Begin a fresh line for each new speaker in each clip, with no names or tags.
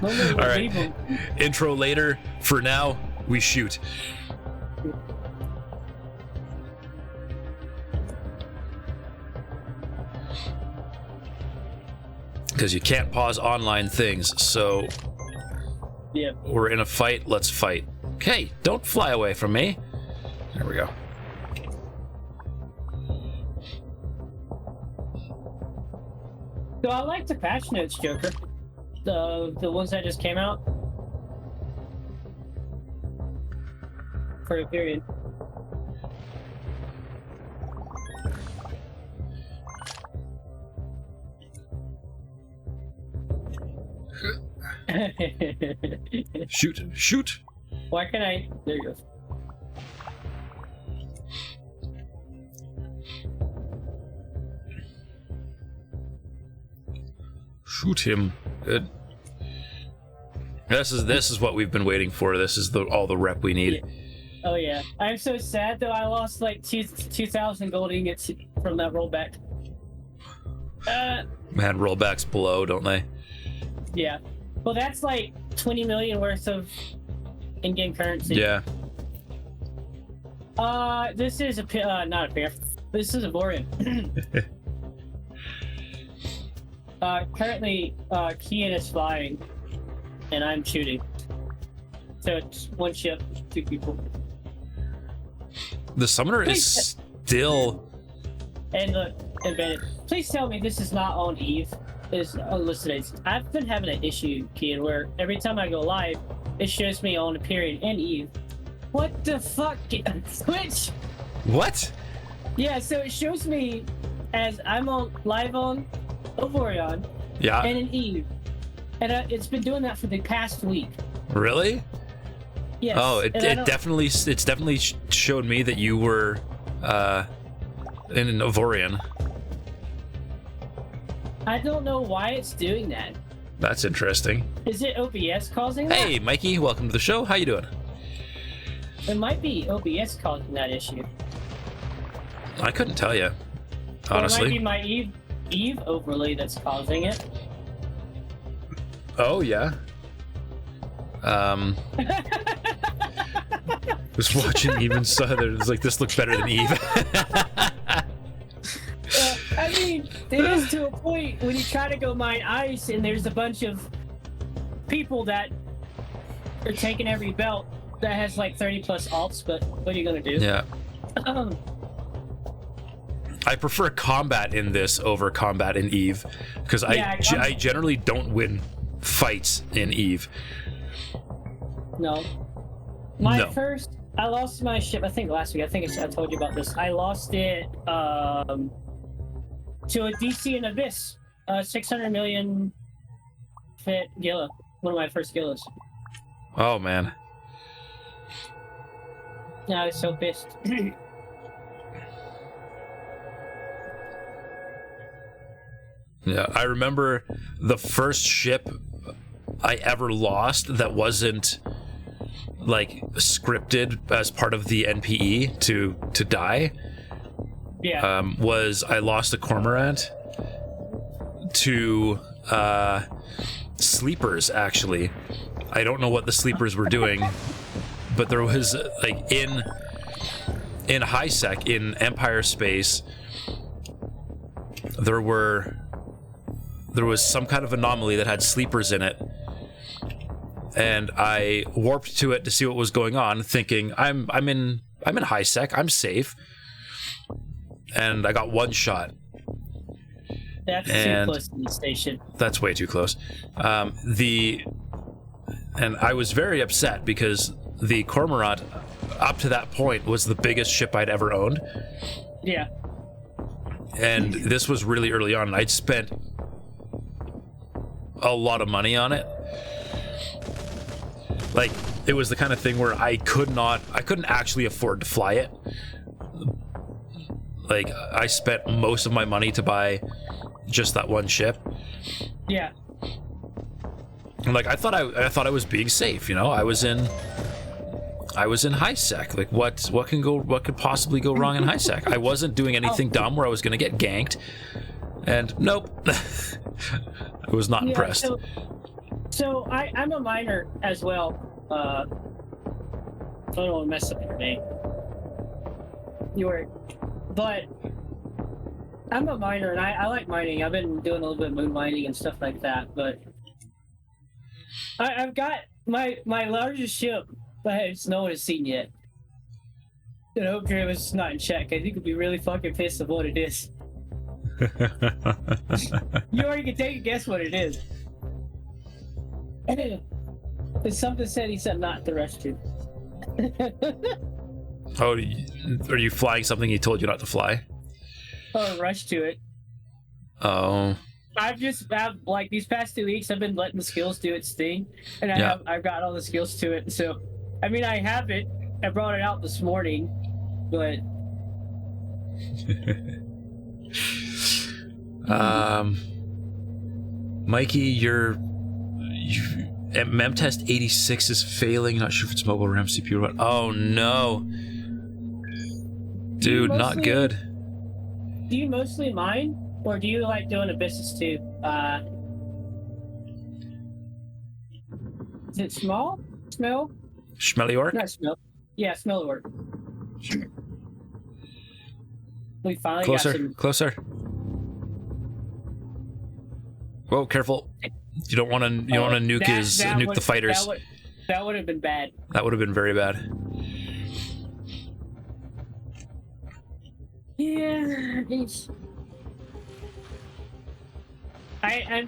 All right. Intro later. For now, we shoot. Because you can't pause online things, so
yeah.
We're in a fight, let's fight. Okay, don't fly away from me. There we go.
So I like the patch notes, Joker. The ones that just came out. For a period.
Shoot, shoot.
Why can I? There you go.
Shoot him. Good. This is what we've been waiting for. This is all the rep we need.
Yeah. Oh yeah. I'm so sad though. I lost like 2,000 gold ingots from that rollback.
Man, rollbacks blow, don't they?
Yeah. Well, that's like 20 million worth of in-game currency.
Yeah.
This is a not a pair. This is Avorion. Currently, Kian is flying, and I'm shooting. So it's one ship, two people.
The summoner is still.
And look, invented. Please tell me this is not on Eve. Is unlisted. I've been having an issue, Kian, where every time I go live, it shows me on a period and Eve. What the fuck? Switch.
What?
Yeah, so it shows me as I'm on live on Avorion.
Yeah.
And an Eve, and it's been doing that for the past week.
Really?
Yes.
Oh, it's definitely showed me that you were in an Avorion.
I don't know why it's doing that.
That's interesting.
Is it OBS causing that?
Hey, Mikey, welcome to the show. How you doing?
It might be OBS causing that issue.
I couldn't tell you, honestly.
Or it might be my Eve overlay that's causing it.
Oh yeah. Was watching Eve and saw that it was like, this looks better than Eve.
I mean, it is to a point when you try to go mine ice and there's a bunch of people that are taking every belt that has like 30 plus alts, but what are you gonna do?
Yeah. I prefer combat in this over combat in Eve, because I generally don't win fights in Eve.
No. I lost my ship. I think last week. I think I told you about this. I lost it to a DC and Abyss, 600 million fit Gila. One of my first Gilas.
Oh man.
Yeah, I was so pissed.
Yeah, I remember the first ship I ever lost that wasn't like scripted as part of the NPE to die.
Yeah.
Was I lost a cormorant to sleepers, actually. I don't know what the sleepers were doing, but there was like in high sec in Empire space there was some kind of anomaly that had sleepers in it, and I warped to it to see what was going on, thinking I'm in high sec, I'm safe, and I got one shot.
That's too close to the station.
That's way too close. And I was very upset because the Cormorant, up to that point, was the biggest ship I'd ever owned.
Yeah.
And this was really early on, and I'd spent a lot of money on it. Like, it was the kind of thing where I couldn't actually afford to fly it. Like, I spent most of my money to buy just that one ship.
Yeah.
And like, I thought I was being safe, you know? I was in high sec. Like, what could possibly go wrong in high sec? I wasn't doing anything dumb where I was gonna get ganked. And nope. I was not impressed.
So I'm a miner as well. I don't want to mess up your name. But I'm a miner, and I like mining. I've been doing a little bit of moon mining and stuff like that. But I've got my largest ship that no one has seen yet. And I hope Draven's not in check. I think he'd be really fucking pissed of what it is. You already can take a guess what it is. It's something said he said not to rush to.
Oh, are you flying something he told you not to fly?
Oh, rush to it.
Oh.
I've like these past 2 weeks, I've been letting the skills do its thing, and I've got all the skills to it. So, I mean, I have it. I brought it out this morning, but.
Mikey, Memtest 86 is failing. Not sure if it's mobile RAM CPU or what. Oh no, dude, not good.
Do you mostly mine, or do you like doing a business too? Is it small? Smell?
Schmelly orc?
Not smell. Yeah, smell orc. We finally
Closer,
got some.
closer. Whoa, careful! You don't want to. You don't want to nuke the fighters.
That would have been bad.
That would have been very bad.
Yeah, I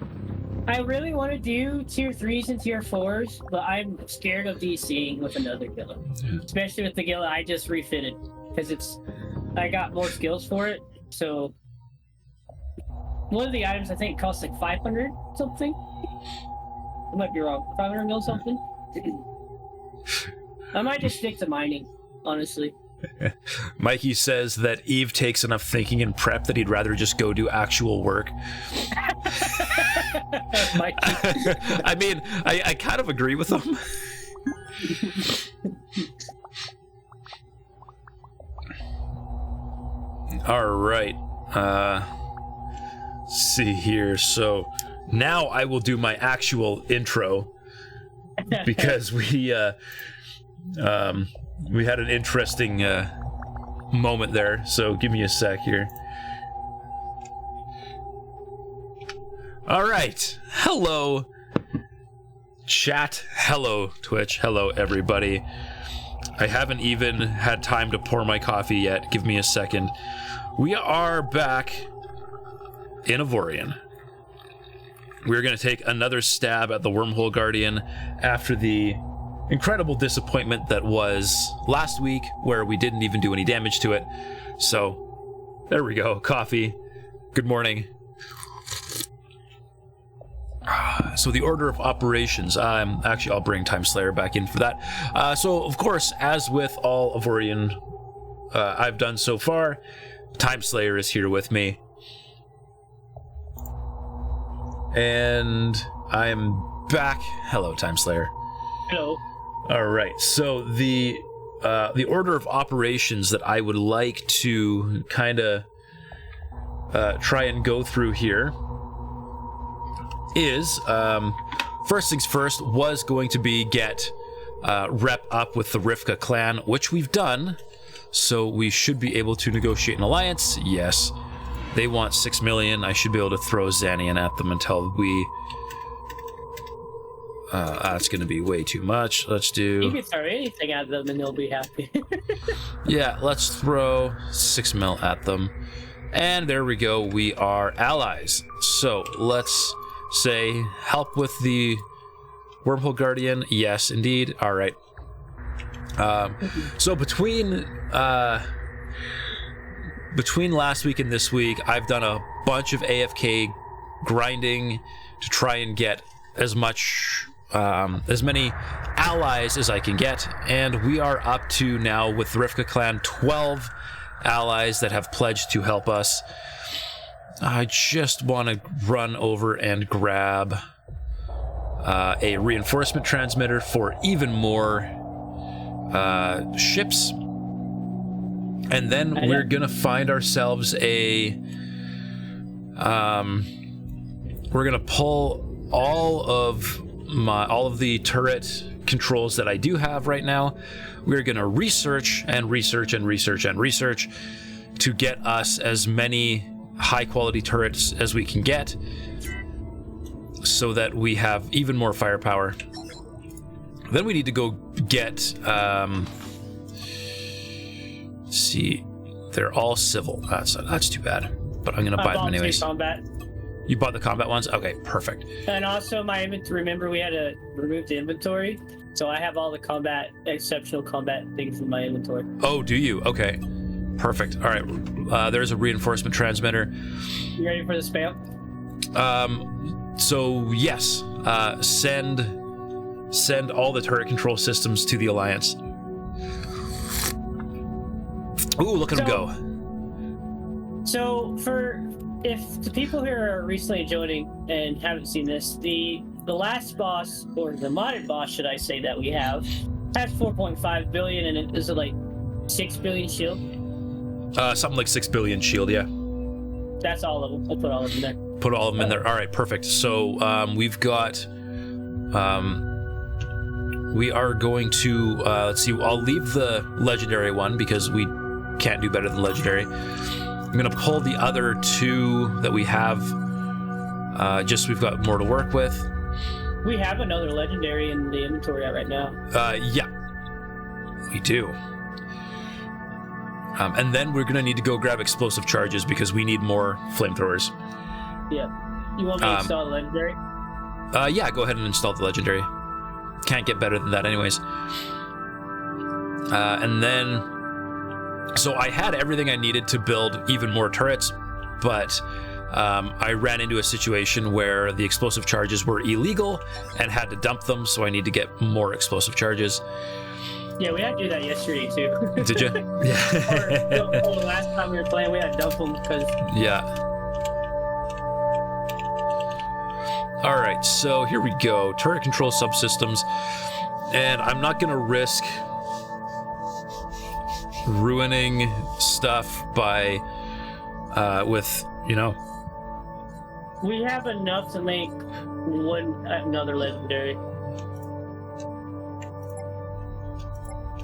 really want to do tier 3s and tier 4s, but I'm scared of DCing with another Gila, especially with the Gila I just refitted, because I got more skills for it. So one of the items I think costs like 500 something. I might be wrong. 500 mil something. I might just stick to mining, honestly.
Mikey says that Eve takes enough thinking and prep that he'd rather just go do actual work. I mean, I kind of agree with him. All right. See here. So now I will do my actual intro because we had an interesting moment there, so give me a sec here. All right. Hello, chat. Hello, Twitch. Hello, everybody. I haven't even had time to pour my coffee yet. Give me a second. We are back in Avorion. We're going to take another stab at the Wormhole Guardian after the incredible disappointment that was last week, where we didn't even do any damage to it. So there we go. Coffee. Good morning. So the order of operations, actually I'll bring Time Slayer back in for that. So of course, as with all Avorion I've done so far, Time Slayer is here with me. And I'm back. Hello, Time Slayer.
Hello.
All right, so the order of operations that I would like to kind of try and go through here is, first things first, was going to be get rep up with the Rivka clan, which we've done, so we should be able to negotiate an alliance. Yes, they want 6 million. I should be able to throw Xanian at them until we... that's going to be way too much. Let's do...
You can throw anything at them and they'll be happy.
Yeah, let's throw 6 mil at them. And there we go, we are allies. So let's say help with the Wormhole Guardian. Yes, indeed. All right. So between last week and this week, I've done a bunch of AFK grinding to try and get as many allies as I can get, and we are up to now with the Rivka clan 12 allies that have pledged to help us. I just want to run over and grab a reinforcement transmitter for even more ships, and then we're gonna find ourselves a we're gonna pull all of the turret controls that I do have right now. We're gonna research and research and research and research to get us as many high quality turrets as we can get, so that we have even more firepower. Then we need to go get see, they're all civil. That's too bad, but I'm gonna buy them anyways.
Combat.
You bought the combat ones? Okay, perfect.
And also my inventory, remember we had to remove the inventory, so I have all the exceptional combat things in my inventory.
Oh, do you? Okay, perfect. All right, there's a reinforcement transmitter.
You ready for the spam?
So yes, send all the turret control systems to the Alliance. Ooh, look at him go.
So if the people who are recently joining and haven't seen this, the last boss, or the modded boss, should I say, that we have, has 4.5 billion, and it is like 6 billion shield.
Something like 6 billion shield, yeah.
That's all of them. I'll put all of them there.
Put all of them in there. All right, perfect. So we've got. We are going to let's see. I'll leave the legendary one because we can't do better than legendary. I'm gonna pull the other two that we have. Just so we've got more to work with.
We have another legendary in the inventory right now.
Yeah, we do. And then we're gonna need to go grab explosive charges because we need more flamethrowers.
Yeah. You want me to install the legendary?
Yeah, go ahead and install the legendary. Can't get better than that anyways. And then, so I had everything I needed to build even more turrets, but I ran into a situation where the explosive charges were illegal and had to dump them, so I need to get more explosive charges.
Yeah, we had to do that yesterday too.
Did you? Yeah.
or the last time we were playing, we had to dump them because...
Yeah. All right, so here we go. Turret control subsystems. And I'm not going to risk ruining stuff by, with, you know.
We have enough to make another legendary.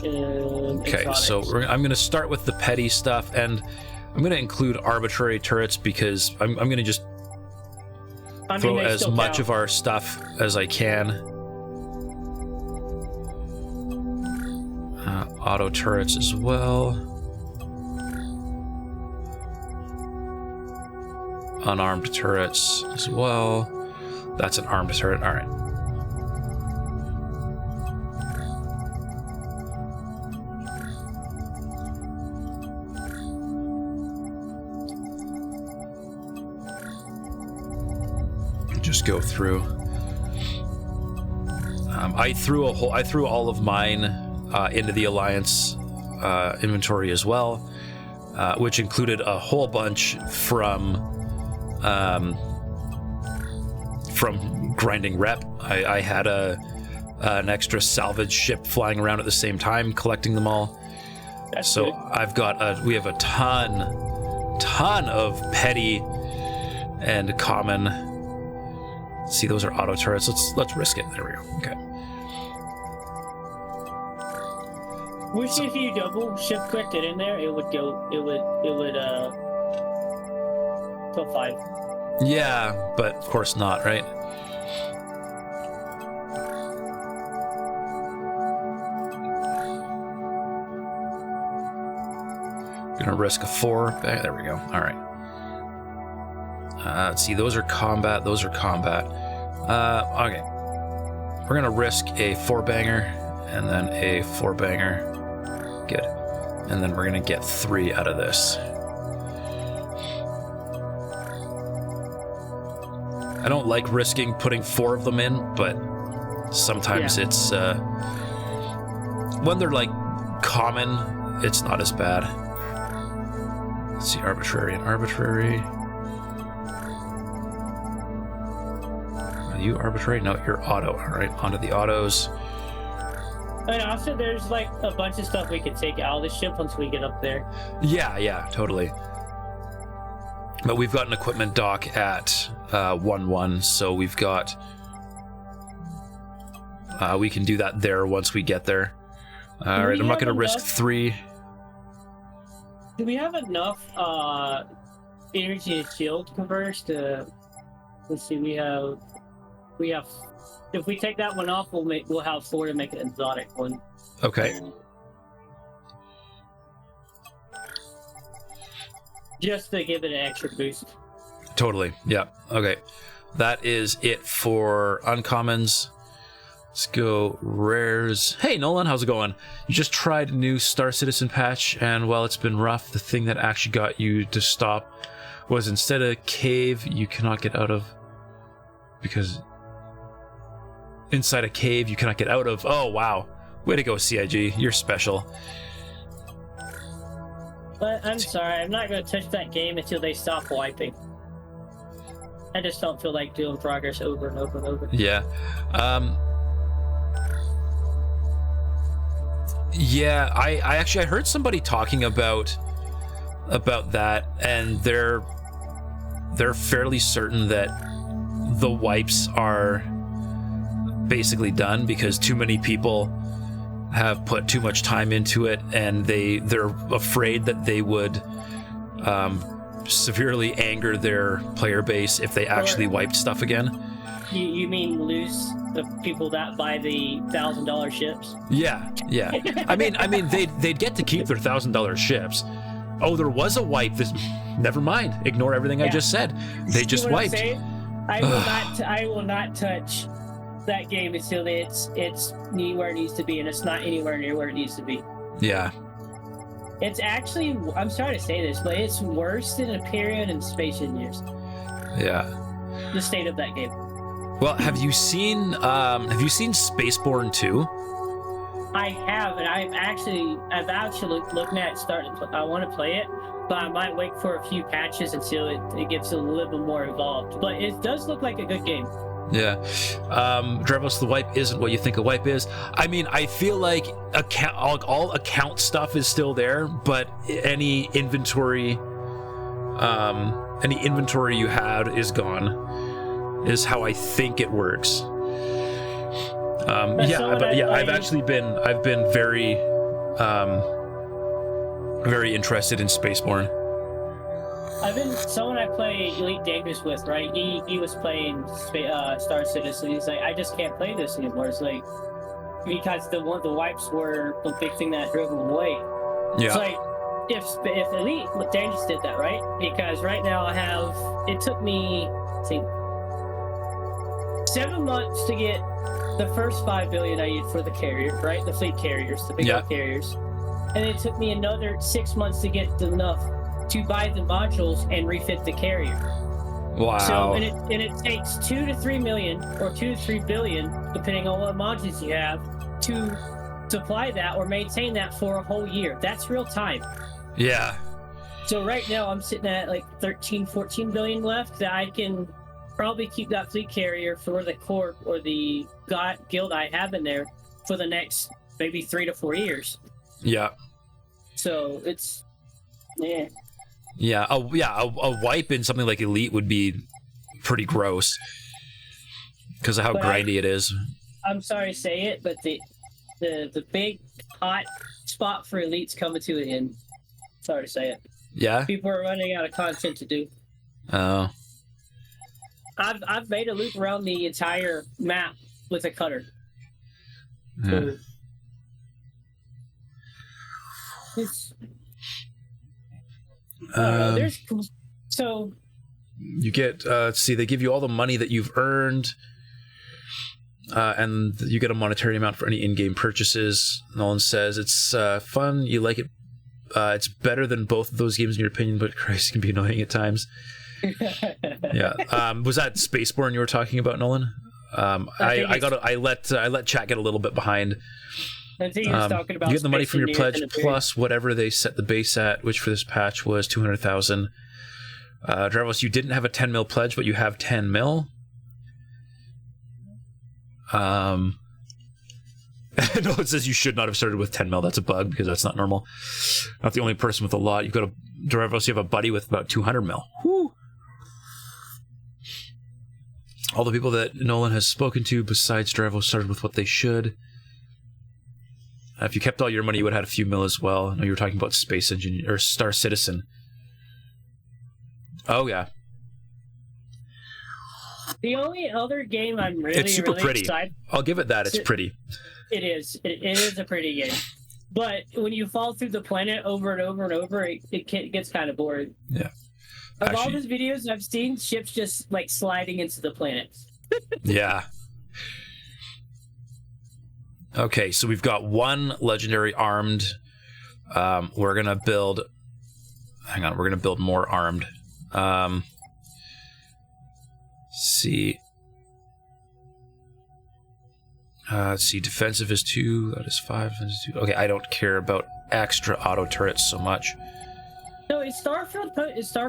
Okay, so I'm going to start with the petty stuff, and I'm going to include arbitrary turrets because I'm going to just throw as much of our stuff as I can. Auto turrets as well. Unarmed turrets as well. That's an armed turret. All right. just go through. I threw all of mine into the Alliance inventory as well, which included a whole bunch from grinding rep. I had an extra salvage ship flying around at the same time, collecting them all.
That's
so
good.
we have a ton of petty and common. See, those are auto turrets. Let's risk it. There we go. Okay.
Which if you double ship clicked it in there, it would go to 5.
Yeah, but of course not, right? Gonna risk a 4. There we go. All right. Let's see. Those are combat. Those are combat. Okay. We're gonna risk a 4-banger and then a 4-banger. Good. And then we're gonna get 3 out of this. I don't like risking putting 4 of them in, but sometimes it's when they're like common, it's not as bad. Let's see, arbitrary and arbitrary. Are you arbitrary? No, you're auto. All right, onto the autos.
And also, there's like a bunch of stuff we can take out of the ship once we get up there.
Yeah, totally. But we've got an equipment dock at 1-1, so we've got... we can do that there once we get there. All right, I'm not going to risk 3.
Do we have enough energy and shield converters to... Let's see, we have... If we take that one off, we'll have 4 to make an exotic one.
Okay.
Just to give it an extra boost.
Totally. Yeah. Okay. That is it for uncommons. Let's go rares. Hey, Nolan, how's it going? You just tried a new Star Citizen patch, and while it's been rough, the thing that actually got you to stop was instead of cave you cannot get out of, because inside a cave you cannot get out of. Oh, wow. Way to go, CIG. You're special.
But I'm sorry, I'm not going to touch that game until they stop wiping. I just don't feel like doing progress over and over and over.
Yeah. Yeah, I actually heard somebody talking about that, and they're fairly certain that the wipes are basically done because too many people have put too much time into it, and they're afraid that they would severely anger their player base if they actually wiped stuff again.
You mean lose the people that buy the $1,000 ships?
Yeah. I mean, they'd get to keep their $1,000 ships. Oh, there was a wipe. Never mind. Ignore everything I just said. They just wiped.
I will not touch that game until it's where it needs to be, and it's not anywhere near where it needs to be.
Yeah.
It's actually, I'm sorry to say this, but it's worse than a period in Space Engineers.
Yeah.
The state of that game.
Well, have you seen Spaceborne 2?
I have, and I've actually looking at starting. I want to play it, but I might wait for a few patches until it gets a little bit more involved. But it does look like a good game.
Yeah. Drevos, the wipe isn't what you think a wipe is. I mean, I feel like all account stuff is still there, but any inventory you had is gone, is how I think it works. I've been very interested in Spaceborne.
Someone I play Elite Dangerous with, right? He was playing Star Citizen. He's like, I just can't play this anymore. It's like, because the wipes were the big thing that drove him away.
Yeah.
It's like, if Elite Dangerous did that, right? Because right now it took me, I think, 7 months to get the first 5 billion I need for the carrier, right? The fleet carriers, the big old carriers. And it took me another 6 months to get enough to buy the modules and refit the carrier.
Wow.
So and it takes 2 to 3 million or 2 to 3 billion, depending on what modules you have, to supply that or maintain that for a whole year. That's real time.
Yeah.
So right now I'm sitting at like 13, 14 billion left that I can probably keep that fleet carrier for the corp or the guild I have in there for the next maybe 3 to 4 years.
Yeah.
So it's, yeah.
Yeah, a wipe in something like Elite would be pretty gross because of how grindy it is.
I'm sorry to say it, but the big hot spot for Elite's coming to an end. Sorry to say it.
Yeah?
People are running out of content to do.
Oh.
I've made a loop around the entire map with a cutter.
Yeah.
There's so
you get see, they give you all the money that you've earned, and you get a monetary amount for any in-game purchases. Nolan says it's fun, you like it. It's better than both of those games in your opinion, but Christ, it can be annoying at times. Yeah. Was that Spaceborne you were talking about, Nolan? I let chat get a little bit behind.
I think he was talking about
you get the money from your pledge plus whatever they set the base at, which for this patch was 200,000. Dravos, you didn't have a 10 mil pledge, but you have 10 mil. No, it says you should not have started with 10 mil. That's a bug because that's not normal. Not the only person with a lot. You've got Dravos, you have a buddy with about 200 mil. Woo! All the people that Nolan has spoken to besides Dravos started with what they should. If you kept all your money, you would have had a few mil as well. I know you were talking about Space Engineer or Star Citizen. Oh yeah.
The only other game I'm really
it's super pretty.
Excited.
I'll give it that. It's pretty.
It is. It is a pretty game. But when you fall through the planet over and over and over, it gets kind of boring.
Yeah.
Of all those videos I've seen, ships just like sliding into the planet.
Yeah. Okay, so we've got one legendary armed. We're gonna build. Hang on, we're gonna build more armed. See. Let's see. Defensive is 2. That is 5. That is 2. Okay, I don't care about extra auto turrets so much.
So is Starfield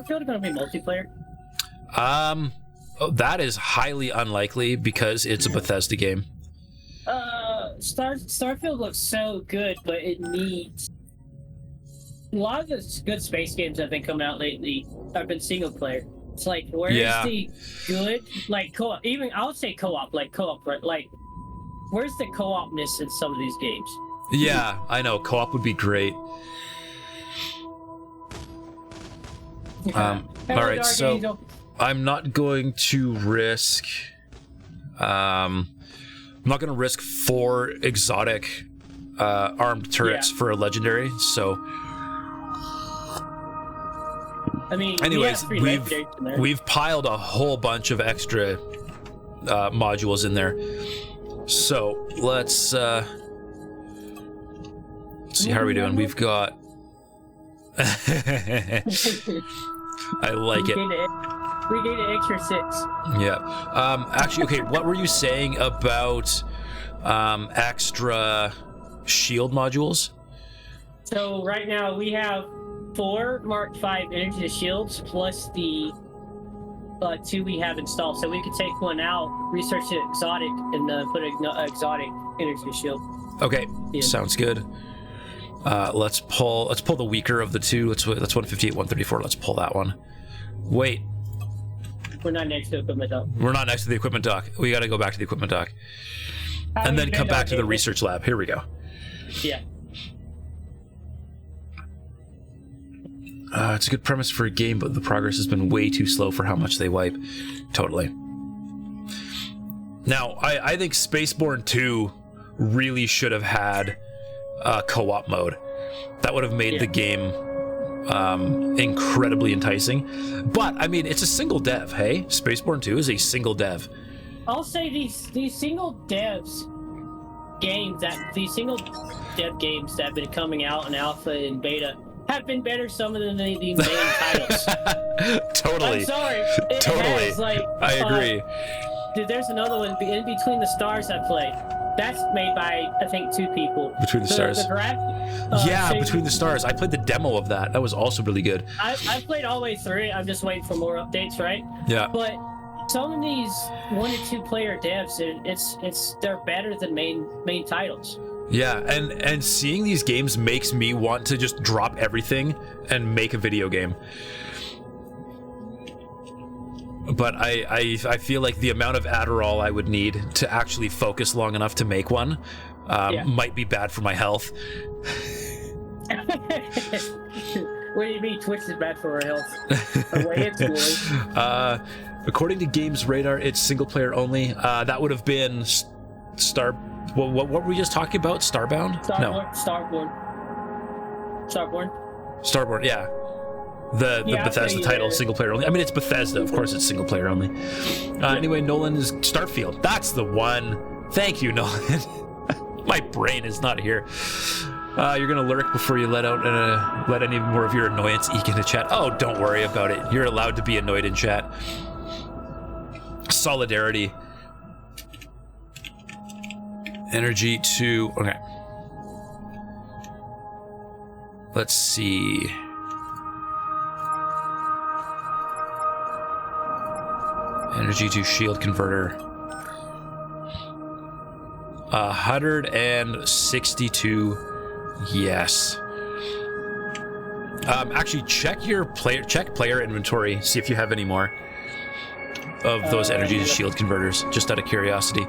going to be multiplayer?
That is highly unlikely because it's a Bethesda game.
Starfield looks so good, but it needs a lot of the good space games that have been coming out lately have been single player. It's like, where's the good, like, co-op? Even I would say co-op, right? Like, where's the co-opness in some of these games?
Yeah, I know. Co-op would be great. All right, so I'm not going to risk. I'm not going to risk 4 exotic armed turrets for a legendary. So,
I mean,
anyways, we've piled a whole bunch of extra modules in there. So let's see how are we doing. We've got. I like it.
We need an extra 6.
Yeah. Actually, okay. What were you saying about extra shield modules?
So right now we have 4 Mark 5 energy shields plus the 2 we have installed. So we could take one out, research the exotic, and put an exotic energy shield. Okay. Yeah.
Sounds good. Let's pull the weaker of the 2. That's 158, 134. Let's pull that one. Wait.
We're not next to the equipment dock.
We're not next to the equipment dock. We got to go back to the equipment dock. And then come back to the research lab. Here we go.
Yeah.
It's a good premise for a game, but the progress has been way too slow for how much they wipe. Totally. Now, I think Spaceborne 2 really should have had co-op mode. That would have made the game incredibly enticing. But I mean, it's a single dev. Hey, Spaceborne 2 is a single dev.
I'll say these single devs games that these single dev games that have been coming out in alpha and beta have been better some of the main titles.
Totally.
I'm sorry.
Totally. I agree.
Dude, there's another one, In Between the Stars I played. That's made by, I think, 2 people.
Between the Stars. Between the Stars. I played the demo of that. That was also really good.
I played all the way through it. I'm just waiting for more updates, right?
Yeah.
But some of these 1 to 2 player devs, they're better than main titles.
Yeah, and seeing these games makes me want to just drop everything and make a video game. But I feel like the amount of Adderall I would need to actually focus long enough to make one might be bad for my health.
What do you mean Twitch is bad for our health?
According to Games Radar, it's single player only. That would have been What were we just talking about? Starbound? Starboard, yeah. The Bethesda title, single player only. I mean, it's Bethesda, of course it's single player only. Anyway, Nolan is Starfield. That's the one. Thank you, Nolan. My brain is not here. You're gonna lurk before you let any more of your annoyance eke into chat. Oh, don't worry about it. You're allowed to be annoyed in chat. Solidarity. Energy to... Okay. Let's see. Energy to shield converter. 162. Yes. Actually, check player inventory. See if you have any more of those energy to shield converters. Just out of curiosity.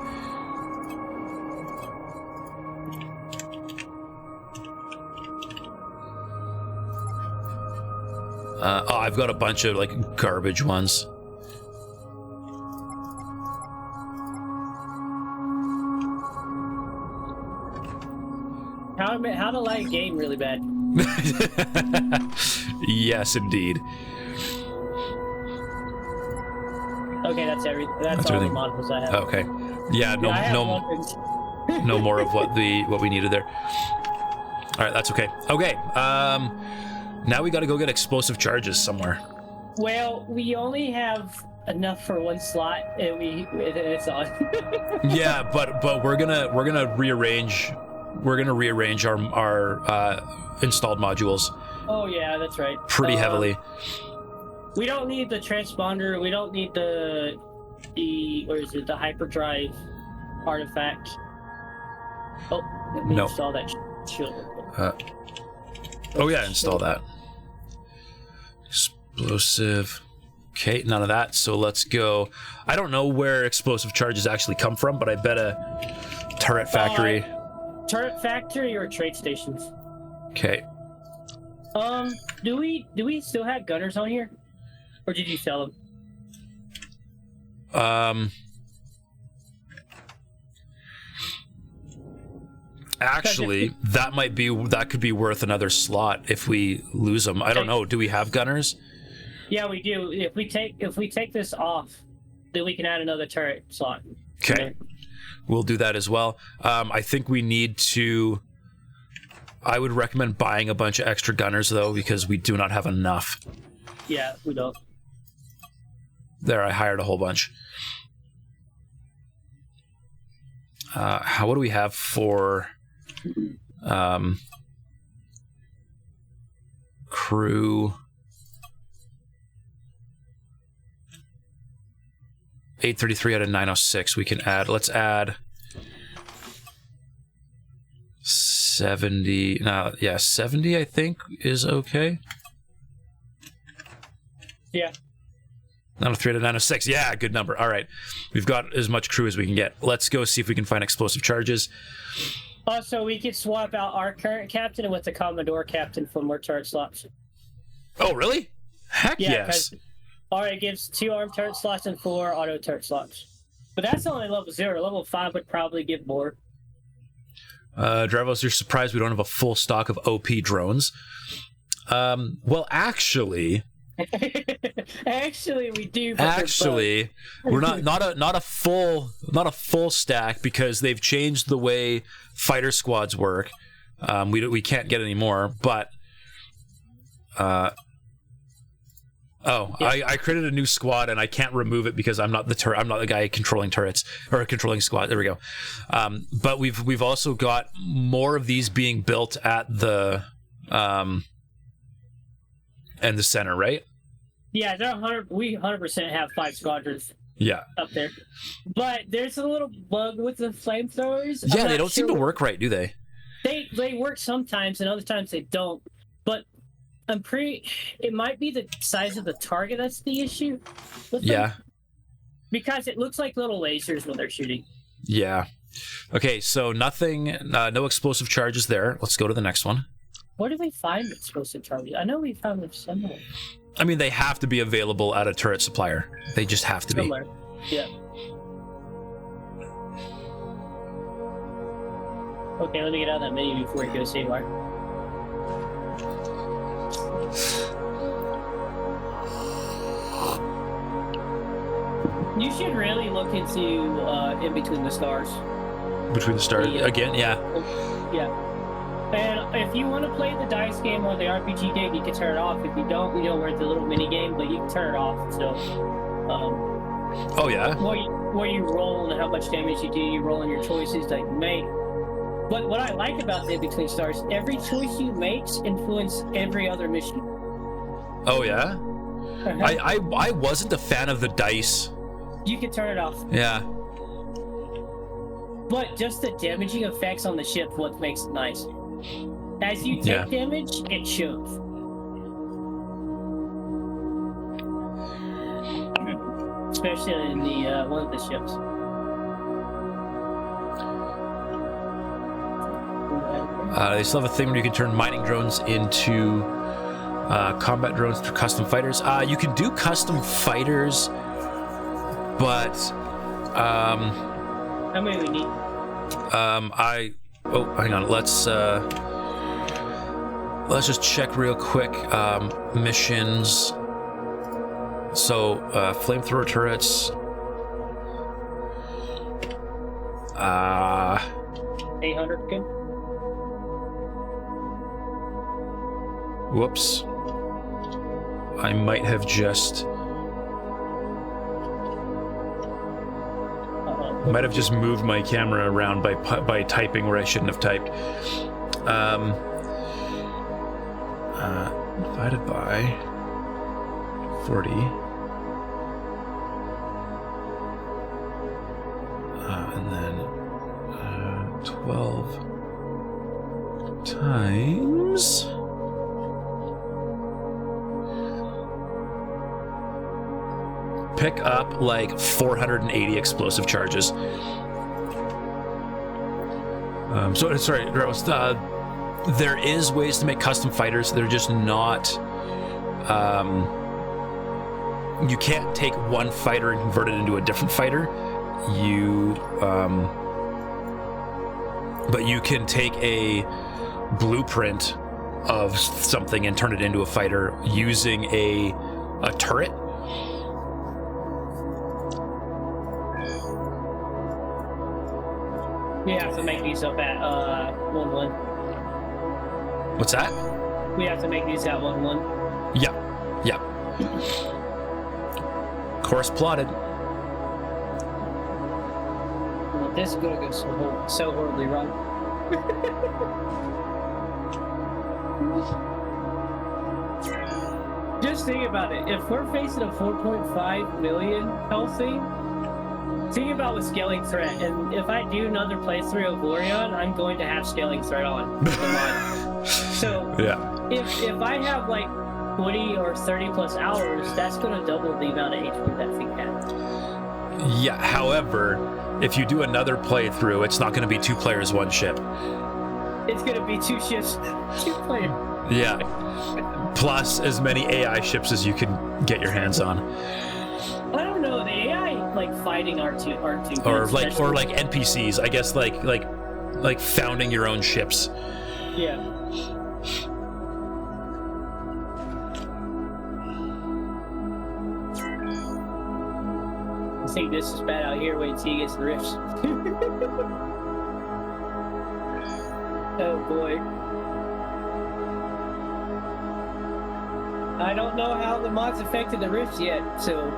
I've got a bunch of like garbage ones.
How to like a game really bad.
Yes, indeed.
Okay, that's all the modules I have.
Okay. Yeah, no more of what we needed there. All right, that's okay. Okay. Now we got to go get explosive charges somewhere.
Well, we only have enough for 1 slot, and it's on. Yeah,
but we're gonna rearrange. We're gonna rearrange our installed modules.
Oh yeah, that's right.
Pretty heavily.
We don't need the transponder. We don't need the hyperdrive artifact. Oh, let me install that shield.
Oh yeah, install that. Explosive. Okay, none of that. So let's go. I don't know where explosive charges actually come from, but I bet a turret factory.
Turret factory or trade stations.
Okay.
Do we still have gunners on here, or did you sell them?
Actually, that could be worth another slot if we lose them. I don't know. Do we have gunners?
Yeah, we do. If we take this off, then we can add another turret slot.
Okay. We'll do that as well. I think we need to... I would recommend buying a bunch of extra gunners, though, because we do not have enough.
Yeah, we don't.
There, I hired a whole bunch. What do we have for... crew... 833 out of 906 we can add. Let's add 70. Yeah, 70 I think is okay.
Yeah.
903 out of 906. Yeah, good number. All right. We've got as much crew as we can get. Let's go see if we can find explosive charges.
Also, we could swap out our current captain with the Commodore captain for more turret slots.
Oh, really? Heck
yeah,
yes.
Or it gives 2 armed turret slots and 4 auto turret slots. But that's only level 0. Level 5 would probably give more.
Dravos, you're surprised we don't have a full stock of OP drones. Well, actually...
Actually, we do.
Actually, we're not a full stack because they've changed the way fighter squads work. We can't get any more, but I created a new squad and I can't remove it because I'm not the guy controlling turrets or controlling squad. There we go. But we've also got more of these being built at the and the center, right?
Yeah, we 100% have 5 squadrons.
Yeah.
Up there, but there's a little bug with the flamethrowers.
Yeah, they don't seem to work right, do they?
They work sometimes, and other times they don't. But it might be the size of the target that's the issue.
Yeah.
Because it looks like little lasers when they're shooting.
Yeah. Okay, so nothing, no explosive charges there. Let's go to the next one.
Where do we find explosive charges? I know we found them somewhere.
I mean, they have to be available at a turret supplier. They just have to
somewhere.
be.
Yeah. Okay, let me get out of that menu before it goes haywire. You should really look into In Between the Stars.
Between the Stars? Again, yeah.
Yeah. And if you want to play the dice game or the RPG game, you can turn it off. If you don't, we're at the little mini game, but you can turn it off. So,
oh yeah.
Where you roll and how much damage you do, you roll in your choices that you make. But what I like about the In Between Stars, every choice you make influences every other mission.
Oh yeah. I wasn't a fan of the dice.
You can turn it off.
Yeah.
But just the damaging effects on the ship, what makes it nice. As you take damage, it shows. Especially in the one of the ships.
They still have a thing where you can turn mining drones into combat drones through custom fighters. You can do custom fighters, but
how many we need?
Hang on. Let's just check real quick. Missions. So, flamethrower turrets.
800 good.
Whoops. I might have just moved my camera around by typing where I shouldn't have typed. Divided by 40. And then 12 times. Pick up like 480 explosive charges. There is ways to make custom fighters. They're just not. You can't take one fighter and convert it into a different fighter. But you can take a blueprint of something and turn it into a fighter using a turret.
We have to make these up at 1-1.
What's that?
We have to make these at 1-1.
Yeah. Course plotted.
Well, this is gonna go so horribly wrong. Just think about it. If we're facing a 4.5 million health thing, think about with scaling threat. And if I do another playthrough of Avorion, I'm going to have scaling threat on. So if I have like 20 or 30 plus hours, that's going to double the amount of HP that thing has.
Yeah, however, if you do another playthrough, it's not going to be 2 players, 1 ship.
It's going to be 2 ships, 2 players.
Yeah. Plus as many AI ships as you can get your hands on.
I don't know, the AI like fighting R2
or like NPCs, I guess, like founding your own ships.
Yeah. I think this is bad out here. Wait till he gets the rifts. Oh boy. I don't know how the mods affected the rifts yet, so.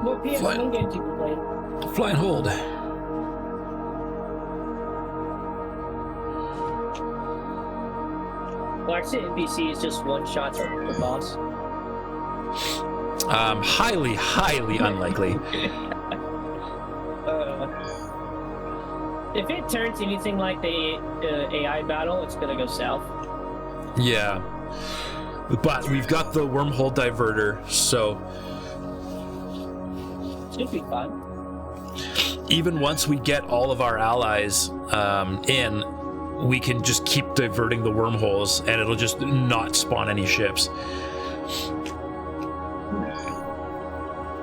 What PS1 games you play?
Fly and hold.
Well, actually, NPC is just one shot at the boss.
Highly unlikely.
If it turns anything like the AI battle, it's gonna go south.
Yeah. But we've got the wormhole diverter, so
should be fun.
Even once we get all of our allies in, we can just keep diverting the wormholes and it'll just not spawn any ships.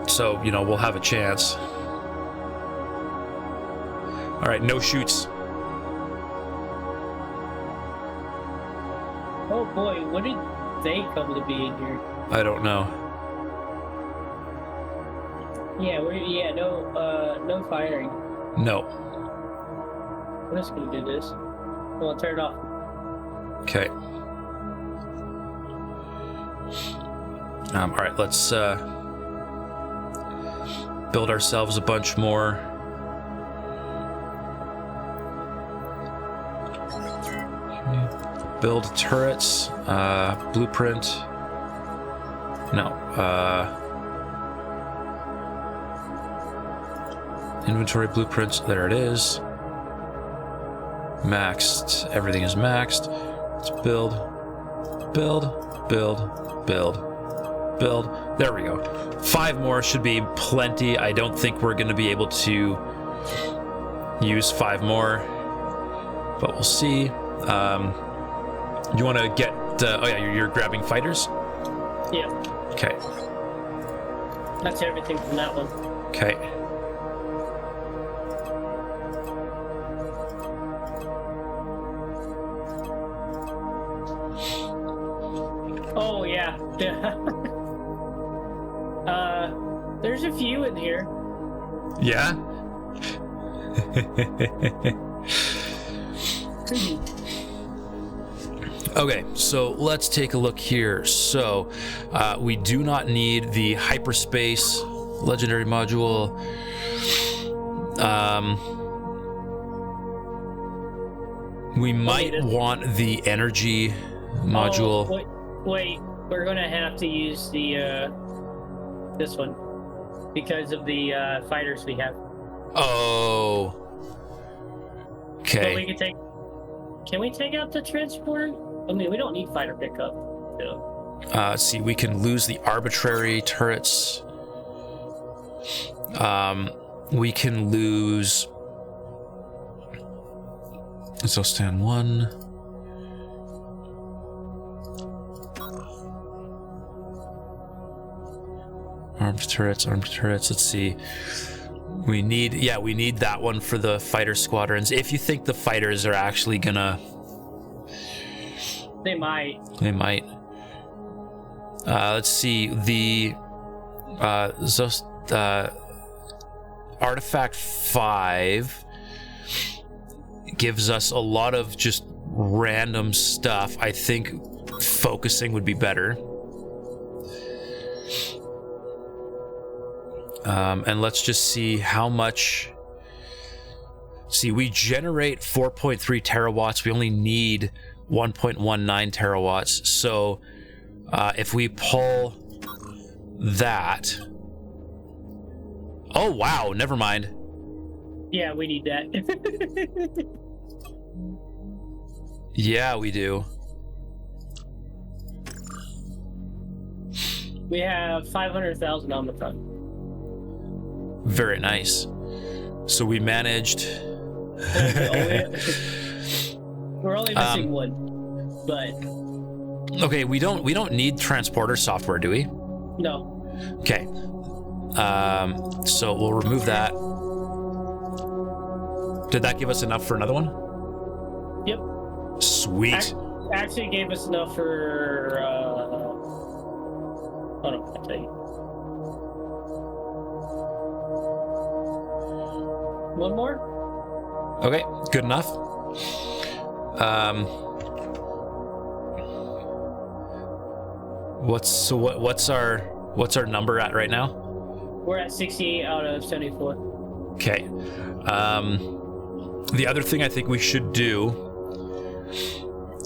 So, you know, we'll have a chance. All right, no shoots.
Oh boy, what did they come to be in here?
I don't know.
Yeah, no firing.
No.
I'm just gonna do this. Well, turn it off.
Okay. All right, let's build ourselves a bunch more. Build turrets, blueprint. No, inventory blueprints, there it is. Maxed, everything is maxed. Let's build. There we go. 5 more should be plenty. I don't think we're gonna be able to use 5 more, but we'll see. You want to get? Oh yeah, you're grabbing fighters.
Yeah.
Okay.
That's everything from that one.
Okay.
Oh yeah. There's a few in here.
Yeah. Okay, so let's take a look here. So we do not need the hyperspace legendary module. We might want the energy module.
Oh, wait, we're gonna have to use the this one because of the fighters we have.
Oh. Okay.
But we can take. Can we take out the transporter? I mean, we don't need fighter pickup. So.
Let's see, we can lose the arbitrary turrets. We can lose. So stand 1. Armed turrets. Let's see. We need that one for the fighter squadrons. If you think the fighters are actually gonna.
They might.
Let's see. The Artifact 5 gives us a lot of just random stuff. I think focusing would be better. And let's just see how much. See, we generate 4.3 terawatts. We only need 1.19 terawatts. So if we pull that. Oh, wow. Never mind.
Yeah, we need that.
Yeah, we do.
We have 500,000 on the front.
Very nice. So we managed.
We're only missing one, but
okay, we don't need transporter software, do we?
No.
Okay. So we'll remove that. Did that give us enough for another one?
Yep.
Sweet.
Actually gave us enough for. Oh no, tell you. One more?
Okay, good enough. What's our number at right now?
We're at 68 out of 74.
Okay. The other thing I think we should do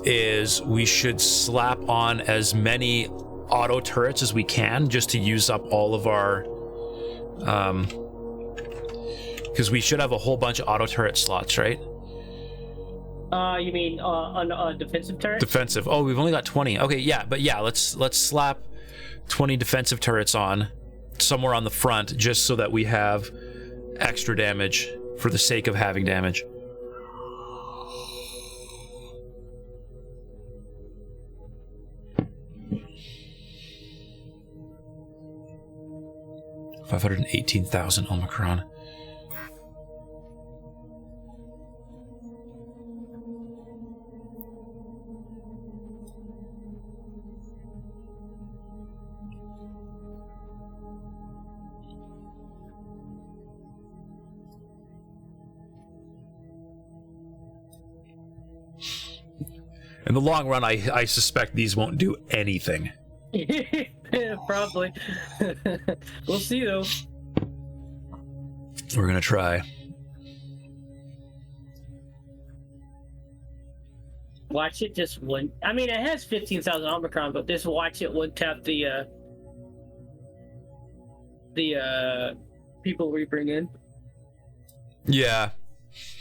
is we should slap on as many auto turrets as we can, just to use up all of our because we should have a whole bunch of auto turret slots, right?
You mean on defensive turret?
Defensive. Oh, we've only got 20. Okay, yeah, but yeah, let's slap 20 defensive turrets on somewhere on the front, just so that we have extra damage for the sake of having damage. $518,000 Omicron. In the long run, I suspect these won't do anything.
Probably. We'll see, though.
We're gonna try.
Watch it just one. I mean, it has 15,000 Omicron, but just watch it one tap the people we bring in.
Yeah.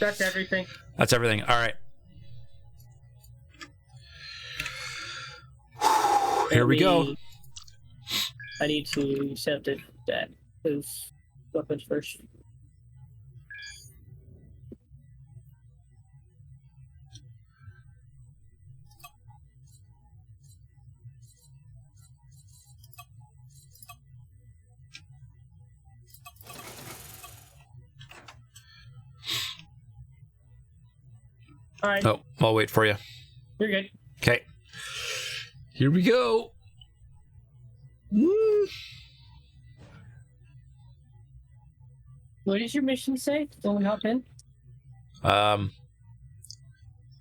That's everything.
That's everything. All right. Here we go.
I need to set up those weapons first. All right.
Oh, I'll wait for you.
You're good.
Okay. Here we go. Woo.
What does your mission say when we hop in?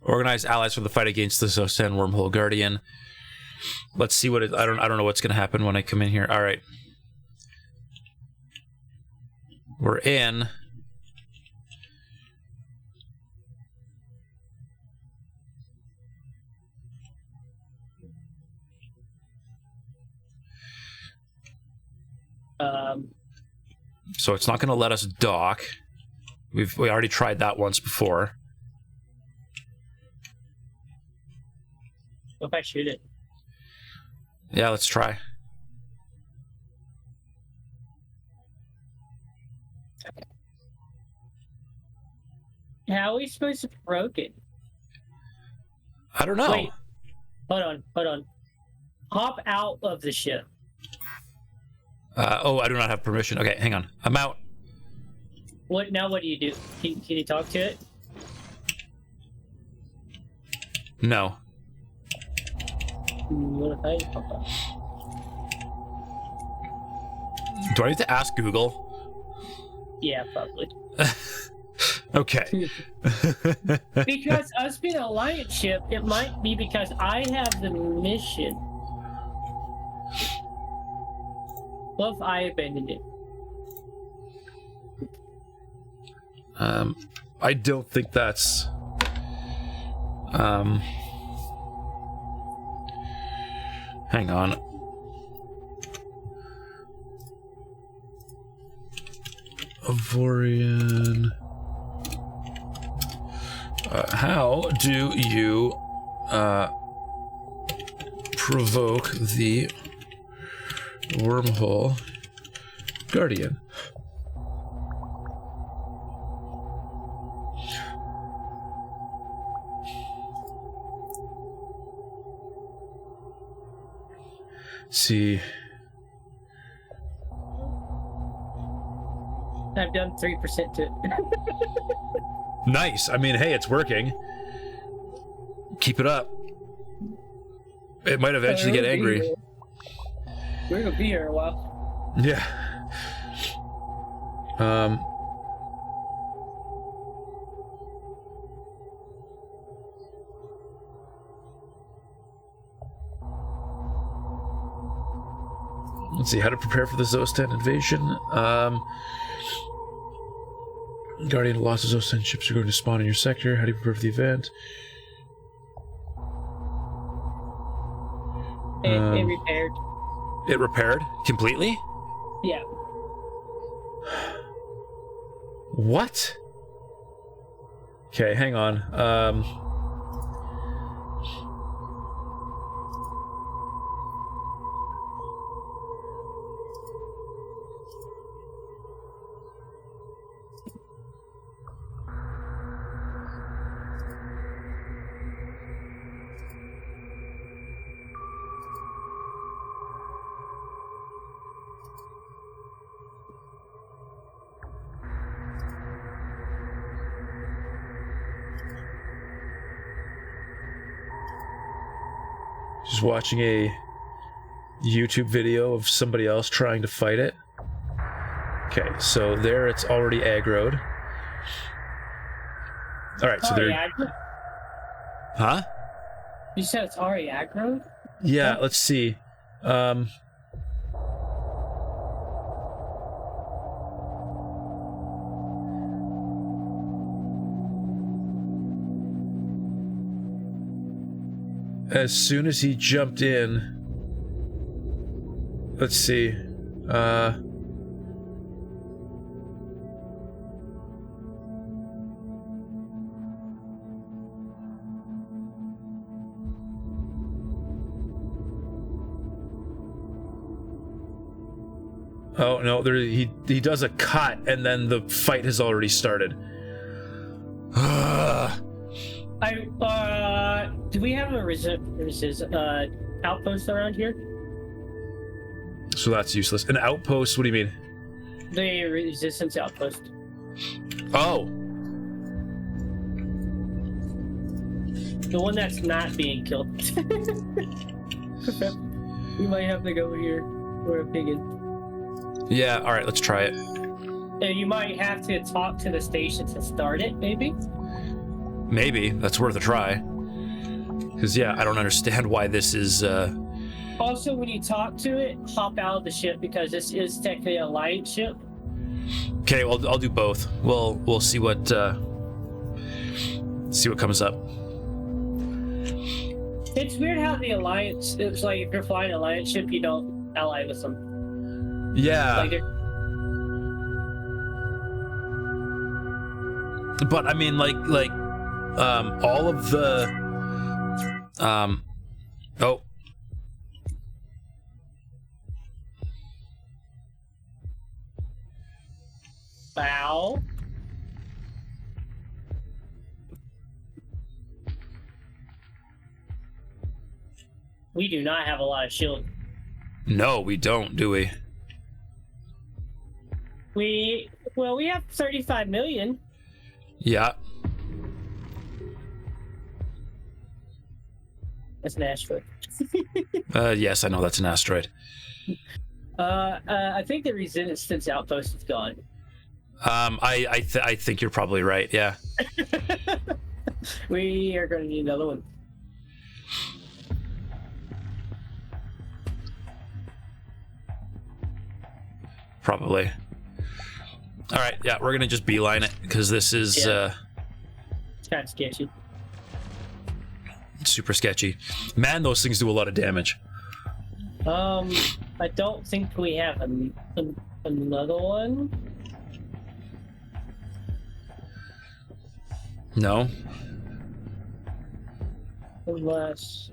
Organize allies for the fight against the Sosan Wormhole Guardian. Let's see what it, I don't know what's gonna happen when I come in here. All right. We're in. So it's not going to let us dock. We already tried that once before.
What if I shoot it?
Yeah, let's try.
How are we supposed to provoke it?
I don't know.
Wait. Hold on. Hop out of the ship.
Oh, I do not have permission. Okay, hang on. I'm out.
What do you do? Can you talk to it?
No.
What if I hop out?
Do I need to ask Google?
Yeah, probably.
Okay.
Because us being an alliance ship, it might be because I have the mission. What if I abandoned it?
I don't think that's... Hang on. Avorion. How do you provoke the Wormhole Guardian? See.
I've done 3% to it.
Nice. I mean, hey, it's working. Keep it up. It might eventually get angry.
We're gonna be here a while.
Yeah. Let's see, how to prepare for the Zostan invasion. Guardian of lost Zostan ships are going to spawn in your sector. How do you prepare for the event?
It repaired.
It repaired? Completely?
Yeah.
What? Okay, hang on. Just watching a YouTube video of somebody else trying to fight it. Okay, so there it's already aggroed. Alright, so they're... Huh?
You said it's already aggro?
Yeah, let's see. As soon as he jumped in, let's see, oh no, he does a cut and then the fight has already started.
Do we have a outpost around here?
So that's useless. An outpost? What do you mean?
The resistance outpost.
Oh.
The one that's not being killed. We might have to go here. We're a piggin.
Yeah, alright, let's try it.
And you might have to talk to the station to start it, maybe?
Maybe. That's worth a try. Because, yeah, I don't understand why this is,
Also, when you talk to it, hop out of the ship because this is technically a light ship.
Okay, well, I'll do both. We'll see what comes up.
It's weird how the Alliance, it's like if you're flying an Alliance ship, you don't ally with them.
Yeah.
Like
but, I mean, all of the... Oh.
Bow. We do not have a lot of shield.
No, we don't, do we?
We have 35 million.
Yeah.
That's an asteroid.
Yes, I know that's an asteroid.
I think the resistance outpost is gone.
I think you're probably right, yeah.
We are going to need another one.
Probably. Alright, yeah, we're gonna just beeline it, because this is,
It's kind of sketchy.
super sketchy. Man, those things do a lot of damage.
I don't think we have another one.
No?
Unless...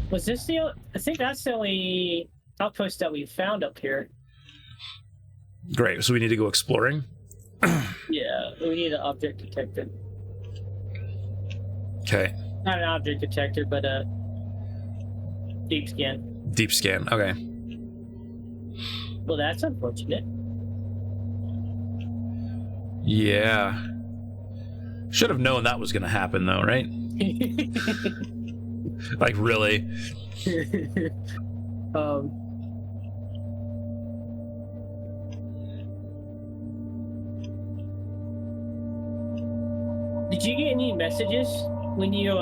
Was this the... I think that's the only outpost that we found up here.
Great, so we need to go exploring?
Yeah, we need an object detector.
Okay.
Not an object detector, but a deep scan.
Deep scan, okay.
Well, that's unfortunate.
Yeah. Should have known that was gonna happen, though, right? Like, really?
um. Did you get any messages when you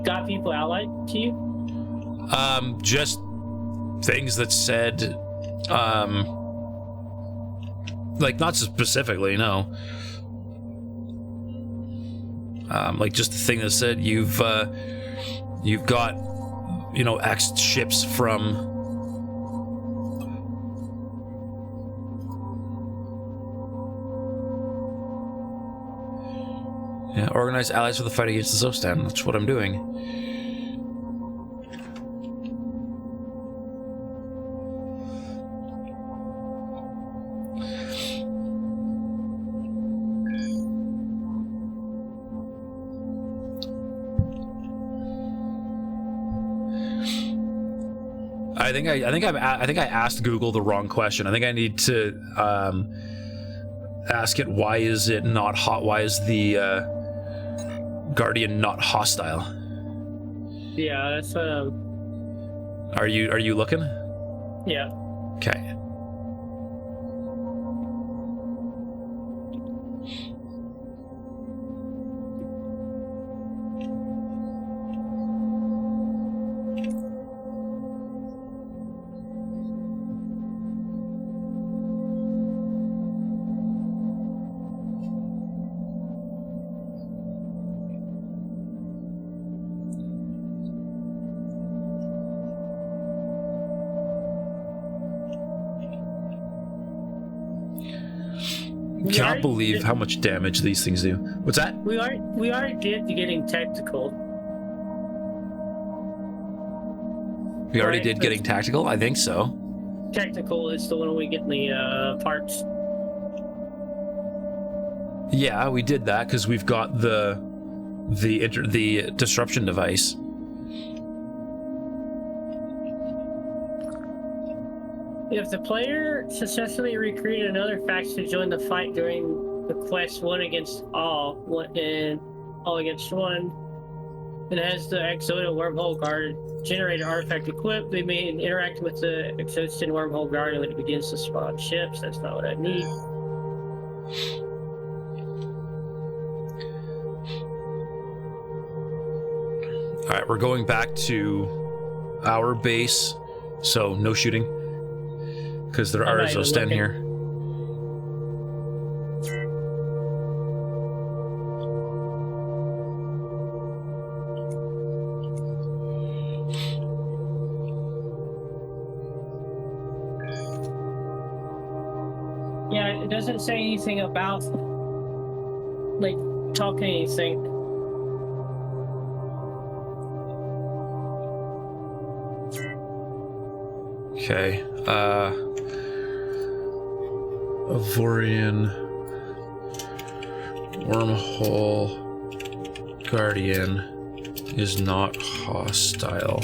got people allied to you?
Just things that said, like, not specifically, no. Like, just the thing that said you've got, you know, X ships from. Yeah, organize allies for the fight against the Zostan. That's what I'm doing. I think I asked Google the wrong question. I think I need to ask it, why is it not hot? Why is the Guardian not hostile?
Yeah, that's
Are you looking?
Yeah.
Okay. Cannot believe how much damage these things do. What's that?
We already did getting tactical.
We already did getting tactical? I think so.
Tactical is the one we get in the parts.
Yeah, we did that because we've got the disruption device.
If the player successfully recruited another faction to join the fight during the quest one against all against one, and has the Exodia Wormhole Guard generated artifact equipped, they may interact with the Exodia Wormhole Guard when it begins to spawn ships. That's not what I need.
All right, we're going back to our base, so no shooting. Because there are Zostan here.
Yeah, it doesn't say anything about, like, talking anything.
Okay, Avorion Wormhole Guardian is not hostile.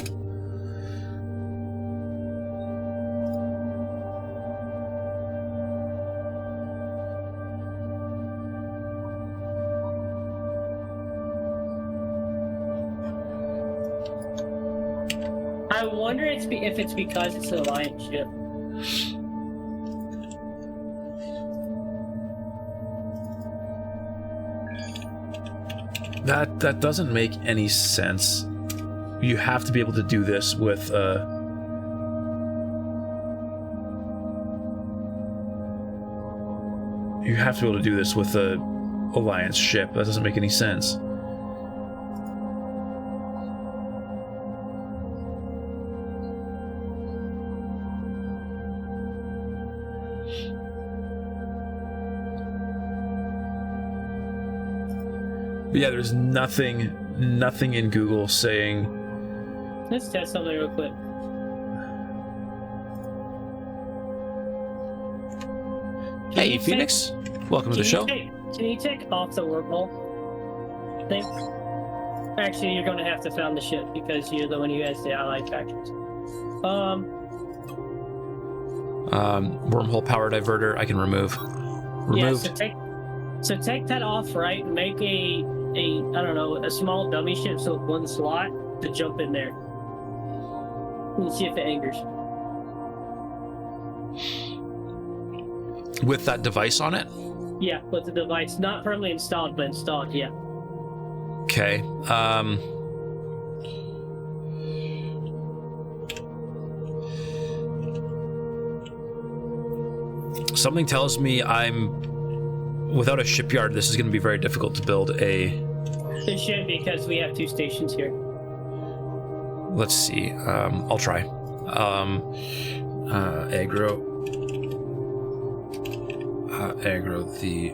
I wonder if it's because it's an Alliance ship.
That doesn't make any sense. You have to be able to do this with you have to be able to do this with a Alliance ship. That doesn't make any sense. But yeah, there's nothing in Google saying.
Let's test something real quick.
Hey, Phoenix. Welcome to the show.
Can you take off the wormhole thing? Actually, you're going to have to found the ship because you're the one who has the allied factions.
Wormhole power diverter. I can remove.
Yeah, so take that off, right? Make a I don't know, a small dummy ship, so one slot to jump in there. We'll see if it angers.
With that device on it?
Yeah, with the device not firmly installed, but installed, yeah.
Okay. Something tells me without a shipyard, this is going to be very difficult to build a...
It should, because we have 2 stations here.
Let's see. I'll try. Aggro the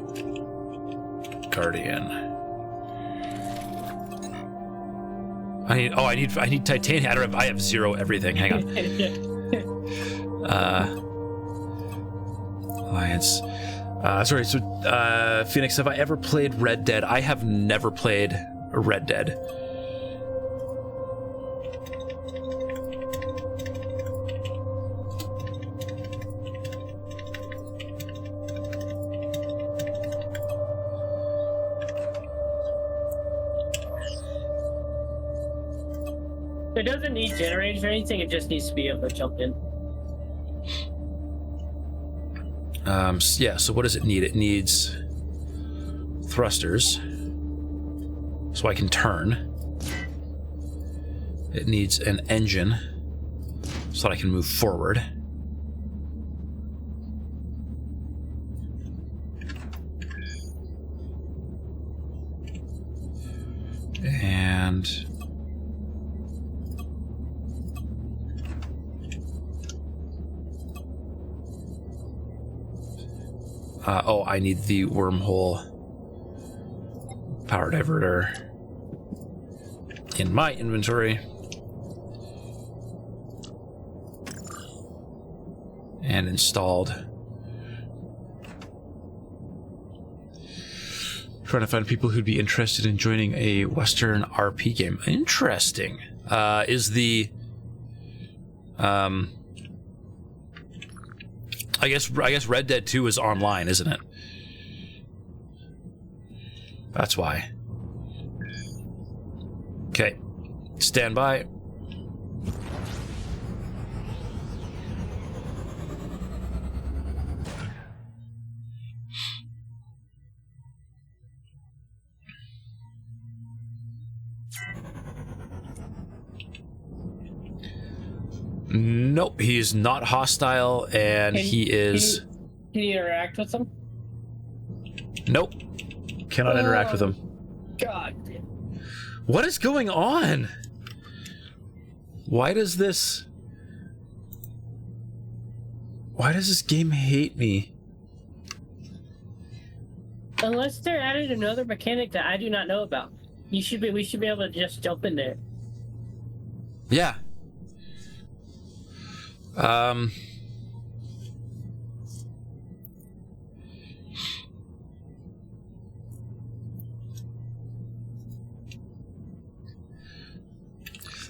Guardian. I need titanium. I have 0 everything. Hang on. Alliance. Sorry, so Phoenix, have I ever played Red Dead? I have never played Red Dead.
It doesn't need generators or anything, it just needs to be able to jump in.
Yeah, so what does it need? It needs thrusters, so I can turn. It needs an engine, so that I can move forward. And... I need the wormhole power diverter in my inventory. And installed. Trying to find people who'd be interested in joining a Western RP game. Interesting. Is the... I guess Red Dead 2 is online, isn't it? That's why. Okay. Stand by. Nope, he is not hostile, and he is...
Can you interact with him?
Nope. Cannot interact with him.
God.
What is going on? Why does this game hate me?
Unless they're adding another mechanic that I do not know about. We should be able to just jump in there.
Yeah.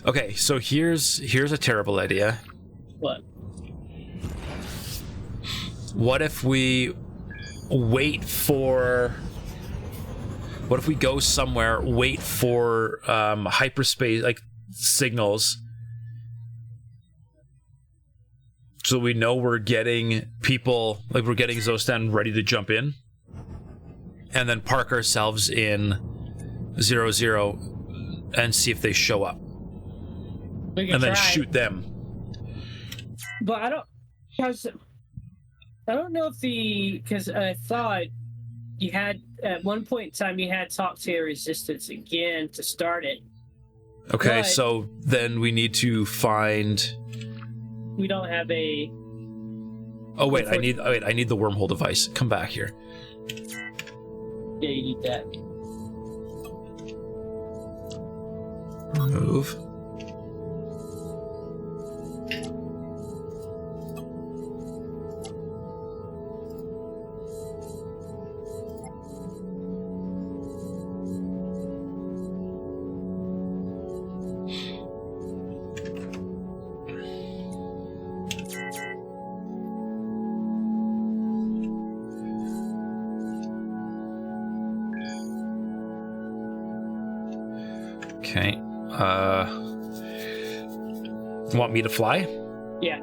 Okay, so here's a terrible idea.
What?
What if we go somewhere, wait for hyperspace, like, signals, so we know we're getting people, like we're getting Zostan ready to jump in, and then park ourselves in 0-0 and see if they show up. And then shoot them.
But I don't know if because I thought you had, at one point in time, you had talked to Resistance again to start it.
Okay,
but
so then we need to find...
We don't have a...
Oh wait, I need the wormhole device. Come back here.
Yeah, you need that.
Remove. Okay. Want me to fly?
Yeah.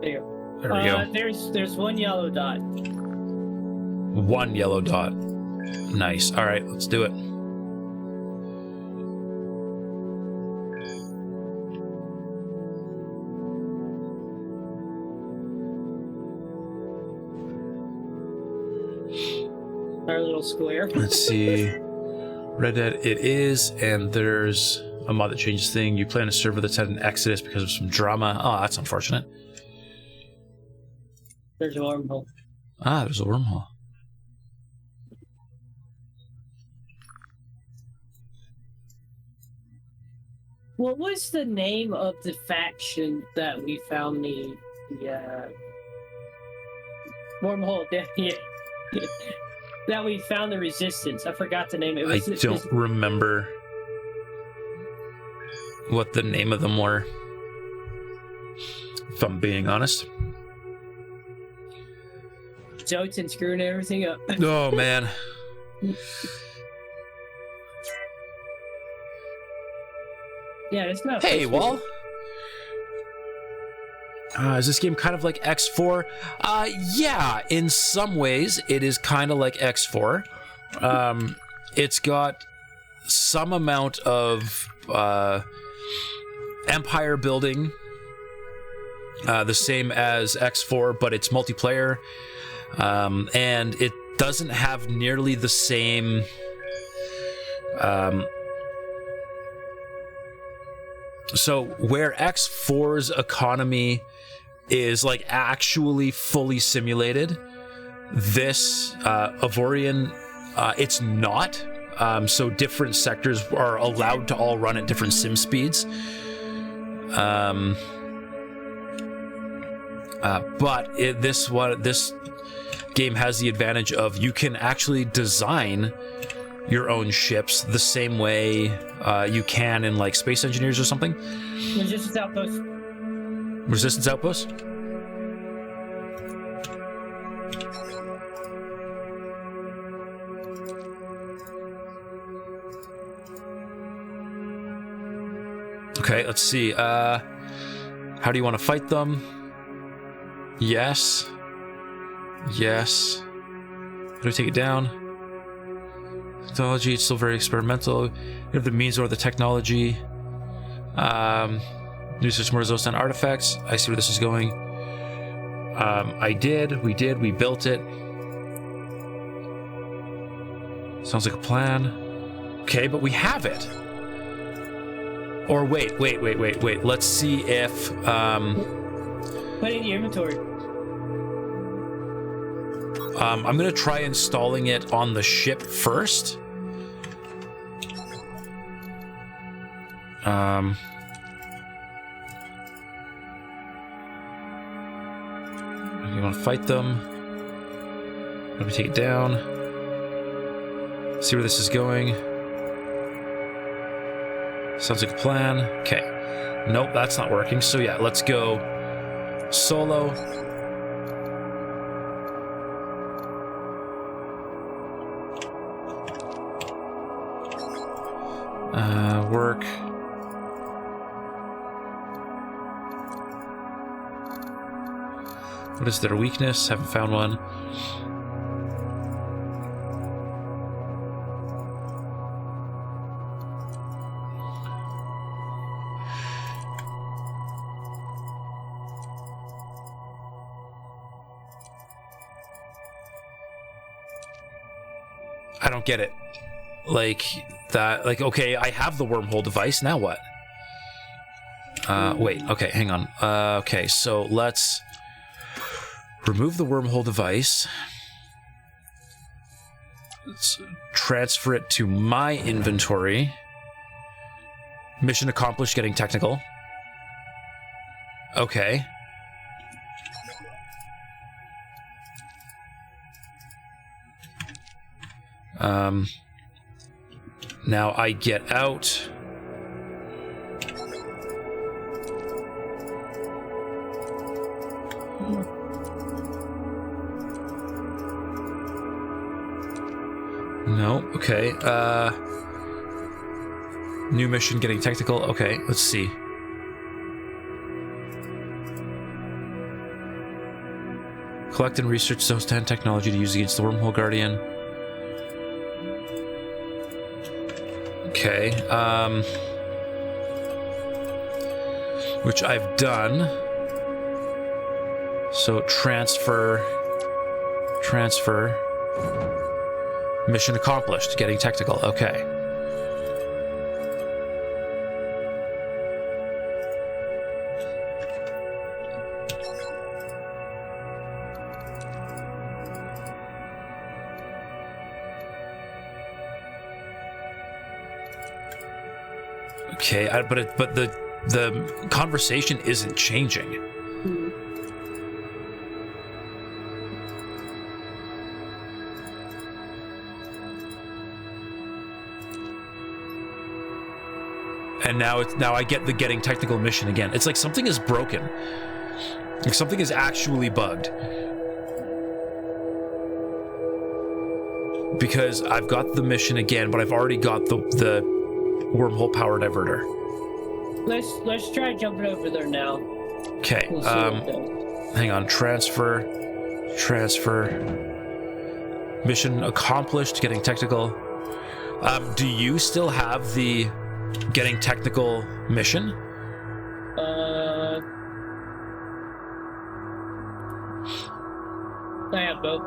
There you go.
There we go.
There's one yellow dot.
One yellow dot. Nice. All right, let's do it.
Our little square.
Let's see. Red Dead, it is, and there's a mod that changes thing. You play on a server that's had an exodus because of some drama. Oh, that's unfortunate.
There's a wormhole.
Ah, there's a wormhole.
What was the name of the faction that we found the wormhole? Yeah. That we found the resistance. I forgot the name.
I don't remember what the name of them were, if I'm being honest.
Jotun screwing everything up.
Oh, man.
Yeah, it's not.
Hey, Wall. Is this game kind of like X4? Yeah, in some ways it is kind of like X4. It's got some amount of empire building, the same as X4, but it's multiplayer, and it doesn't have nearly the same so where X4's economy is like actually fully simulated, this Avorion, it's not. So different sectors are allowed to all run at different sim speeds. But this game has the advantage of you can actually design your own ships the same way you can in like Space Engineers or something.
Resistance Outpost.
Resistance Outpost? Okay, let's see. How do you want to fight them? Yes. Yes. How do we take it down? Technology, it's still very experimental. You have the means or the technology. New system resistance on artifacts. I see where this is going. We built it. Sounds like a plan. Okay, but we have it. Or wait. Let's see if
Put it in your inventory.
I'm gonna try installing it on the ship first. You want to fight them? Let me take it down. See where this is going. Sounds like a plan. Okay. Nope, that's not working. So yeah, let's go solo. Work. What is their weakness? Haven't found one. I don't get it. Like that, like, okay, I have the wormhole device, now what? Wait, okay, hang on. Okay, so let's remove the wormhole device. Let's transfer it to my inventory. Mission accomplished, getting technical. Okay. Now I get out. No. Okay. New mission, getting technical. Okay, let's see. Collect and research Zostan technology to use against the Wormhole Guardian. Okay, which I've done. So transfer. Mission accomplished, getting technical. Okay. Okay, but the conversation isn't changing. And now I get the getting technical mission again. It's like something is broken. Like something is actually bugged. Because I've got the mission again, but I've already got the wormhole power diverter.
Let's try jumping over there now.
Okay.
We'll
Hang on. Transfer. Mission accomplished. Getting technical. Do you still have the getting technical mission?
I have both.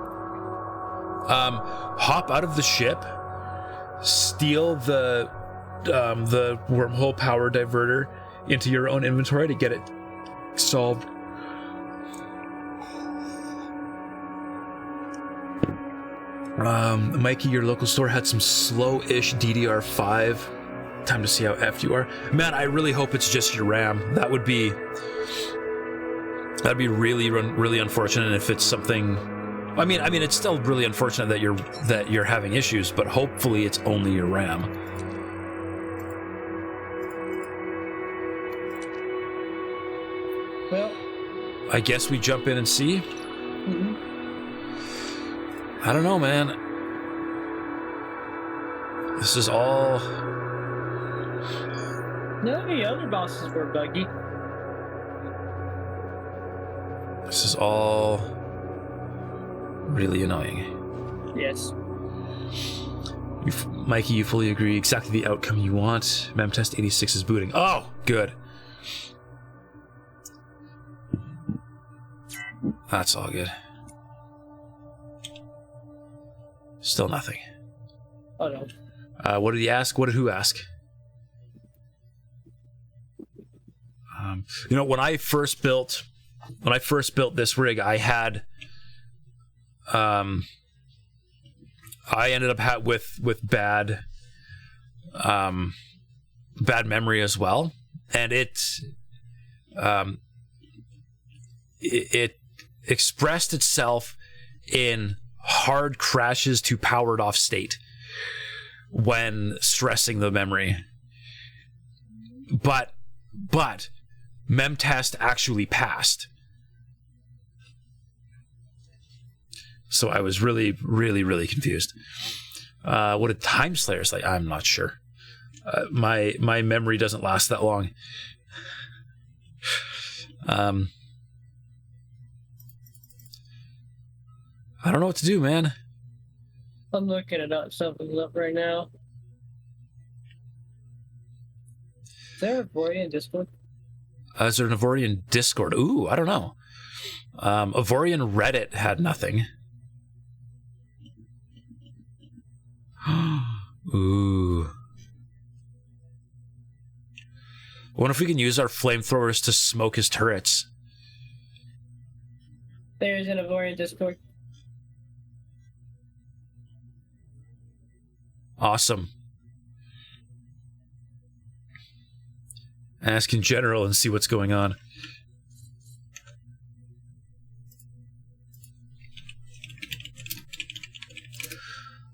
Hop out of the ship. Steal the wormhole power diverter into your own inventory to get it solved. Mikey, your local store had some slow-ish DDR5. Time to see how effed you are. Man, I really hope it's just your RAM. That'd be really unfortunate if it's something. I mean, it's still really unfortunate that you're having issues, but hopefully it's only your RAM.
Well,
I guess we jump in and see.
mm-hmm.
I don't know, man. This is all.
None of the other bosses were buggy.
This is all really annoying.
Yes.
Mikey, you fully agree. Exactly the outcome you want. Memtest 86 is booting. Oh, good. That's all good. Still nothing.
Oh no.
What did he ask? What did who ask? When I first built this rig, I had, I ended up with bad memory as well, and it expressed itself in hard crashes to powered off state when stressing the memory. But memtest actually passed. So I was really confused. What did Time Slayer say? I'm not sure. My memory doesn't last that long. I don't know what to do, man.
I'm looking it up. Something's up right now. Is there a Avorion Discord?
Is there an Avorion Discord? Ooh, I don't know. Avorion Reddit had nothing. Ooh. I wonder if we can use our flamethrowers to smoke his turrets.
There's an Avorion Discord.
Awesome. Ask in general and see what's going on.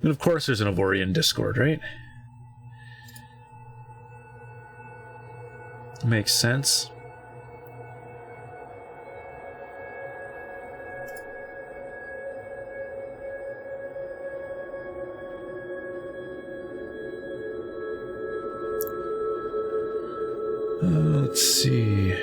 And of course there's an Avorion Discord, right? Makes sense. Let's see.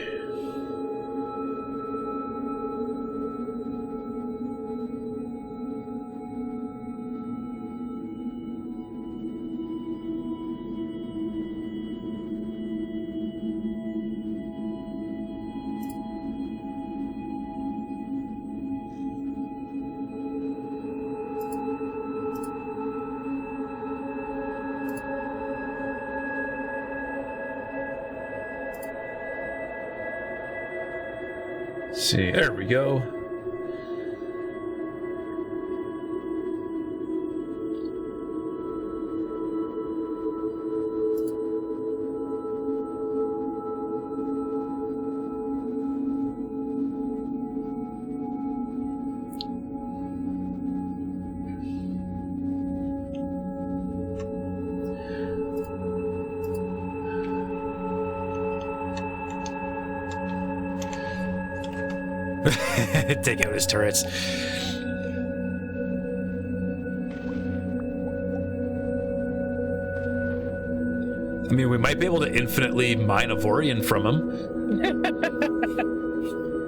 See, there we go. Take out his turrets. I mean, we might be able to infinitely mine Avorion from him.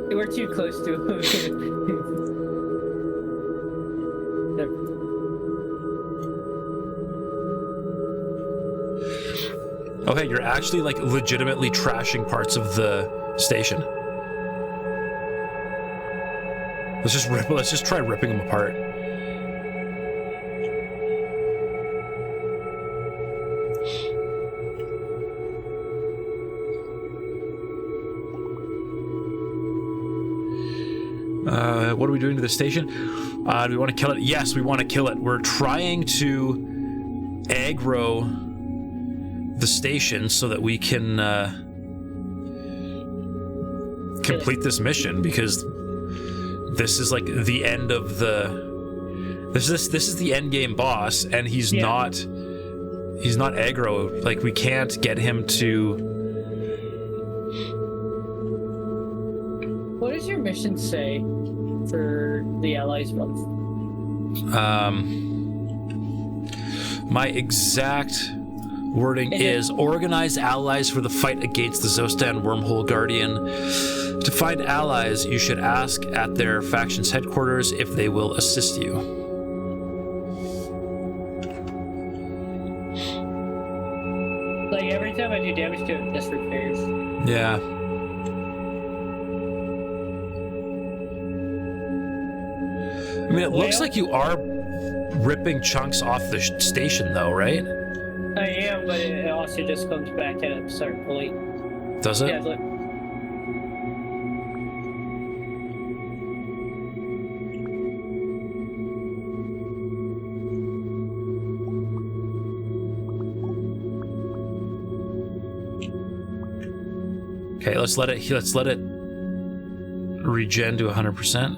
We're too close to him.
Okay, you're actually like legitimately trashing parts of the station. Let's just try ripping them apart. What are we doing to the station? Do we want to kill it? Yes, we want to kill it. We're trying to aggro the station so that we can complete this mission, because this is like the end of the this is the end game boss, and he's not aggro. Like, we can't get him to.
What does your mission say for the Allies month?
My exact wording is: organize allies for the fight against the Zostan Wormhole Guardian. To find allies, you should ask at their faction's headquarters if they will assist you.
Like, every time I do damage to it, this repairs.
Yeah. I mean, it looks like you are ripping chunks off the station, though, right?
I am, but it also just comes back at a certain point.
Does it?
Yeah, look.
Okay, let's let it regen to 100%.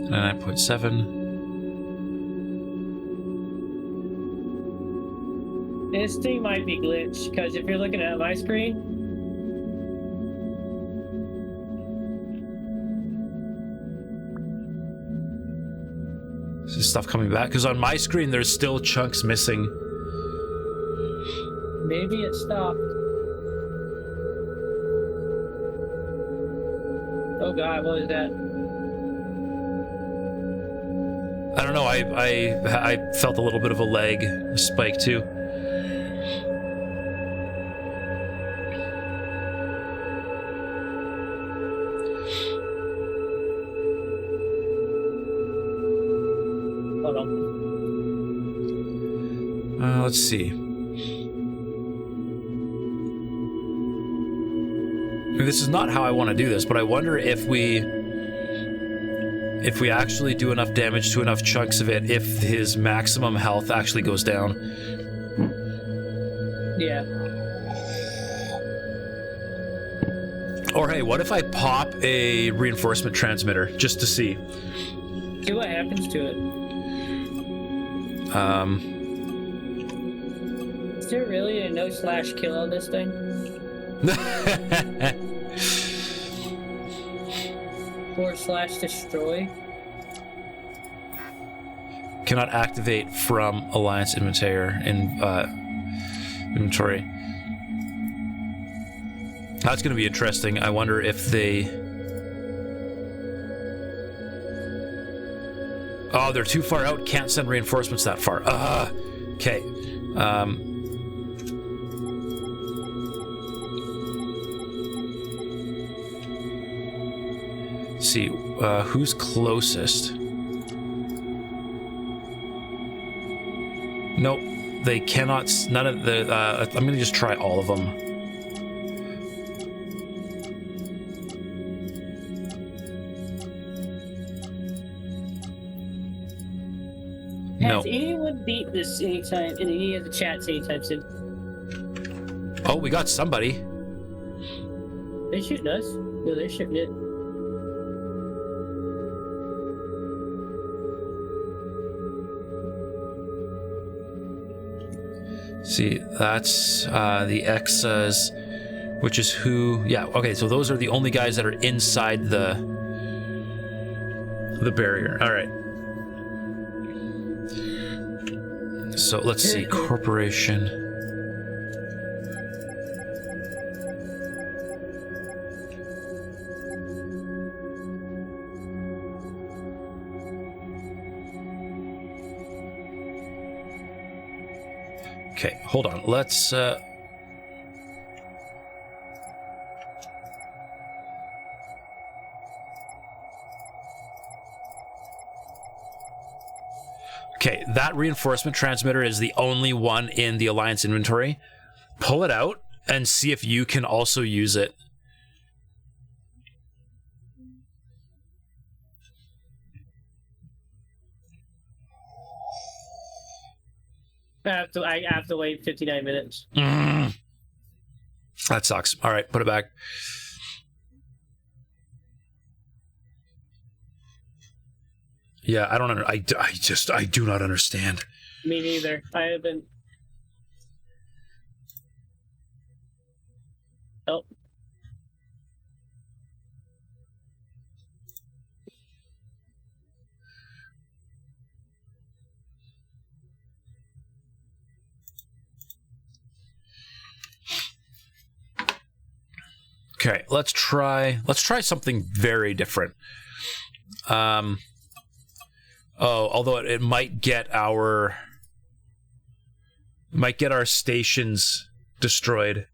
9.7.
This thing might be glitched, because if you're looking at my screen,
Is this stuff coming back? Because on my screen, there's still chunks missing.
maybe it stopped. Oh god, what was that?
I don't know. I felt a little bit of a lag spike too.
Hold on.
Let's see. I mean, this is not how I want to do this, but I wonder if we actually do enough damage to enough chunks of it, if his maximum health actually goes down.
Yeah.
Or hey, what if I pop a reinforcement transmitter just to see?
See what happens to it. Is there really a no/kill on this thing? /destroy?
Cannot activate from Alliance inventory. That's going to be interesting. I wonder if they... Oh, they're too far out. Can't send reinforcements that far. Okay. See, who's closest? Nope, they cannot. None of the. I'm gonna just try all of them.
Has anyone beat this anytime in any of the chats anytime soon?
Oh, we got somebody.
They shooting us. No, they're shooting it.
See, that's the Exas, which is who... Yeah, okay, so those are the only guys that are inside the barrier. All right. So let's see, Corporation. Okay, hold on. Let's Okay, that reinforcement transmitter is the only one in the Alliance inventory. Pull it out and see if you can also use it.
I have to wait 59 minutes.
That sucks. All right, put it back. Yeah, I don't I do not understand.
Me neither. I haven't. Oh.
Okay, let's try something very different. Although it might get our stations destroyed.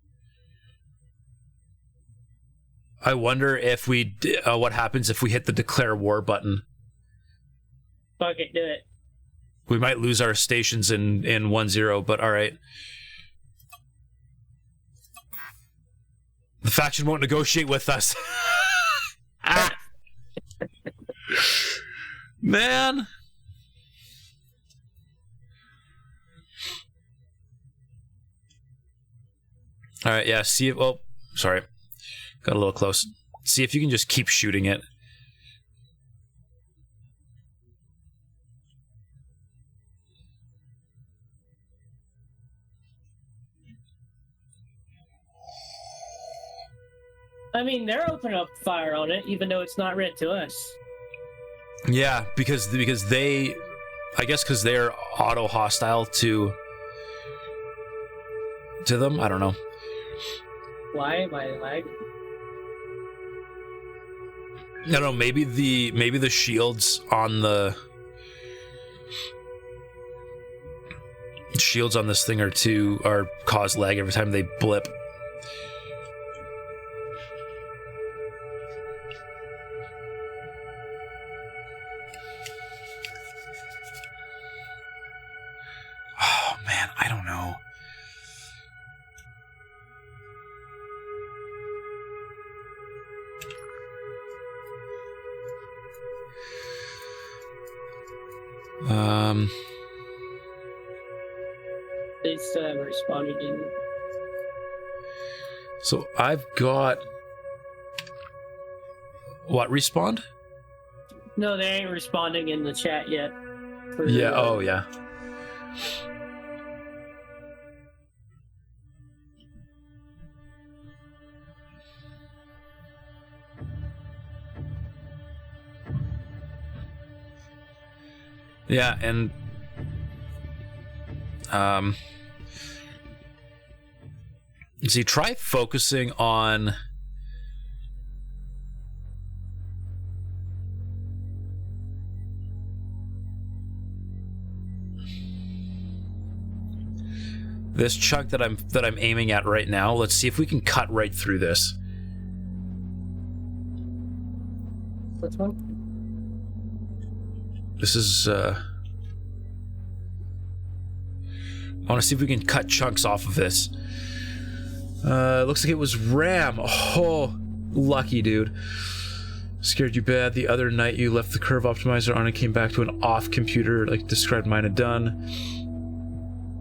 I wonder if we what happens if we hit the declare war button.
Fuck it, do it.
We might lose our stations in 1-0, but all right. The faction won't negotiate with us. Man. All right, yeah, see if... Oh, sorry. Got a little close. See if you can just keep shooting it.
I mean, they're opening up fire on it, even though it's not red to us.
Yeah, because they... I guess because they're auto-hostile to them? I don't know.
Why am I lagging?
I don't know, maybe the shields on the... Shields on this thing are cause lag every time they blip. Oh man, I don't know.
They still haven't responded in.
So I've got... What, respawned?
No, they ain't responding in the chat yet.
Yeah, oh yeah. Yeah, and See, try focusing on... this chunk that I'm aiming at right now. Let's see if we can cut right through this.
Which one?
This is I want to see if we can cut chunks off of this. Looks like it was RAM. Oh, lucky, dude. Scared you bad. The other night you left the curve optimizer on and came back to an off computer like described mine had done.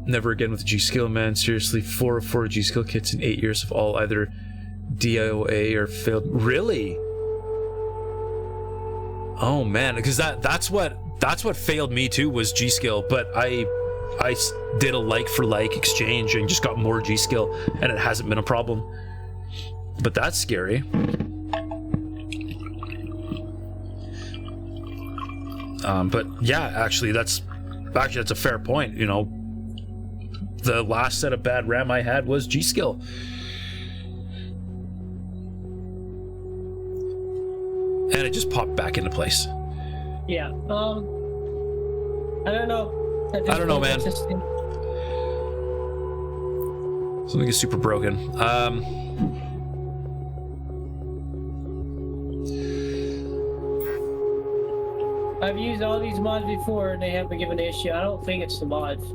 Never again with G-Skill, man. Seriously, 4 of 4 G-Skill kits in 8 years have all either DIOA or failed. Really? Oh man, because that's what failed me too, was G-Skill, but I did a like for like exchange and just got more G-Skill and it hasn't been a problem. But that's scary. But yeah, actually that's a fair point, you know. The last set of bad RAM I had was G-Skill. And it just popped back into place.
Yeah, I don't know.
I don't know, man. Something is super broken.
I've used all these mods before and they haven't given an issue. I don't think it's the mods.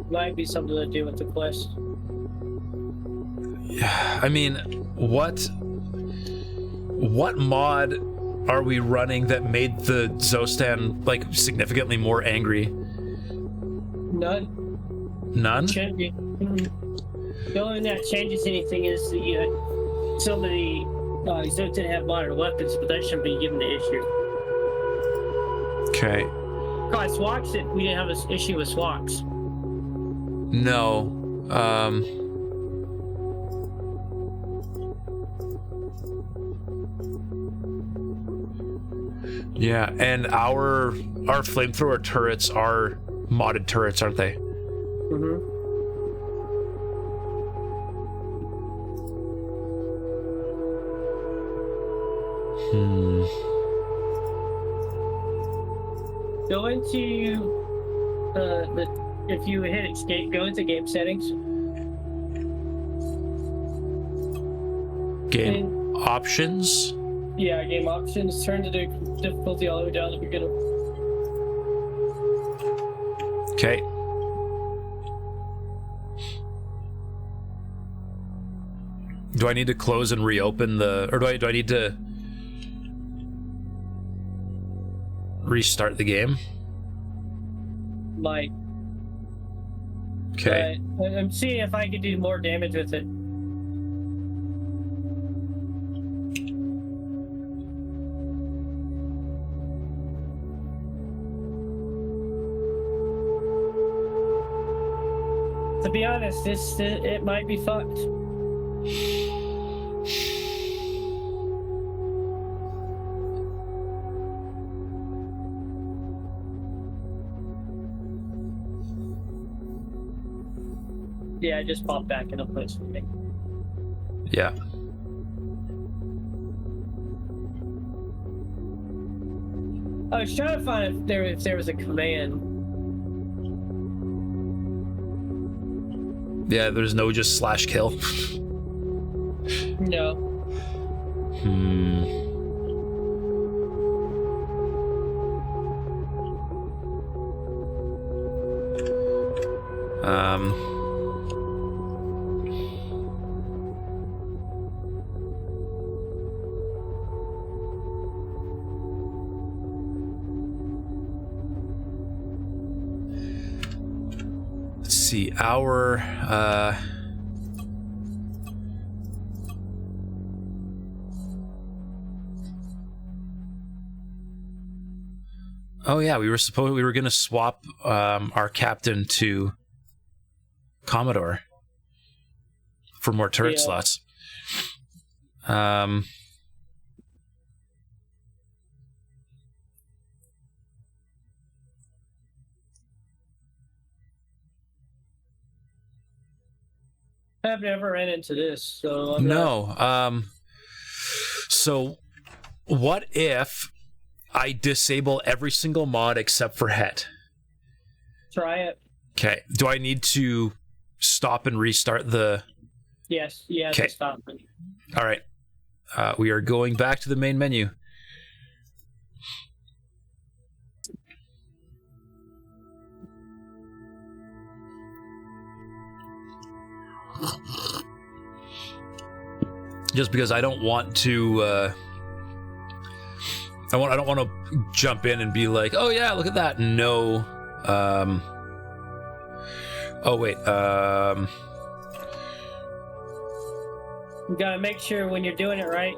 Might be something to do with the quest.
Yeah, I mean, what mod are we running that made the Zostan like significantly more angry?
None.
None?
The only thing that changes anything is the some of the Zostan have modern weapons, but that shouldn't be given the issue.
Okay.
God, Swax, we didn't have an issue with Swax.
No. Yeah, and our flamethrower turrets are modded turrets, aren't they?
Mm-hmm. Go into if you hit escape, go into game settings.
Game options?
Yeah, game options. Turn the difficulty all the way down to the beginning.
Okay. Do I need to close and reopen the, or do I need to restart the game?
Might.
Okay.
I'm seeing if I can do more damage with it. To be honest, it might be fucked. Yeah, I just popped back into place for me.
Yeah.
I was trying to find if there was a command.
Yeah, there's no just /kill.
No.
Let's see, our oh yeah, we were gonna swap our captain to Commodore for more turret slots.
I've never ran into this, so I'm not...
No. So, what if I disable every single mod except for Het?
Try it.
Okay. Do I need to stop and restart the...
Yes, yeah,
Okay.
stop.
All right. We are going back to the main menu. Just because I don't want to, I don't want to jump in and be like, oh yeah, look at that. No. Oh wait.
You gotta make sure when you're doing it right,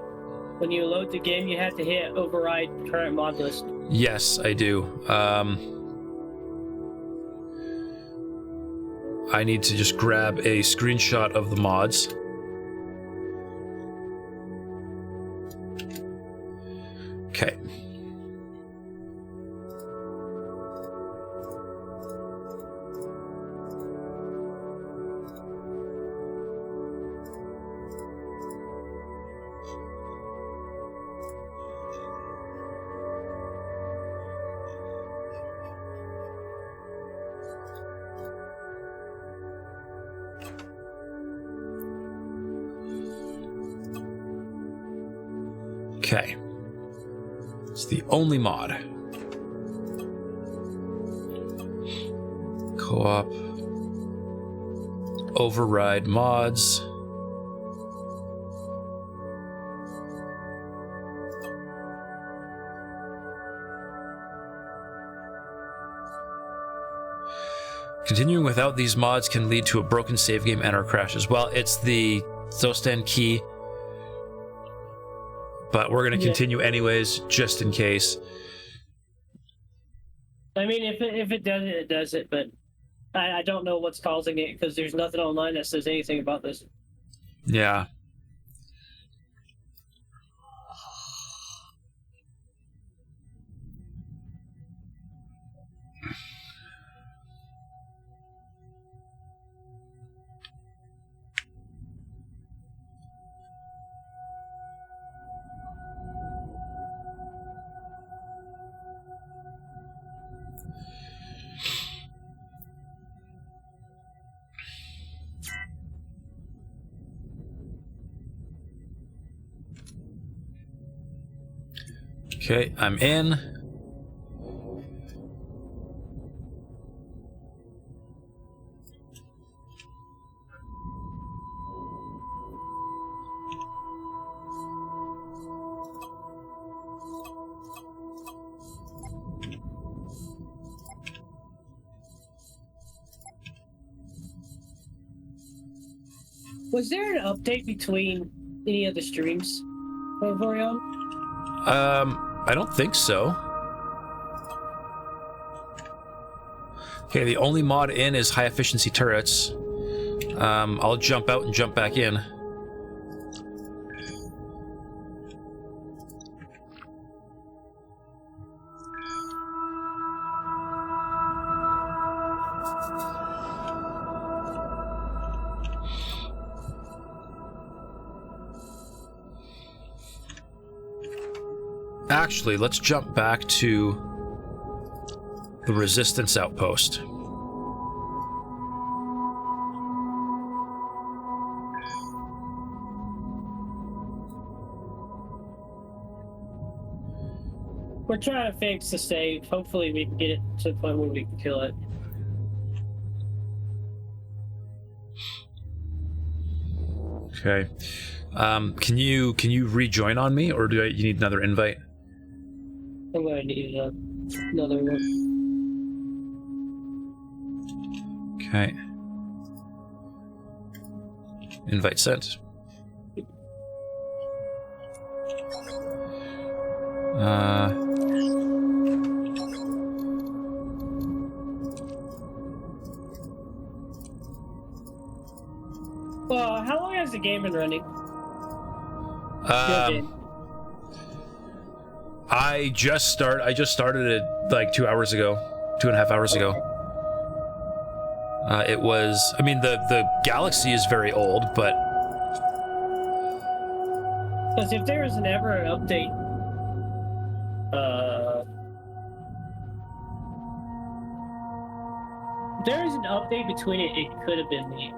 when you load the game, you have to hit override current mod list.
Yes, I do. I need to just grab a screenshot of the mods. Okay. Okay. It's the only mod. Co-op. Override mods. Continuing without these mods can lead to a broken save game and or crashes. Well, it's the Zostan key. But we're going to continue anyways, just in case.
I mean, if it does it, it does it, but I don't know what's causing it, because there's nothing online that says anything about this.
Yeah. Okay, I'm in.
Was there an update between any of the streams of Avorion?
I don't think so. Okay, the only mod in is high efficiency turrets. I'll jump out and jump back in. Actually, let's jump back to the Resistance outpost.
We're trying to fix the save. Hopefully we can get it to the point where we can kill it.
Okay. Can you rejoin on me, or do you need another invite?
I'm going to need another one.
Okay. Invite sent.
Well, how long has the game been running? Your game.
I just started it like 2 hours ago, 2.5 hours ago. It was... I mean, the galaxy is very old, but...
Because if there was ever an update, if there was an update between it, it could have been me.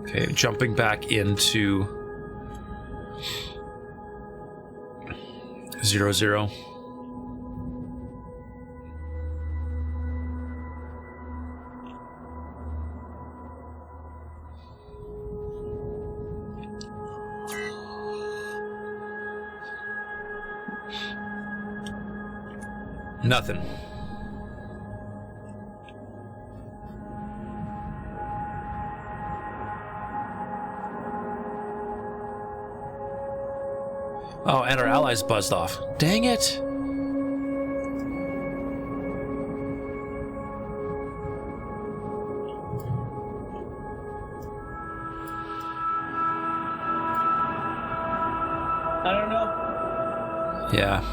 Okay, jumping back into 00. Nothing. Oh, and our allies buzzed off. Dang it!
I don't know.
Yeah.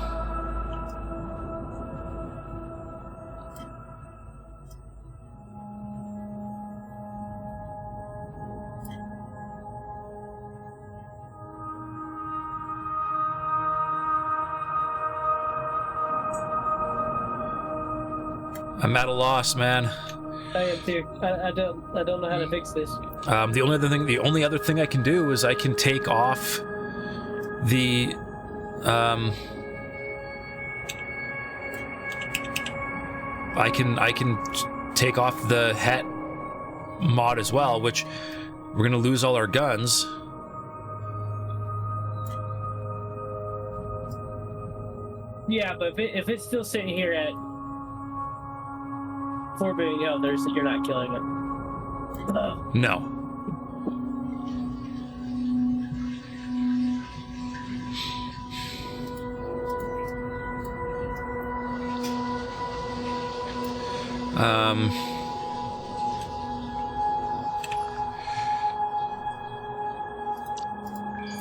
I'm at a loss, man.
I am too. I don't know how to fix this.
The only other thing I can do is I can take off the I can take off the het mod as well, which we're gonna lose all our guns.
Yeah, but if it's still sitting here at 4 billion others, you're not killing them.
No.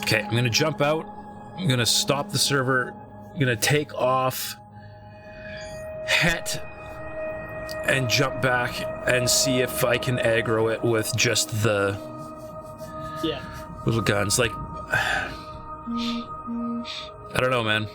Okay, I'm gonna jump out. I'm gonna stop the server. I'm gonna take off het and jump back and see if I can aggro it with just the little guns. Like, I don't know, man.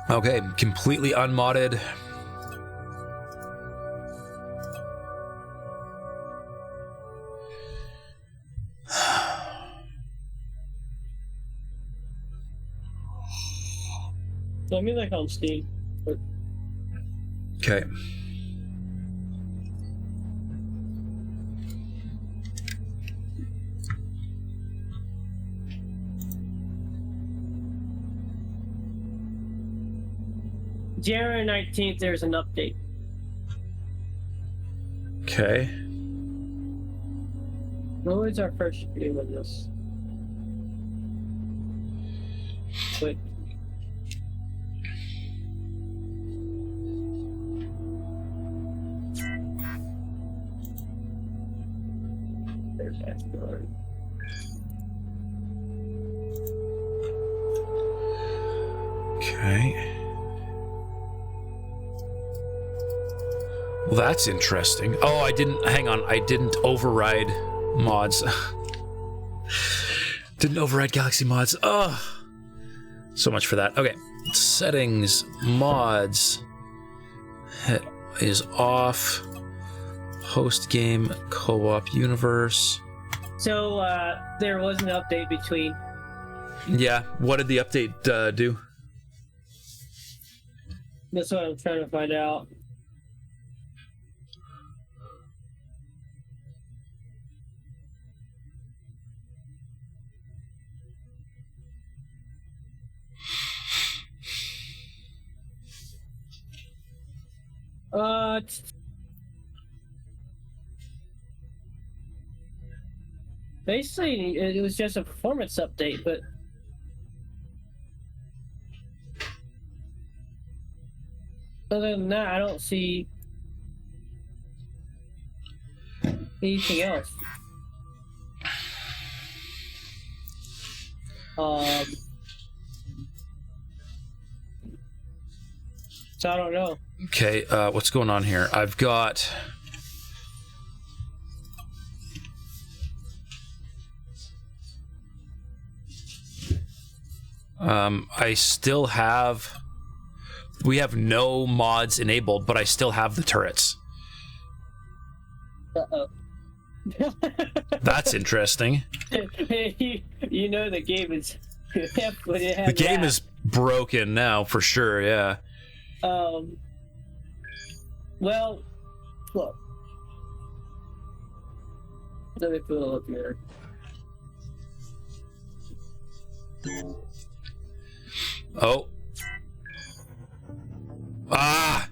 Okay, completely unmodded.
Let me like on Steam.
Okay.
January 19th, there's an update.
Okay.
What was our first game of this? Wait. There's that story.
Okay. Well, that's interesting. Oh, I didn't... Hang on. I didn't override mods. Didn't override Galaxy mods. Oh, so much for that. Okay. Settings. Mods. It is off. Host game. Co-op universe.
So, there was an update between...
Yeah. What did the update do?
That's what I'm trying to find out. Basically, it was just a performance update, but other than that, I don't see anything else. So I don't know.
Okay, what's going on here? I've got... I still have... We have no mods enabled, but I still have the turrets.
Uh-oh.
That's interesting.
You know the game is...
The game is broken now, for sure, yeah.
Well, look. Let me pull up here.
Oh. Ah!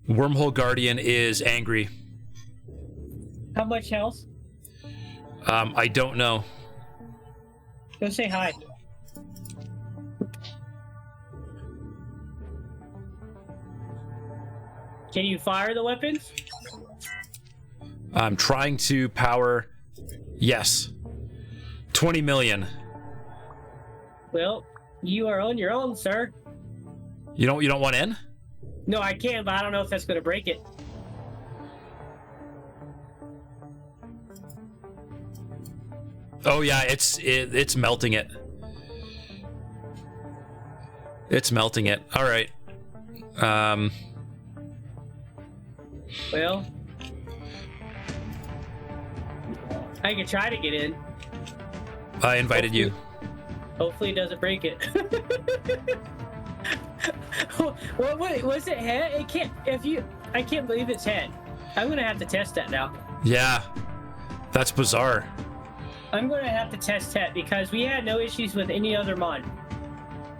Wormhole Guardian is angry.
How much health?
I don't know.
Go say hi. Can you fire the weapons?
I'm trying to power... Yes. 20 million.
Well, you are on your own, sir.
You don't want in?
No, I can, but I don't know if that's going to break it.
Oh yeah, it's melting it. It's melting it. All right.
Well, I can try to get in.
I invited you.
Hopefully it doesn't break it. What was it head? It can't. I can't believe it's head. I'm gonna have to test that now.
Yeah, that's bizarre.
I'm gonna have to test head because we had no issues with any other mod.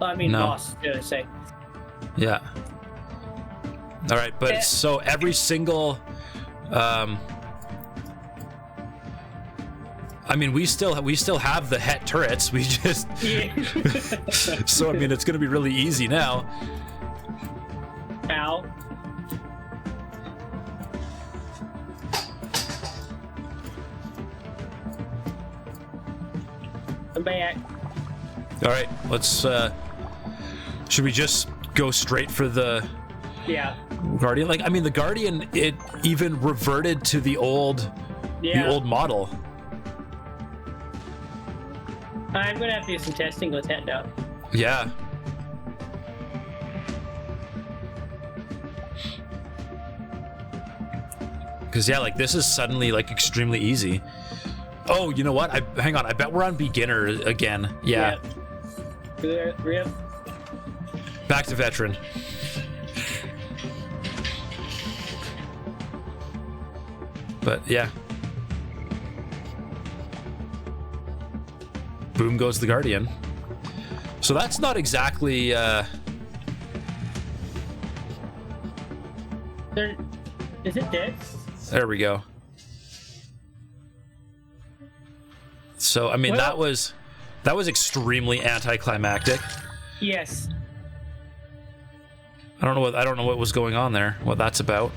I mean,
No.
boss, should I say?
Yeah. All right, but so every single, I mean, we still have the Het turrets. We just,
Yeah.
so I mean, it's gonna be really easy now.
Ow. I'm back.
All right, let's. Should we just go straight for the
Yeah.
Guardian? Like, I mean, the Guardian, it even reverted to the old model.
I'm gonna have to do some testing with that now.
Yeah. Because yeah, like this is suddenly like extremely easy. Oh, you know what? Hang on. I bet we're on beginner again. Yeah.
Rip.
Back to veteran. But yeah. Boom goes the Guardian. So that's not exactly
Is it dead?
there we go. So I mean,
Well-
that was extremely anticlimactic.
Yes.
I don't know what was going on there. What that's about.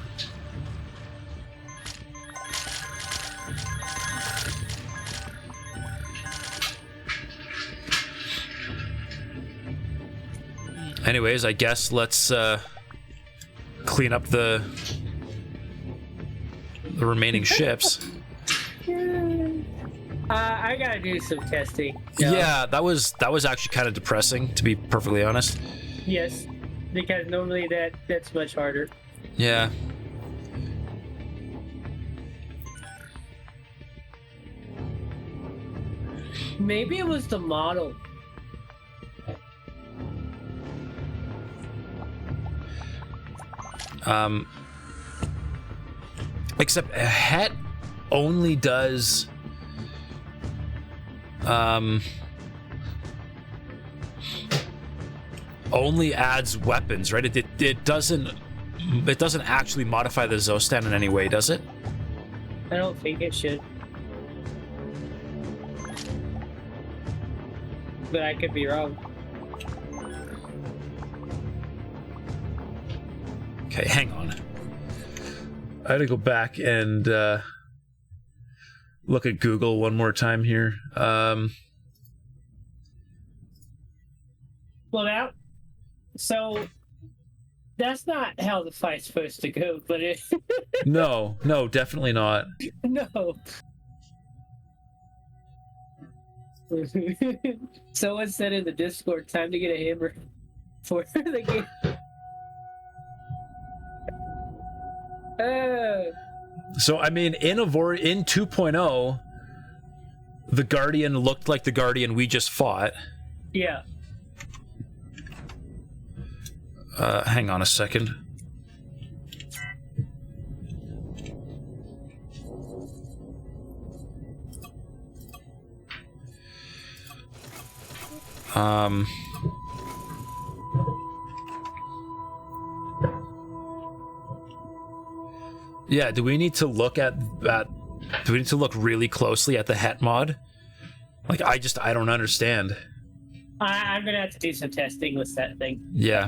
Anyways, I guess let's clean up the remaining ships.
I gotta do some testing.
Yeah, that was actually kind of depressing, to be perfectly honest.
Yes, because normally that's much harder.
Yeah.
Maybe it was the model.
Except Het only does only adds weapons, right? It doesn't actually modify the Zostan in any way, does it?
I don't think it should. but I could be wrong.
Okay, hang on. I had to go back and look at Google one more time here.
Well, now, so that's not how the fight's supposed to go, but it.
No, definitely not.
No. Someone said in the Discord, time to get a hammer for the game.
So, I mean, in 2.0, the Guardian looked like the Guardian we just fought.
Yeah.
Hang on a second. Yeah, do we need to look at do we need to look really closely at the het mod? Like, I don't understand.
I'm gonna have to do some testing with that thing.
Yeah.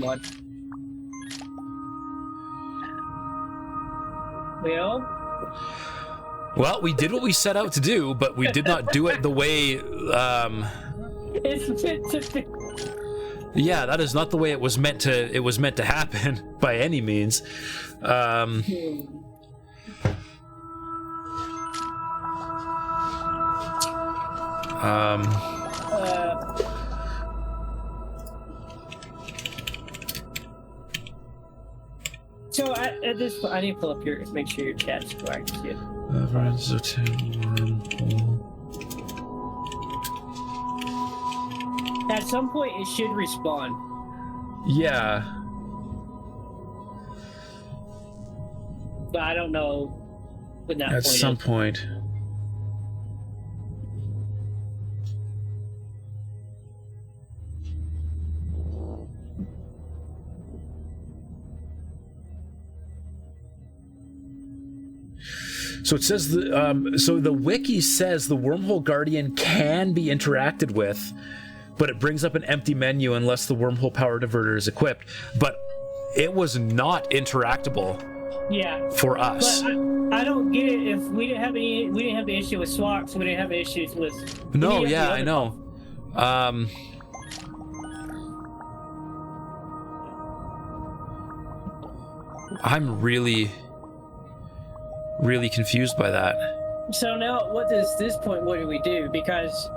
Well, we did what we set out to do, but we did not do it the way
It's meant to be.
Yeah, that is not the way it was meant to happen by any means.
So at this point, I need to pull up make sure your chat's correct. Yeah.
Wormhole.
At some point, it should respawn.
Yeah.
But I don't know when that point is.
At some point. So it says so the wiki says the Wormhole Guardian can be interacted with, but it brings up an empty menu unless the Wormhole power diverter is equipped. But it was not interactable.
Yeah.
For us.
But I don't get it. If we didn't have the issue with swaps, we didn't have issues with.
No, yeah, I know. I'm really confused by that.
So now, what do we do? Because,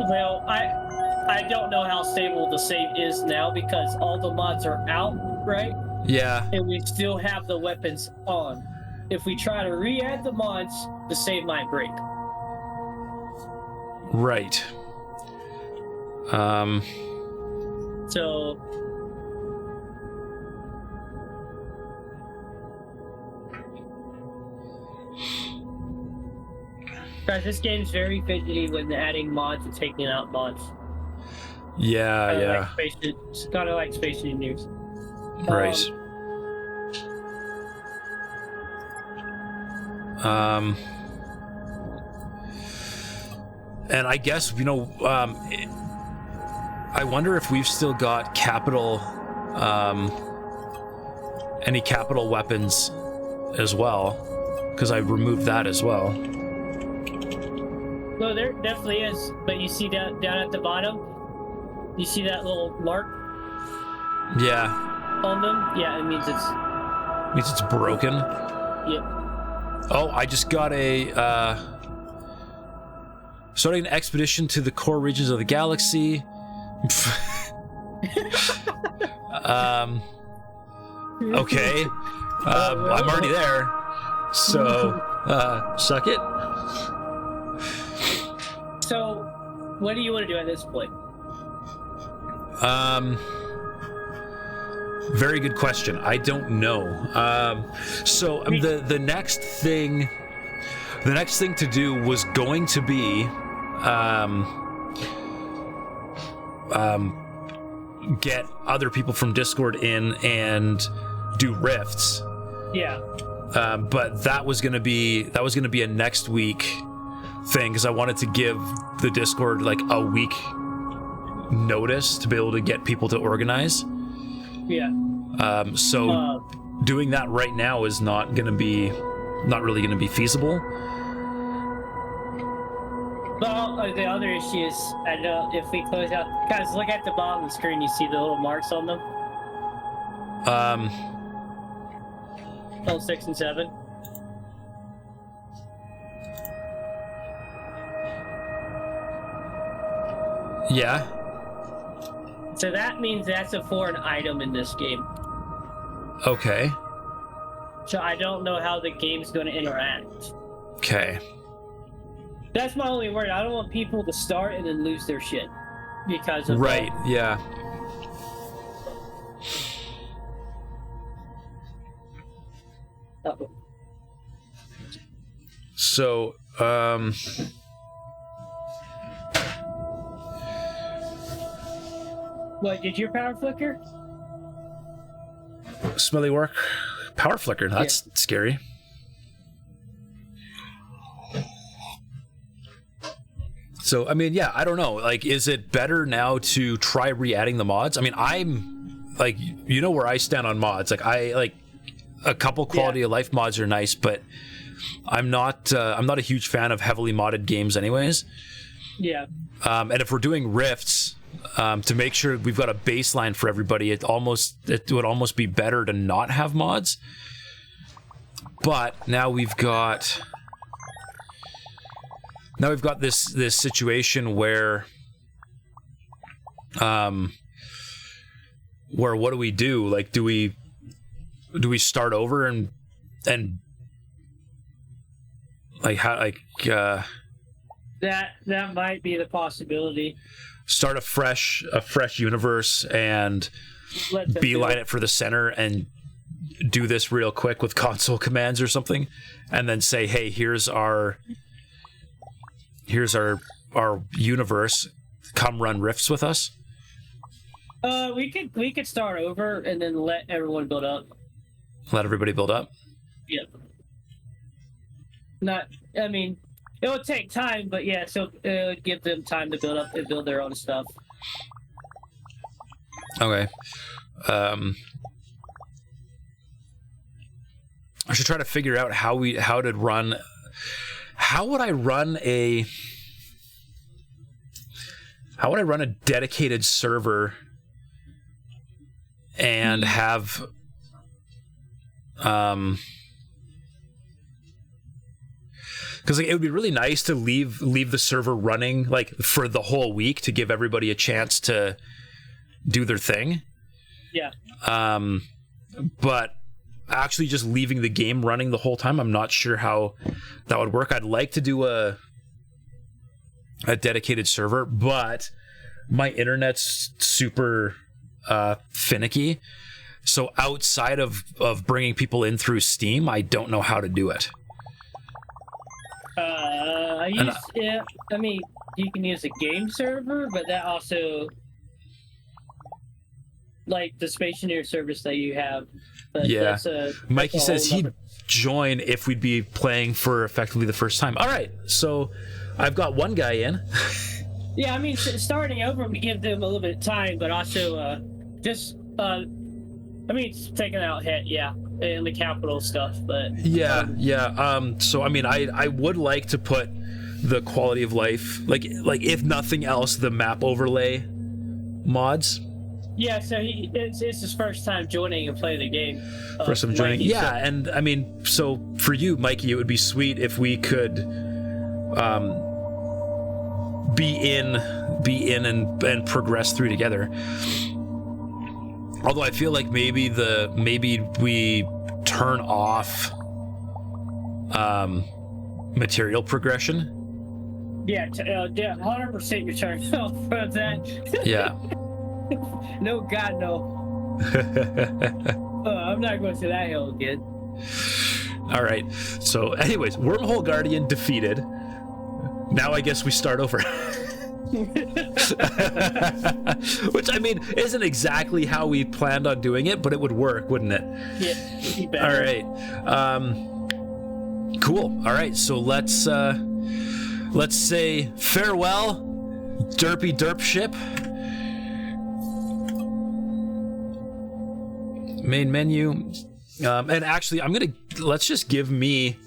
well, I don't know how stable the save is now because all the mods are out, right?
Yeah.
And we still have the weapons on. If we try to re-add the mods, the save might break.
Right.
So. Guys, this game's very fidgety when adding mods and taking out mods.
Yeah, yeah.
It's kind of like Space Engineers.
Right. And I guess, I wonder if we've still got any capital weapons as well, because I removed that as well.
Well, there definitely is, but you see down at the bottom, you see that little mark?
Yeah.
On them? Yeah, it means
it's broken.
Yep.
Oh, I just got a starting an expedition to the core regions of the galaxy. Okay. I'm already there. So, suck it.
So, what do you want to do at this point?
Very good question. I don't know. So the next thing to do was going to be get other people from Discord in and do rifts.
Yeah.
But that was gonna be a next week thing because I wanted to give the Discord like a week notice to be able to get people to organize.
Yeah.
So doing that right now is not really gonna be feasible.
Well, the other issue is, I know if we close out, guys, look at the bottom of the screen. You see the little marks on them. Level 6 and 7.
Yeah.
So that means that's a foreign item in this game.
Okay.
So I don't know how the game's going to interact.
Okay.
That's my only worry. I don't want people to start and then lose their shit because of
right.
that.
Yeah.
Oh.
So,
What, did your power flicker?
smelly work. Power flicker. That's scary. So, I mean, yeah, I don't know. Like, is it better now to try re-adding the mods? I mean, I'm, like, you know where I stand on mods. Like, a couple quality of life mods are nice, but I'm not a huge fan of heavily modded games anyways.
Yeah.
And if we're doing rifts, to make sure we've got a baseline for everybody, it would almost be better to not have mods. But now we've got this situation where what do we do? Like, do we start over and like how, like
that might be the possibility.
Start a fresh universe and beeline it for the center and do this real quick with console commands or something, and then say, hey, here's our universe, come run rifts with us.
We could start over and then let everyone build up.
Let everybody build up?
Yep. I mean, it would take time, but yeah, so it would give them time to build up and build their own stuff.
Okay. I should try to figure out how would I run a dedicated server and have because like, it would be really nice to leave the server running like for the whole week to give everybody a chance to do their thing.
Yeah.
But actually just leaving the game running the whole time, I'm not sure how that would work. I'd like to do a dedicated server, but my internet's super finicky. So outside of bringing people in through Steam, I don't know how to do it.
I mean, you can use a game server, but that also, like the Spationeer service that you have. But
yeah, Mikey says he'd join if we'd be playing for effectively the first time. All right, so I've got one guy in.
Yeah, I mean, starting over would give them a little bit of time, but also taking out hit, and the capital stuff, but
so I mean, I would like to put the quality of life, like if nothing else, the map overlay mods.
Yeah, so it's his first time joining and playing the game.
First time joining, and I mean, so for you, Mikey, it would be sweet if we could be in and progress through together. Although I feel like maybe we turn off material progression.
Yeah, 100% you turn off for that.
Yeah.
No, God, no. I'm not going to that hill again.
All right. So, anyways, Wormhole Guardian defeated. Now I guess we start over. Which, I mean, isn't exactly how we planned on doing it, but it would work, wouldn't it?
Yeah, it'd be better.
All right. Cool. All right, so let's let's say farewell, derpy derp ship. Main menu. And actually, let's just give me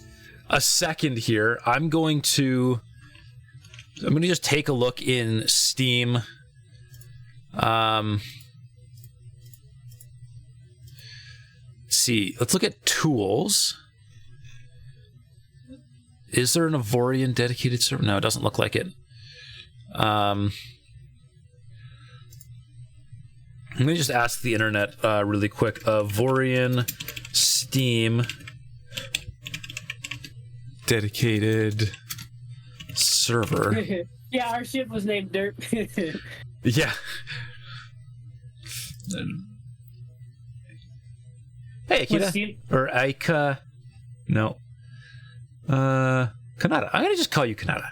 a second here. I'm going to just take a look in Steam. See, let's look at tools. Is there an Avorion dedicated server? No, it doesn't look like it. Let me just ask the internet really quick. Avorion Steam dedicated server.
Yeah, our ship was named Dirt.
Yeah. Hey, Akita. Or Aika. No. Kanata. I'm gonna just call you Kanata.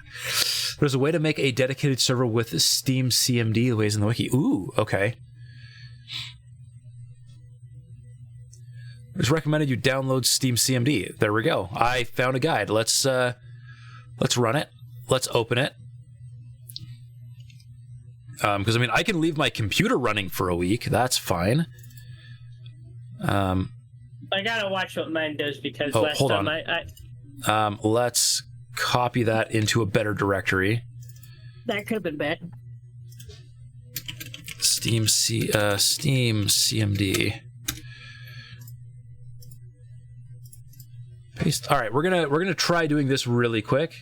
There's a way to make a dedicated server with Steam CMD, the ways in the wiki. Ooh, okay. It's recommended you download Steam CMD. There we go. I found a guide. Let's run it. Let's open it. Because I mean, I can leave my computer running for a week. That's fine.
I gotta watch what mine does because last
hold
time
on. Let's copy that into a better directory.
That could have been bad.
Steam CMD. Paste. All right, we're gonna try doing this really quick.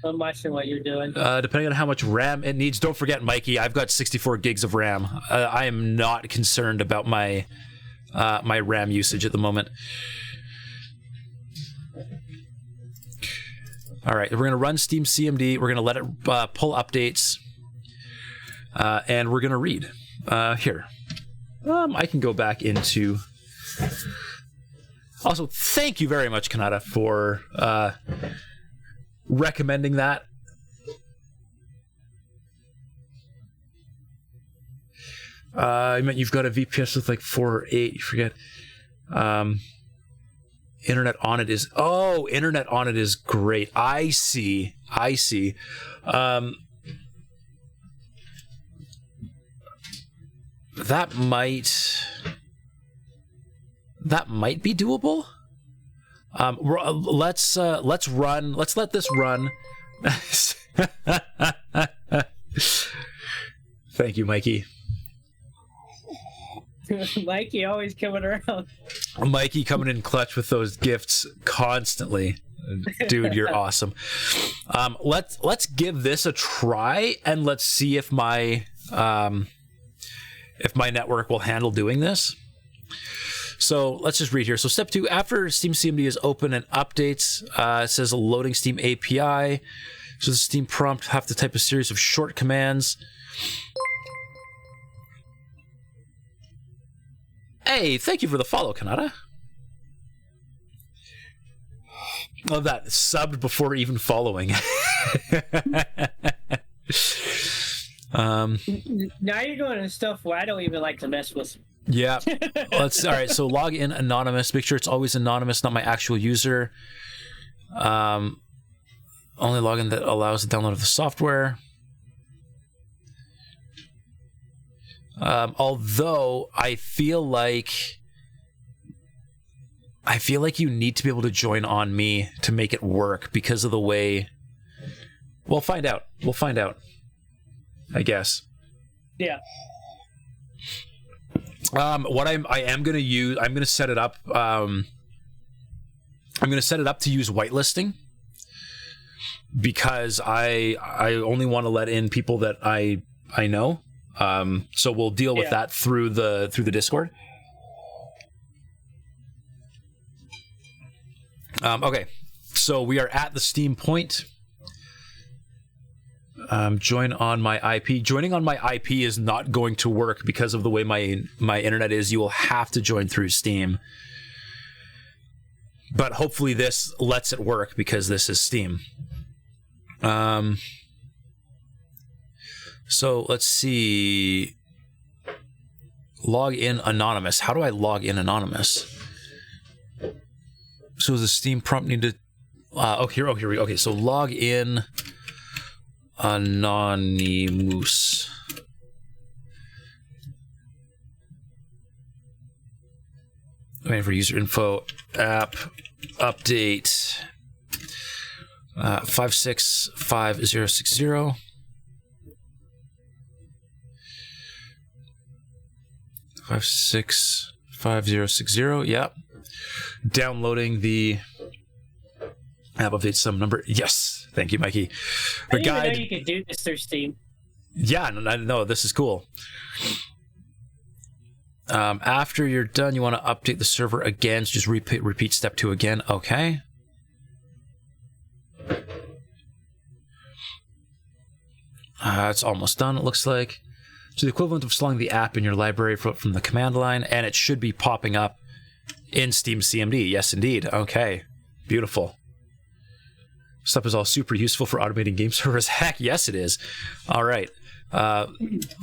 I'm watching what you're doing.
Depending on how much RAM it needs. Don't forget, Mikey, I've got 64 gigs of RAM. I am not concerned about my my RAM usage at the moment. All right, we're going to run Steam CMD. We're going to let it pull updates. And we're going to read. Here. I can go back into... Also, thank you very much, Kanata, for recommending that. I meant you've got a VPS with like 4 or 8. You forget. Internet on it is... Oh, internet on it is great. I see. I see. That might be doable. Let's run. Let's let this run. Thank you, Mikey.
Mikey always coming around.
Mikey coming in clutch with those gifts constantly. Dude, you're awesome. Let's give this a try and let's see if my network will handle doing this. So let's just read here. So step 2, after Steam CMD is open and updates, it says loading Steam API. So the Steam prompt have to type a series of short commands. Hey, thank you for the follow, Kanata. Love that. Subbed before even following.
Now you're going into stuff where I don't even like to mess with.
Yeah. All right, so log in anonymous. Make sure it's always anonymous, not my actual user. Only login that allows the download of the software. Although I feel like you need to be able to join on me to make it work because of the way. We'll find out. We'll find out. I guess.
Yeah.
What I'm gonna use. I'm gonna set it up. I'm gonna set it up to use whitelisting because I only want to let in people that I know. So we'll deal with that through the Discord. Okay, so we are at the Steam point. Join on my IP. Joining on my IP is not going to work because of the way my internet is. You will have to join through Steam. But hopefully this lets it work because this is Steam. So let's see. Log in anonymous. How do I log in anonymous? So does the Steam prompt need to... here we go. Okay, so log in Anonymous. Waiting for user info. App update. 565060. 565060. Yep. Downloading the app update some number. Yes. Thank you, Mikey.
I didn't even know you could do this through Steam.
Yeah, no, this is cool. After you're done, you want to update the server again. So just repeat step 2 again. Okay. It's almost done, it looks like. So the equivalent of installing the app in your library from the command line, and it should be popping up in Steam CMD. Yes, indeed. Okay. Beautiful. Stuff is all super useful for automating game servers. Heck, yes, it is. All right.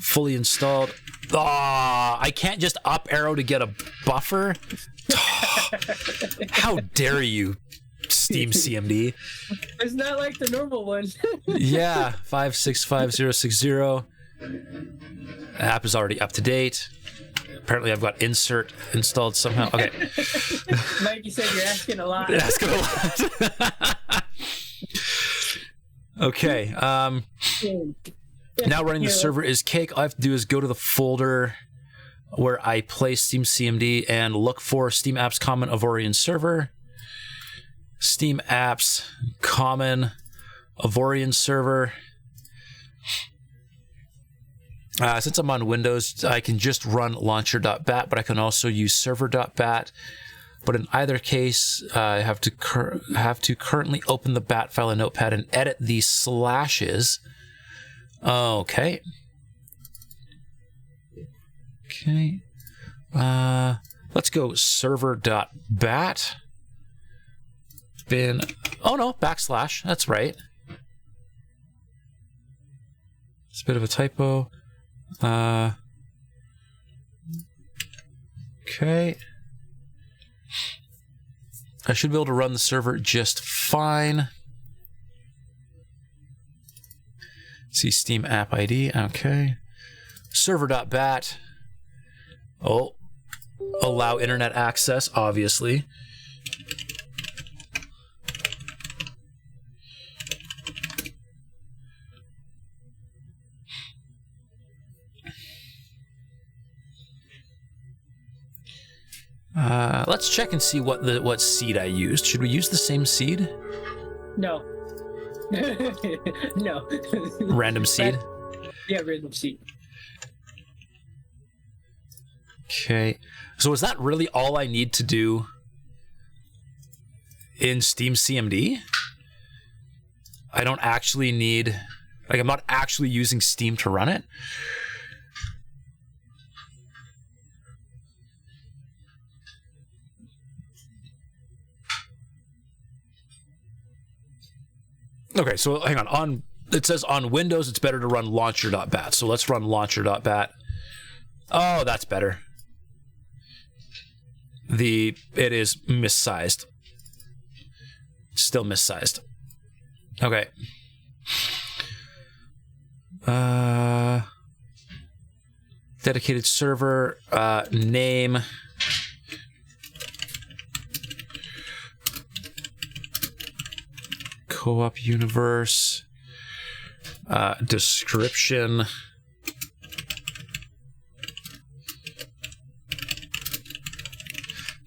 Fully installed. I can't just up arrow to get a buffer. How dare you, Steam CMD?
It's not like the normal one.
Yeah, 565060. App is already up to date. Apparently, I've got insert installed somehow. Okay.
Mike, you said you're asking a lot.
Asking a lot. Okay. Now running the server is cake. All I have to do is go to the folder where I play Steam CMD and look for Steam Apps Common Avorion Server. Steam Apps Common Avorion Server. Since I'm on Windows, I can just run launcher.bat, but I can also use server.bat. But in either case, I have to currently open the bat file in Notepad and edit these slashes. Okay. Okay. Let's go server.bat. Bin. Oh no, backslash. That's right. It's a bit of a typo. Okay. I should be able to run the server just fine. See Steam app ID. Okay. Server.bat. Oh. Allow internet access, obviously. Let's check and see what seed I used. Should we use the same seed?
No. No.
Random seed?
Yeah, random seed.
Okay. So is that really all I need to do in Steam CMD? I don't actually need... Like, I'm not actually using Steam to run it? Okay, so hang on. It says on Windows it's better to run launcher.bat. So let's run launcher.bat. Oh, that's better. It is missized. Still missized. Okay. Dedicated server, name. Co-op universe, description,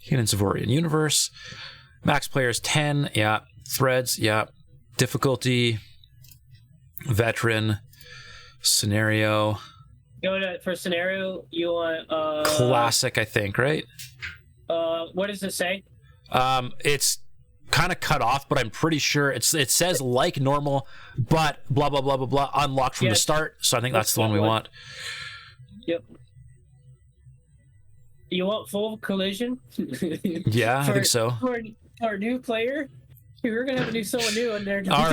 Cannons of Avorion universe, max players 10, yeah, threads, yeah, difficulty, veteran, scenario.
For scenario, you want
classic, I think, right?
What does it say?
It's kind of cut off, but I'm pretty sure it says like normal, but blah blah blah blah blah unlocked from the start. So I think that's the one we want.
Yep. You want full collision?
Yeah, I think so.
For our new player, we're gonna have to do someone new in there.
All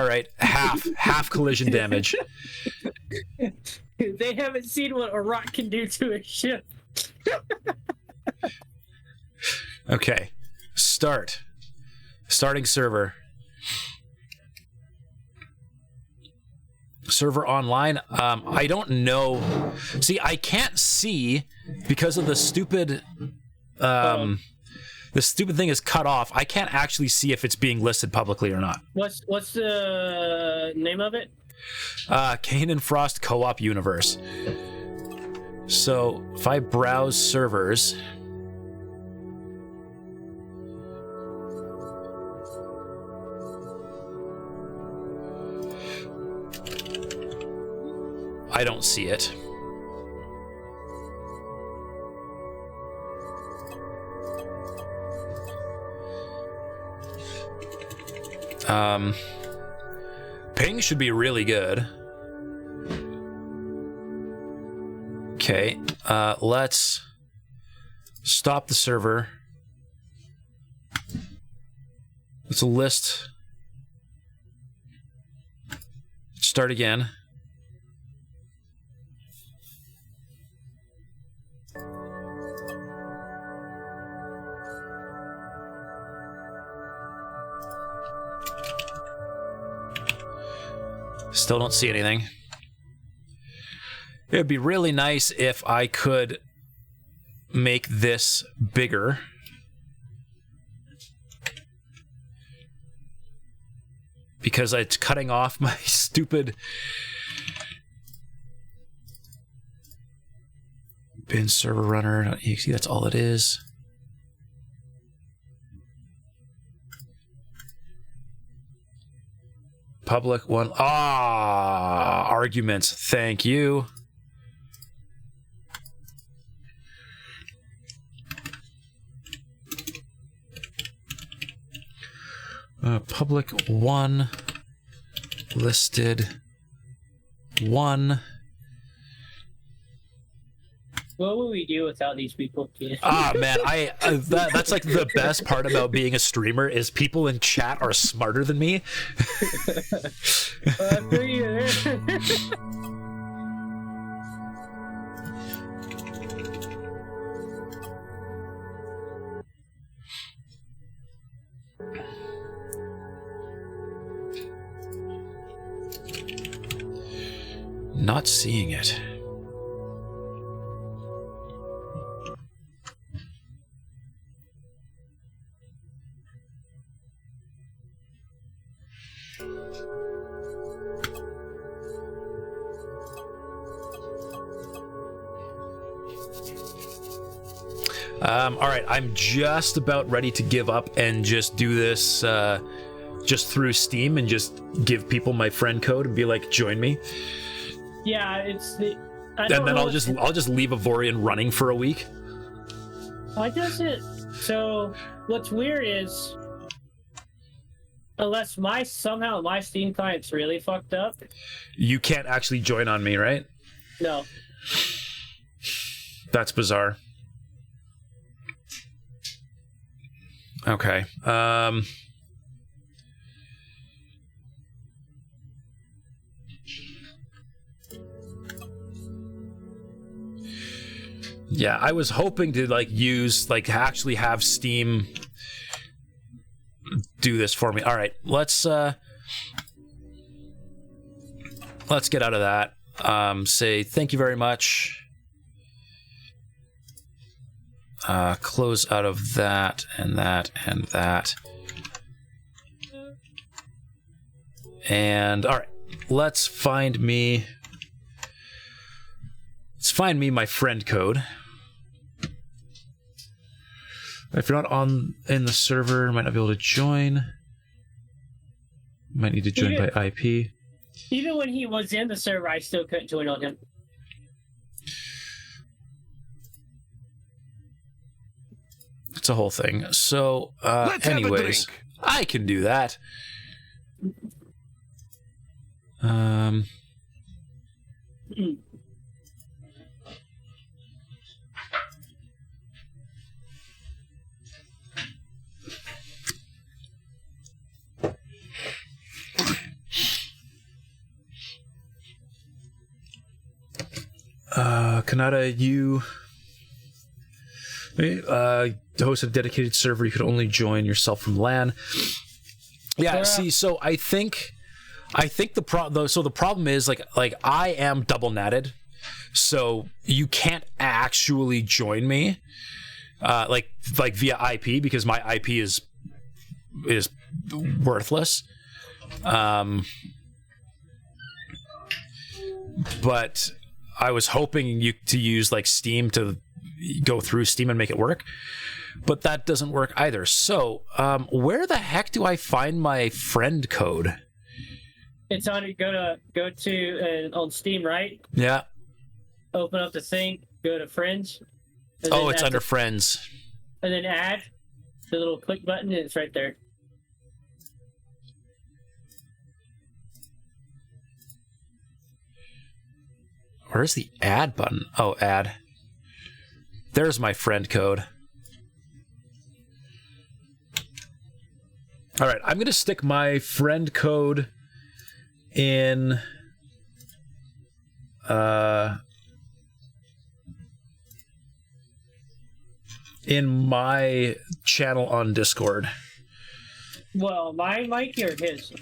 right. Half collision damage.
They haven't seen what a rock can do to a ship.
Okay. Starting server. server online. I don't know. See, I can't see because of the stupid the stupid thing is cut off. I can't actually see if it's being listed publicly or not.
What's the name of it?
Kane and Frost Co-op Universe. So if I browse servers, I don't see it. Ping should be really good. Okay, let's stop the server. Let's list. Start again. Still don't see anything. It would be really nice if I could make this bigger. Because it's cutting off my stupid bin server runner.exe. That's all it is. Public one. Arguments. Thank you. Public one. Listed one.
What would we do without these people?
Man, that's like the best part about being a streamer is people in chat are smarter than me. Not seeing it. All right, I'm just about ready to give up and just do this just through Steam and just give people my friend code and be like, join me.
Yeah, it's the.
And then I'll just leave Avorion running for a week.
Why does it? So what's weird is, unless somehow my Steam client's really fucked up,
you can't actually join on me, right?
No.
That's bizarre. Okay. Yeah, I was hoping to actually have Steam do this for me. All right, let's get out of that. Say thank you very much. Close out of that and that and that. And all right, let's find me my friend code. If you're not in the server, you might not be able to join. You might need to join by IP.
Even when he was in the server, I still couldn't join on him.
It's a whole thing. So, anyways, I can do that. Kanata, you host a dedicated server. You could only join yourself from LAN. Yeah, see, so I think I think the problem is like I am double natted, so you can't actually join me, like via IP, because my IP is worthless. But I was hoping to use like Steam to go through Steam and make it work, but that doesn't work either. So, where the heck do I find my friend code?
It's on. Go to on Steam, right?
Yeah.
Open up the thing. Go to Friends.
Oh, it's under Friends.
And then add the little click button, and it's right there.
Where's the add button? Oh, add. There's my friend code. All right, I'm going to stick my friend code in my channel on Discord.
Well, my mic or his?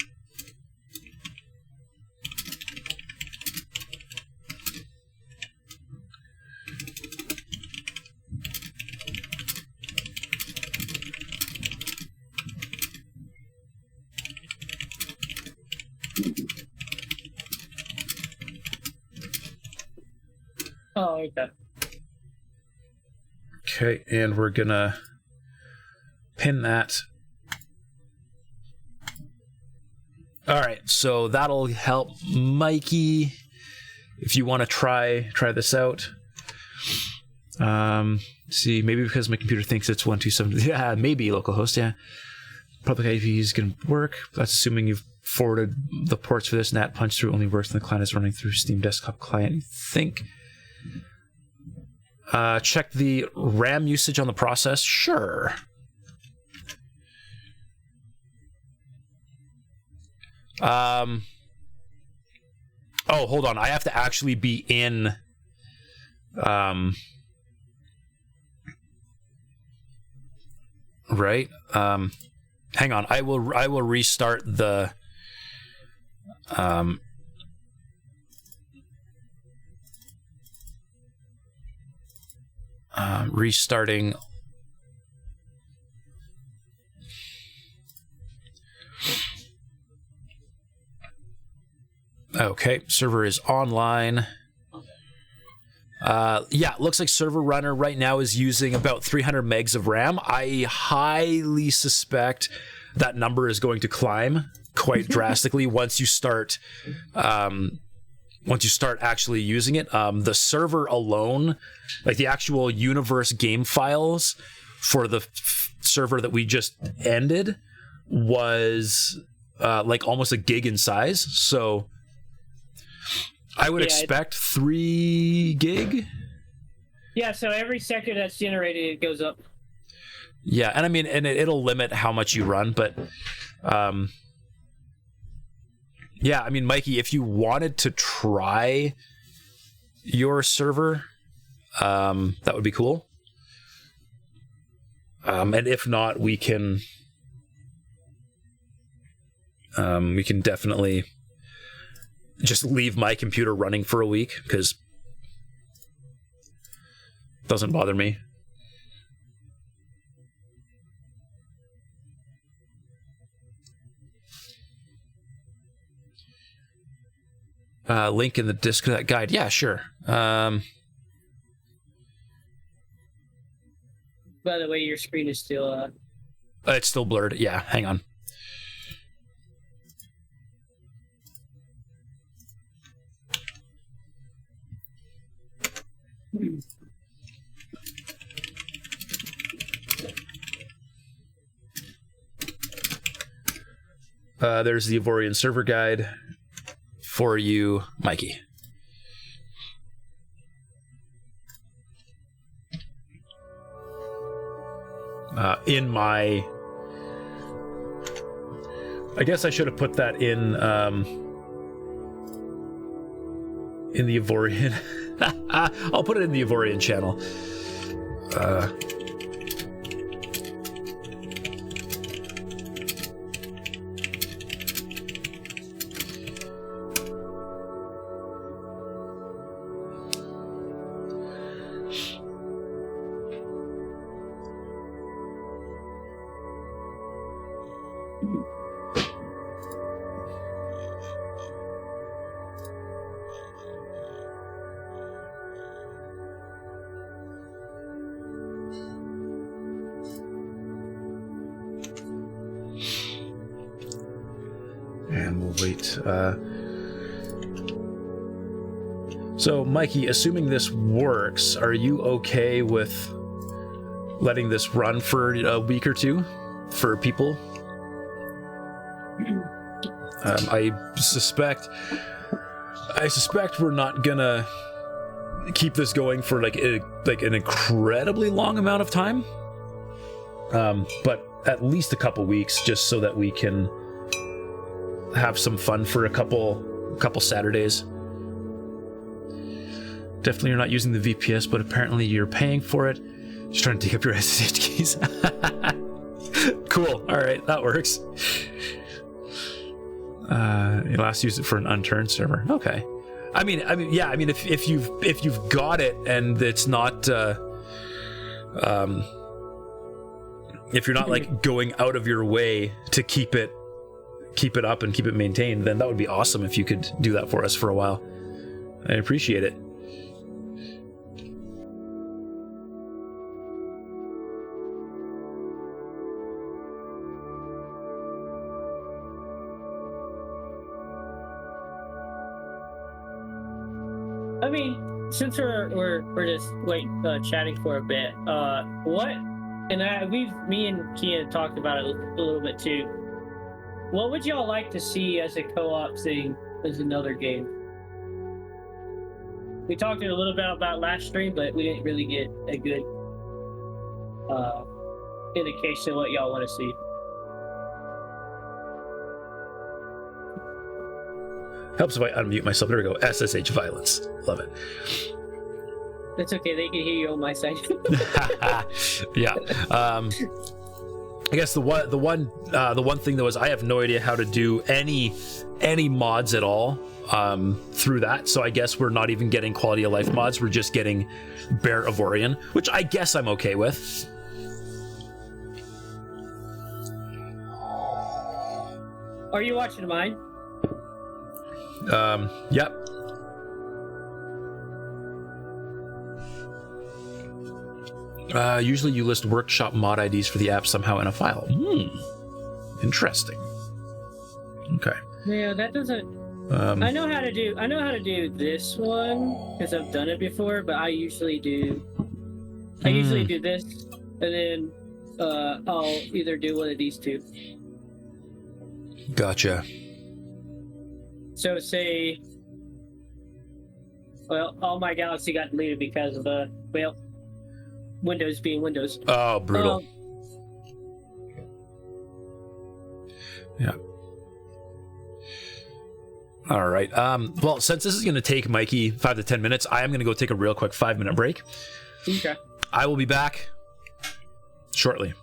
Oh, okay.
Okay, and we're gonna pin that. All right, so that'll help Mikey if you want to try this out. See, maybe because my computer thinks it's 127. Yeah, maybe localhost. Yeah, public IP is gonna work. That's assuming you've forwarded the ports for this. NAT punch through only works when the client is running through Steam desktop client. You think? Check the RAM usage on the process. Sure. Oh, hold on. I have to actually be in. Right. Hang on. I will restart the. Restarting. Okay, server is online. Yeah, looks like server runner right now is using about 300 megs of RAM. I highly suspect that number is going to climb quite drastically once you start actually using it. The server alone, like the actual universe game files for the server that we just ended, was like almost a gig in size. So I would expect 3 gig.
Yeah, so every second that's generated, it goes up.
Yeah, and I mean, and it'll limit how much you run, but yeah, I mean, Mikey, if you wanted to try your server, that would be cool. And if not, we can definitely just leave my computer running for a week, because it doesn't bother me. Link in the Discord guide. Yeah, sure.
By the way, your screen is still...
It's still blurred. Yeah, hang on. There's the Avorion server guide for you, Mikey. In my... I guess I should have put that in the Avorion. I'll put it in the Avorion channel. and we'll wait. So, Mikey, assuming this works, are you okay with letting this run for a week or two for people? I suspect we're not gonna keep this going for like an incredibly long amount of time, but at least a couple weeks, just so that we can have some fun for a couple Saturdays. Definitely you're not using the VPS, but apparently you're paying for it. Just trying to dig up your SSH keys. Cool. All right, that works. You last used it for an unturned server. Okay. I mean, yeah. I mean, if you've got it and it's not, if you're not like going out of your way to keep it up and keep it maintained, then that would be awesome if you could do that for us for a while. I appreciate it.
I mean, since we're just chatting for a bit, me and Kia talked about it a little bit too. What would y'all like to see as a co-op thing as another game? We talked a little bit about last stream, but we didn't really get a good indication of what y'all want to see.
Helps if I unmute myself. There we go. SSH violence. Love it.
That's okay. They can hear you on my side.
Yeah. I guess the one thing though is I have no idea how to do any mods at all through that. So I guess we're not even getting quality of life mods. We're just getting bare Avorion, which I guess I'm okay with.
Are you watching mine?
Yep. Usually you list workshop mod IDs for the app somehow in a file. Interesting. Okay.
Yeah, that doesn't. I know how to do this one because I've done it before, but I usually do this, and then I'll either do one of these two.
Gotcha.
So say, well, all my Galaxy got deleted because of Windows being Windows.
Oh, brutal. Yeah. All right. Well, since this is going to take Mikey 5 to 10 minutes, I am going to go take a real quick 5-minute break.
Okay.
I will be back shortly.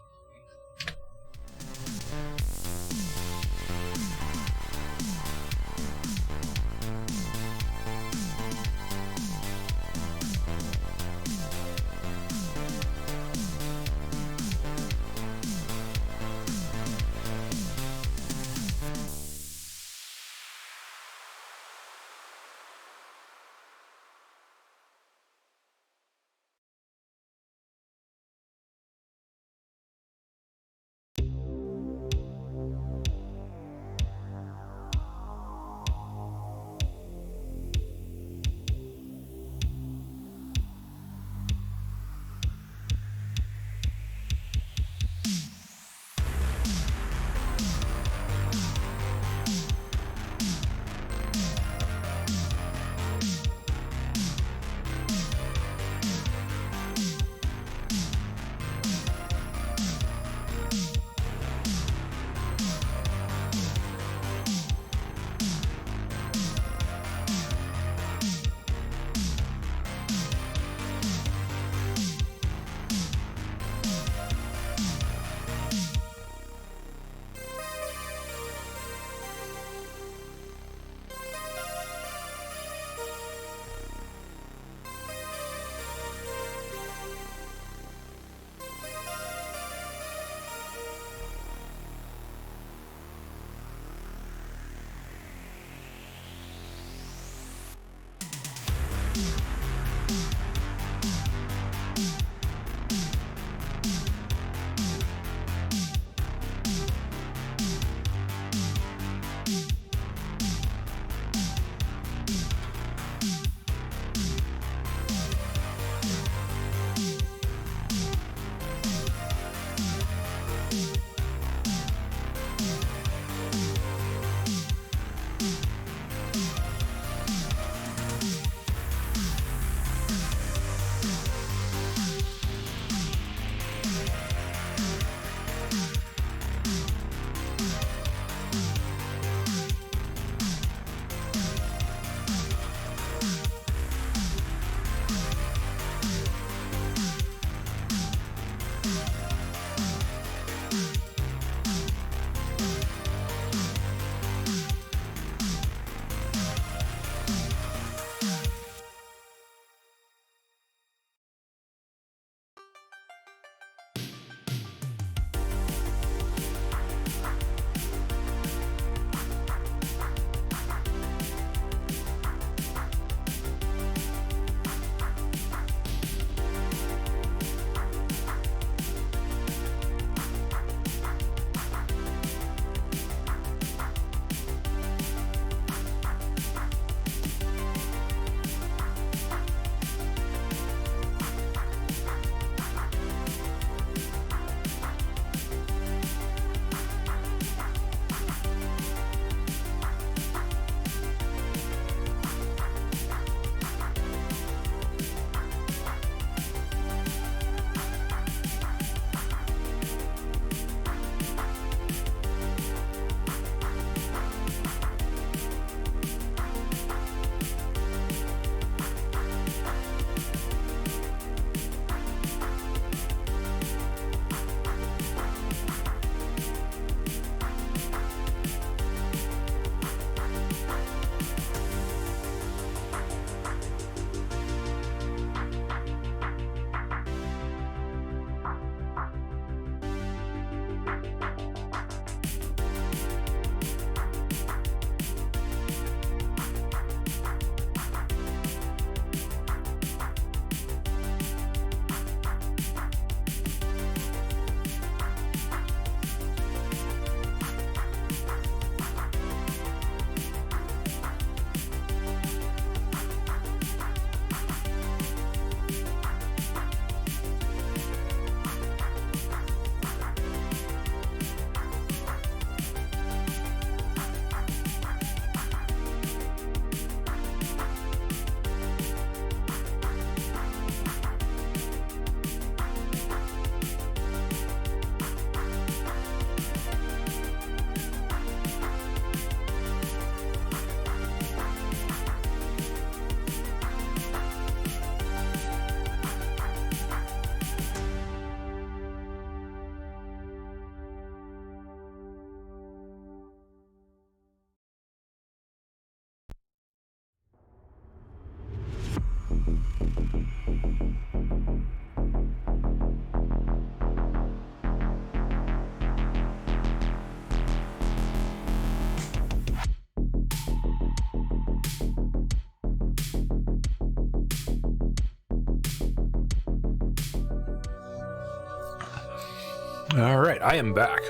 All right, I am back.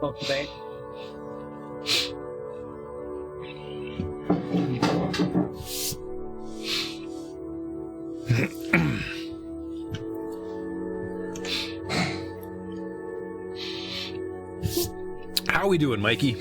Welcome back.
How we doing, Mikey?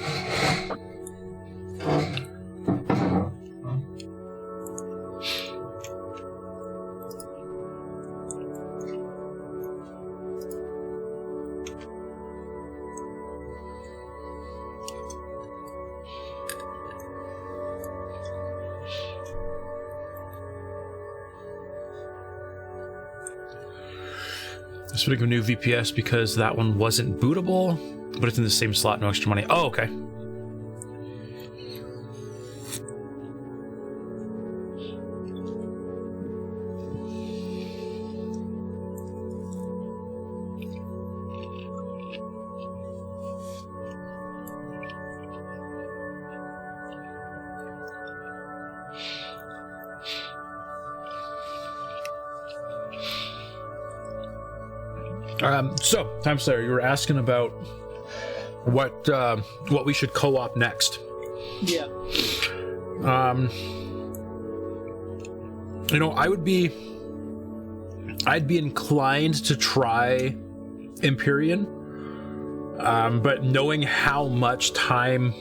Speaking of new VPS, because that one wasn't bootable, but it's in the same slot, no extra money. Oh, okay. So, Time Slayer, you were asking about what we should co-op next.
Yeah.
You know, I'd be inclined to try Empyrean, but knowing how much time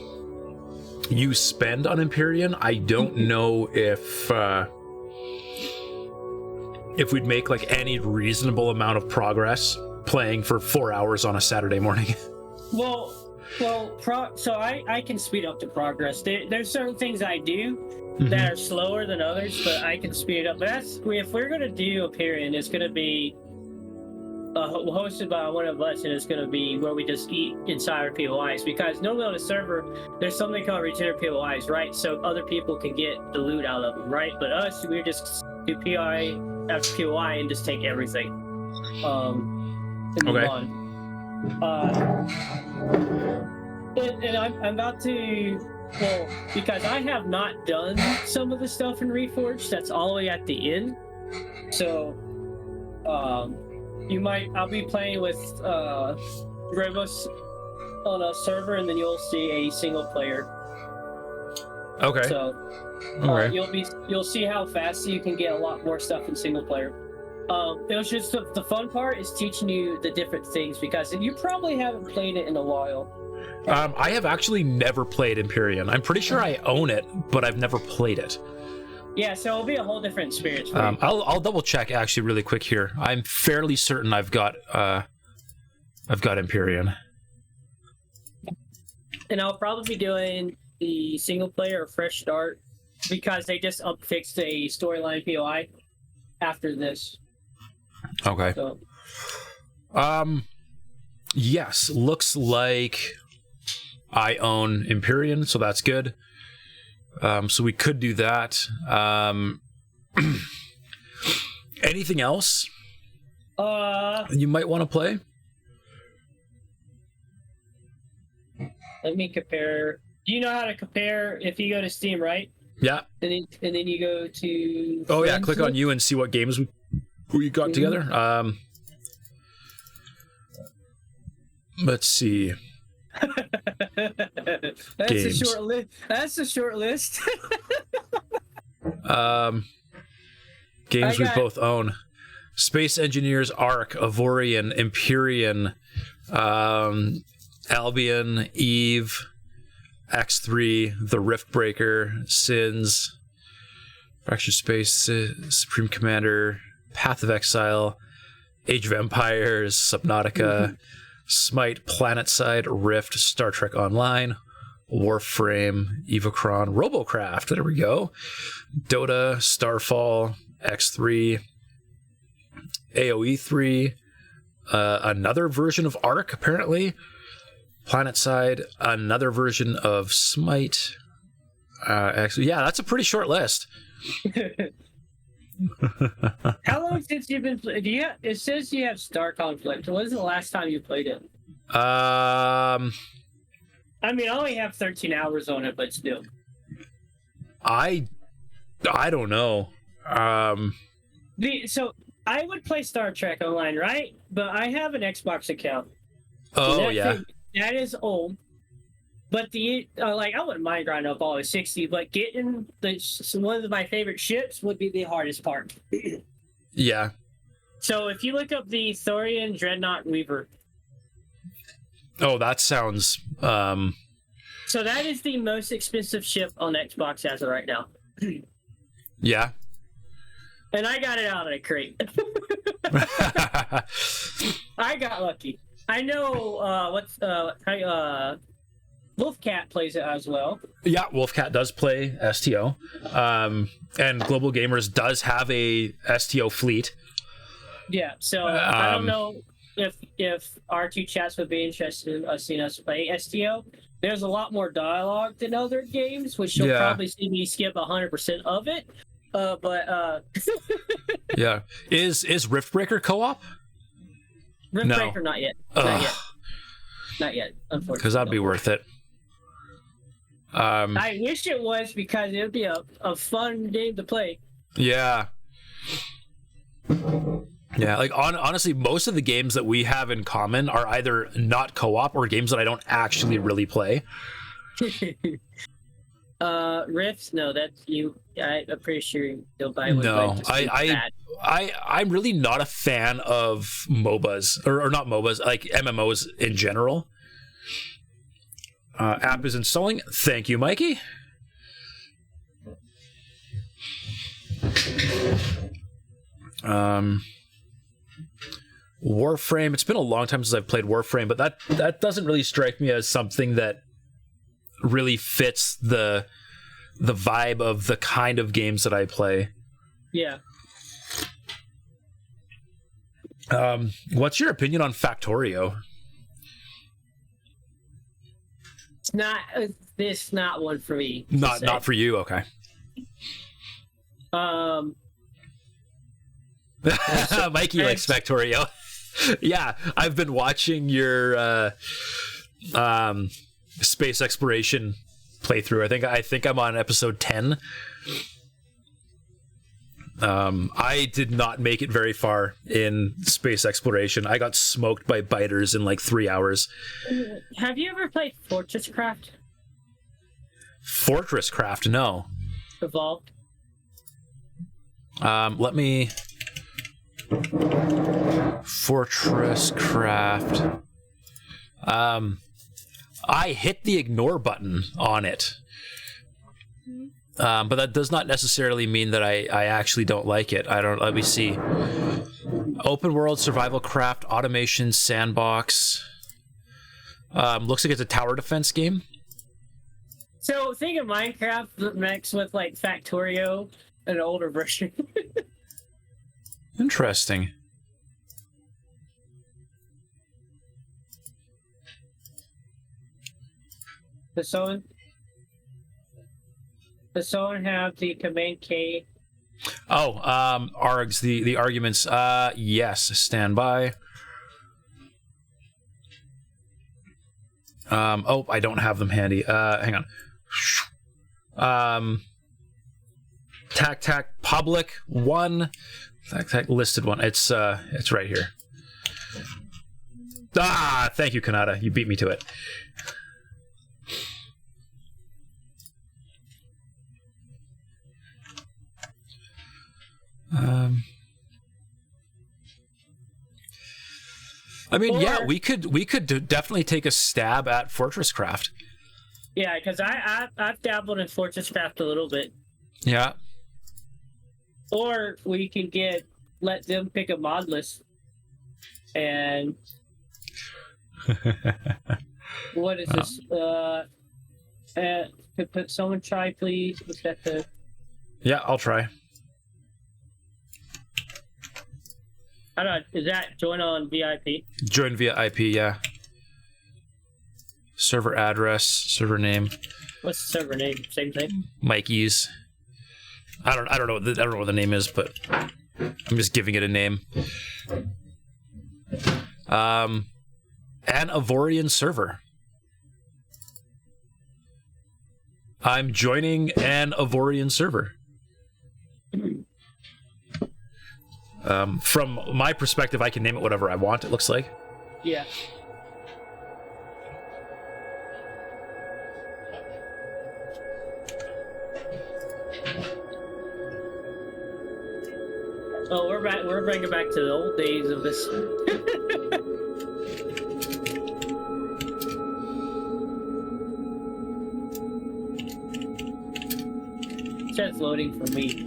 you spend on Empyrean, I don't know if we'd make like any reasonable amount of progress playing for 4 hours on a Saturday morning.
Well, so I can speed up the progress. There's certain things I do that are slower than others, but I can speed it up. But if we're gonna do Empyrean, it's gonna be hosted by one of us, and it's gonna be where we just eat inside our POIs. Because normally on a server, there's something called regenerate POIs, right? So other people can get the loot out of them, right? But us, we just do POI after POI and just take everything. And move on. And I'm about to, well, because I have not done some of the stuff in Reforged that's all the way at the end. So, I'll be playing with Rebus on a server, and then you'll see a single player.
Okay.
So, you'll see how fast you can get a lot more stuff in single player. It was just the fun part is teaching you the different things, because you probably haven't played it in a while.
I have actually never played Empyrean. I'm pretty sure I own it, but I've never played it.
Yeah, so it'll be a whole different experience for you.
I'll double check actually really quick here. I'm fairly certain I've got Empyrean.
And I'll probably be doing the single player or fresh start, because they just fixed a storyline POI after this.
Okay.
So.
Yes, looks like I own Empyrean, so that's good. So we could do that. Anything else you might want to play?
Let me compare. Do you know how to compare if you go to Steam, right?
Yeah.
And then you go to...
Oh, yeah, click on you and see what games we got together. Let's see.
That's
games.
A short list. That's a short list.
Games we both own: Space Engineers, Ark, Avorion, Empyrean, Albion, Eve, X3, The Riftbreaker, Sins, Fractured Space, Supreme Commander, Path of Exile, Age of Empires, Subnautica, Smite, Planetside, Rift, Star Trek Online, Warframe, Evocron, Robocraft, there we go, Dota, Starfall, X3, AoE 3, another version of Ark, apparently, Planetside, another version of Smite. Yeah, that's a pretty short list.
How long since you've been playing? It says you have Star Conflict. When was the last time you played it? I mean, I only have 13 hours on it, but still. I
don't know.
So I would play Star Trek Online, right? But I have an Xbox account.
Oh, yeah.
That is old. But I wouldn't mind grinding up all the 60, but getting one of my favorite ships would be the hardest part.
Yeah.
So if you look up the Thorian Dreadnought Weaver.
Oh, that sounds...
So that is the most expensive ship on Xbox as of right now.
Yeah.
And I got it out of a crate. I got lucky. I know Wolfcat plays it as well.
Yeah, Wolfcat does play STO. And Global Gamers does have a STO fleet.
Yeah, so I don't know if our two chats would be interested in seeing us play STO. There's a lot more dialogue than other games, which you'll probably see me skip 100% of it.
Yeah. Is Riftbreaker co-op?
Riftbreaker, no. Not yet. Not yet, unfortunately.
Because that'd be worth it.
I wish it was, because it would be a fun game to play.
Yeah. Yeah, like honestly, most of the games that we have in common are either not co-op or games that I don't actually really play.
Rifts? No, that's you. I'm pretty sure you'll buy one.
No, I'm really not a fan of MOBAs, or not MOBAs, like MMOs in general. App is installing. Thank you, Mikey. Warframe. It's been a long time since I've played Warframe, but that doesn't really strike me as something that really fits the vibe of the kind of games that I play.
Yeah.
What's your opinion on Factorio?
It's not. This not one for me.
Not for you. Okay. Mikey likes Factorio. Yeah, I've been watching your space exploration playthrough. I think I'm on episode 10. I did not make it very far in space exploration. I got smoked by biters in like 3 hours.
Have you ever played Fortress Craft?
Fortress Craft? No.
Evolved?
Let me... Fortress Craft. I hit the ignore button on it. But that does not necessarily mean that I actually don't like it. Let me see. Open world, survival craft, automation, sandbox. Looks like it's a tower defense game.
So think of Minecraft mixed with like Factorio, an older version.
Interesting.
Does someone have the Command K?
Oh, args, the arguments. Yes, stand by. Oh, I don't have them handy. Hang on. Tac public 1. Tac listed 1. It's right here. Ah, thank you, Kanata. You beat me to it. I mean, yeah, we could definitely take a stab at Fortress Craft.
Yeah, because I've dabbled in Fortress Craft a little bit.
Yeah.
Or we can let them pick a mod list. And what is this? Could someone try, please?
Yeah, I'll try.
I don't know, is that join on VIP?
Join via IP, yeah. Server address, server name.
What's the server name? Same thing.
Mikey's. I don't know what the name is, but I'm just giving it a name. An Avorion server. I'm joining an Avorion server. From my perspective, I can name it whatever I want, it looks like.
Yeah. Oh, we're back. We're bringing back to the old days of this. Chat's loading for me.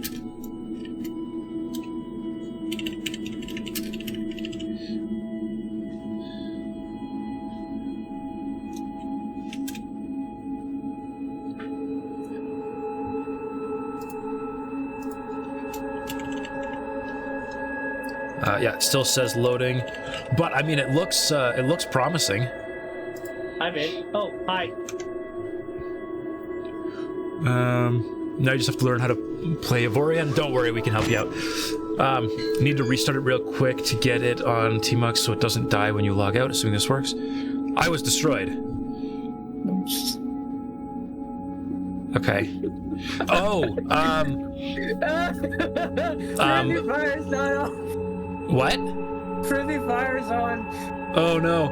Yeah, it still says loading, but I mean, it looks promising.
I'm in. Oh, hi.
Now you just have to learn how to play Avorion. Don't worry, we can help you out. Need to restart it real quick to get it on Tmux so it doesn't die when you log out, assuming this works. I was destroyed. Okay. Oh,
Friendly fire's not on.
what?
Friendly fire's on.
Oh no.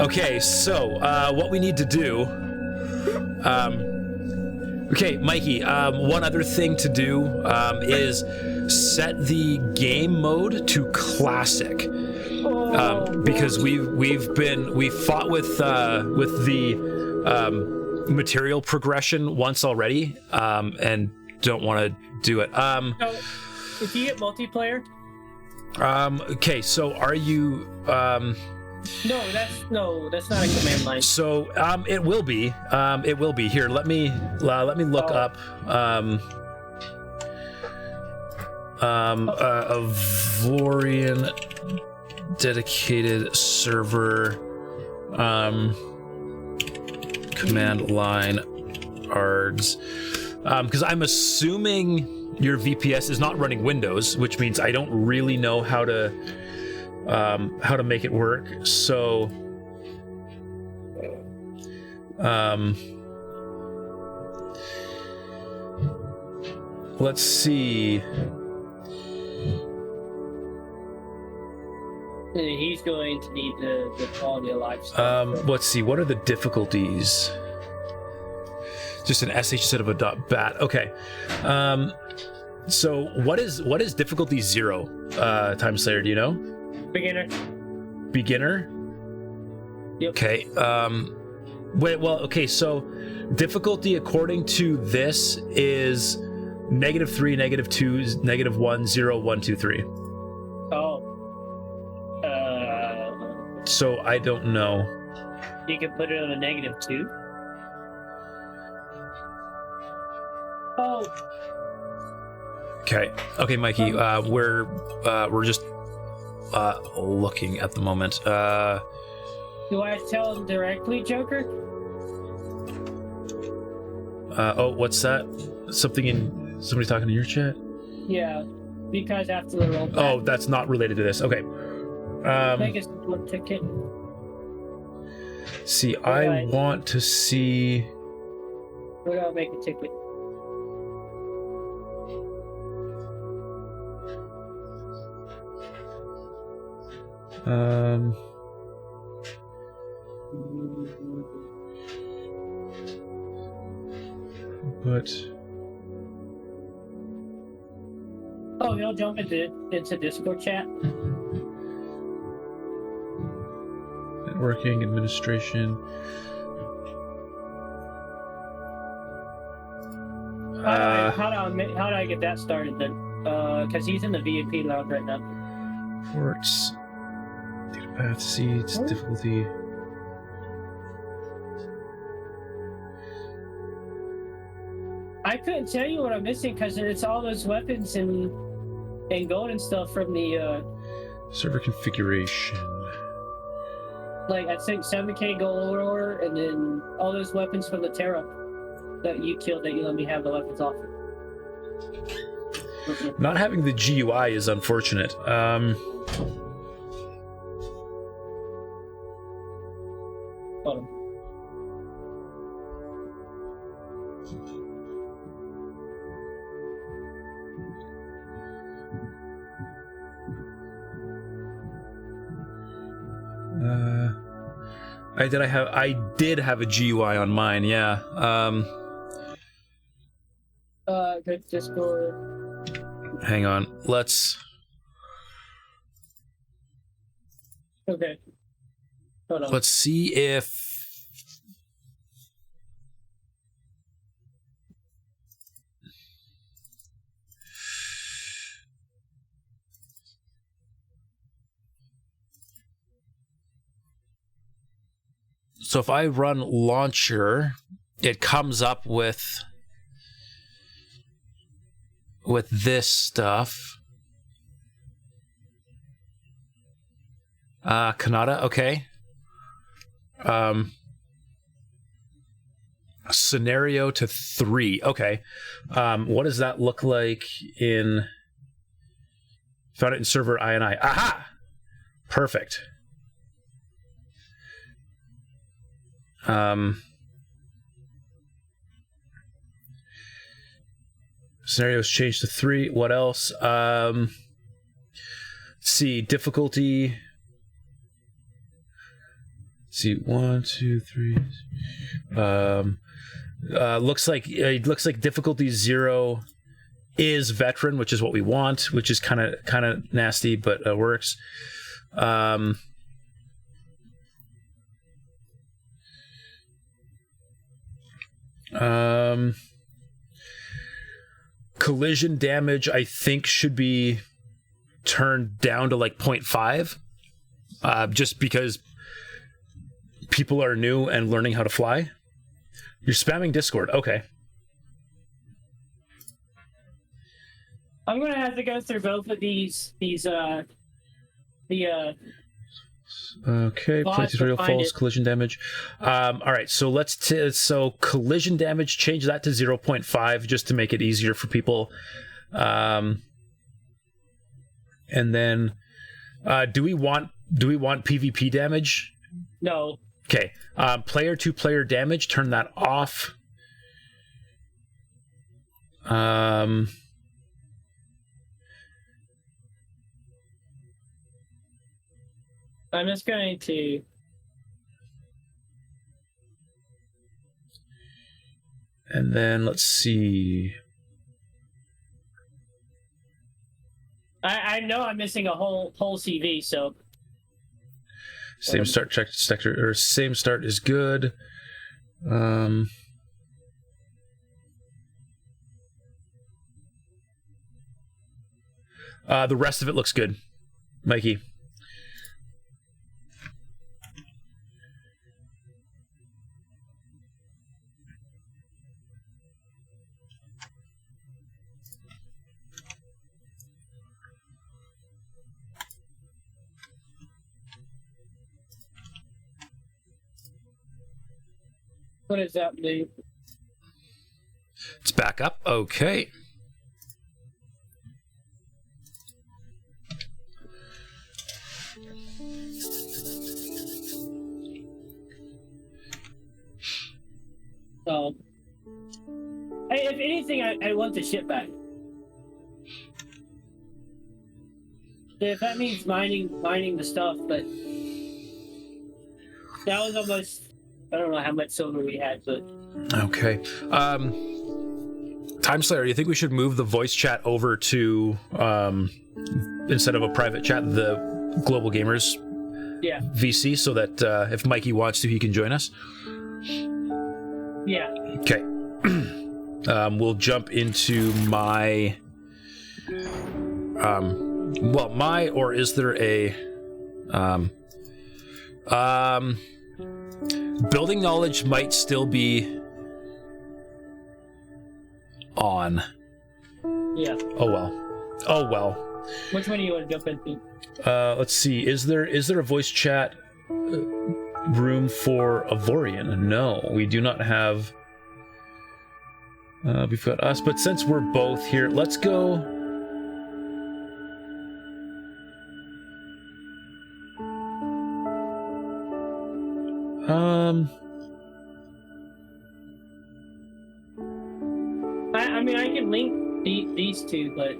Okay, so what we need to do. Okay, Mikey. One other thing to do is set the game mode to classic, because we've fought with the material progression once already, and don't want to do it.
So, if you get multiplayer.
Okay, so are you?
No, that's not a command line.
So it will be. It will be. Here, let me look up. Avorion dedicated server. Command line ARDS. Because I'm assuming your VPS is not running Windows, which means I don't really know how to make it work. So let's see.
He's going to need the quality of life stuff.
Let's see. What are the difficulties? Just an SH instead of a .bat. Okay. So what is difficulty 0? Time Slayer, do you know?
Beginner.
Beginner?
Yep.
Okay. Okay, so difficulty according to this is -3, -2, -1, 0, 1, 2, 3.
Oh.
So I don't know.
You can put it on a -2. Oh.
Okay. Okay, Mikey. We're just looking at the moment.
Do I tell him directly, Joker?
Oh, what's that? Somebody talking to your chat?
Yeah, because after the roll.
Oh, that's not related to this. Okay.
Make a split ticket.
See, I want to see.
We're gonna make a ticket.
But
oh, you'll jump into Discord chat.
Networking, administration.
How do I get that started then? Because he's in the VIP lounge right now.
Ports, data path, seeds, difficulty.
I couldn't tell you what I'm missing because it's all those weapons and gold and stuff from the
server configuration.
Like I think 7K gold ore and then all those weapons from the Terra that you killed that you let me have the weapons off.
Not having the GUI is unfortunate.
Hold on.
I did have a GUI on mine, yeah.
Good Discord.
Hang on, let's...
Okay. Hold on.
Let's see if... So if I run launcher, it comes up with this stuff. Kanata, okay. Scenario to 3, okay. What does that look like in... Found it in server INI. Aha! Perfect. Scenarios changed to 3. What else? Let's see, difficulty. Let's see, 1, 2, 3. Looks like difficulty 0 is veteran, which is what we want, which is kind of nasty, but works. Collision damage, I think, should be turned down to like 0.5, just because people are new and learning how to fly. You're spamming Discord, okay.
I'm gonna have to go through both of these
okay, places real false collision damage. All right, so so collision damage, change that to 0.5 just to make it easier for people. And then do we want PvP damage?
No.
Okay. Player to player damage, turn that off.
I'm just going to...
And then let's see.
I know I'm missing a whole CV, so...
Same start check sector, or same start is good. The rest of it looks good, Mikey.
What does that mean?
It's back up. Okay.
If anything, I want the ship back. If that means mining the stuff, but that was almost... I don't know how much silver we had, but...
Okay. Time Slayer, you think we should move the voice chat over to, instead of a private chat, the Global Gamers VC, so that if Mikey wants to, he can join us?
Yeah.
Okay. We'll jump into my... or is there a... Building knowledge might still be on.
Yeah.
Oh well. Oh well.
Which one do you want to jump into?
Let's see. Is there a voice chat room for Avorion? No, we do not have. We've got us, but since we're both here, let's go.
I mean, I can link these two, but...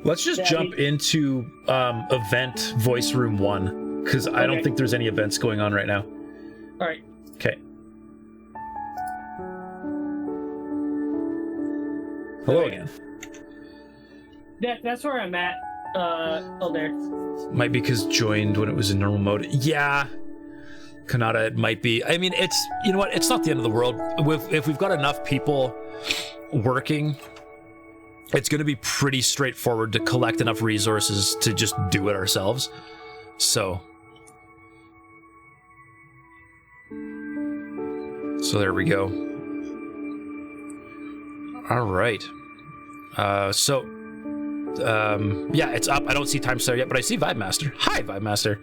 Let's just jump into event voice room 1. because I don't
Okay.
think there's any events going on right now.
All right.
Okay. Hello
Okay.
again.
That's where I'm at. Oh, there.
Might be because joined when it was in normal mode. Yeah. Kanata, it might be. I mean, it's, you know what? It's not the end of the world. If we've got enough people working, it's going to be pretty straightforward to collect enough resources to just do it ourselves. So there we go. All right. Yeah, it's up. I don't see Time Slayer yet, but I see Vibe Master. Hi, Vibe Master.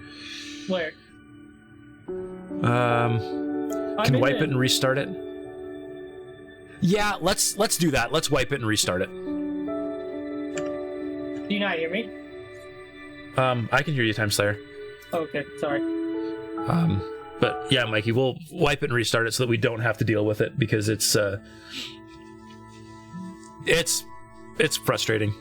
Where?
Can wipe it and restart it? Yeah, let's do that. Let's wipe it and restart it.
Do you not hear me?
I can hear you, Time Slayer.
Okay, sorry.
But yeah, Mikey, we'll wipe it and restart it so that we don't have to deal with it, because it's frustrating.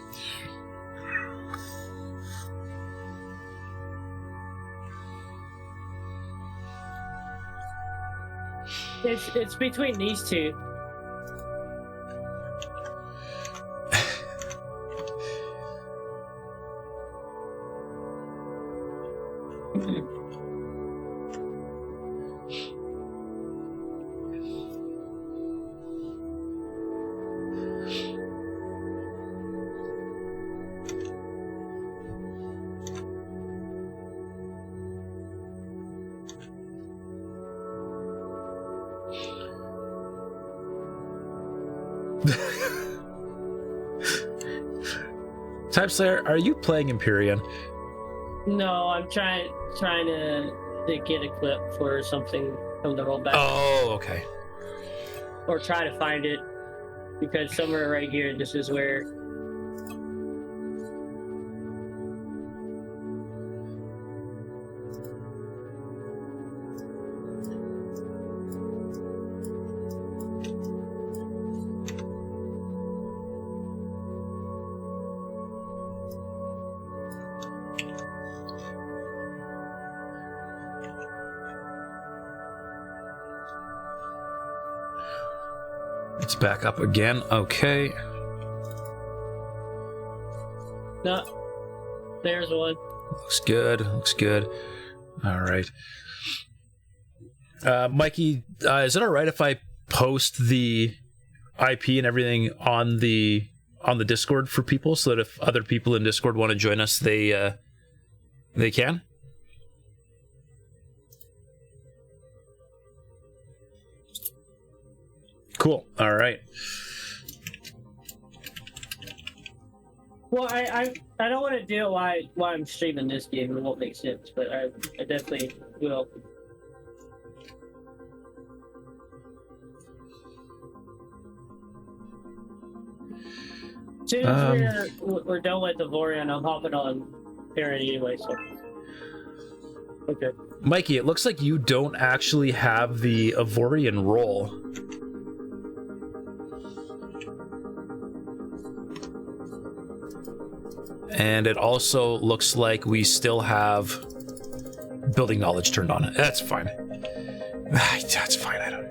It's between these two.
Time Slayer, are you playing Empyrean?
No, I'm trying to get a clip for something from the rollback.
Oh, okay.
Or try to find it, because somewhere right here, this is where.
It's back up again. Okay.
No, there's one.
Looks good. Looks good. All right. Mikey, is it all right if I post the IP and everything on the Discord for people, so that if other people in Discord want to join us, they can? Cool. All right.
Well, I don't want to deal why I'm streaming this game. It won't make sense, but I definitely will. As soon as we're done with Avorion, I'm hopping on Parent anyway, so. Okay.
Mikey, it looks like you don't actually have the Avorion role. And it also looks like we still have building knowledge turned on. That's fine. That's fine. I don't.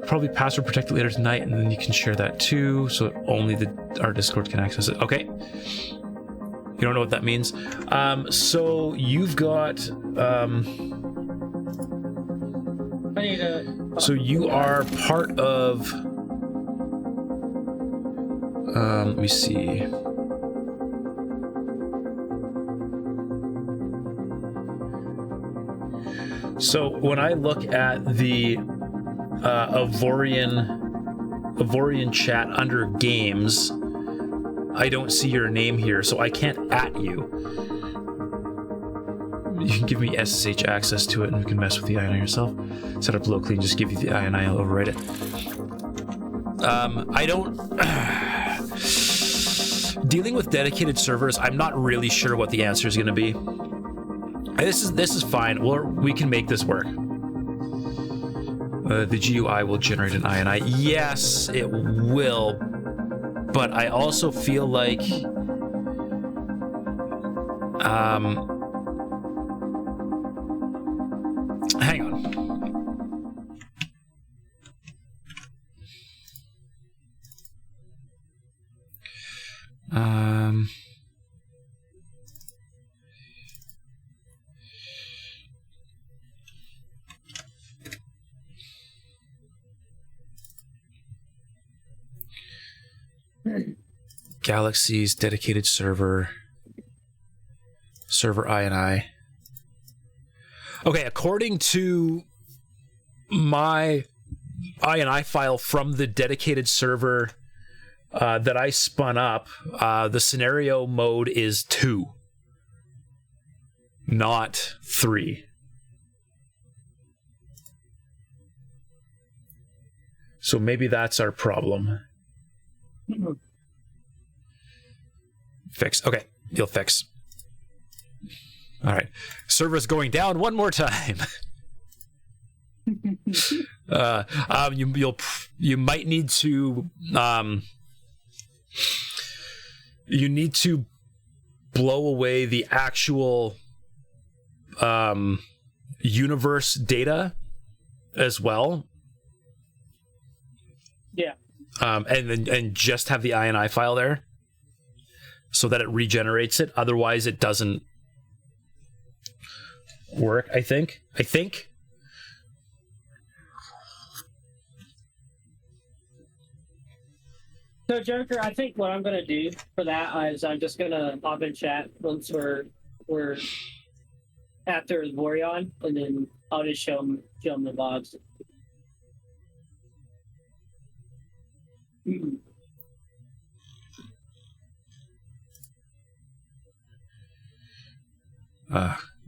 Probably password protect it later tonight, and then you can share that too, so only our Discord can access it. Okay. You don't know what that means. So you've got.
I need a.
So you are part of. Let me see. So when I look at the Avorion chat under games, I don't see your name here, so I can't at you. You can give me SSH access to it, and you can mess with the INI yourself. Set up locally and just give you the INI, I'll overwrite it. I don't... Dealing with dedicated servers, I'm not really sure what the answer is going to be. This is fine. We can make this work. The GUI will generate an INI. Yes, it will. But I also feel like Galaxy's dedicated server INI. Okay, according to my INI file from the dedicated server that I spun up, the scenario mode is 2, not 3. So maybe that's our problem. Fix. Okay, you'll fix. All right, server's going down one more time. You might need to you need to blow away the actual universe data as well.
Yeah.
And just have the INI file there so that it regenerates it. Otherwise, it doesn't work, I think.
So, Joker, I think what I'm going to do for that is I'm just going to pop in chat once we're after Avorion, and then I'll just show them the logs.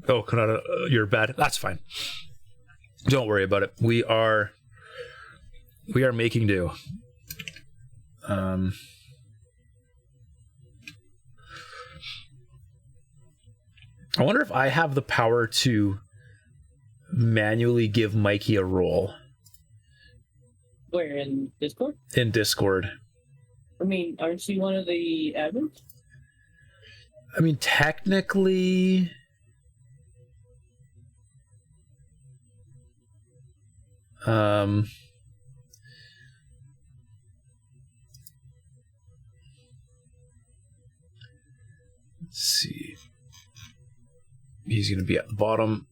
Kanata, you're bad. That's fine. Don't worry about it. We are making do. I wonder if I have the power to manually give Mikey a role.
Where, in Discord?
In Discord.
I mean, aren't you one of the admins?
I mean, technically... Let's see. He's going to be at the bottom.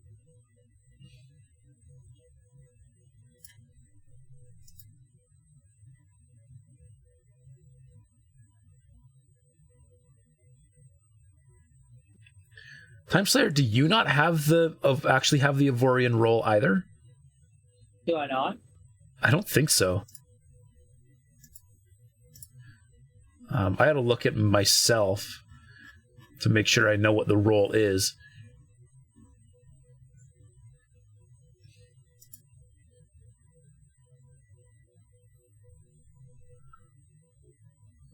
Timeslayer, do you not have actually have the Avorion role either?
Do I not?
I don't think so. I had to look at myself to make sure I know what the role is.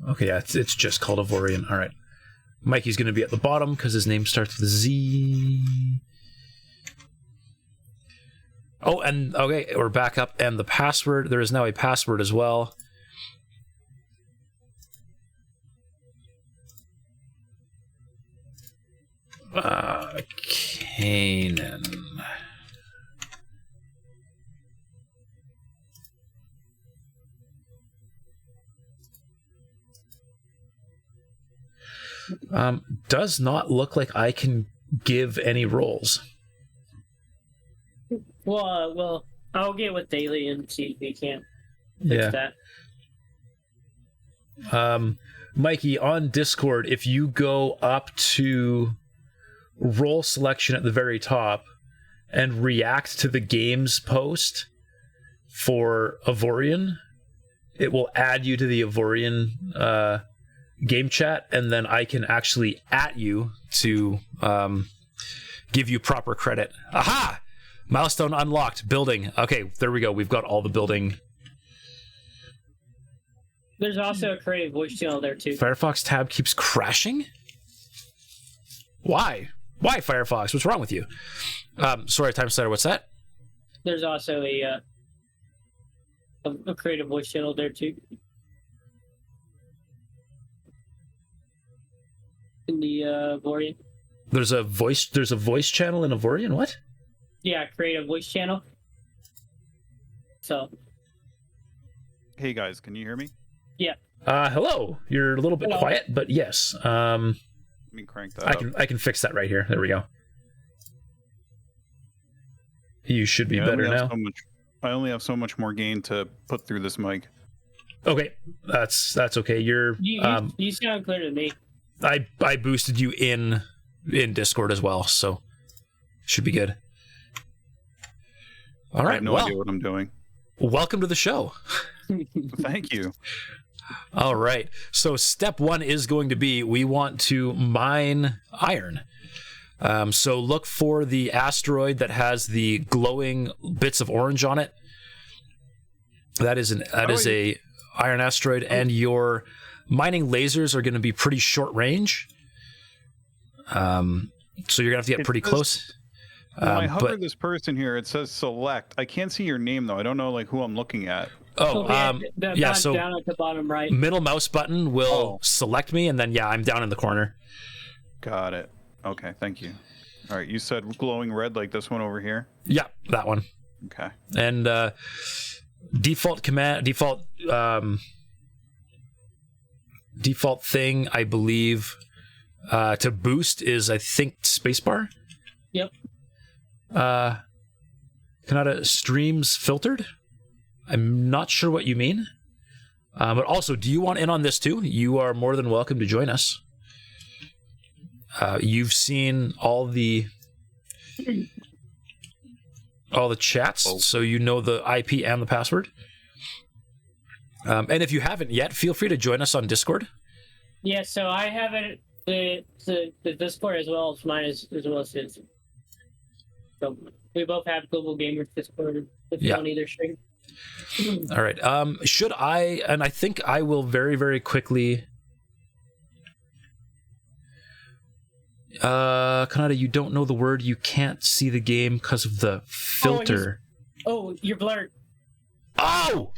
Okay, yeah, it's just called Avorion. All right. Mikey's going to be at the bottom because his name starts with Z. Oh, and okay, we're back up. And the password, there is now a password as well. Kanan. Does not look like I can give any roles.
Well, I'll get with Daily and see if we can fix that.
Mikey, on Discord, if you go up to role selection at the very top and react to the games post for Avorion, it will add you to the Avorion game chat, and then I can actually @ you to give you proper credit. Aha! Milestone unlocked. Building. Okay, there we go. We've got all the building.
There's also a creative voice channel there too.
Firefox tab keeps crashing? Why? Why, Firefox? What's wrong with you? Sorry, Timeslayer, what's that?
There's also a creative voice channel there too. In the Avorion.
There's a voice channel in Avorion? What?
Yeah, creative voice channel. So.
Hey guys, can you hear me?
Yeah.
Hello. You're a little bit quiet, but yes.
Let me crank that up.
I can fix that right here. There we go. You should be better now.
I only have so much more gain to put through this mic.
Okay, that's okay.
You sound clear to me.
I boosted you in Discord as well, so should be good. All right.
I have no idea what I'm doing.
Welcome to the show.
Thank you.
All right. So step 1 is going to be we want to mine iron. So look for the asteroid that has the glowing bits of orange on it. That is a iron asteroid, and your mining lasers are going to be pretty short range. So you're going to have to get pretty close.
When I hover this person here, it says select. I can't see your name though. I don't know like who I'm looking at.
Oh, yeah. So
down at the bottom right.
Middle mouse button will select me, and then I'm down in the corner.
Got it. Okay, thank you. All right, you said glowing red like this one over here?
Yeah, that one.
Okay.
And default thing, I believe, to boost is, I think, spacebar.
Yep.
Kanata, streams filtered? I'm not sure what you mean. But also, do you want in on this too? You are more than welcome to join us. You've seen all the chats, so you know the IP and the password. And if you haven't yet, feel free to join us on Discord.
Yeah, so I have it the Discord as well as mine as well as his. So we both have Global Gamers Discord on either stream.
All right. Should I? And I think I will very, very quickly. Kanata, you don't know the word. You can't see the game because of the filter.
Oh, you're blurred.
Oh!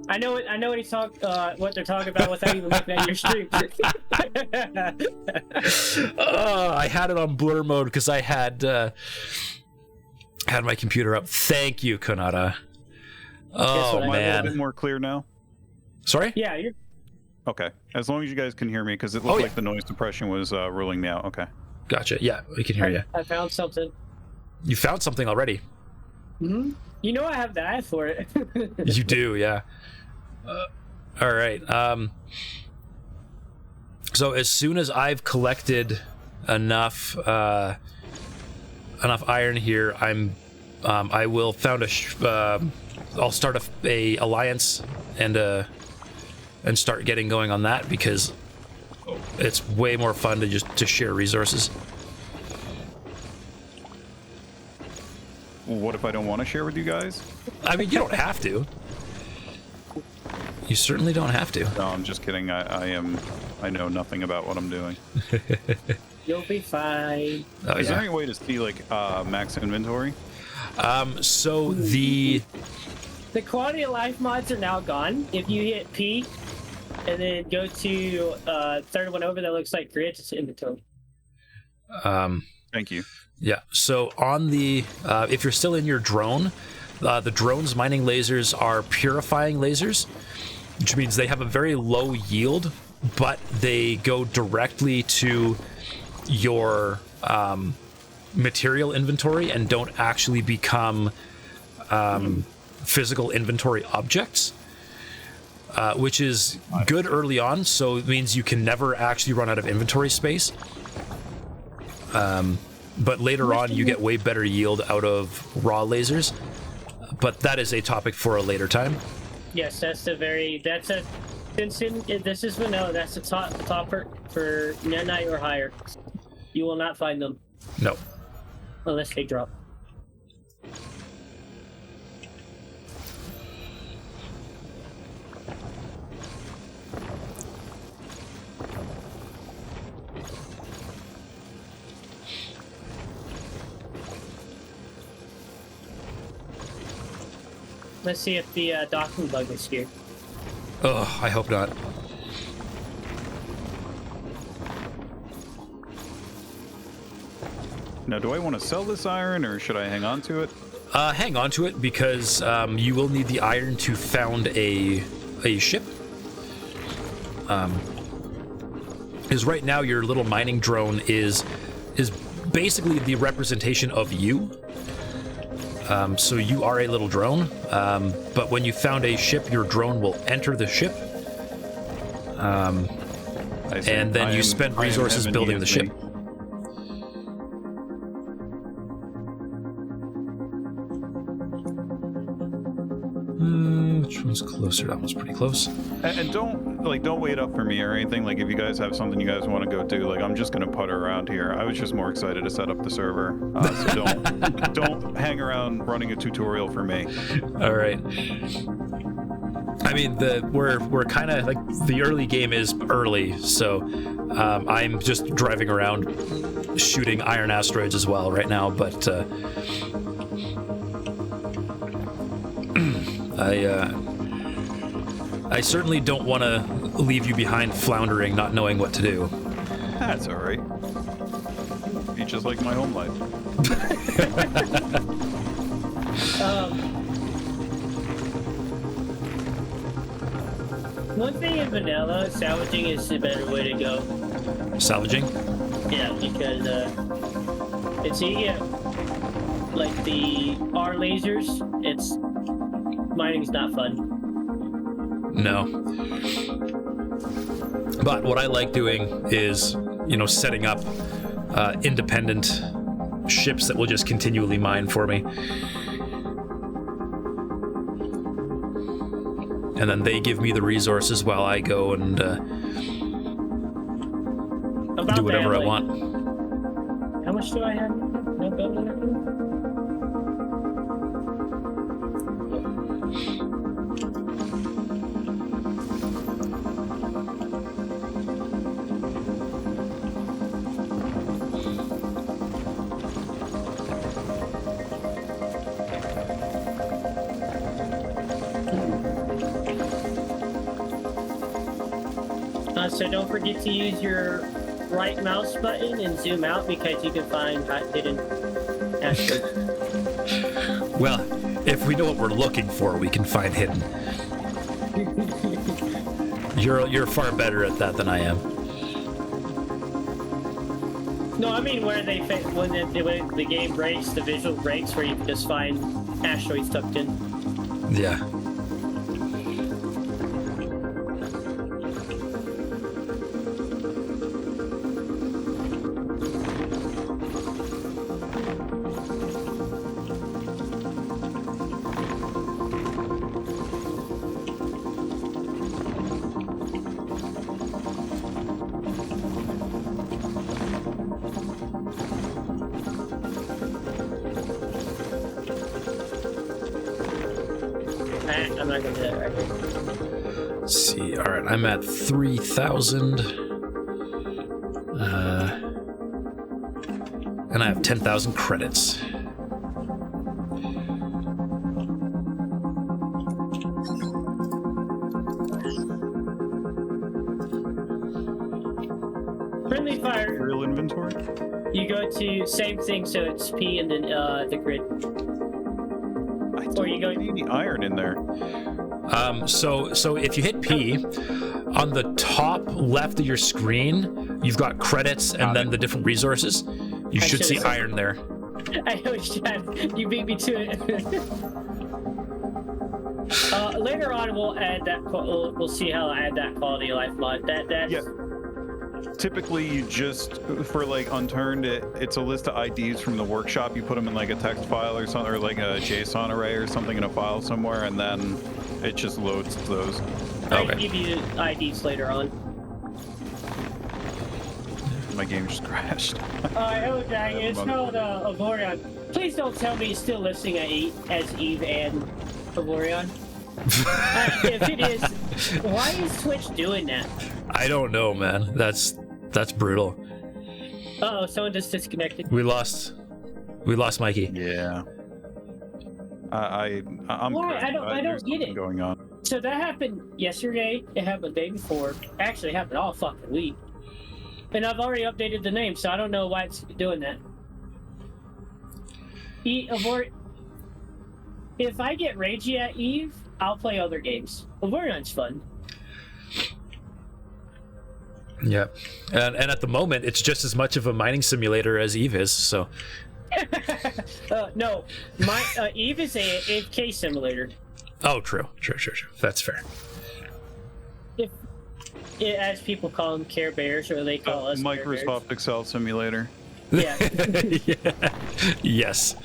I know what he's what they're talking about without even looking at your stream.
I had it on blur mode because I had my computer up. Thank you, Kanata. Oh man,
am I a little bit more clear now?
Sorry?
Yeah, you're.
Okay, as long as you guys can hear me, because it looked like the noise suppression was ruling me out. Okay.
Gotcha. Yeah, we can hear you.
I found something.
You found something already?
Mm-hmm. You know I have the eye for it.
You do, yeah. All right. So as soon as I've collected enough iron here, I will found I'll start a alliance and start getting going on that, because it's way more fun to share resources.
What if I don't want to share with you guys?
I mean, you don't have to. You certainly don't have to.
No, I'm just kidding. I know nothing about what I'm doing.
You'll be fine.
Is there any way to see like max inventory?
So the
quality of life mods are now gone. If you hit P and then go to third one over that looks like creates inventory.
Thank you.
Yeah. So on the if you're still in your drone, the drone's mining lasers are purifying lasers, which means they have a very low yield, but they go directly to your material inventory and don't actually become physical inventory objects, which is good early on. So it means you can never actually run out of inventory space. But later on, you get way better yield out of raw lasers. But that is a topic for a later time.
Yes, this is vanilla. That's the top for Nanite or higher. You will not find them.
No.
Unless they drop. Let's see if the docking bug is here.
Ugh, I hope not.
Now, do I want to sell this iron, or should I hang on to it?
Hang on to it, because you will need the iron to found a ship. Because right now your little mining drone is basically the representation of you. So you are a little drone, but when you found a ship, your drone will enter the ship, and then you spend resources building the ship. Which one's closer? That one's pretty close.
And don't wait up for me or anything. Like, if you guys have something you guys want to go do, like, I'm just gonna putter around here. I was just more excited to set up the server. So don't hang around running a tutorial for me.
All right. I mean, we're kind of like, the early game is early, so I'm just driving around shooting iron asteroids as well right now, but I certainly don't want to leave you behind floundering, not knowing what to do.
That's all right. Be just like my home life.
One thing in vanilla, salvaging is the better way to go.
Salvaging?
Yeah, because it's like the R lasers. Mining's not fun.
No. But what I like doing is, setting up independent ships that will just continually mine for me. And then they give me the resources while I go and do whatever I want.
How much do I have? No building. So don't forget to use your right mouse button and zoom out, because you can find hidden asteroids.
Well, if we know what we're looking for, we can find hidden. You're far better at that than I am.
No, I mean when the game breaks, the visual breaks, where you can just find asteroids tucked in.
Yeah.
I'm not gonna do that right here.
Let's see. All right, I'm at 3,000. And I have 10,000 credits.
Friendly fire.
Real inventory?
You go to same thing, so it's P and then the grid. Or you go
need any iron in there.
So if you hit P, on the top left of your screen, you've got credits and then the different resources. You should see iron there.
I know, Chad. You beat me to it. Later on, we'll add that. We'll see how to add that quality of life mod. That's.
Yeah. Typically, you just, for like unturned, it's a list of IDs from the workshop. You put them in like a text file or something, or like a JSON array or something in a file somewhere, and then it just loads those.
I can give you IDs later on.
My game just crashed.
Oh dang! It's called Avorion. Please don't tell me you're still listening as Eve and Avorion. If it is, why is Twitch doing that?
I don't know, man. That's brutal.
Uh-oh, someone just disconnected.
We lost Mikey.
Yeah. I'm.
Why? I don't get it.
Going on.
So that happened yesterday. It happened the day before. Actually, it happened all fucking week. And I've already updated the name, so I don't know why it's doing that. if I get ragey at Eve, I'll play other games. Avorion's fun.
Yeah, and at the moment, it's just as much of a mining simulator as Eve is. So.
No, my Eve is a AFK simulator.
Oh, true. That's fair.
As people call them, Care Bears, or they call us
Microsoft Excel simulator.
Yeah.
Yeah. Yes.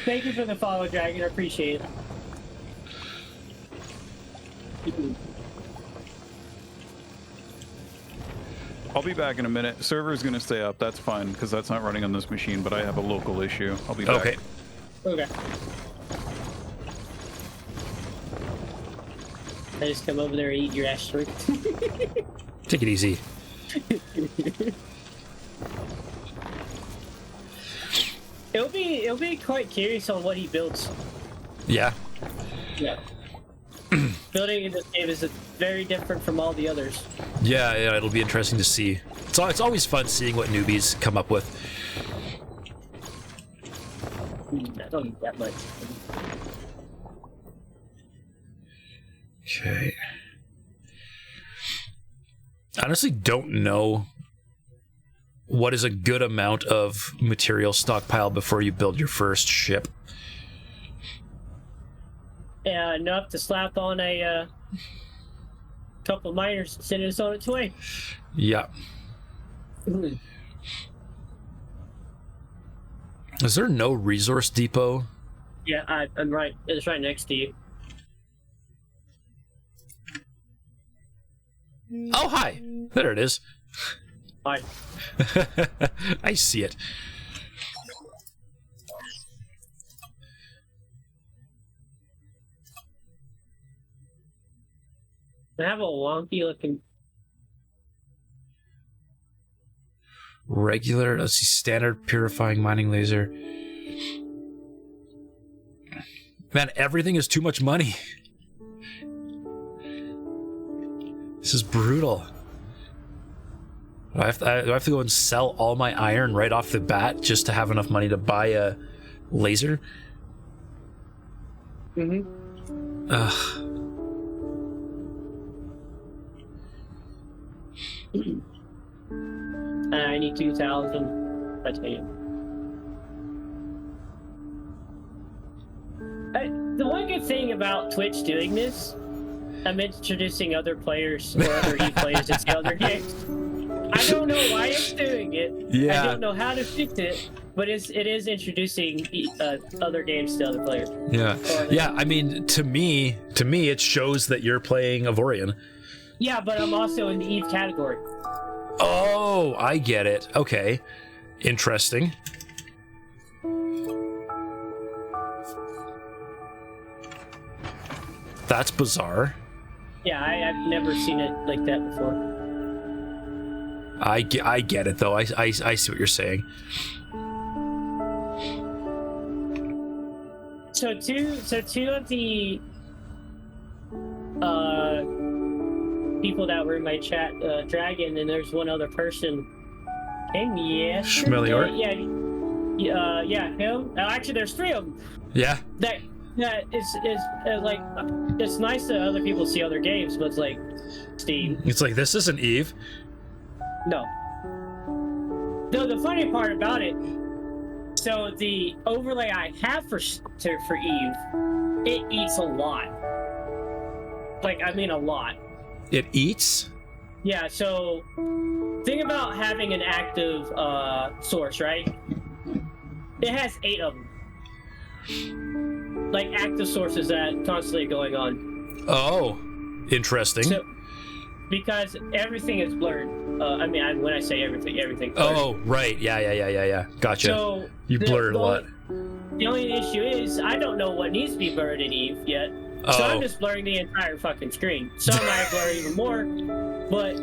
Thank you for the follow, Dragon. I appreciate it.
I'll be back in a minute. Server's gonna stay up. That's fine, because that's not running on this machine, but I have a local issue. I'll be back.
Okay.
Okay. I just come over there and eat your asteroid.
Take it easy.
It'll be quite curious on what he builds.
Yeah.
Yeah. Building in this game is very different from all the others.
Yeah, it'll be interesting to see. It's always fun seeing what newbies come up with.
I don't need that much.
Okay. I honestly don't know what is a good amount of material stockpile before you build your first ship.
Yeah, enough to slap on a couple miners and send us on its way.
Yeah. Is there no resource depot?
Yeah, I'm right. It's right next to you.
Oh, hi. There it is.
Hi.
I see it.
I have a wonky looking.
Regular, let's see, standard purifying mining laser. Man, everything is too much money. This is brutal. Do I have to go and sell all my iron right off the bat just to have enough money to buy a laser?
Mm-hmm.
Ugh.
92,000 titanium. The one good thing about Twitch doing this, I'm introducing other players or other e-players into other games. I don't know why it's doing it.
Yeah.
I don't know how to fix it, but it is introducing other games to other players.
Yeah. Yeah, I mean, to me, it shows that you're playing Avorion.
Yeah, but I'm also in the Eve category.
Oh, I get it. Okay. Interesting. That's bizarre.
Yeah, I've never seen it like that before.
I get it, though. I see what you're saying.
So two of the people that were in my chat, Dragon, and there's one other person.
Schmelior?
Yeah, him. Actually, there's three of them.
Yeah.
That is like, it's nice that other people see other games, but it's like, Steve.
It's like, this isn't Eve.
No. Though the funny part about it, so the overlay I have for Eve, it eats a lot. Like, I mean a lot.
It eats?
Yeah, so think about having an active source, right? It has 8 of them. Like active sources that constantly going on.
Oh, interesting.
So, because everything is blurred. I mean, when I say everything blurred.
Oh, right. Yeah. Gotcha.
So
you blurred a lot.
The only issue is I don't know what needs to be blurred in Eve yet. So I'm just blurring the entire fucking screen. Some might blur even more, but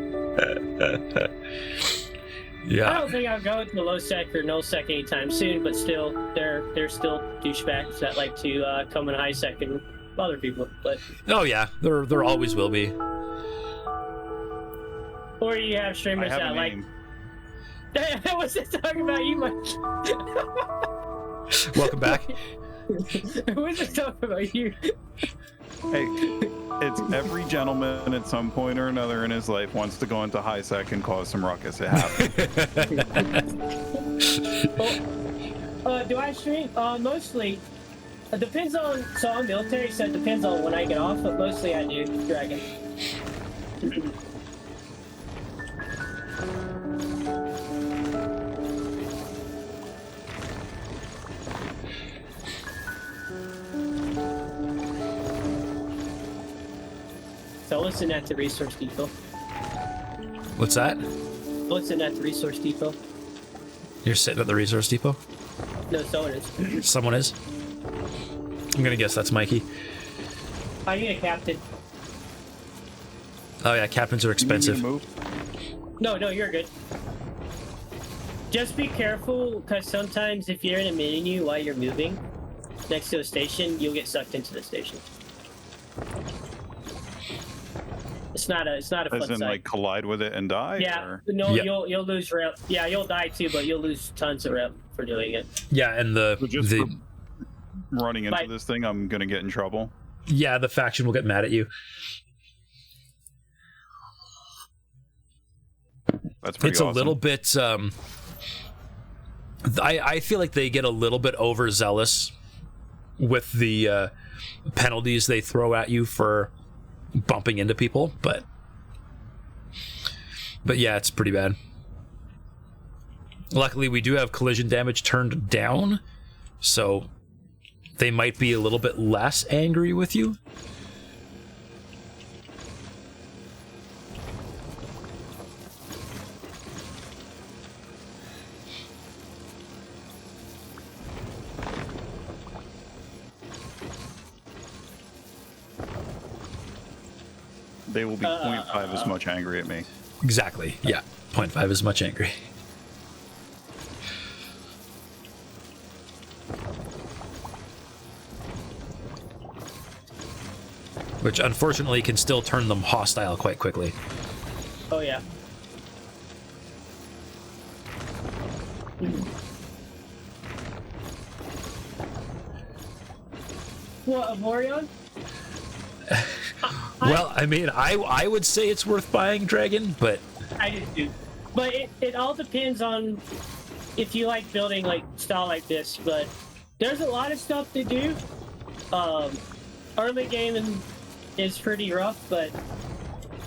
yeah.
I don't think I'll go to low sec or no sec anytime soon. But still, there's still douchebags that like to come in high sec and other people. But
oh yeah, there always will be.
Or you have streamers that like. I wasn't talking about you, Mike.
Welcome back.
Who is it talking about you?
Hey, it's every gentleman at some point or another in his life wants to go into high sec and cause some ruckus. It happens.
Do I stream? Mostly. It depends on. So I'm military, so it depends on when I get off. But mostly I do Dragon. So listen at the resource depot.
What's that?
Listen at the resource depot.
You're sitting at the resource depot?
No, someone is.
Someone is? I'm gonna guess that's Mikey.
I need a captain.
Oh yeah, captains are expensive.
No, you're good. Just be careful, because sometimes if you're in a menu while you're moving next to a station, you'll get sucked into the station. It's not a fun
As in,
sight.
like, collide with it and die?
Yeah,
or?
no,
Yep.
you'll lose rep. Yeah, you'll die too, but you'll lose tons of rep for doing it.
Yeah, and
So just for running into
Bye.
this thing, I'm gonna get in trouble.
yeah, the faction will get mad at you.
That's pretty
It's
awesome.
a little bit I feel like they get a little bit overzealous with the penalties they throw at you for bumping into people, but yeah, it's pretty bad. Luckily, we do have collision damage turned down, so they might be a little bit less angry with you.
They will be 0.5 as much angry at me.
Exactly, yeah. 0.5 is much angry. Which unfortunately can still turn them hostile quite quickly.
Oh yeah. What, Avorion?
Well, I mean, I would say it's worth buying Dragon, but
I do too. But it all depends on if you like building like style like this. But there's a lot of stuff to do. Early game is pretty rough, but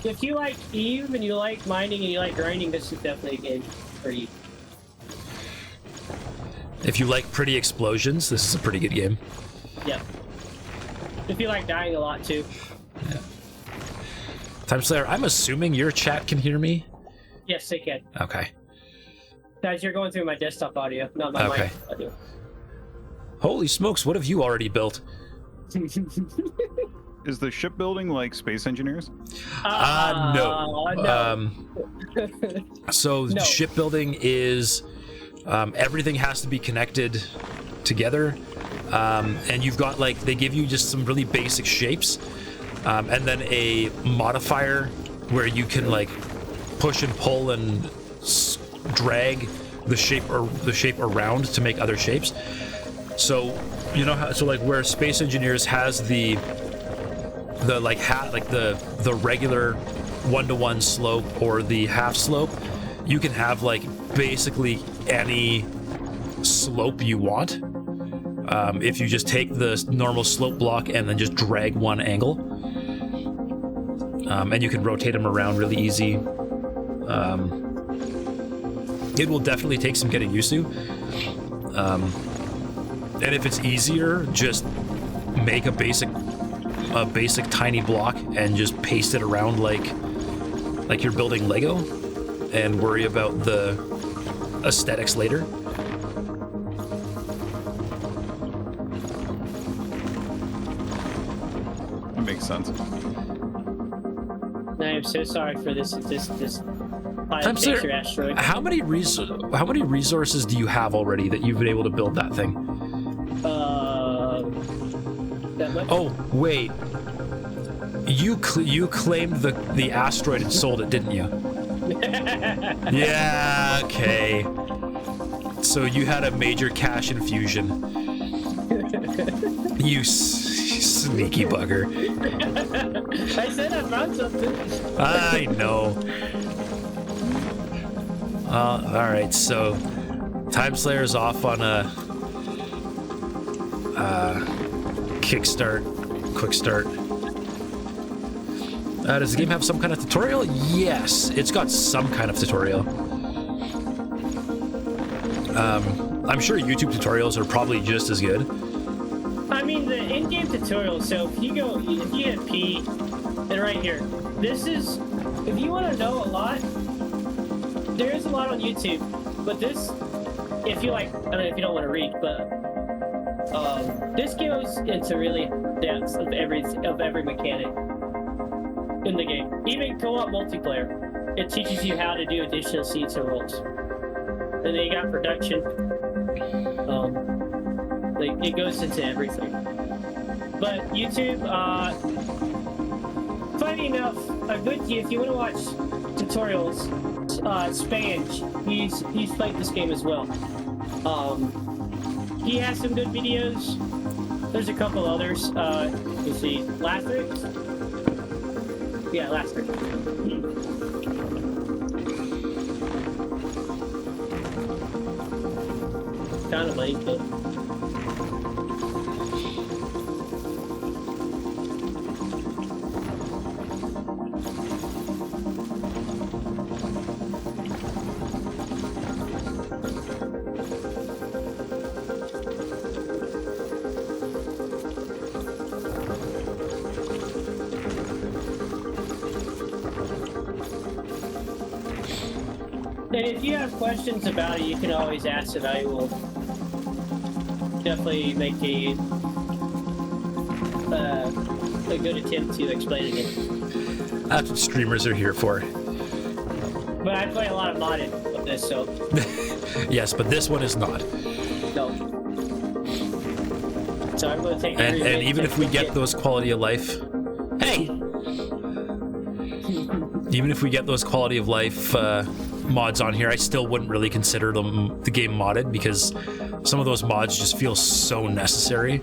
if you like Eve and you like mining and you like grinding, this is definitely a game for you.
if you like pretty explosions, this is a pretty good game.
Yep. If you like dying a lot too.
Yeah. Time Slayer, I'm assuming your chat can hear me?
Yes, they can.
Okay.
Guys, you're going through my desktop audio, not my
Okay.
mic audio.
Holy smokes, what have you already built?
Is the shipbuilding like space engineers?
No.
No.
So
No.
shipbuilding is everything has to be connected together, and you've got like they give you just some really basic shapes, and then a modifier where you can like push and pull and drag the shape around to make other shapes. So you know how like where Space Engineers has the like the regular 1-to-1 slope or the half slope, you can have like basically any slope you want if you just take the normal slope block and then just drag one angle, and you can rotate them around really easy. It will definitely take some getting used to, and if it's easier, just make a basic tiny block and just paste it around like you're building Lego, and worry about the aesthetics later.
That makes sense.
I am so sorry for this
I'm sorry,
asteroid.
how many resources do you have already that you've been able to build that thing?
That much?
Oh wait, you claimed the asteroid and sold it, didn't you? Yeah, okay. So you had a major cash infusion. You sneaky bugger.
I said I found something.
I know. Alright, so Time Slayer's off on a kickstart, quick start. Does the game have some kind of tutorial? Yes, it's got some kind of tutorial. I'm sure YouTube tutorials are probably just as good.
I mean, the in-game tutorial, so if you hit P, and right here, this is, if you want to know a lot, there is a lot on YouTube, but this, if you like, I mean, if you don't want to read, but this goes into really depths of every mechanic in the game. Even co-op multiplayer, it teaches you how to do additional seats and rolls. And then you got production. Like it goes into everything. But YouTube, funny enough, if you want to watch tutorials, Spange, he's played this game as well. He has some good videos. There's a couple others. Let's see, Laserzwei. Yeah, Laserzwei. Kind of late, but. And if you have questions about it, you can always ask it. I will definitely make a good attempt to explain it again.
That's what streamers are here for.
But I play a lot of modded of this, so.
Yes, but this one is not.
No. So I'm going to take.
And even if we get those quality of life, hey. Even if we get those quality of life mods on here, I still wouldn't really consider the game modded because some of those mods just feel so necessary.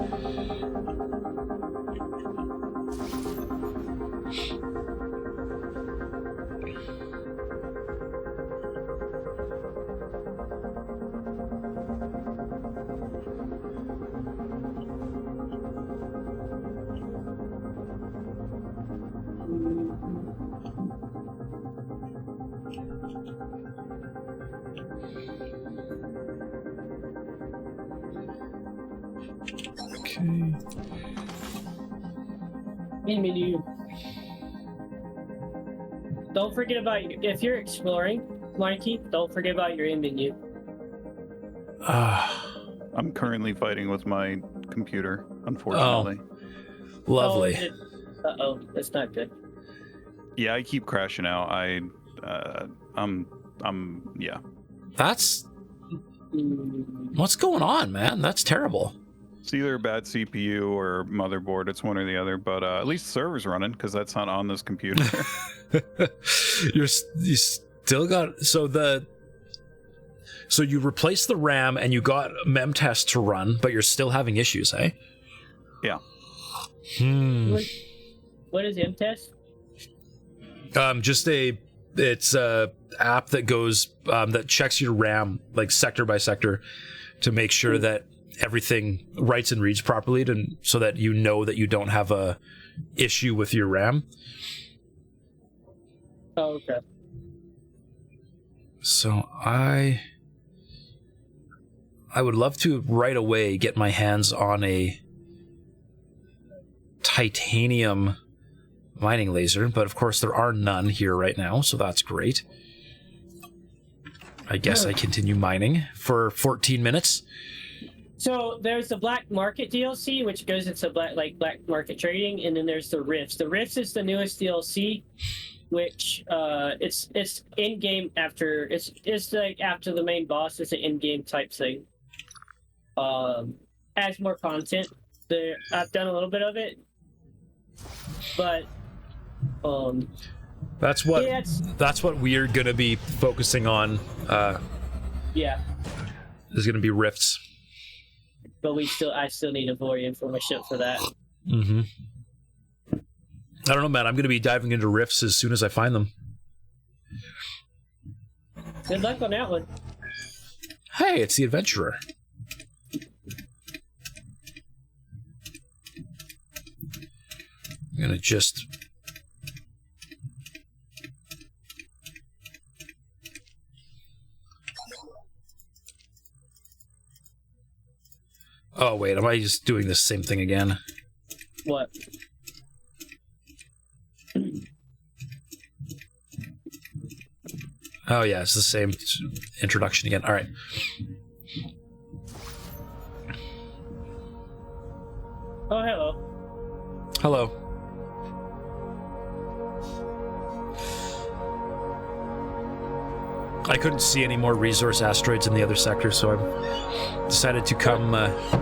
Okay.
In menu. Don't forget about if you're exploring, Mikey. Don't forget about your in menu.
I'm currently fighting with my computer, unfortunately.
Oh, lovely.
Uh-oh, that's not good.
Yeah, I keep crashing out. Yeah.
That's what's going on, man? That's terrible.
It's either a bad CPU or motherboard. It's one or the other, but at least the server's running because that's not on this computer.
you still got so you replaced the RAM and you got mem test to run, but you're still having issues, eh?
Yeah.
What is M-Test?
It's a app that goes that checks your RAM like sector by sector to make sure that everything writes and reads properly, so that you know that you don't have a issue with your RAM.
Oh, okay.
So I would love to right away get my hands on a titanium mining laser, but of course there are none here right now, so that's great. I guess I continue mining for 14 minutes.
So there's the Black Market DLC, which goes into black market trading, and then there's the Rifts. The Rifts is the newest DLC, which it's in game after it's like after the main boss. It's an in game type thing. Adds more content. I've done a little bit of it, but
that's what we're gonna be focusing on.
Yeah,
is gonna be Rifts.
but I still need Avorion for my ship for that.
Mm-hmm. I don't know, man. I'm going to be diving into rifts as soon as I find them.
Good luck on that one.
Hey, it's the adventurer. I'm going to just... Oh, wait. Am I just doing the same thing again?
What?
Oh, yeah. It's the same introduction again. All right.
Oh, hello.
Hello. I couldn't see any more resource asteroids in the other sector, so I decided to come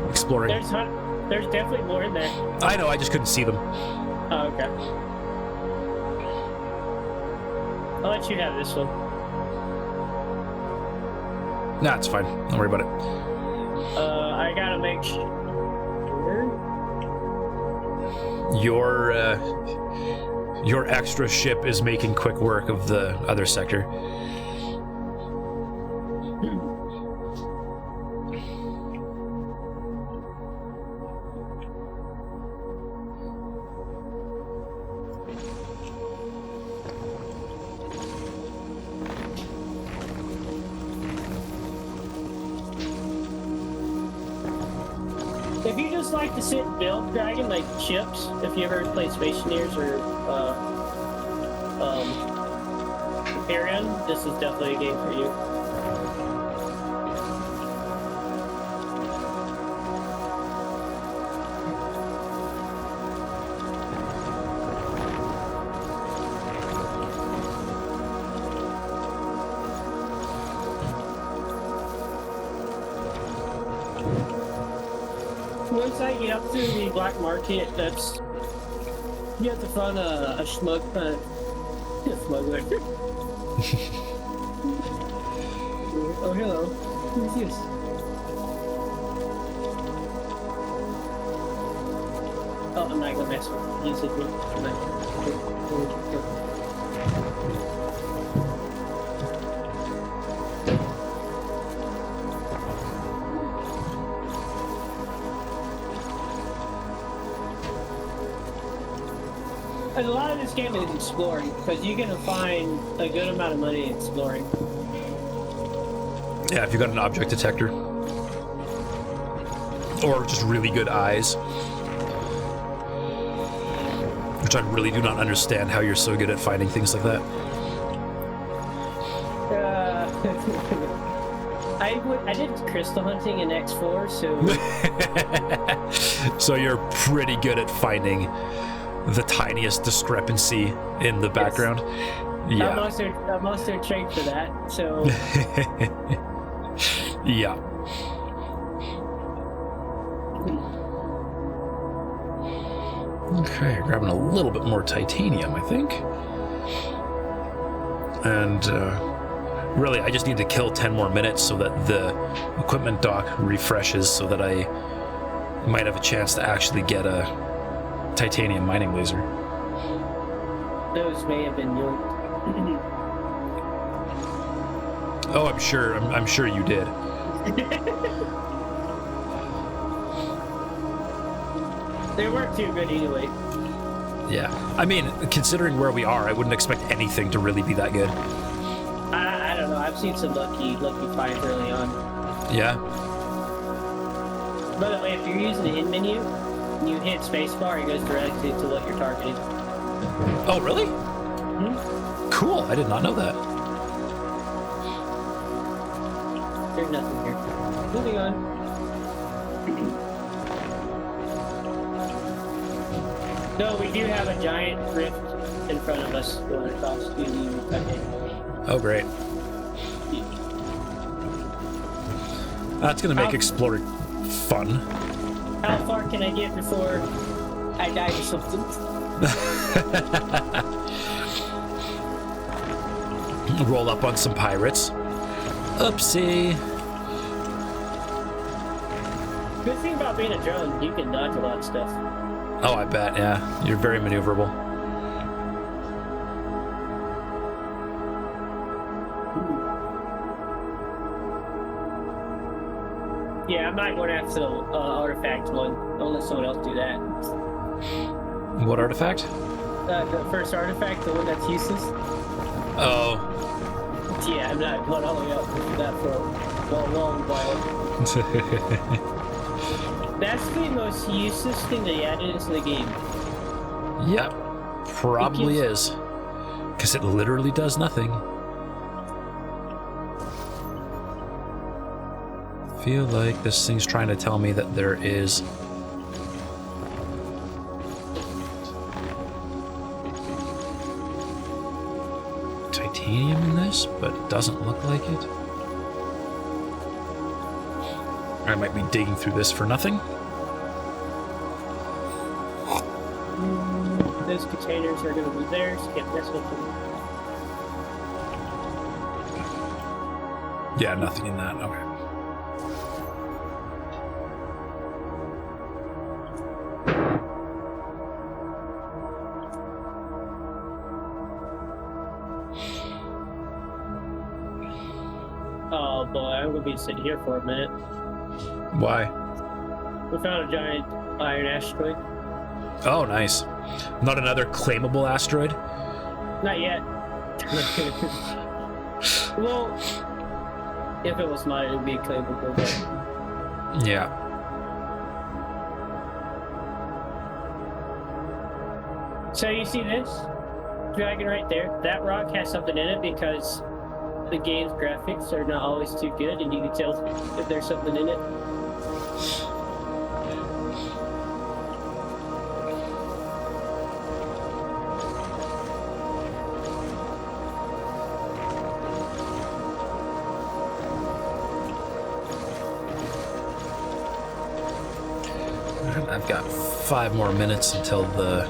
exploring.
There's definitely more in there.
I know, I just couldn't see them.
Oh, okay. I'll let you have this one.
Nah, it's fine. Don't worry about it.
I gotta make sure.
Your extra ship is making quick work of the other sector.
If you just like to sit and build Dragon, like ships, if you ever play Space Engineers or Avorion, this is definitely a game for you. Once I get up to the black market, that's you have to find a smuggler. Oh, hello. Who's this? Oh, I'm not gonna mess with you. You said me. I'm not. And a lot of this game is exploring, because you're gonna find a good amount of money exploring.
Yeah, if you got an object detector. Or just really good eyes. Which I really do not understand how you're so good at finding things like that.
I did crystal hunting in X4, so...
So you're pretty good at finding the tiniest discrepancy in the background. Yeah.
I'm also trained for that, so...
Yeah. Okay, grabbing a little bit more titanium, I think. And really, I just need to kill 10 more minutes so that the equipment dock refreshes so that I might have a chance to actually get a titanium mining laser.
Those may have been yours.
Oh, I'm sure you did.
They weren't too good anyway.
Yeah. I mean, considering where we are, I wouldn't expect anything to really be that good.
I don't know. I've seen some lucky finds early on.
Yeah.
By the way, if you're using the hit menu, and you hit spacebar, it goes directly to what you're targeting.
Oh, really?
Mm-hmm.
Cool. I did not know that.
There's nothing here. Moving on. No, we do have a giant rift in front of us going across to the Titanic.
Oh, great. That's going to make exploring fun.
How far can I get before I die to something?
Roll up on some pirates. Oopsie.
Good thing about being a drone, you can dodge a lot of stuff.
Oh, I bet, yeah. You're very maneuverable.
Yeah, I'm not going after the artifact one. I'll let someone else do that.
What artifact?
The first artifact, the one that's useless.
Oh.
Yeah, I'm not going all the way up for that for a long while. That's the most useless thing they added into the game.
Yep, probably is. Because it literally does nothing. Feel like this thing's trying to tell me that there is titanium in this, but it doesn't look like it. I might be digging through this for nothing.
Those containers are going to be there, so can't mess with them.
Yeah, nothing in that. Okay.
Oh boy, I'm going to be sitting here for a minute.
Why?
We found a giant iron asteroid.
Oh, nice. Not another claimable asteroid?
Not yet. Well, if it was mine, it would be claimable. But...
Yeah.
So you see this dragon right there? That rock has something in it because the game's graphics are not always too good, and you can tell if there's something in it.
I've got 5 more minutes until the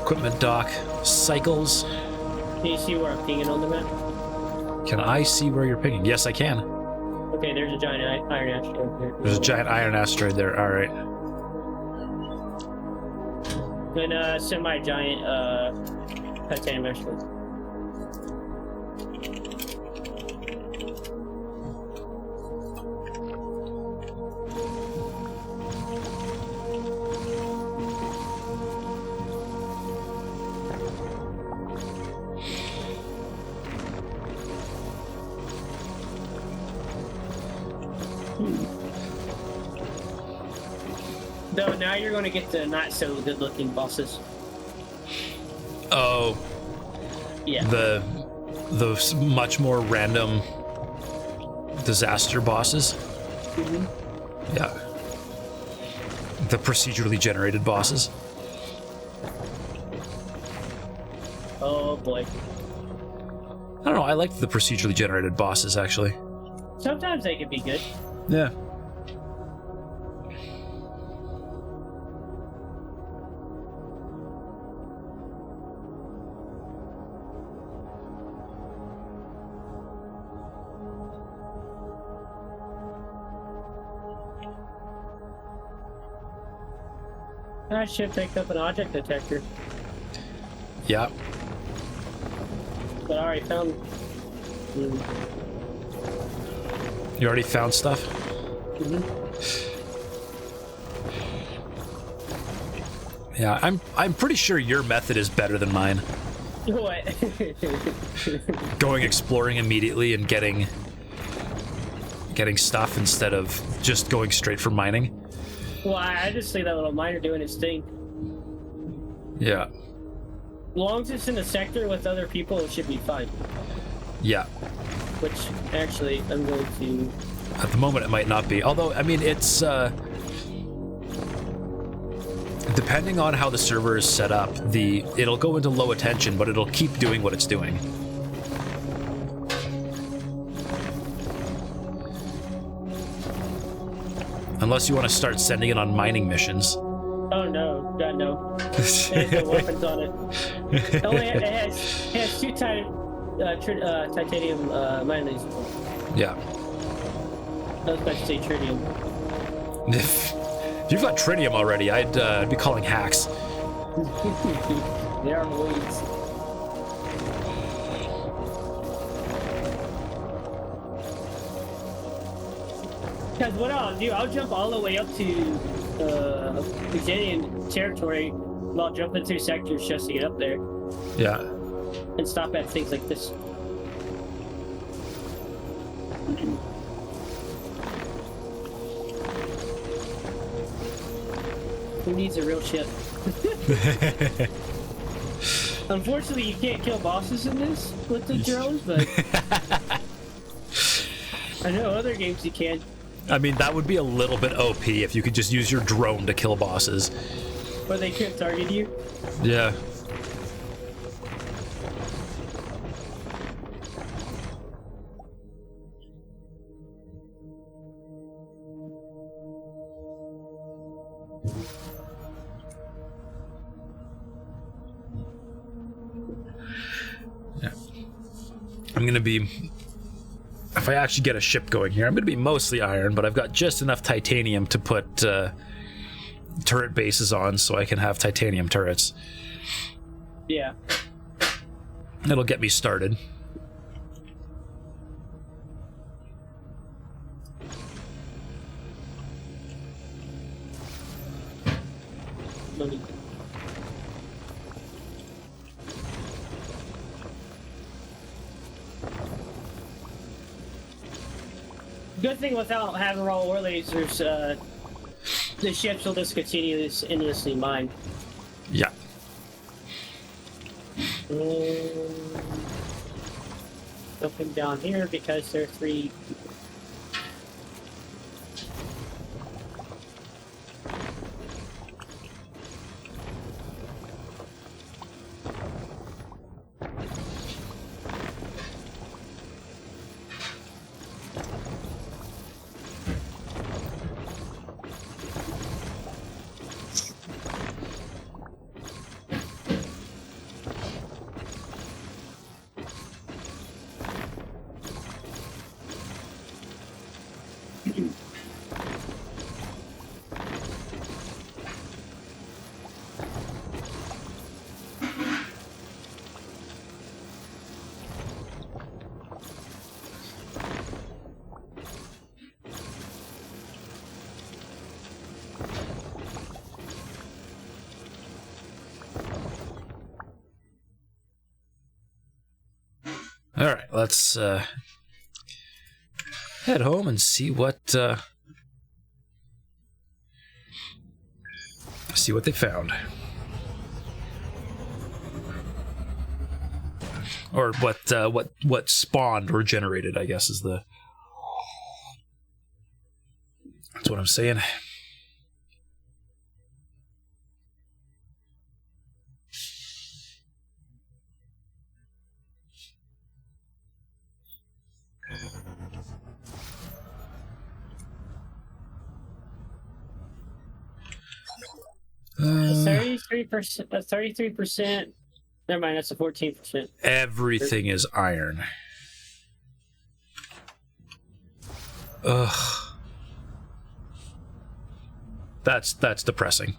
equipment dock cycles.
Can you see where I'm pinging on the map?
Can I see where you're pinging? Yes, I can.
Okay, there's a giant iron asteroid there.
There's a giant iron asteroid there. All right.
And a semi-giant titanium asteroid. Though now you're going to get the not so good looking bosses.
Oh.
Yeah.
The much more random disaster bosses.
Mm-hmm.
Yeah. The procedurally generated bosses.
Oh boy.
I don't know. I liked the procedurally generated bosses actually.
Sometimes they can be good.
Yeah.
I should pick up an object detector,
Yeah.
but I already found.
You already found stuff?
Mm-hmm.
Yeah, I'm pretty sure your method is better than mine.
What?
Going exploring immediately and getting stuff instead of just going straight for mining.
Well, I just see that little miner doing his thing.
Yeah.
As long as it's in a sector with other people, it should be fine.
Yeah.
Which, actually, I'm going to...
At the moment, it might not be. Although, I mean, it's... depending on how the server is set up, it'll go into low attention, but it'll keep doing what it's doing. Unless you want to start sending it on mining missions.
Oh no, God no. It has no weapons on it. It has 2 titanium mine lasers.
Yeah.
I was about to say tritium.
If you've got tritium already, I'd be calling hacks.
There are weeds. Because what I'll do, I'll jump all the way up to Xanian territory while jumping through sectors just to get up there.
Yeah.
And stop at things like this. Who needs a real ship? Unfortunately, you can't kill bosses in this with the drones, but I know other games you can.
I mean, that would be a little bit OP if you could just use your drone to kill bosses.
Or they can't target you.
Yeah. I'm gonna be, if I actually get a ship going here, I'm gonna be mostly iron, but I've got just enough titanium to put turret bases on so I can have titanium turrets.
Yeah.
It'll get me started.
Good thing without having raw ore lasers, the ships will just continue this endlessly mine.
Yeah.
Jumping down here because there are 3.
All right, let's head home and see what they found, or what spawned or generated, I guess that's what I'm saying.
A 33%. 33%. Never mind. That's a 14%.
Everything is iron. Ugh. That's depressing.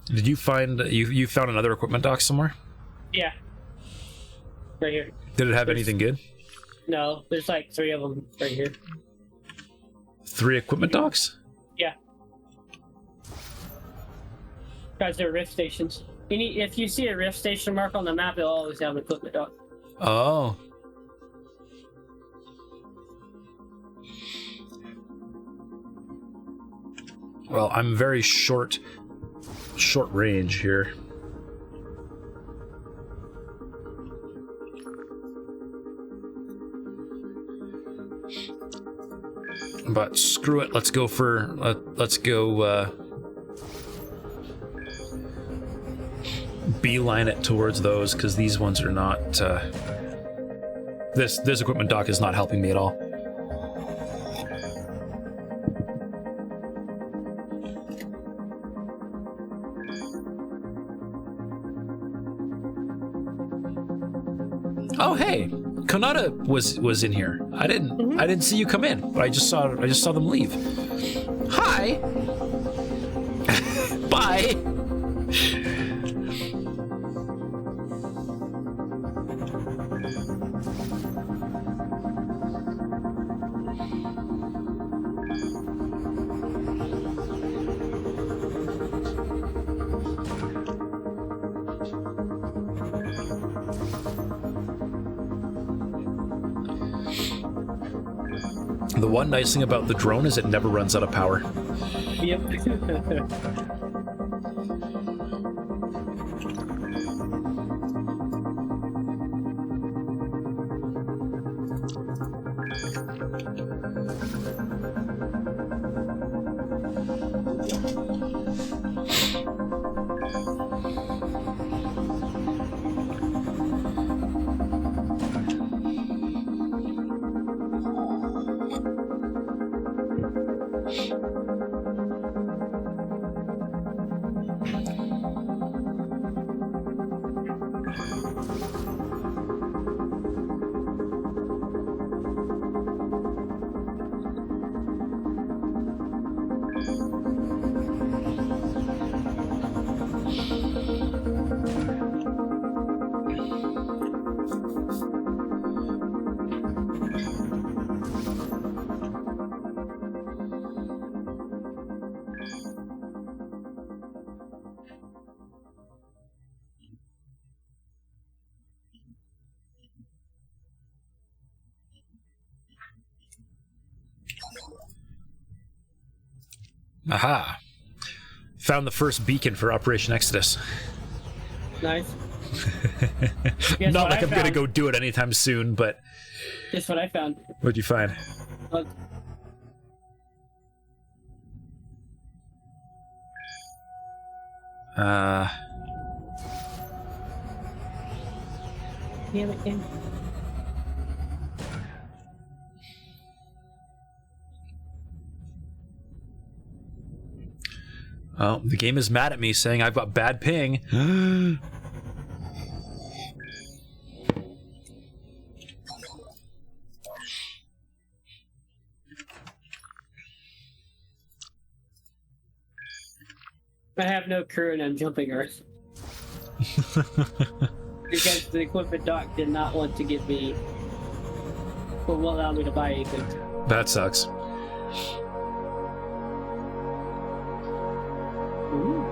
Did you find you found another equipment dock somewhere?
Yeah. Right here.
Did it have anything good?
No, there's like 3 of them right here.
3 equipment docks?
Yeah. Guys, they're rift stations. If you see a rift station mark on the map, it'll always have an equipment dock.
Oh. Well, I'm very short range here. But screw it, let's go beeline it towards those, because these ones are not this equipment dock is not helping me at all. Oh hey, Kanata was in here. I didn't see you come in, but I just saw them leave. Hi. Bye. The one nice thing about the drone is it never runs out of power.
Yep.
Aha. Found the first beacon for Operation Exodus.
Nice.
Not like I'm gonna go do it anytime soon, but...
Guess what I found?
What'd you find?
Look. Damn it, damn.
Oh, the game is mad at me saying I've got bad ping.
I have no crew and I'm jumping Earth. Because the equipment dock did not want to give me, or won't allow me to buy anything.
That sucks.
Ooh.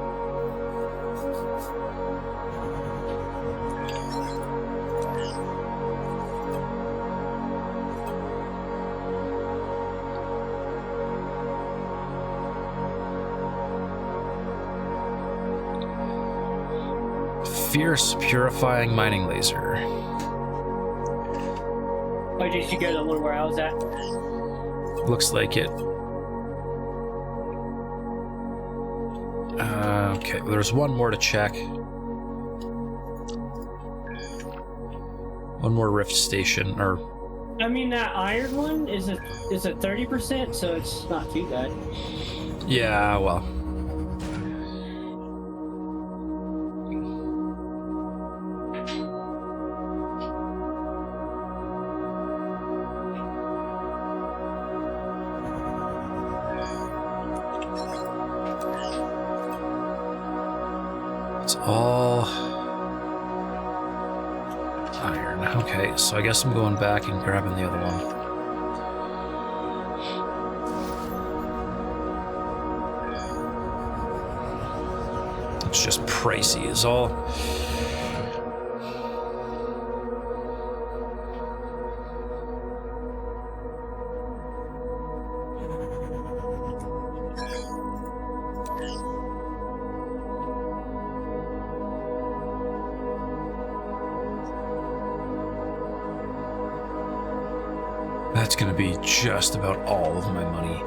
Fierce purifying mining laser.
Oh, did you go to the one where I was at?
Looks like it. Okay, there's one more to check. One more rift station, or...
I mean, that iron one is a 30%, so it's not too bad.
Yeah, well... all iron. Okay, so I guess I'm going back and grabbing the other one. It's just pricey is all. That's gonna be just about all of my money.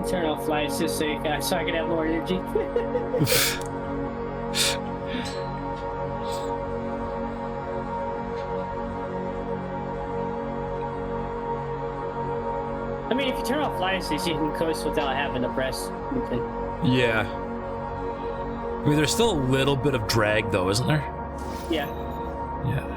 Turn off flight assist so I can have more energy. I mean, if you turn off flight assist, you can coast without having to press anything.
Yeah. I mean, there's still a little bit of drag, though, isn't there?
Yeah.
Yeah.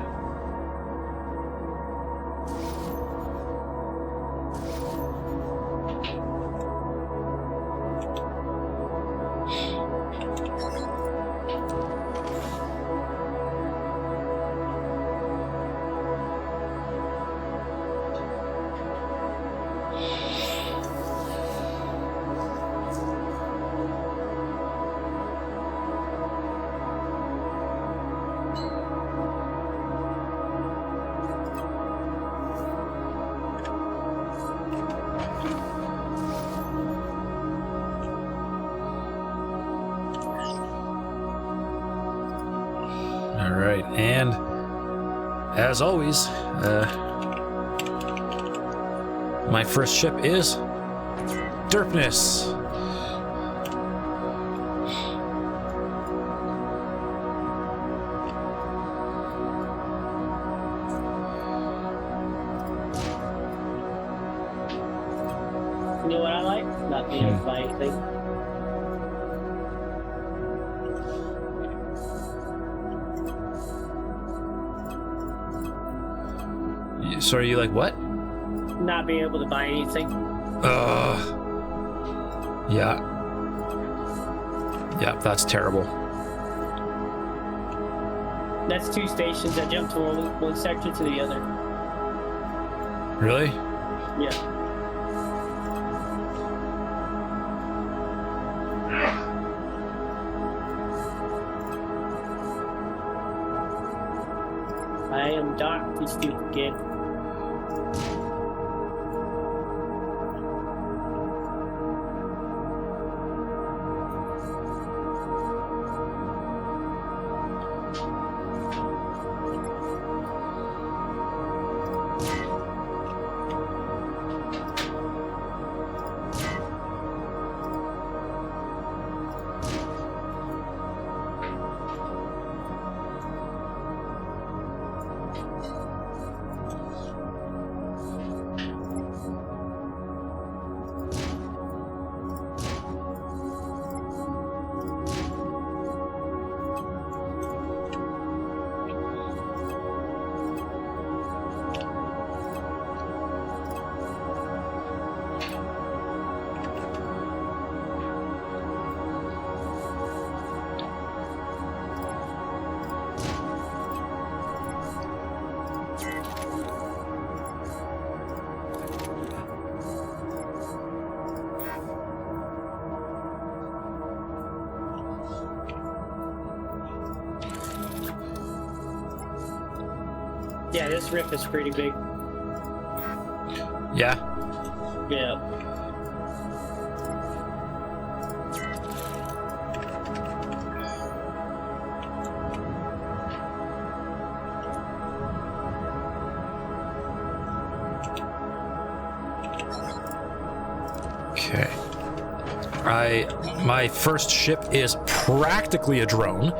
All right, and as always, my first ship is Derpness.
You know what I like? Not being able to buy anything.
Sorry, you like what?
Not being able to buy anything.
Yeah. Yeah, that's terrible.
That's 2 stations that jump from one sector to the other.
Really?
Yeah. I am docked, you stupid kid. Yeah, this rip is pretty big.
Yeah.
Yeah.
Okay. My first ship is practically a drone.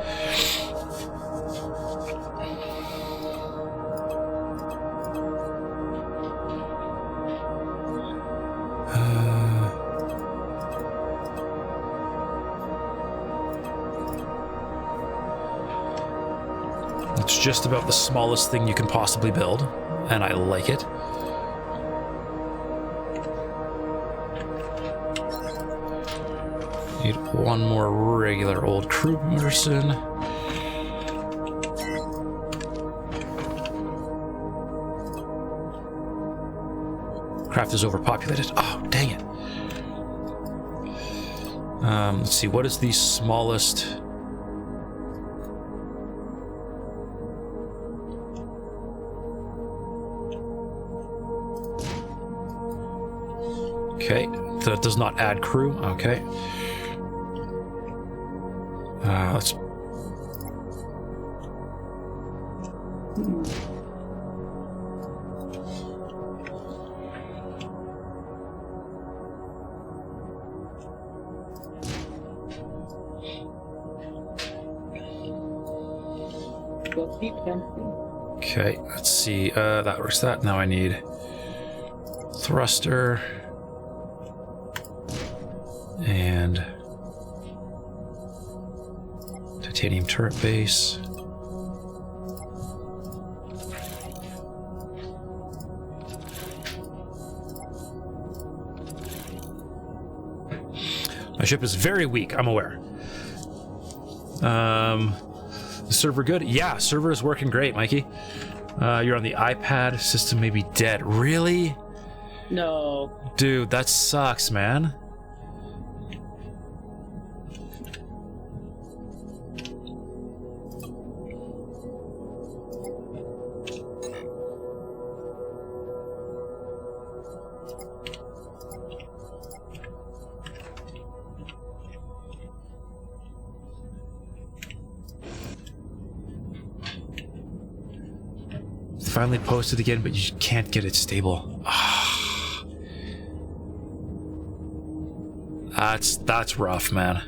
It's just about the smallest thing you can possibly build, and I like it. Need one more regular old crew person. Craft is overpopulated. Oh, dang it. Let's see, what is the smallest? Okay, that does not add crew. Okay. Let's.
go keep them.
Okay, let's see. That works. That now I need thruster and titanium turret base. My ship is very weak, I'm aware. The server good? Yeah, server is working great, Mikey. You're on the iPad, system may be dead. Really?
No.
Dude, that sucks, man. Finally posted again, but you can't get it stable. That's rough, man.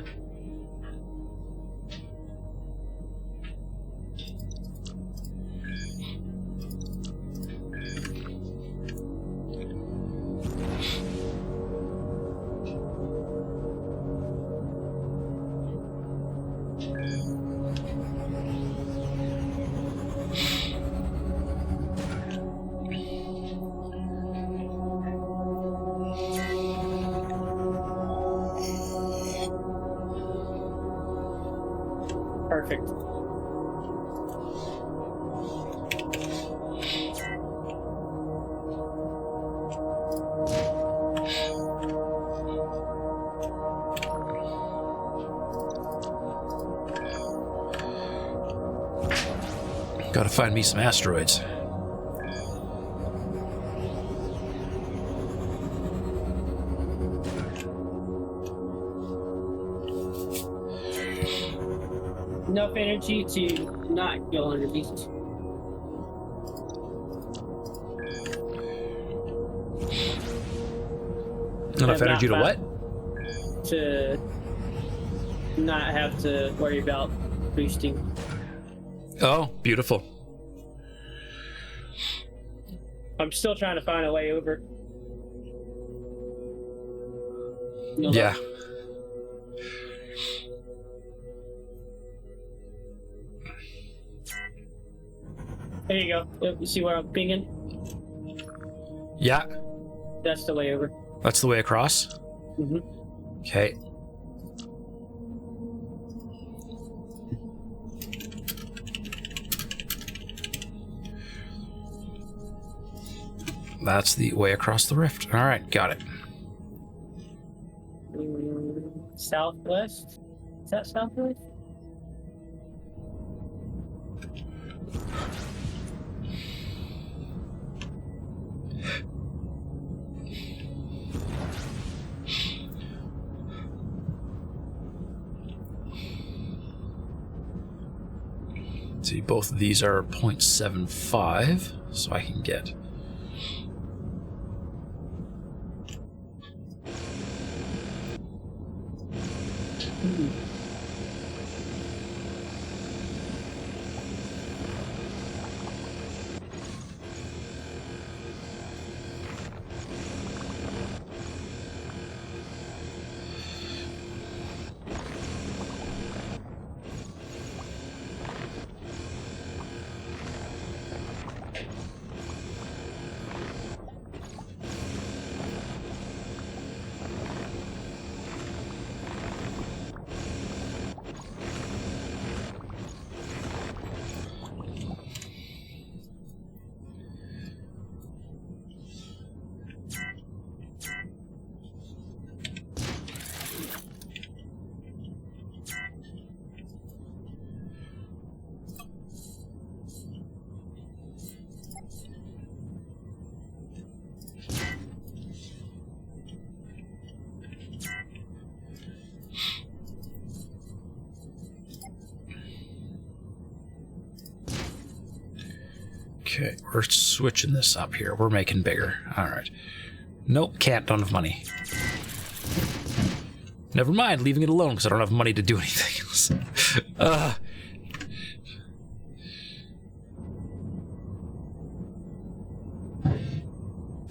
Perfect.
Gotta find me some asteroids.
Enough energy to not go underneath.
Enough energy to what?
To not have to worry about boosting.
Oh, beautiful.
I'm still trying to find a way over.
Yeah.
There you go. Yep, you see where I'm pinging?
Yeah.
That's the way over.
That's the way across?
Mm-hmm.
Okay. That's the way across the rift. All right, got it.
Southwest? Is that southwest?
See, both of these are 0.75, so I can get... Okay, we're switching this up here. We're making bigger. All right. Nope, can't. Don't have money. Never mind, leaving it alone because I don't have money to do anything else.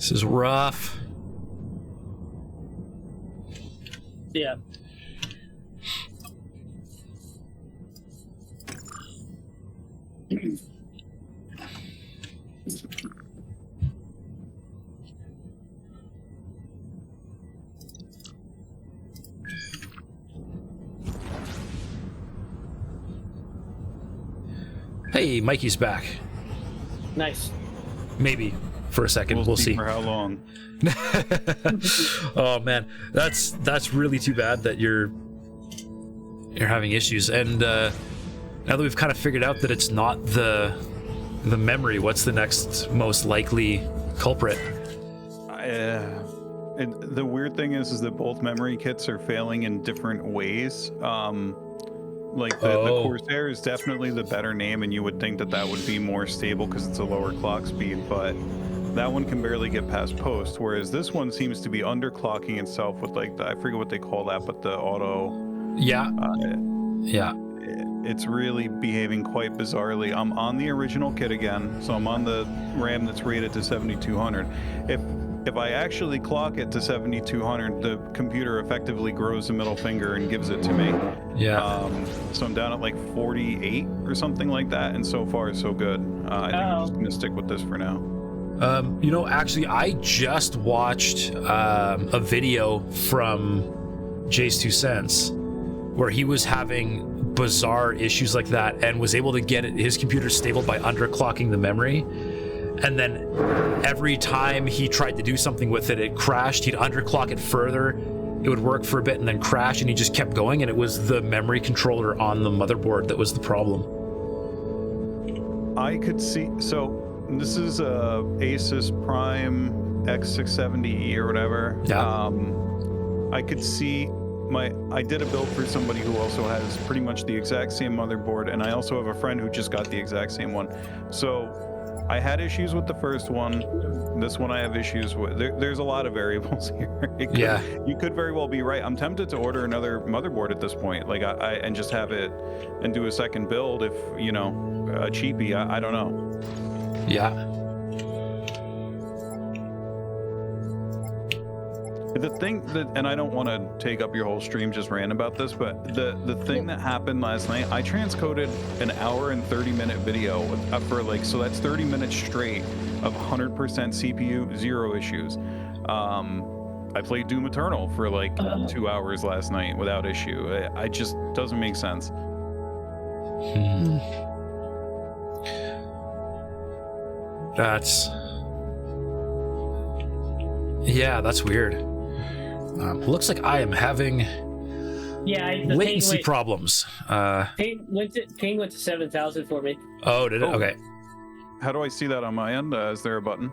This is rough.
Yeah.
Hey, Mikey's back.
Nice.
Maybe for a second. We'll see.
For how long?
Oh man, that's really too bad that you're having issues. And now that we've kind of figured out that it's not the memory, what's the next most likely culprit?
The weird thing is that both memory kits are failing in different ways. Like the Corsair is definitely the better name, and you would think that would be more stable because it's a lower clock speed, but that one can barely get past post, whereas this one seems to be underclocking itself with like I forget what they call that, but the auto. Yeah. It's really behaving quite bizarrely. I'm on the original kit again, so I'm on the RAM that's rated to 7200. If I actually clock it to 7200, the computer effectively grows the middle finger and gives it to me. Yeah. So I'm down at like 48 or something like that, and so far so good. I think I'm just gonna stick with this for now.
You know, actually, I just watched a video from Jay's 2 Cents where he was having bizarre issues like that and was able to get his computer stable by underclocking the memory. And then every time he tried to do something with it, it crashed. He'd underclock it further. It would work for a bit and then crash, and he just kept going. And it was the memory controller on the motherboard that was the problem.
I could see. So this is a Asus Prime X670E or whatever.
Yeah.
I could see. I did a build for somebody who also has pretty much the exact same motherboard, and I also have a friend who just got the exact same one. So I had issues with the first one. This one I have issues with. There's a lot of variables here. You could very well be right. I'm tempted to order another motherboard at this point, like and just have it and do a second build if, you know, a cheapie. I don't know.
Yeah.
The thing that, and I don't want to take up your whole stream just ranting about this, but the thing that happened last night, I transcoded an hour and 30-minute video for like, so that's 30 minutes straight of 100% CPU, 0 issues. I played Doom Eternal for like 2 hours last night without issue. It just doesn't make sense.
That's weird. Looks like I am having latency problems.
Ping went to 7,000 for me.
Oh, did it? Okay.
How do I see that on my end? Is there a button?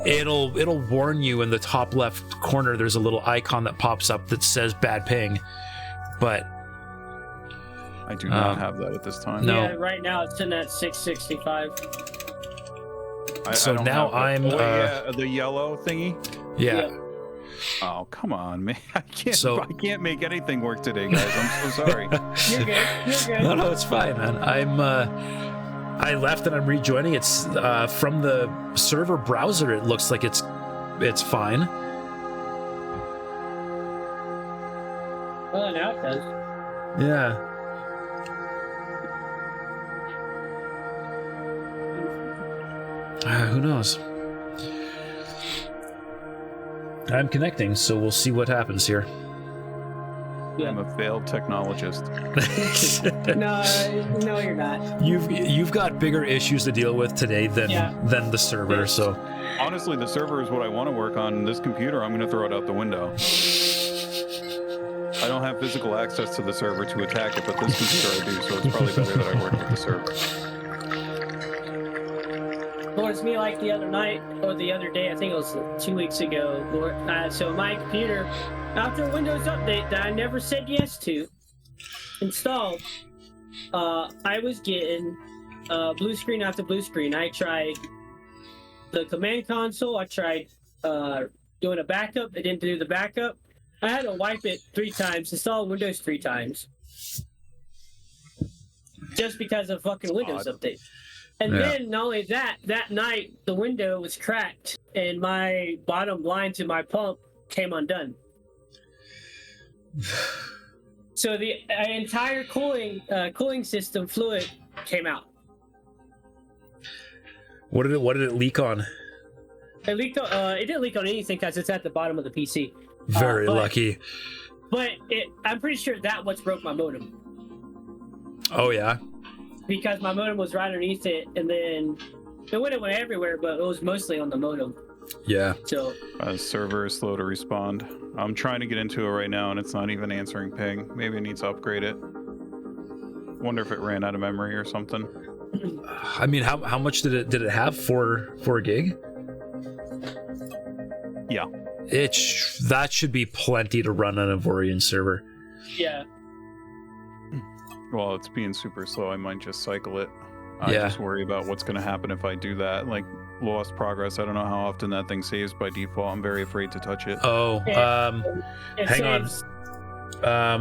It'll warn you in the top left corner. There's a little icon that pops up that says bad ping, but
I do not have that at this time.
No. Yeah, right now it's in at 665.
So now I'm
the yellow thingy.
Yeah.
Oh, come on, man. I can't make anything work today, guys. I'm so sorry.
You're good.
No, it's fine, man. I left and I'm rejoining. It's from the server browser. It looks like it's fine.
Well, now it does.
Yeah. Who knows? I'm connecting, so we'll see what happens here.
I'm a failed technologist.
No, you're not.
You've got bigger issues to deal with today than the server.
Yes.
So
honestly, the server is what I want to work on. This computer, I'm going to throw it out the window. I don't have physical access to the server to attack it, but this computer I do, so it's probably better that I work with the server.
Well, it's me like the other night, or the other day, I think it was 2 weeks ago. So my computer, after a Windows update that I never said yes to, installed, I was getting blue screen after blue screen. I tried the command console, I tried doing a backup, it didn't do the backup. I had to wipe it 3 times, install Windows 3 times. Just because of fucking Windows update. And
Yeah.
then not only that night the window was cracked and my bottom line to my pump came undone. So the entire cooling system fluid came out.
What did it leak on?
It leaked. It didn't leak on anything because it's at the bottom of the PC.
Very lucky.
But I'm pretty sure that what's broke my modem.
Oh yeah.
Because my modem was right underneath it, and then the window went everywhere, but it was mostly on the modem.
Yeah.
So
Server is slow to respond. I'm trying to get into it right now, and it's not even answering ping. Maybe it needs to upgrade it. Wonder if it ran out of memory or something.
I mean, how much did it have? 4 gig?
Yeah.
That should be plenty to run an Avorion server.
yeah,
Well, it's being super slow. I might just cycle it. I
Yeah.
just worry about what's going to happen if I do that. Like, lost progress. I don't know how often that thing saves by default. I'm very afraid to touch it.
Oh,
it
hang on.
saves-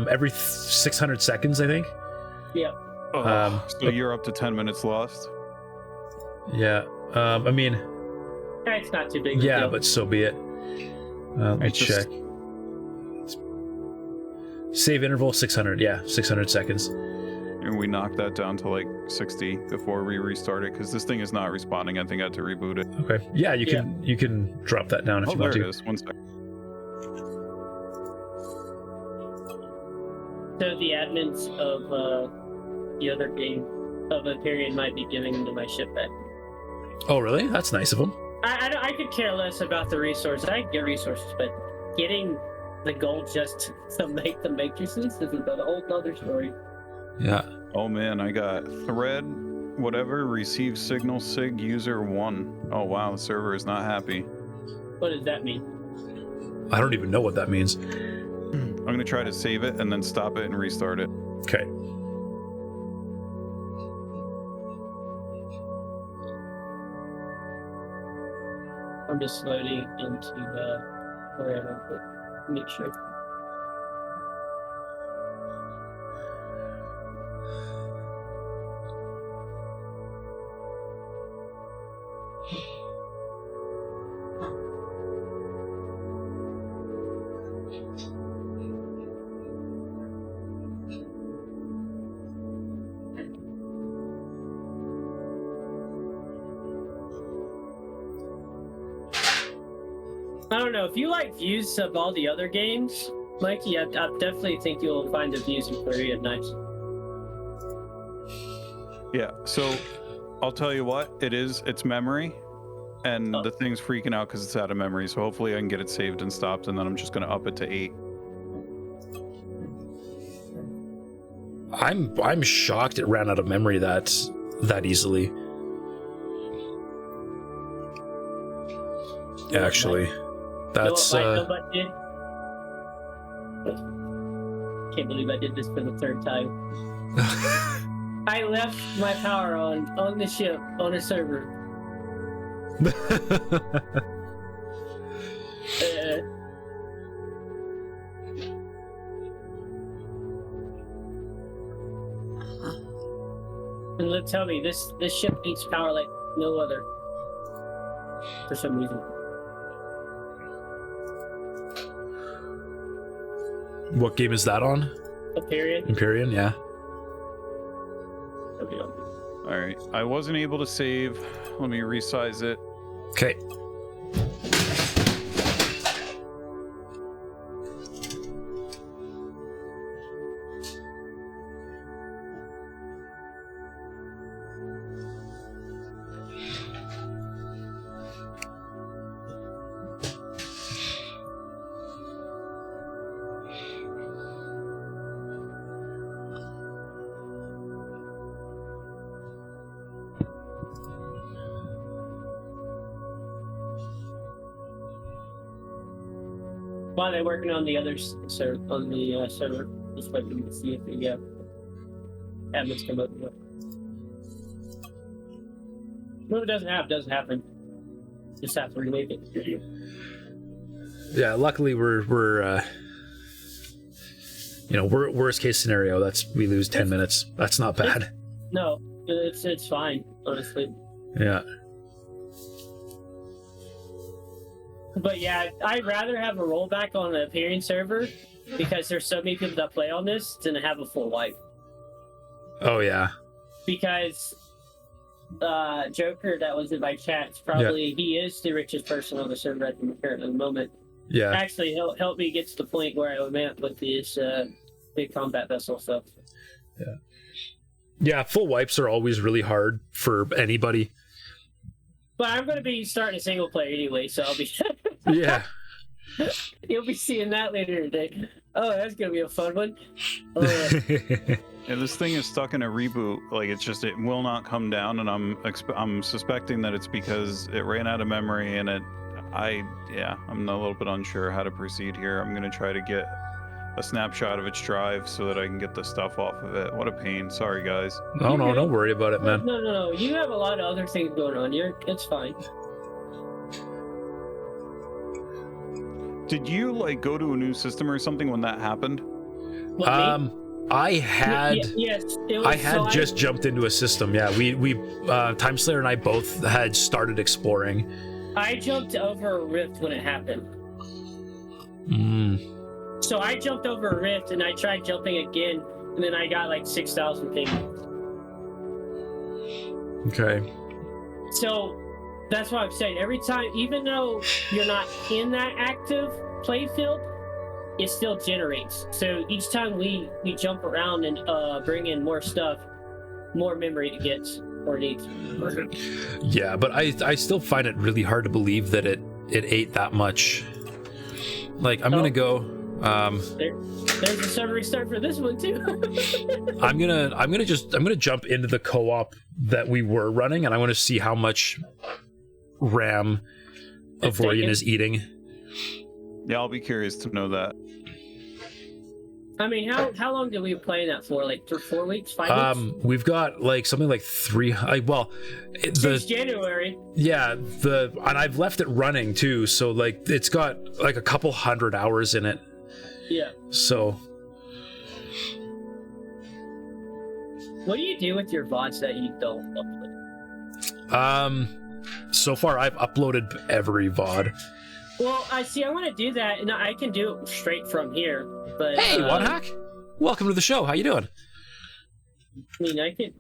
every 600 seconds, I think.
Yeah.
Oh, so you're up to 10 minutes lost?
Yeah. I mean,
It's not too big. of a
yeah,
deal.
but so be it. Let me
It's just-
check. Save interval 600. Yeah, 600 seconds.
And we knocked that down to like 60 before we restart it because this thing is not responding. I think I had to reboot it.
Okay. Yeah, you can drop that down if
Oh,
you
there
want
it
to.
is. 1 second.
So the admins of the other game of Avorion might be giving them to my ship back.
Oh, really? That's nice of them.
I could care less about the resources. I can get resources, but getting the gold just to make the matrices is a whole other story.
Yeah.
Oh man, I got thread, whatever, receive signal sig user 1. Oh wow, the server is not happy.
What does that mean?
I don't even know what that means.
I'm gonna try to save it and then stop it and restart it.
Okay.
I'm just loading into wherever, but make sure. I don't know, if you like views of all the other games, Mikey, I definitely think you'll find the views in Korea nice.
Yeah, so I'll tell you what, it's memory, and the thing's freaking out because it's out of memory, so hopefully I can get it saved and stopped, and then I'm just gonna up it to 8.
I'm shocked it ran out of memory that easily. Actually, that's
Nobody did. Can't believe I did this for the 3rd time. I left my power on the ship on a server. And let's tell me, this ship needs power like no other. For some reason.
What game is that on? Empyrean, yeah.
All right, I wasn't able to save. Let me resize it.
Okay.
While they're working on the others, on the server, just waiting to see if the admins come up with it. Well, if it doesn't happen, it doesn't happen. Just have to remake it.
Yeah, luckily we're worst case scenario, we lose 10 minutes. That's not bad.
No, It's fine, honestly.
Yeah.
But yeah, I'd rather have a rollback on the appearing server because there's so many people that play on this than to have a full wipe.
Oh yeah.
Because Joker that was in my chat, probably he is the richest person on the server at the moment.
Yeah.
Actually, he'll help me get to the point where I'm at with this big combat vessel stuff.
Yeah. Yeah, full wipes are always really hard for anybody.
But I'm going to be starting a single player anyway, so I'll be...
Yeah.
You'll be seeing that later today. Oh, that's going to be a fun one.
And this thing is stuck in a reboot. Like, it will not come down, and I'm suspecting that it's because it ran out of memory, and I'm a little bit unsure how to proceed here. I'm going to try to get a snapshot of its drive so that I can get the stuff off of it. What a pain. Sorry, guys.
No, don't worry about it, man.
No. You have a lot of other things going on. It's fine.
Did you, like, go to a new system or something when that happened?
I had
yes, it was,
I had just jumped into a system. Yeah, we Timeslayer and I both had started exploring.
I jumped over a rift when it happened. So I jumped over a rift and I tried jumping again, and then I got like 6,000 ping.
Okay.
So that's what I'm saying. Every time, even though you're not in that active play field, it still generates. So each time we jump around and bring in more stuff, more memory it gets or needs.
Yeah, but I still find it really hard to believe that it ate that much. Like, I'm gonna go.
There's a server restart for this one too.
I'm gonna jump into the co-op that we were running, and I want to see how much RAM Avorion is eating.
Yeah, I'll be curious to know that.
I mean, how long did we play that for? Like 4 weeks, 5 weeks?
We've got like something like 3. Since
January.
Yeah, and I've left it running too, so like it's got like a couple 100 hours in it.
Yeah.
So.
What do you do with your VODs that you don't upload?
So far I've uploaded every VOD.
Well, I want to do that, and I can do it straight from here. But
hey, One Hack, welcome to the show. How you doing?
I mean, I could.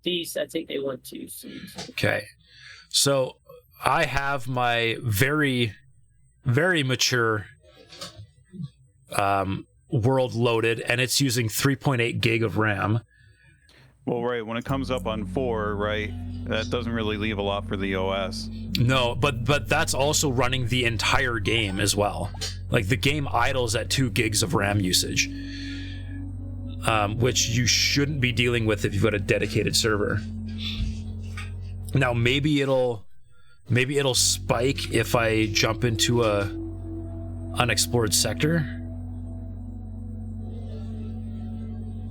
These, I think they want to.
Okay, so I have my very, very mature world loaded, and it's using 3.8 gig of RAM.
Well, right, when it comes up on 4, right, that doesn't really leave a lot for the OS.
No, but that's also running the entire game as well. Like, the game idles at 2 gigs of RAM usage, which you shouldn't be dealing with if you've got a dedicated server. Now, maybe it'll spike if I jump into a unexplored sector.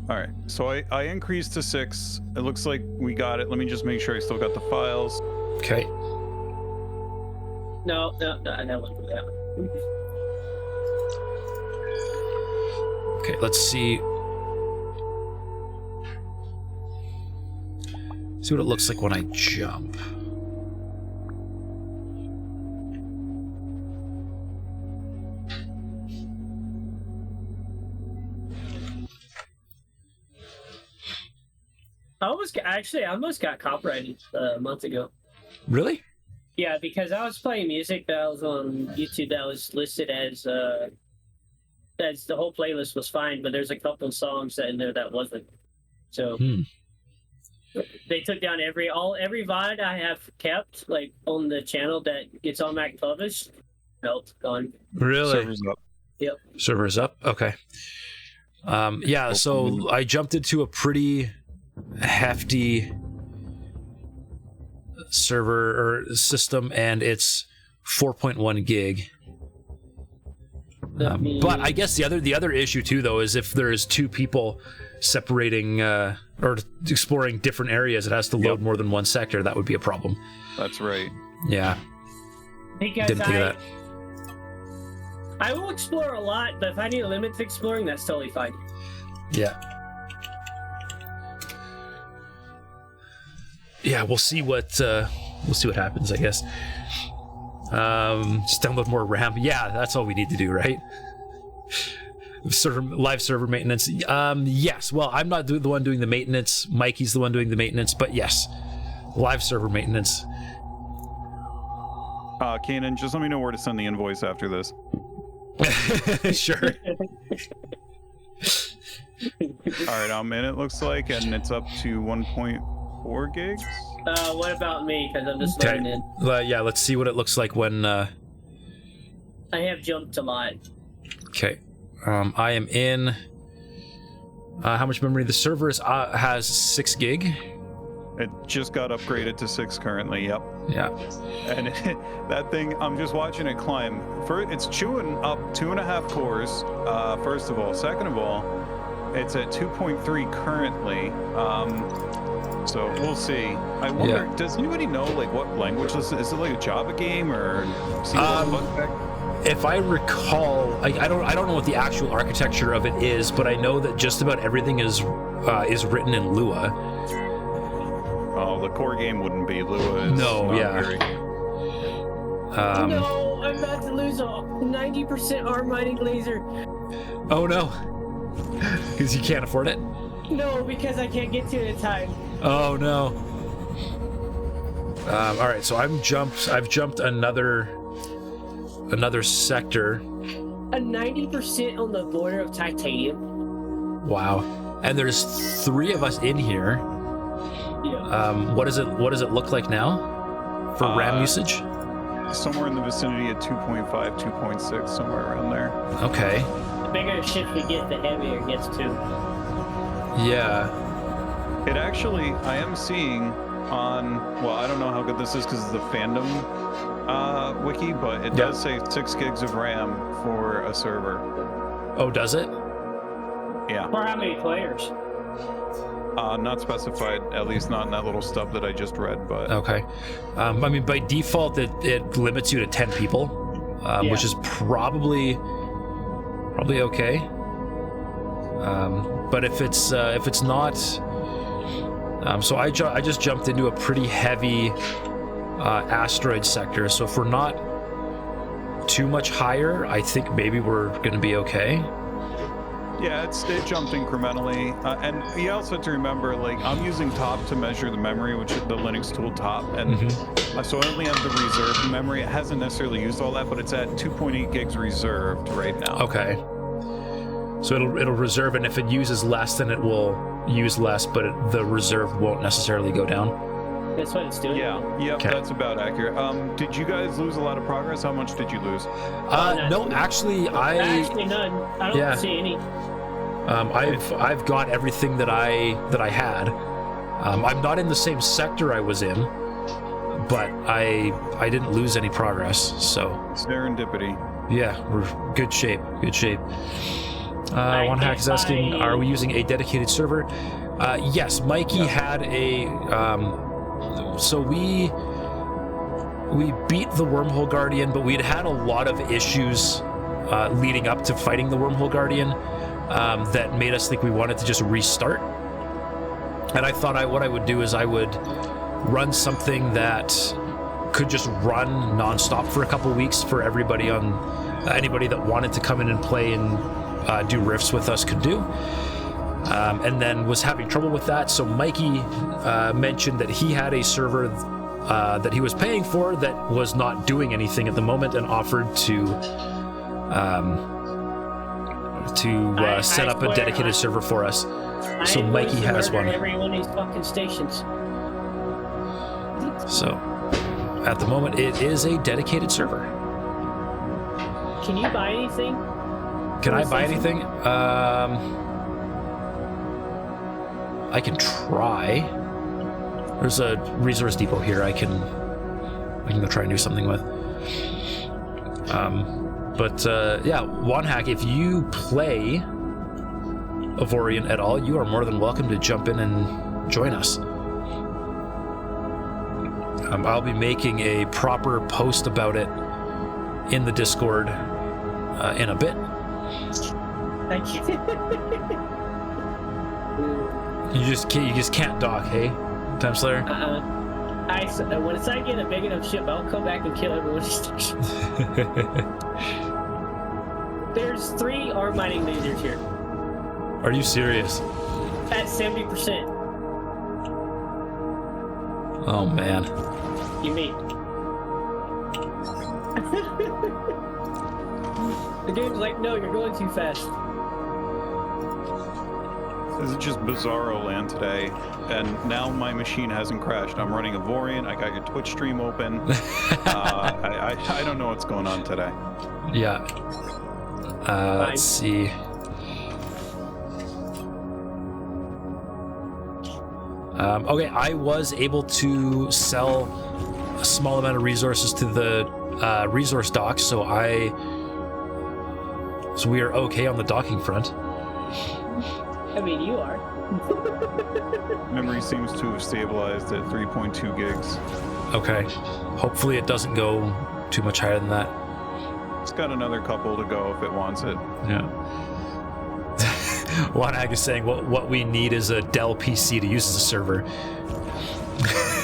All right, so I increased to 6. It looks like we got it. Let me just make sure I still got the files.
Okay.
No, that wasn't that one.
Okay, let's see. See what it looks like when I jump.
I almost got copyrighted a month ago.
Really?
Yeah, because I was playing music that was on YouTube that was listed as the whole playlist was fine, but there's a couple of songs in there that wasn't. So they took down every VOD I have kept, like on the channel that gets on Mac published. Nope, gone.
Really?
Servers up.
Yep.
Servers up. Okay. Yeah. So I jumped into a pretty hefty server or system, and it's 4.1 gig. But I guess the other issue too, though, is if there's 2 people separating or exploring different areas, it has to load more than one sector. That would be a problem.
That's right.
Yeah.
Because
Didn't think of that.
I will explore a lot, but if I need a limit to exploring, that's totally fine.
Yeah. yeah, we'll see what happens, I guess. Just download more RAM. Yeah, that's all we need to do, right? Live server maintenance. Yes. Well, I'm not the one doing the maintenance. Mikey's the one doing the maintenance, but yes, live server maintenance.
Kanan, just let me know where to send the invoice after this.
Sure.
All right, I'm in, it looks like, and it's up to 1.4 gigs.
What about me? Because I'm just loading in.
Yeah, let's see what it looks like when...
I have jumped a lot.
Okay. I am in... how much memory? The server has 6 gig.
It just got upgraded to 6 currently, yep.
Yeah.
And that thing, I'm just watching it climb. It's chewing up 2.5 cores, first of all. Second of all, it's at 2.3 currently. So we'll see. I wonder, does anybody know like what language this is? Is it like a Java game or C++?
If I recall, I don't know what the actual architecture of it is, but I know that just about everything is written in Lua.
Oh, the core game wouldn't be Lua.
No, yeah.
No, I'm about to lose a 90% arm mining laser.
Oh no, because you can't afford it.
No, because I can't get to it in time.
Oh no. All right, so I've jumped another sector.
A 90% on the border of titanium.
Wow. And there's 3 of us in here.
Yeah.
What does it look like now for RAM usage?
Somewhere in the vicinity of 2.5, 2.6, somewhere around there.
Okay.
The bigger the ship we get, the heavier it gets too.
Yeah.
It actually, I am seeing on, well, I don't know how good this is because it's the fandom wiki, but it does say 6 gigs of RAM for a server.
Oh, does it?
Yeah.
For how many players?
Not specified, at least not in that little stub that I just read, but...
Okay. I mean, by default, it limits you to 10 people, which is probably okay. But if it's not... so I just jumped into a pretty heavy asteroid sector, so if we're not too much higher, I think maybe we're going to be okay.
Yeah, it jumped incrementally, and you also have to remember, like, I'm using top to measure the memory, which is the Linux tool top, and so I only have the reserved memory. It hasn't necessarily used all that, but it's at 2.8 gigs reserved right now.
Okay. So it'll reserve, and if it uses less, then it will use less, but the reserve won't necessarily go down.
That's what it's doing.
Yeah, yep,
okay.
That's about accurate. Did you guys lose a lot of progress? How much did you lose?
No, actually,
Actually, none. I don't see any.
I've got everything that I had. I'm not in the same sector I was in, but I didn't lose any progress. So
serendipity.
Yeah, we're good shape. Good shape. One hack is asking, are we using a dedicated server? Yes, Mikey had a. So we beat the Wormhole Guardian, but we'd had a lot of issues leading up to fighting the Wormhole Guardian that made us think we wanted to just restart. And I thought what I would do is I would run something that could just run nonstop for a couple weeks for everybody anybody that wanted to come in and play and do rifts with us could do. And then was having trouble with that, so Mikey mentioned that he had a server that he was paying for that was not doing anything at the moment, and offered to set up a dedicated server for us. So Mikey has one.
Every one of these fucking stations.
So at the moment, it is a dedicated server.
Can you buy anything?
Can I buy anything? I can try. There's a resource depot here I can go try and do something with. Yeah, one hack, if you play Avorion at all, you are more than welcome to jump in and join us. I'll be making a proper post about it in the Discord in a bit.
Thank you.
You just can't dock, hey? Time Slayer?
Once I get a big enough ship, I'll come back and kill everyone's station. There's 3 arm mining lasers here.
Are you serious?
At 70%.
Oh, man.
You mean? The game's like, no, you're going too fast.
This is just bizarro land today, and now my machine hasn't crashed. I'm running Avorion. I got your Twitch stream open. I don't know what's going on today.
Yeah. Let's see. Okay, I was able to sell a small amount of resources to the resource dock, so we are okay on the docking front.
I mean, you are.
Memory seems to have stabilized at 3.2 gigs.
Okay. Hopefully it doesn't go too much higher than that.
It's got another couple to go if it wants it.
Yeah. One hag is saying what we need is a Dell PC to use as a server.
I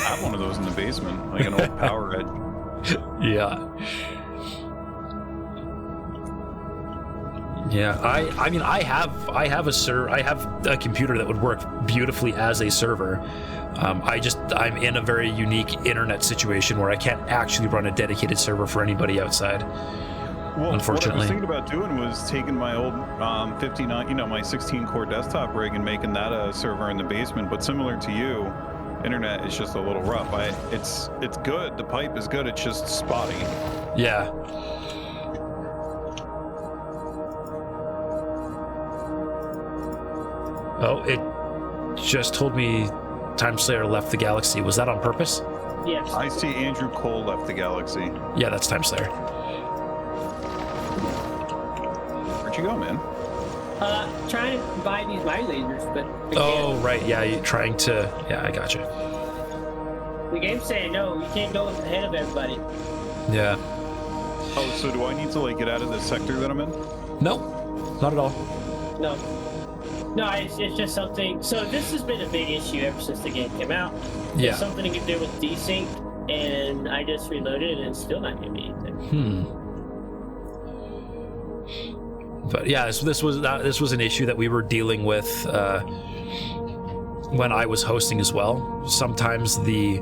have one of those in the basement, like an old power head.
Yeah. Yeah, I mean I have a computer that would work beautifully as a server. I'm in a very unique internet situation where I can't actually run a dedicated server for anybody outside.
Well,
unfortunately,
what I was thinking about doing was taking my old 59, my 16-core desktop rig and making that a server in the basement. But similar to you, internet is just a little rough. It's good. The pipe is good. It's just spotty.
Yeah. Oh, it just told me Time Slayer left the galaxy. Was that on purpose?
Yes.
I see Andrew Cole left the galaxy.
Yeah, that's Time Slayer.
Where'd you go, man?
Trying to buy these mine lasers, but
Oh, right. Yeah, you're trying to... Yeah, I got you.
The game's saying no, you can't go ahead of everybody.
Yeah.
Oh, so do I need to get out of the sector that I'm in?
No, not at all.
No, it's just something. So this has been a big issue ever since the game came out.
Yeah.
It's something to do with desync, and I just reloaded and it's still not giving me anything.
But yeah, this was an issue that we were dealing with when I was hosting as well. Sometimes the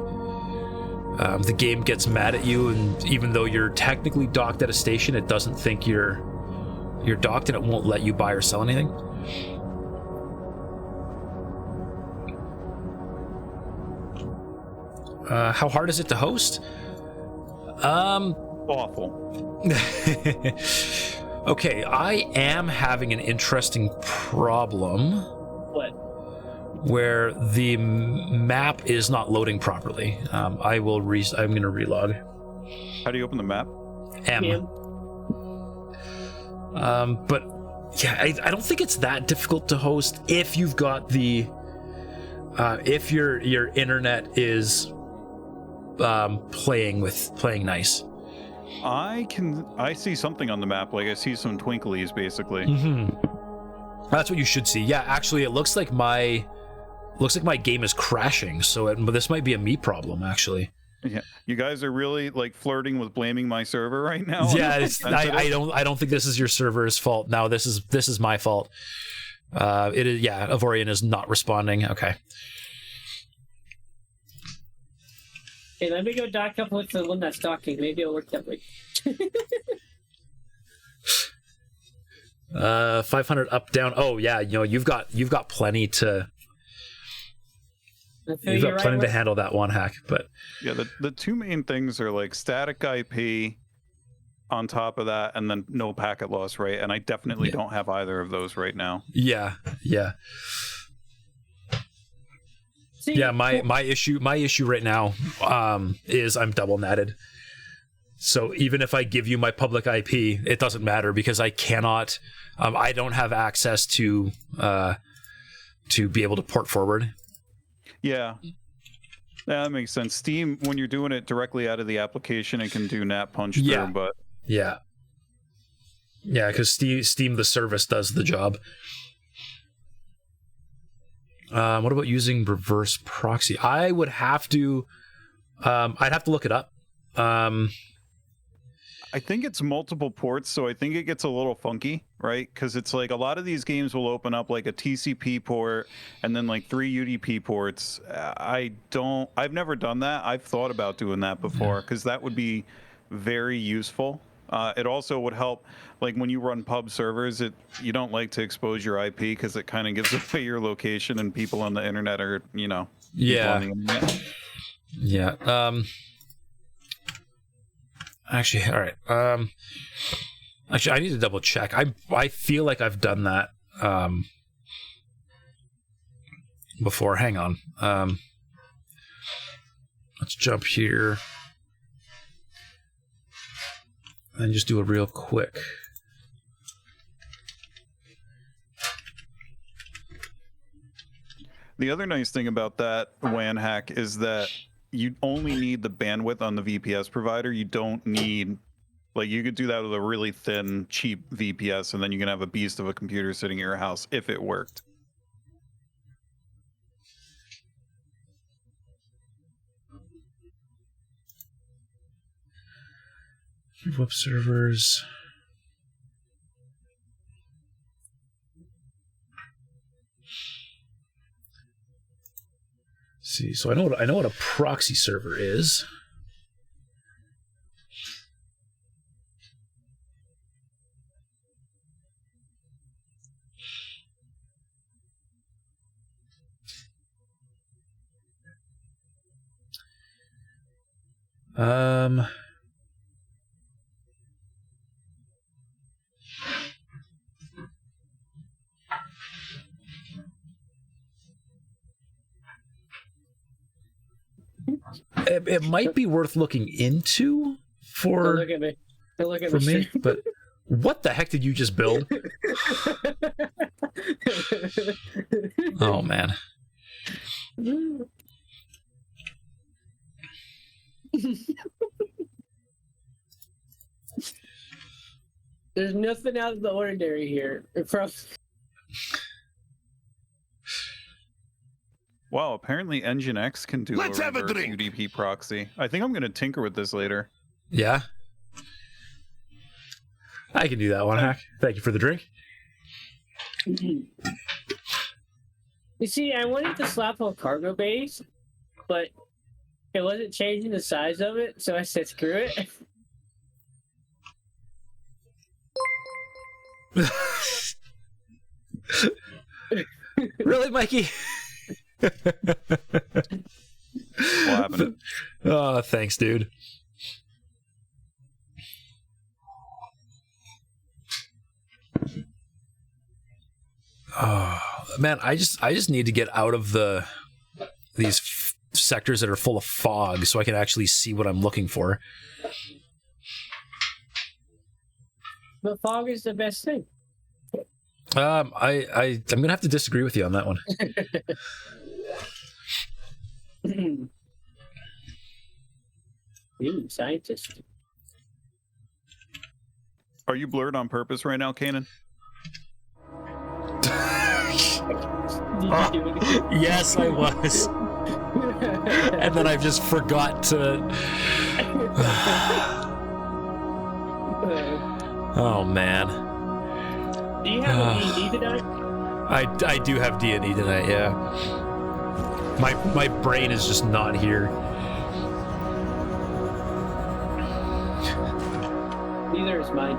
game gets mad at you, and even though you're technically docked at a station, it doesn't think you're docked, and it won't let you buy or sell anything. How hard is it to host?
Awful.
Okay, I am having an interesting problem.
What?
Where the map is not loading properly. I'm going to relog.
How do you open the map?
M.
Yeah.
But yeah, I don't think it's that difficult to host if you've got the if your internet is playing nice.
I see something on the map. I see some twinklies, basically.
That's what you should see. Yeah, actually, it looks like my game is crashing. So this might be a me problem, actually.
Yeah, you guys are really flirting with blaming my server right now.
Yeah, I don't think this is your server's fault. No, this is my fault. It is. Yeah, Avorion is not responding. Okay.
Hey, let me go dock up with the one that's docking. Maybe it'll work that way.
500 up, down. Oh yeah, you've got plenty to. You've got plenty to handle that one hack, but
yeah, the two main things are static IP on top of that, and then no packet loss, right? And I definitely don't have either of those right now.
Yeah.
See,
yeah, my issue right now is I'm double natted. So even if I give you my public IP, it doesn't matter because I cannot. I don't have access to be able to port forward.
Yeah, that makes sense. Steam, when you're doing it directly out of the application, it can do NAT punch through, but
yeah, because Steam the service does the job. What about using reverse proxy? I would have to. I'd have to look it up.
I think it's multiple ports, so I think it gets a little funky, right? Because it's like a lot of these games will open up like a TCP port and then like 3 UDP ports. I've never done that. I've thought about doing that before because that would be very useful. It also would help, like when you run pub servers, you don't like to expose your IP because it kind of gives away your location, and people on the internet are, people on the internet.
Yeah. Actually, all right. Actually, I need to double check. I feel like I've done that before. Hang on. Let's jump here and just do a real quick.
The other nice thing about that WAN hack is that you only need the bandwidth on the VPS provider. You don't need, like, you could do that with a really thin, cheap VPS, and then you can have a beast of a computer sitting in your house if it worked.
Web servers. See, so I know what a proxy server is. It might be worth looking into for.
Don't look at me. Don't look at
for me. But what the heck did you just build? Oh man.
There's nothing out of the ordinary here.
Wow, apparently Nginx can do
Let's
a
have a
reverse
drink.
UDP proxy. I think I'm going to tinker with this later.
Yeah. I can do that one, Hack. Thank you for the drink.
You see, I wanted to slap on cargo bays, but it wasn't changing the size of it, so I said screw it.
Really, Mikey?
What happened?
Oh, thanks, dude. Oh man, I just need to get out of these sectors that are full of fog so I can actually see what I'm looking for.
But fog is the best thing.
I'm gonna have to disagree with you on that one.
Ooh, scientist.
Are you blurred on purpose right now, Kanan?
Yes, I was. And then I just forgot to. Oh man.
Do you have a D&D tonight?
I do have D&D tonight. Yeah. My brain is just not here.
Neither is mine.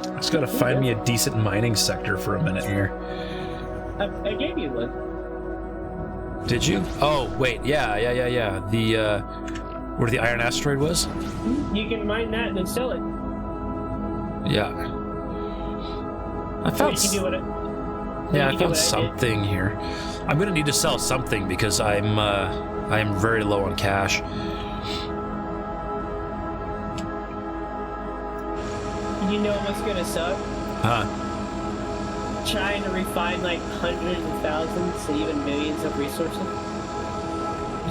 I just gotta find me a decent mining sector for a minute here.
I gave you one.
Did you? Oh, wait. Yeah. The, where the iron asteroid was?
You can mine that and then sell it.
Yeah. I found
You can do what
I found something here. I'm gonna need to sell something because I am very low on cash.
You know what's gonna suck?
Huh?
Trying to refine like hundreds of thousands to even millions of resources.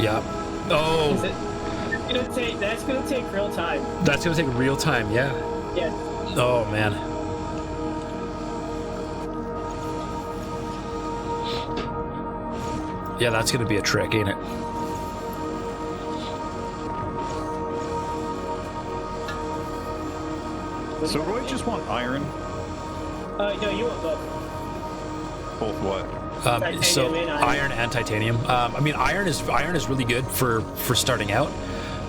Yeah. Oh.
That's gonna take real time.
That's gonna take real time, yeah.
Yeah.
Oh man. Yeah, that's gonna be a trick, ain't it?
So do I just want iron?
No, you want both.
Both what?
Titanium
So
and
iron and titanium. I mean, iron is really good for starting out.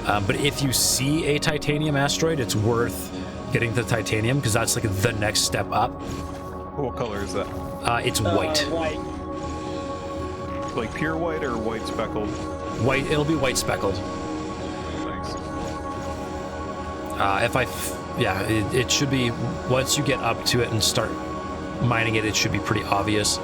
But if you see a titanium asteroid, it's worth getting the titanium because that's like the next step up.
What color is that?
It's white.
White.
Like pure white or white speckled?
White. It'll be white speckled.
Thanks.
It should be once you get up to it and start mining it. It should be pretty obvious.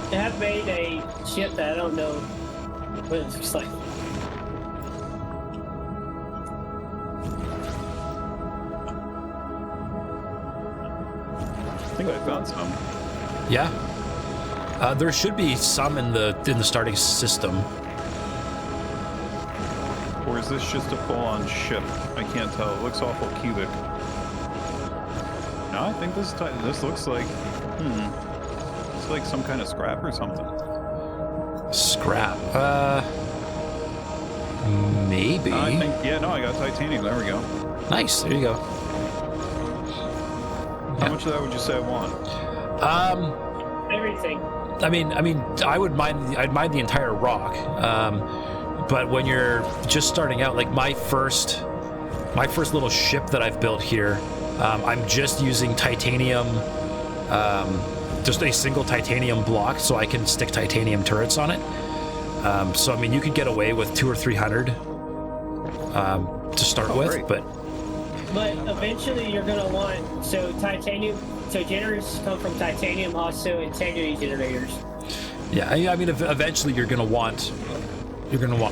They have made a ship that I don't know what it looks like.
I think I found some.
Yeah. There should be some in the starting system.
Or is this just a full-on ship? I can't tell. It looks awful cubic. No, I think this looks like it's like some kind of scrap or something.
Scrap. Maybe.
I think I got titanium. There we go.
Nice. There you go.
How much of that would you say I want?
Everything.
I mean, I'd mine the entire rock. But when you're just starting out, like my first little ship that I've built here, I'm just using titanium, just a single titanium block, so I can stick titanium turrets on it. So I mean, you could get away with 200 or 300 to start with,
great.
but
eventually you're gonna want titanium. So generators come from titanium, also integrity generators.
yeah, I mean, eventually you're gonna want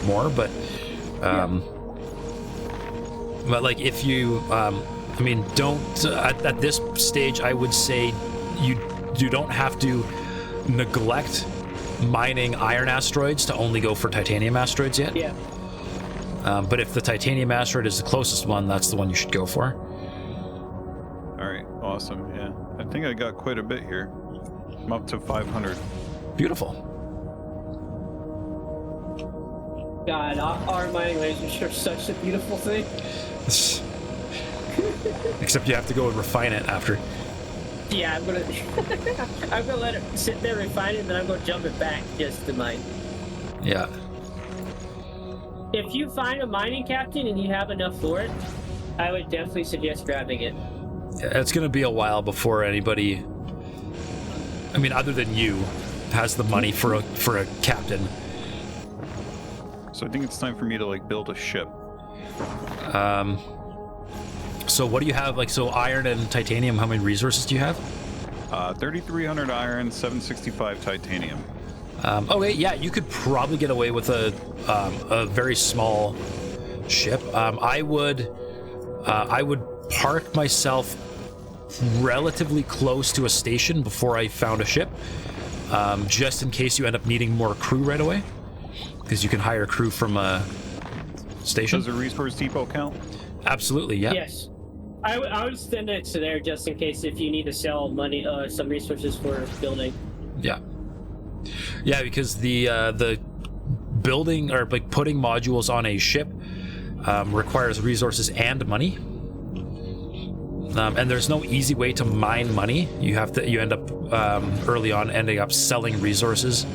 more, but but like if you I mean, don't at this stage, I would say you don't have to neglect mining iron asteroids to only go for titanium asteroids yet.
Yeah.
But if the titanium asteroid is the closest one, that's the one you should go for.
All right, awesome. Yeah, I think I got quite a bit here. I'm up to 500.
Beautiful.
God, our mining lasers are such a beautiful thing.
Except you have to go and refine it after.
Yeah, I'm gonna let it sit there, refine it, and then I'm gonna jump it back just to mine.
Yeah.
If you find a mining captain and you have enough for it, I would definitely suggest grabbing it.
Yeah, it's gonna be a while before anybody, I mean, other than you, has the money for a captain.
So I think it's time for me to like build a ship.
So what do you have? Like, so iron and titanium, how many resources do you have?
3,300 iron, 765 titanium.
Okay, yeah, you could probably get away with a very small ship. I would park myself relatively close to a station before I found a ship, just in case you end up needing more crew right away, because you can hire crew from a station.
Does a resource depot count?
Absolutely, yeah.
Yes. I would send it to there just in case if you need to sell money, some resources for building.
Yeah. Yeah, because the building or like putting modules on a ship requires resources and money. And there's no easy way to mine money. You end up early on ending up selling resources.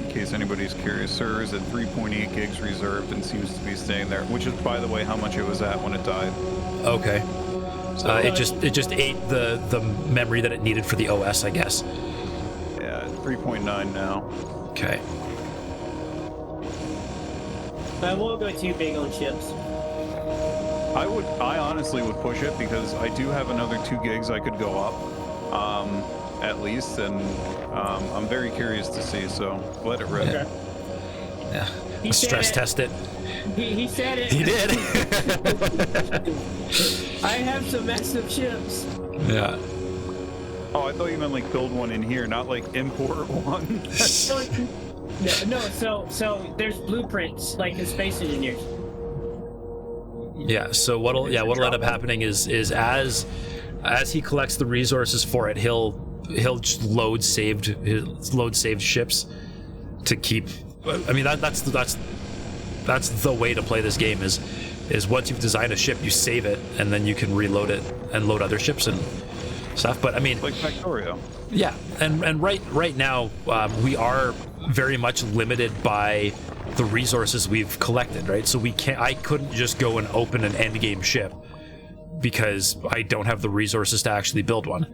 In case anybody's curious, sir, is at 3.8 gigs reserved and seems to be staying there, which is, by the way, how much it was at when it died.
Okay. It just ate the memory that it needed for the OS, I guess.
Yeah, 3.9 now.
Okay.
I won't go too big on ships.
I honestly would push it because I do have another 2 gigs I could go up, at least, and I'm very curious to see. So let it rip.
Okay.
Yeah.
He said
Stress
it.
test it.
He said it.
He did.
I have some massive ships.
Yeah.
Oh, I thought you meant like build one in here, not like import one.
No, so there's blueprints like in Space Engineers.
Yeah. So what'll end up happening is as he collects the resources for it, he'll just load saved ships to keep. I mean that's the way to play this game is once you've designed a ship, you save it and then you can reload it and load other ships and stuff. But I mean,
like Factorio.
Yeah, and right now we are very much limited by the resources we've collected, right? So I couldn't just go and open an endgame ship because I don't have the resources to actually build one.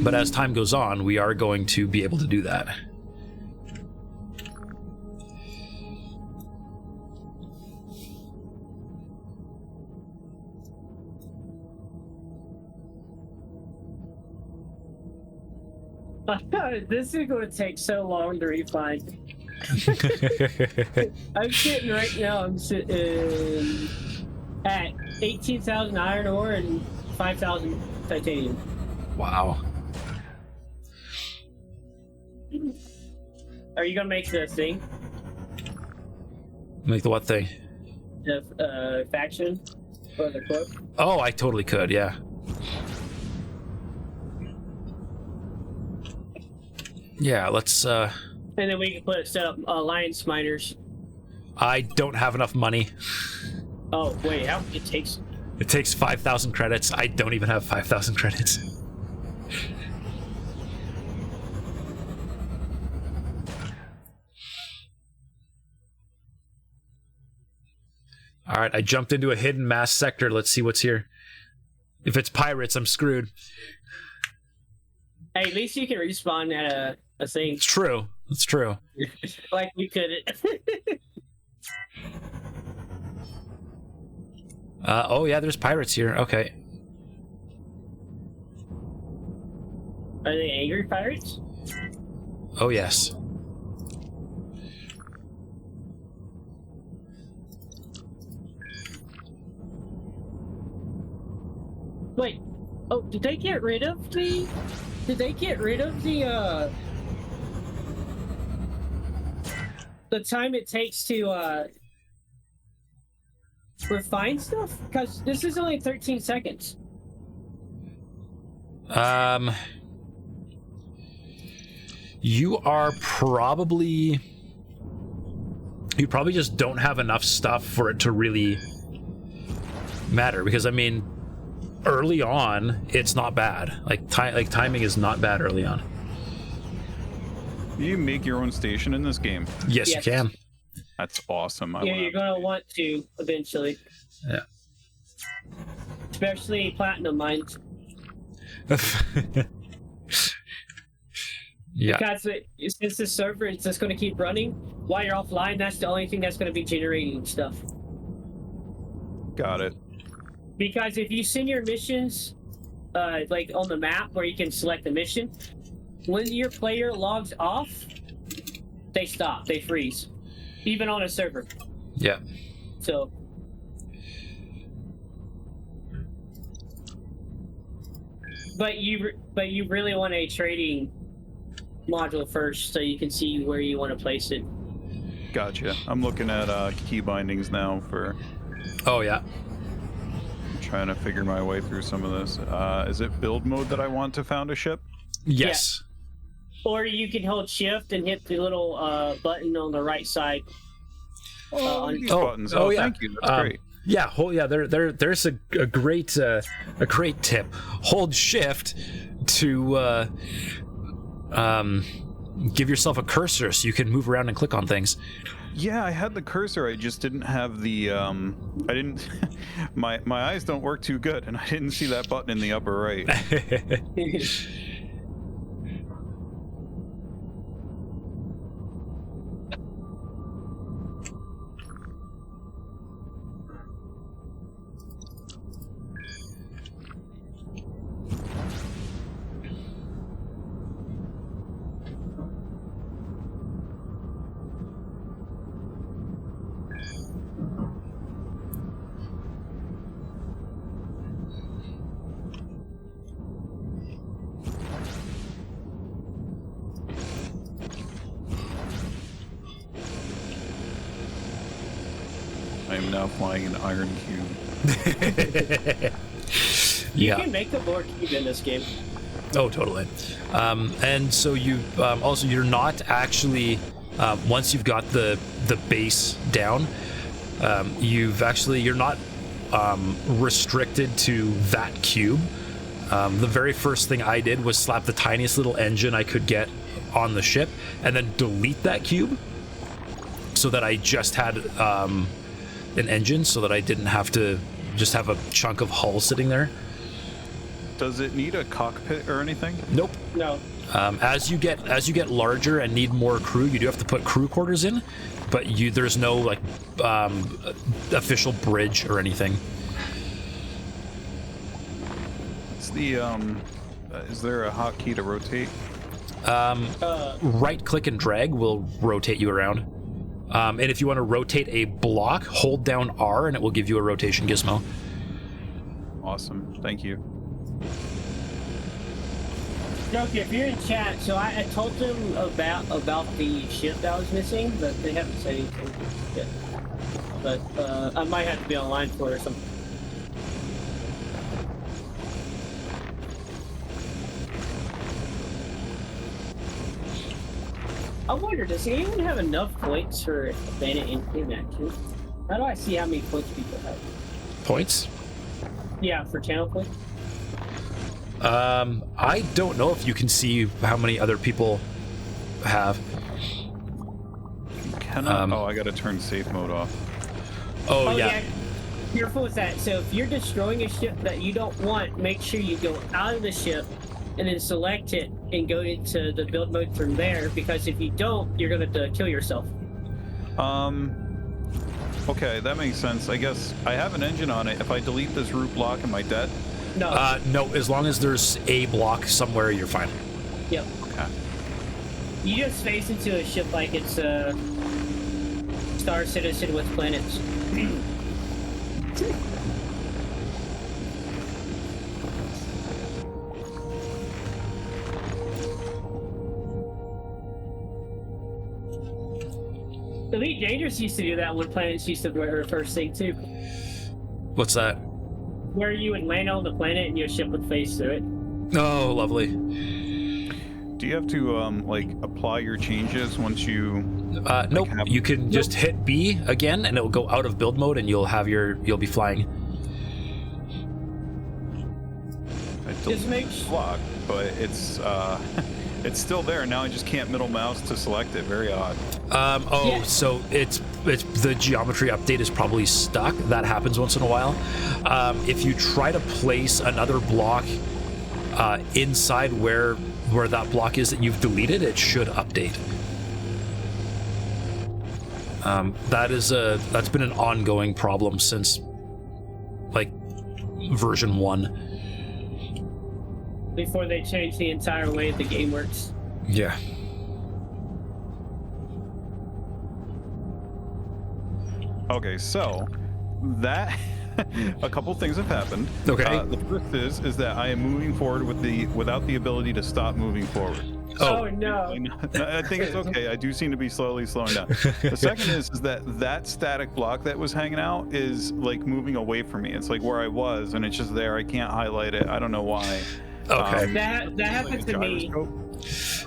But as time goes on, we are going to be able to do that.
This is going to take so long to refine. I'm sitting right now. I'm sitting at 18,000 iron ore and 5,000 titanium.
Wow.
Are you gonna make the thing?
Make the what thing?
The faction or the club?
Oh, I totally could. Yeah. Yeah, let's
And then we can set up alliance miners.
I don't have enough money.
Oh wait,
It takes 5,000 credits. I don't even have 5,000 credits. All right, I jumped into a hidden mass sector. Let's see what's here. If it's pirates, I'm screwed.
Hey, at least you can respawn at a thing.
It's true. It's true.
Like we couldn't.
Oh yeah, there's pirates here. Okay.
Are they angry pirates?
Oh yes.
Wait. Oh, did they get rid of the? Did they get rid of the time it takes to refine stuff? Because this is only 13 seconds.
You probably just don't have enough stuff for it to really matter, because I mean, early on it's not bad. Like timing is not bad early on.
You make your own station in this game.
Yes, you can.
That's awesome.
Yeah, you're gonna want to eventually.
Yeah.
Especially platinum mines.
Yeah.
Because since the server is just going to keep running while you're offline, that's the only thing that's going to be generating stuff.
Got it.
Because if you send your missions, like on the map where you can select the mission, when your player logs off, they stop, they freeze, even on a server.
Yeah.
So. But you really want a trading module first, so you can see where you want to place it.
Gotcha. I'm looking at key bindings now for.
Oh yeah.
Trying to figure my way through some of this. Is it build mode that I want to found a ship?
Yes.
Yeah. Or you can hold shift and hit the little button on the right side.
These buttons. Oh,
yeah.
Thank you. That's great.
Yeah, there's a great tip. Hold shift to give yourself a cursor so you can move around and click on things.
Yeah, I had the cursor. I just didn't have the I didn't my eyes don't work too good, and I didn't see that button in the upper right. I am now flying an iron cube.
You can make the more cube in this game.
Oh, totally. And so you also you're not actually once you've got the base down, you're not restricted to that cube. The very first thing I did was slap the tiniest little engine I could get on the ship, and then delete that cube, so that I just had an engine, so that I didn't have to just have a chunk of hull sitting there.
Does it need a cockpit or anything?
Nope.
No.
As you get larger and need more crew, you do have to put crew quarters in, but there's no like official bridge or anything.
It's the is there a hotkey to rotate?
Right click and drag will rotate you around. And if you want to rotate a block, hold down R and it will give you a rotation gizmo.
Awesome, thank you.
Okay, if you're in chat, so I told them about the ship that was missing, but they haven't said anything yet. But I might have to be online for it or something. I wonder, does anyone have enough points for Bandit in action? How do I see how many points people have?
Points?
Yeah, for channel points.
I don't know if you can see how many other people have.
Cannot. Oh, I gotta turn safe mode off.
Oh yeah.
Careful with that. So if you're destroying a ship that you don't want, make sure you go out of the ship and then select it and go into the build mode from there, because if you don't, you're going to kill yourself.
Okay, that makes sense. I guess I have an engine on it. If I delete this root block, am I dead?
No.
No, as long as there's a block somewhere, you're fine.
Yep.
Okay.
You just face into a ship like it's a Star Citizen with planets. Elite Dangerous used to do that when planets used to be her first thing too.
What's that?
Where you would land on the planet and your ship would face through it.
Oh, lovely.
Do you have to like apply your changes once you?
Nope. You can just hit B again, and it'll go out of build mode, and you'll be flying.
I
Just make
block, but it's it's still there. Now I just can't middle mouse to select it. Very odd.
Yeah.
So it's the geometry update is probably stuck. That happens once in a while. If you try to place another block inside where that block is that you've deleted, it should update. That's been an ongoing problem since like version 1.
Before they change the entire way the game works.
Yeah.
Okay, so that a couple things have happened.
Okay.
The first is that I am moving forward without the ability to stop moving forward.
Oh no.
I think it's okay. I do seem to be slowly slowing down. The second is that static block that was hanging out is like moving away from me. It's like where I was, and it's just there. I can't highlight it. I don't know why.
Okay.
That happened to me.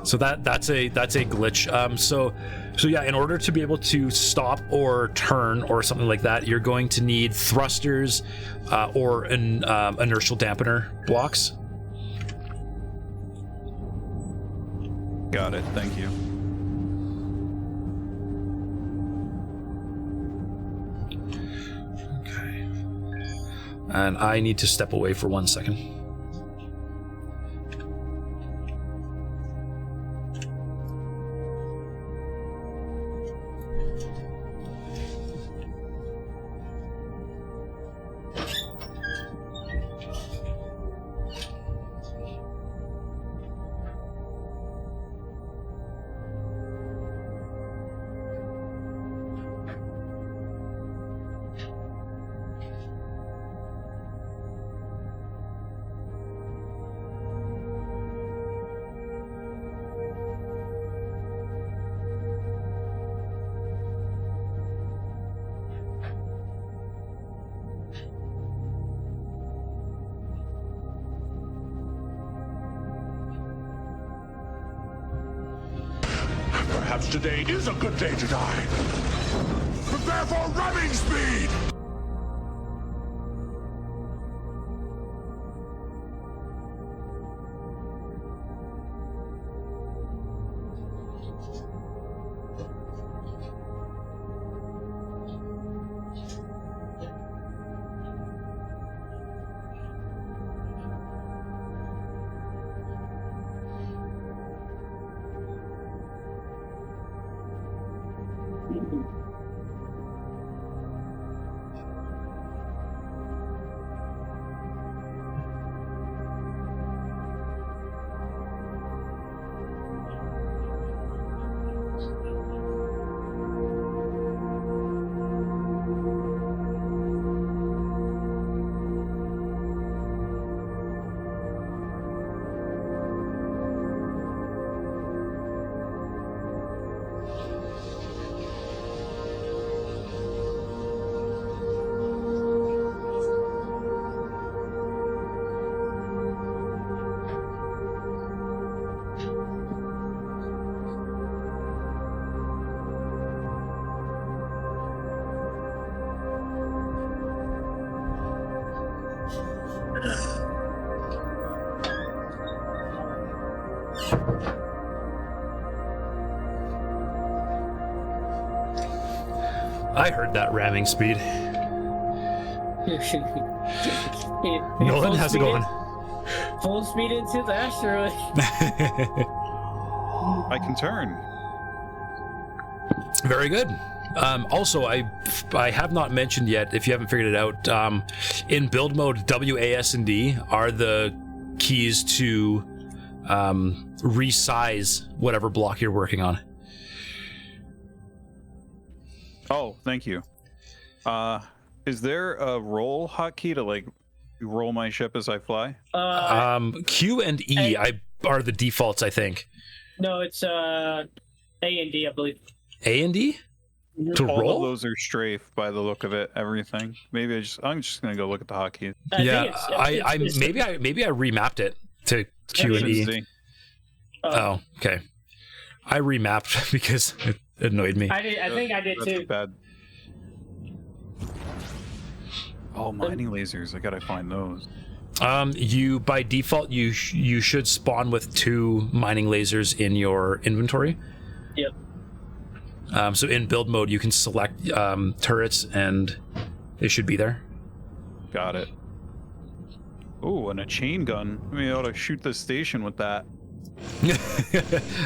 So that's a glitch. So yeah, in order to be able to stop or turn or something like that, you're going to need thrusters or an inertial dampener blocks.
Got it. Thank you.
Okay. And I need to step away for 1 second.
Perhaps today is a good day to die. Prepare for ramming speed!
I heard that ramming speed. Nolan, how's it going?
Full speed into the asteroid.
I can turn.
Very good. Also, I have not mentioned yet, if you haven't figured it out, in build mode, W, A, S, and D are the keys to resize whatever block you're working on.
Oh, thank you. Is there a roll hotkey to like roll my ship as I fly?
Q and E are the defaults, I think.
No, it's A and D, I believe.
A and D? To
All
roll?
of those are strafe by the look of it. Everything. Maybe I'm just gonna go look at the hotkey.
Maybe I remapped it to Q and E. Oh, okay. I remapped because it annoyed me.
I think I did too.
Bad. Oh, mining lasers. I gotta find those.
You by default you should spawn with 2 mining lasers in your inventory.
Yep.
So in build mode you can select turrets and they should be there.
Got it. Oh, and a chain gun. I mean, I ought to shoot the station with that.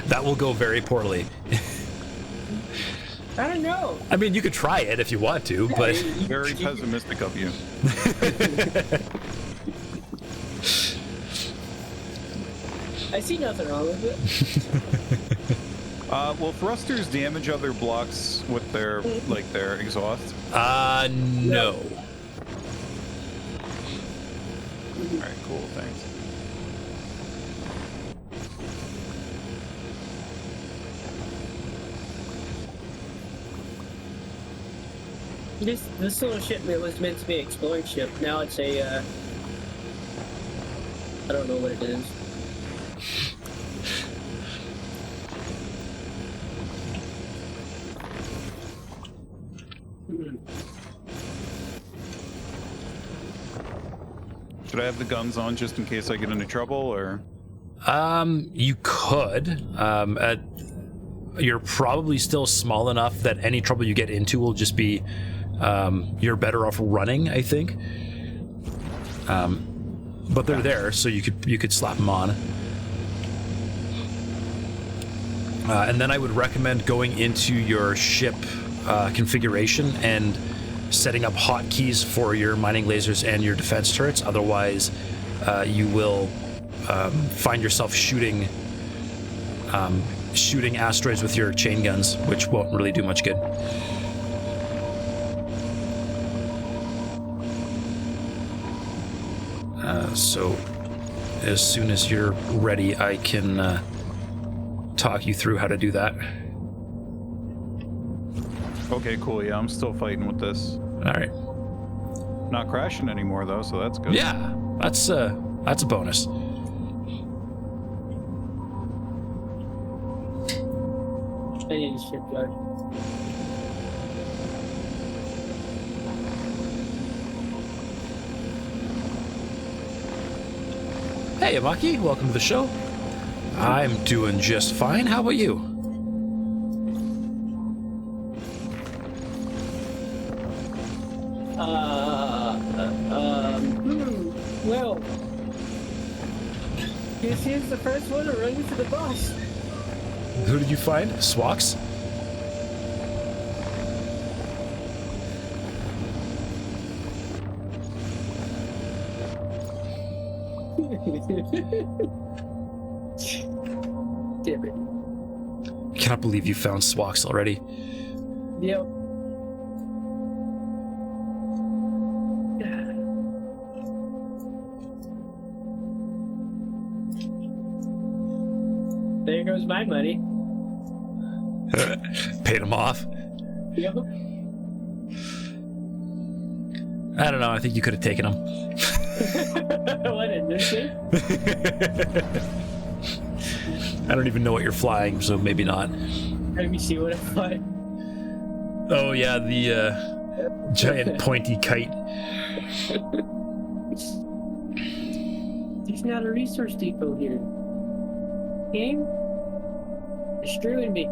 That will go very poorly.
I don't know.
I mean, you could try it if you want to, but
Very pessimistic of you.
I see nothing wrong with it.
Will thrusters damage other blocks with their their exhaust?
No.
All right, cool. Thanks.
This little ship was meant to be an exploring ship. Now it's a I don't know what it is.
Should I have the guns on just in case I get into trouble, or?
You could. You're probably still small enough that any trouble you get into will just be you're better off running, I think. But they're there, so you could slap them on. And then I would recommend going into your ship configuration and setting up hotkeys for your mining lasers and your defense turrets. Otherwise, you will find yourself shooting asteroids with your chain guns, which won't really do much good. So as soon as you're ready, I can talk you through how to do that.
Okay, cool. Yeah, I'm still fighting with this.
All right.
Not crashing anymore though, so that's good.
Yeah, that's a bonus.
I need a shipyard.
Hey, Amaki, welcome to the show. I'm doing just fine. How about you?
Well, guess he's the first one to run into the boss.
Who did you find? Swax?
Damn it.
Cannot believe you found Swax already.
Yep. There goes my money.
Paid him off.
Yep.
I don't know. I think you could have taken him.
What in this thing?
I don't even know what you're flying, so maybe not.
Let me see what I find.
Oh yeah, the giant pointy kite.
There's not a resource depot here. Game? You're screwing me.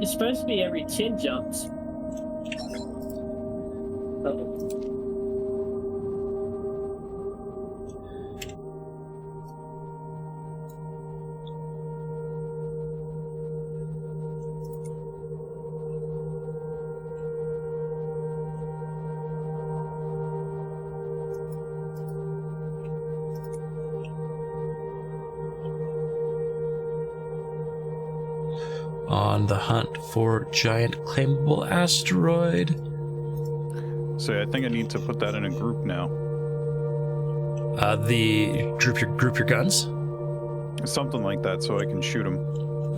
It's supposed to be every 10 jumps. Uh-oh.
On the hunt for giant claimable asteroid.
So I think I need to put that in a group now.
The group your guns.
Something like that, so I can shoot them.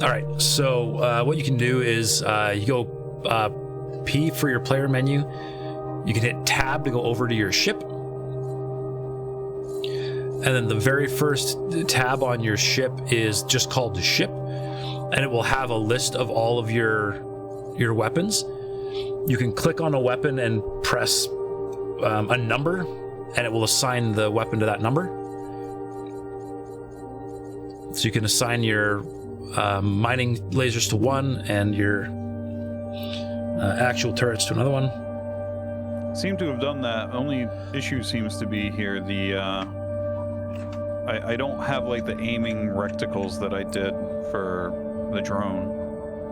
All right. So what you can do is you go P for your player menu. You can hit Tab to go over to your ship, and then the very first tab on your ship is just called the ship, and it will have a list of all of your weapons. You can click on a weapon and press a number, and it will assign the weapon to that number. So you can assign your mining lasers to one and your actual turrets to another one.
Seem to have done that. Only issue seems to be here the I don't have like the aiming reticles that I did for the drone.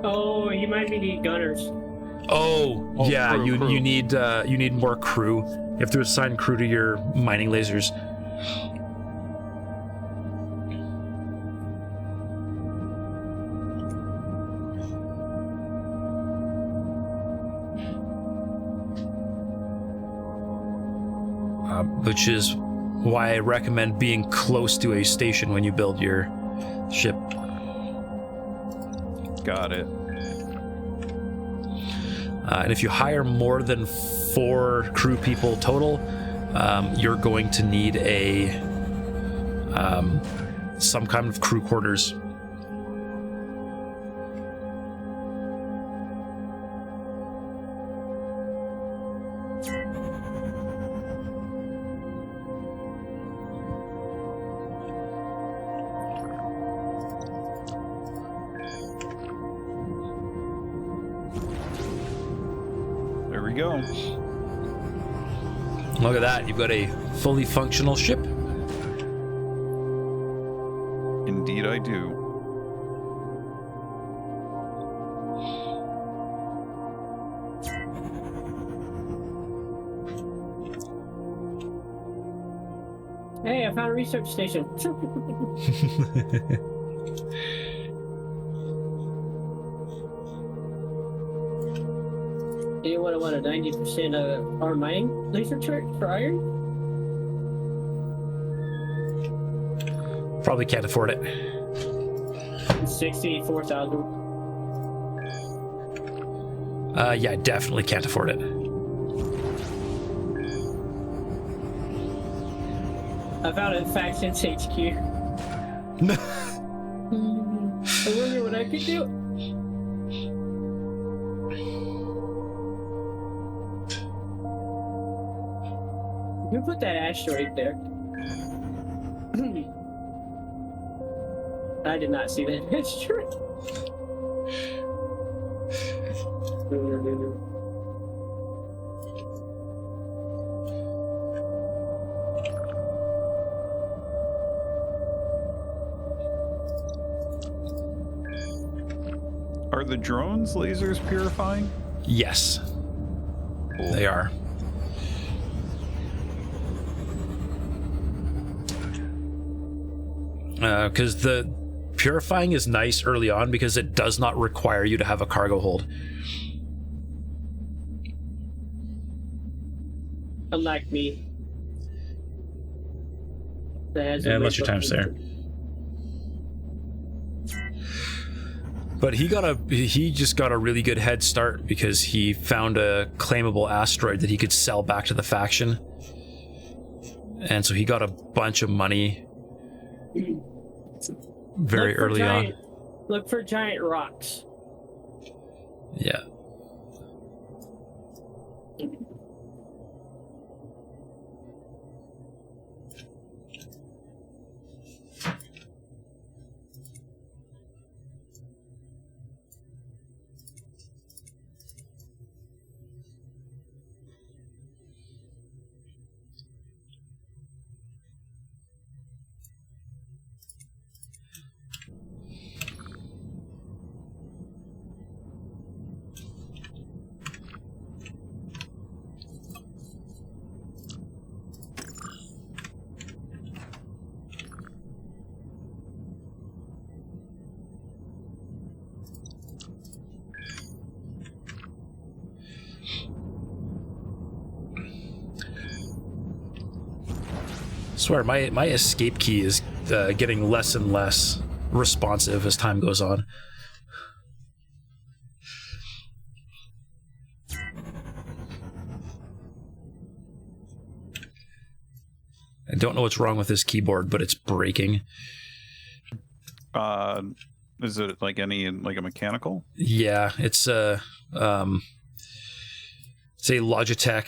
Oh, you might need gunners.
Oh yeah,
crew.
you need more crew. You have to assign crew to your mining lasers. Which is why I recommend being close to a station when you build your ship.
Got it.
And if you hire more than 4 crew people total, you're going to need a some kind of crew quarters.
There we go.
Look at that, you've got a fully functional ship.
Indeed I do.
Hey, I found a research station. Do you want to want a 90% of our mining laser turret for iron?
Probably can't afford it.
64,000.
Yeah, definitely can't afford it.
I found it in Factions HQ. I wonder what I could do. You put that asteroid there. I did not see that asteroid.
Are the drones lasers purifying?
Yes, they are. Because the purifying is nice early on because it does not require you to have a cargo hold.
Unlike me.
Unless your time's there. But he just got a really good head start because he found a claimable asteroid that he could sell back to the faction. And so he got a bunch of money very early on.
Look for giant rocks.
Yeah. I swear, my escape key is getting less and less responsive as time goes on. I don't know what's wrong with this keyboard, but it's breaking.
Is it like a mechanical?
Yeah, it's a Logitech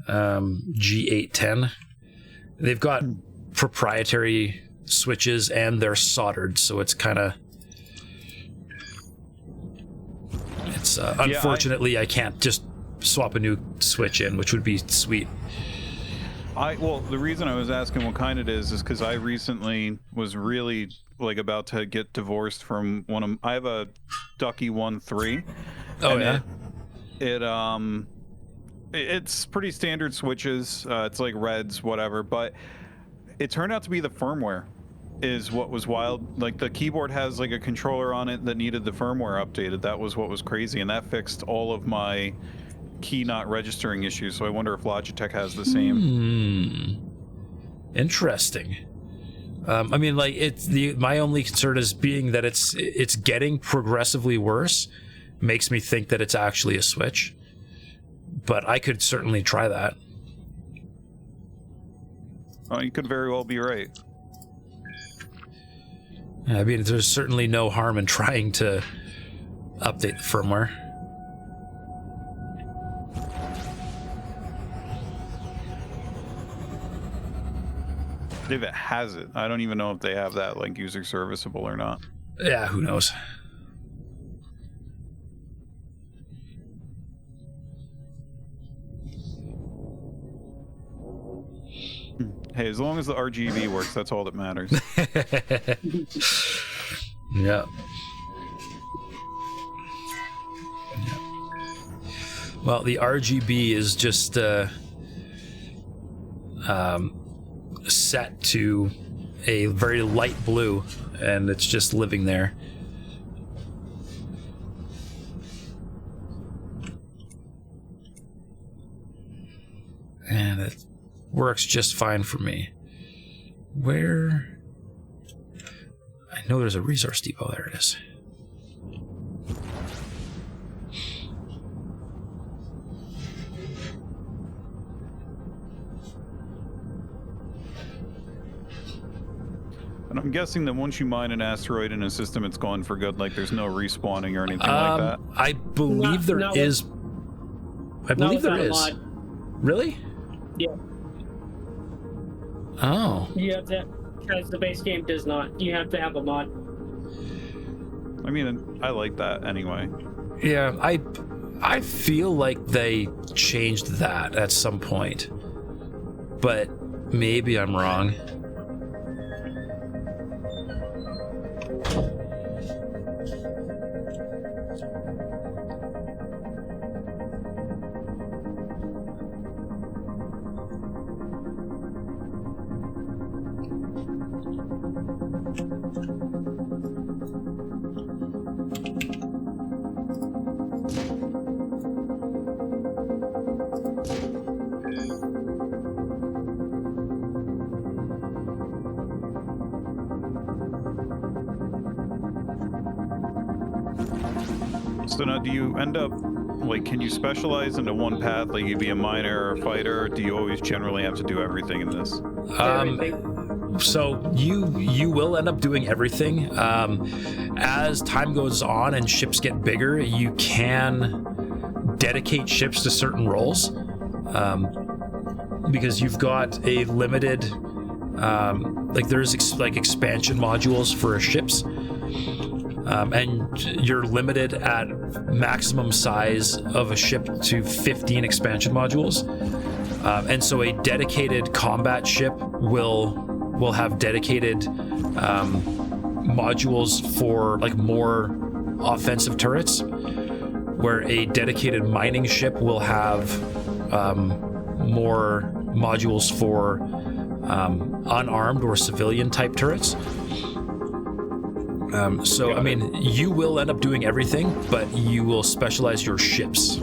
G810. They've got proprietary switches and they're soldered, so it's kind of... unfortunately, I can't just swap a new switch in, which would be sweet.
Well, the reason I was asking what kind it is because I recently was really about to get divorced from one of... I have a Ducky 1.3.
Oh, yeah?
It's pretty standard switches. It's like reds, whatever. But it turned out to be the firmware is what was wild. Like the keyboard has like a controller on it that needed the firmware updated. That was what was crazy, and that fixed all of my key not registering issues. So I wonder if Logitech has the same.
Interesting. I mean, like my only concern is being that it's getting progressively worse. Makes me think that it's actually a switch. But I could certainly try that.
Oh, you could very well be right.
I mean, there's certainly no harm in trying to update the firmware.
If it has it, I don't even know if they have that like user serviceable or not.
Yeah, who knows?
Hey, as long as the RGB works, that's all that matters.
Yeah. Well, the RGB is just set to a very light blue, and it's just living there. And it works just fine for me. Where? I know there's a resource depot. There it is.
And I'm guessing that once you mine an asteroid in a system, it's gone for good. Like there's no respawning or anything like that.
I believe there is. I believe there is.
Mod.
Really?
Yeah.
Oh.
You have to, because the base game does not. You have to have a mod.
I mean, I like that anyway.
Yeah, I feel like they changed that at some point, but maybe I'm wrong.
So now, do you end up, like, can you specialize into one path, like you be a miner or a fighter, or do you always generally have to do everything in this?
So you will end up doing everything. As time goes on and ships get bigger, you can dedicate ships to certain roles, because you've got a limited, like there's expansion modules for ships. And you're limited at maximum size of a ship to 15 expansion modules. And so a dedicated combat ship will have dedicated modules for like more offensive turrets, where a dedicated mining ship will have more modules for unarmed or civilian type turrets. I mean, you will end up doing everything, but you will specialize your ships.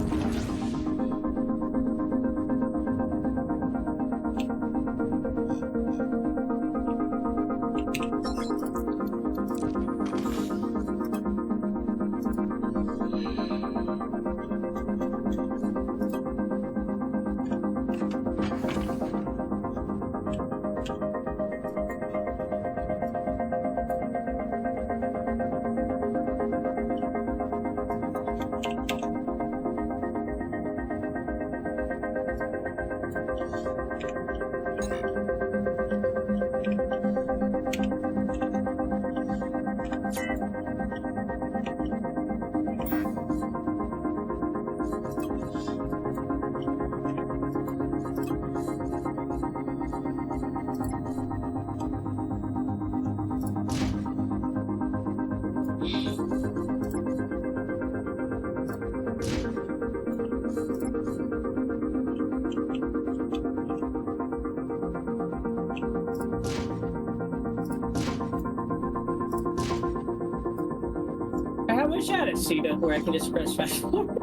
I wish I had a seat up where I could just press fast forward.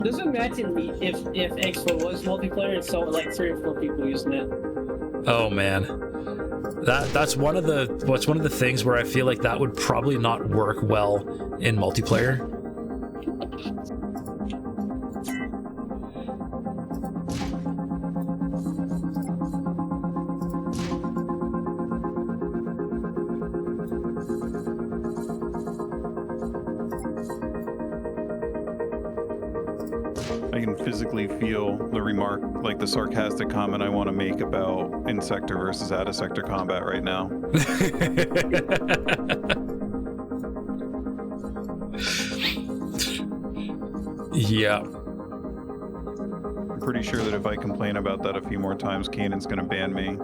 Just imagine if X4 was multiplayer and saw like 3 or 4 people using it.
Oh man, that's one of the things where I feel like that would probably not work well in multiplayer.
I can physically feel the remark, like the sarcastic comment I want to make about in-sector versus out-of-sector combat right now.
Yeah.
I'm pretty sure that if I complain about that a few more times, Kanan's gonna ban me.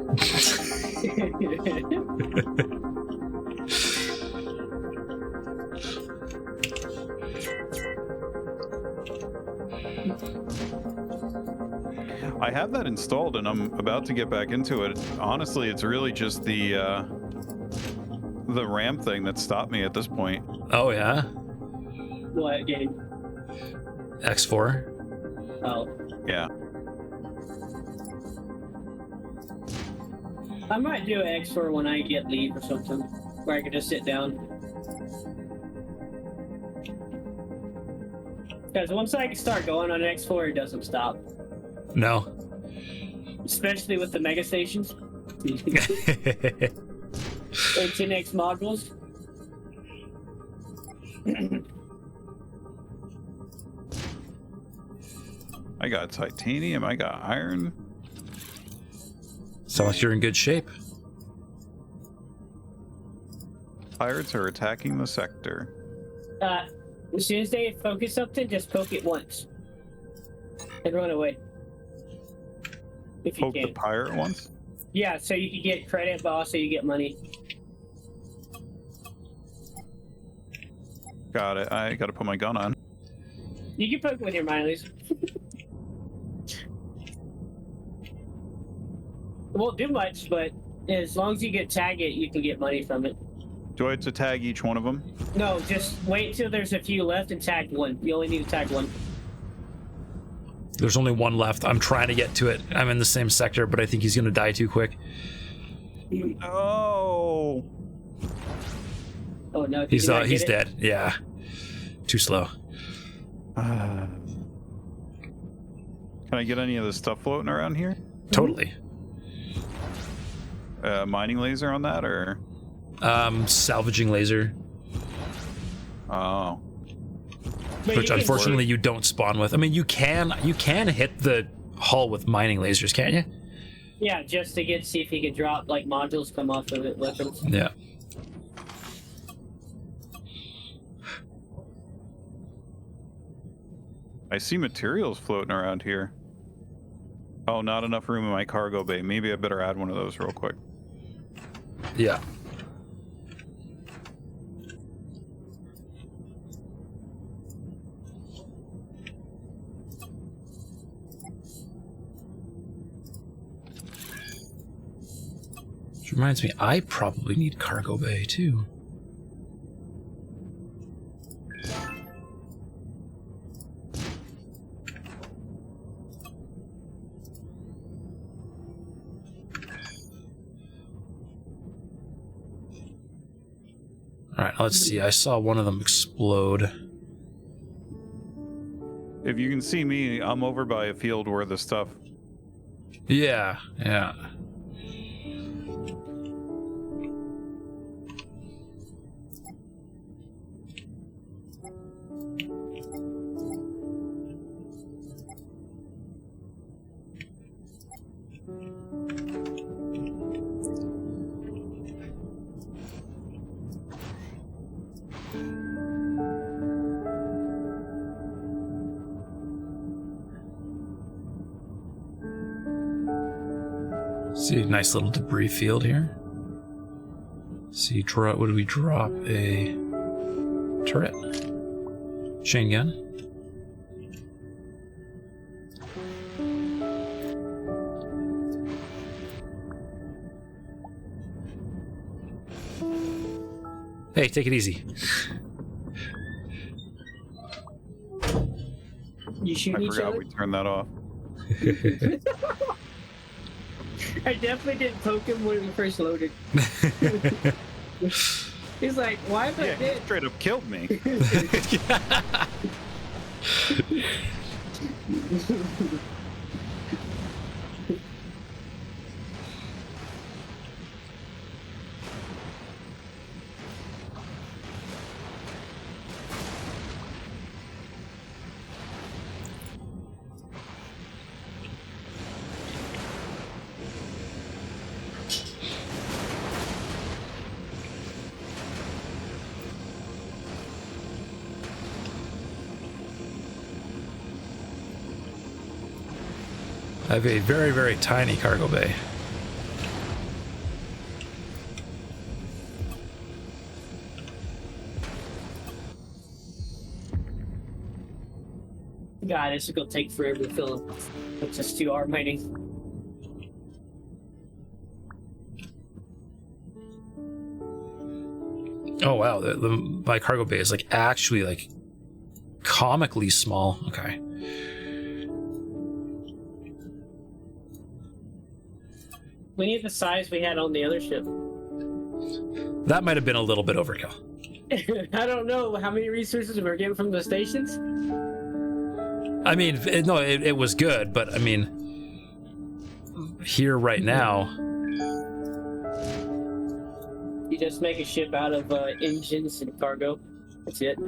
I have that installed and I'm about to get back into it. Honestly, it's really just the RAM thing that stopped me at this point.
Oh yeah.
What game?
X4.
Oh.
Yeah.
I might do an X4 when I get leave or something, where I can just sit down. Because once I start going on X4, it doesn't stop.
No.
Especially with the mega stations. And 10x modules.
I got titanium, I got iron.
Sounds like you're in good shape.
Pirates are attacking the sector.
As soon as they focus something, just poke it once. And run away. If you
Poke
can.
the pirate once?
Yeah, so you can get credit, but also you get money.
Got it. I gotta put my gun on.
You can poke with your mileage. It won't do much, but as long as you get tag it, you can get money from it.
Do I have to tag each one of them?
No, just wait till there's a few left and tag one. You only need to tag one.
There's only one left. I'm trying to get to it. I'm in the same sector, but I think he's gonna die too quick.
Oh.
Oh no,
He's dead. Yeah. Too slow.
Can I get any of the stuff floating around here?
Totally.
Mining laser on that, or?
Salvaging laser,
Oh.
which unfortunately you don't spawn with. I mean, you can hit the hull with mining lasers, can't you?
Yeah, just to see if he can drop like modules come off of it, weapons.
Yeah.
I see materials floating around here. Oh, not enough room in my cargo bay. Maybe I better add one of those real quick.
Yeah. Which reminds me, I probably need cargo bay too. Alright, let's see. I saw one of them explode.
If you can see me, I'm over by a field where the stuff...
Yeah, yeah. See a nice little debris field here. See, what do we drop? A turret. Chain gun. Hey, take it easy.
You shooting
I
each
forgot
other?
we turned that off.
I definitely didn't poke him when we first loaded. He's like, why if I
Yeah, he
did?
straight up killed me.
I have a very, very tiny cargo bay.
God, this is gonna take forever to fill him. It's just 2 hour mining.
Oh wow, my cargo bay is like actually like comically small. Okay.
We need the size we had on the other ship.
That might have been a little bit overkill.
I don't know how many resources we're getting from the stations.
I mean, it was good, but I mean, here right now.
You just make a ship out of engines and cargo. That's it.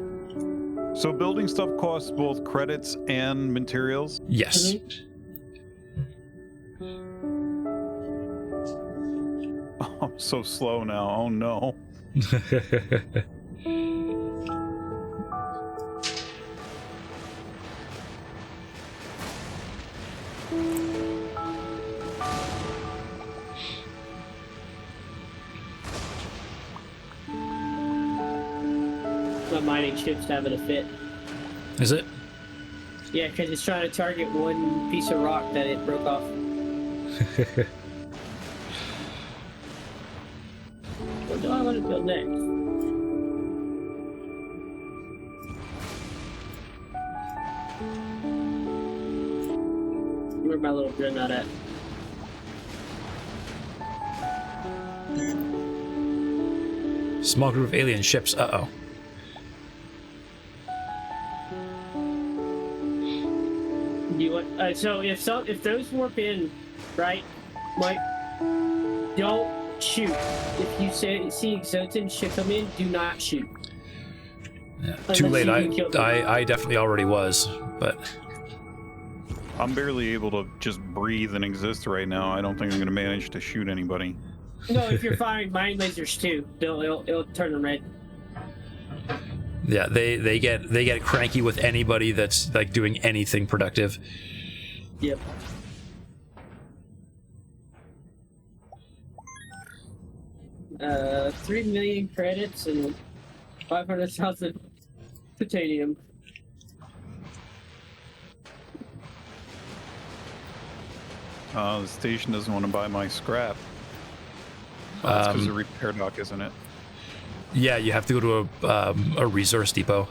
So building stuff costs both credits and materials?
Yes.
Oh, I'm so slow now. Oh no.
My mining ship's having a fit.
Is it?
Yeah, because it's trying to target one piece of rock that it broke off. What do I want to build next? Where my little dreadnought at?
Small group of alien ships. Uh-oh.
You want, so if those warp in, right, Mike, don't shoot. If you see Exotin ship come in, do not shoot.
Yeah, too
Unless
late.
you can kill
I definitely already was, but
I'm barely able to just breathe and exist right now. I don't think I'm going to manage to shoot anybody.
No, if you're firing mine lasers too, it'll turn them red.
yeah, they get cranky with anybody that's like doing anything productive.
Yep. Uh, 3 million credits and 500,000 titanium.
The station doesn't want to buy my scrap. That's because the repair dock, isn't it?
Yeah, you have to go to a resource depot.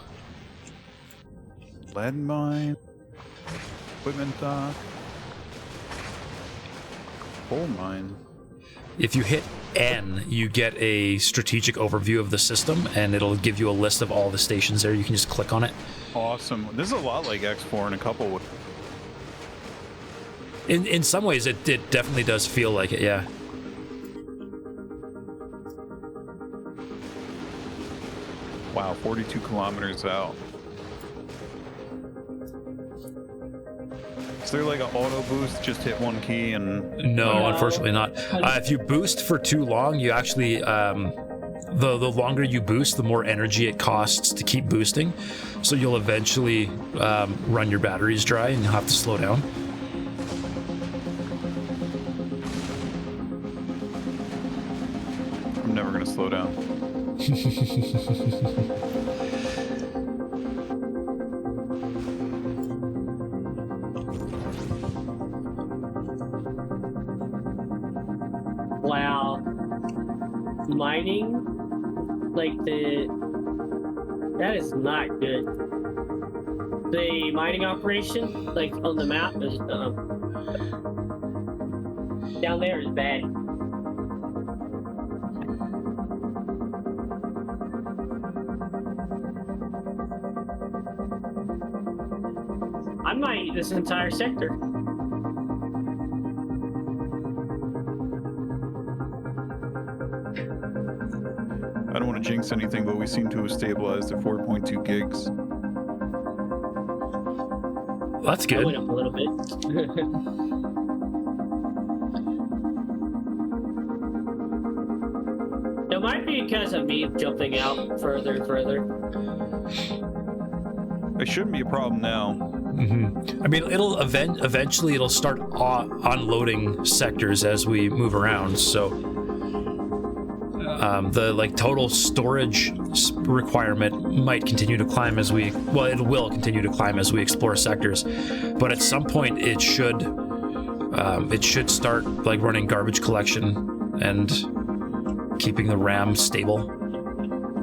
Lead mine, equipment dock, coal mine.
If you hit N, you get a strategic overview of the system, and it'll give you a list of all the stations there. You can just click on it.
Awesome. This is a lot like X4 in a couple of...
In some ways, it definitely does feel like it, yeah.
Wow, 42 kilometers out. Is there like an auto boost? Just hit one key and...
No, unfortunately not. If you boost for too long, you actually... the longer you boost, the more energy it costs to keep boosting. So you'll eventually run your batteries dry and you'll have to slow down.
I'm never going to slow down.
Wow. Mining, like that is not good. The mining operation, like on the map, is down there is bad. I might eat this entire sector.
I don't want to jinx anything, but we seem to have stabilized at 4.2 gigs.
That's
I
good.
went up a little bit. It might be because of me jumping out further and further.
It shouldn't be a problem now.
Mm-hmm. I mean, it'll eventually it'll start unloading sectors as we move around. So the like total storage requirement might continue to climb as it will continue to climb as we explore sectors. But at some point, it should start like running garbage collection and keeping the RAM stable.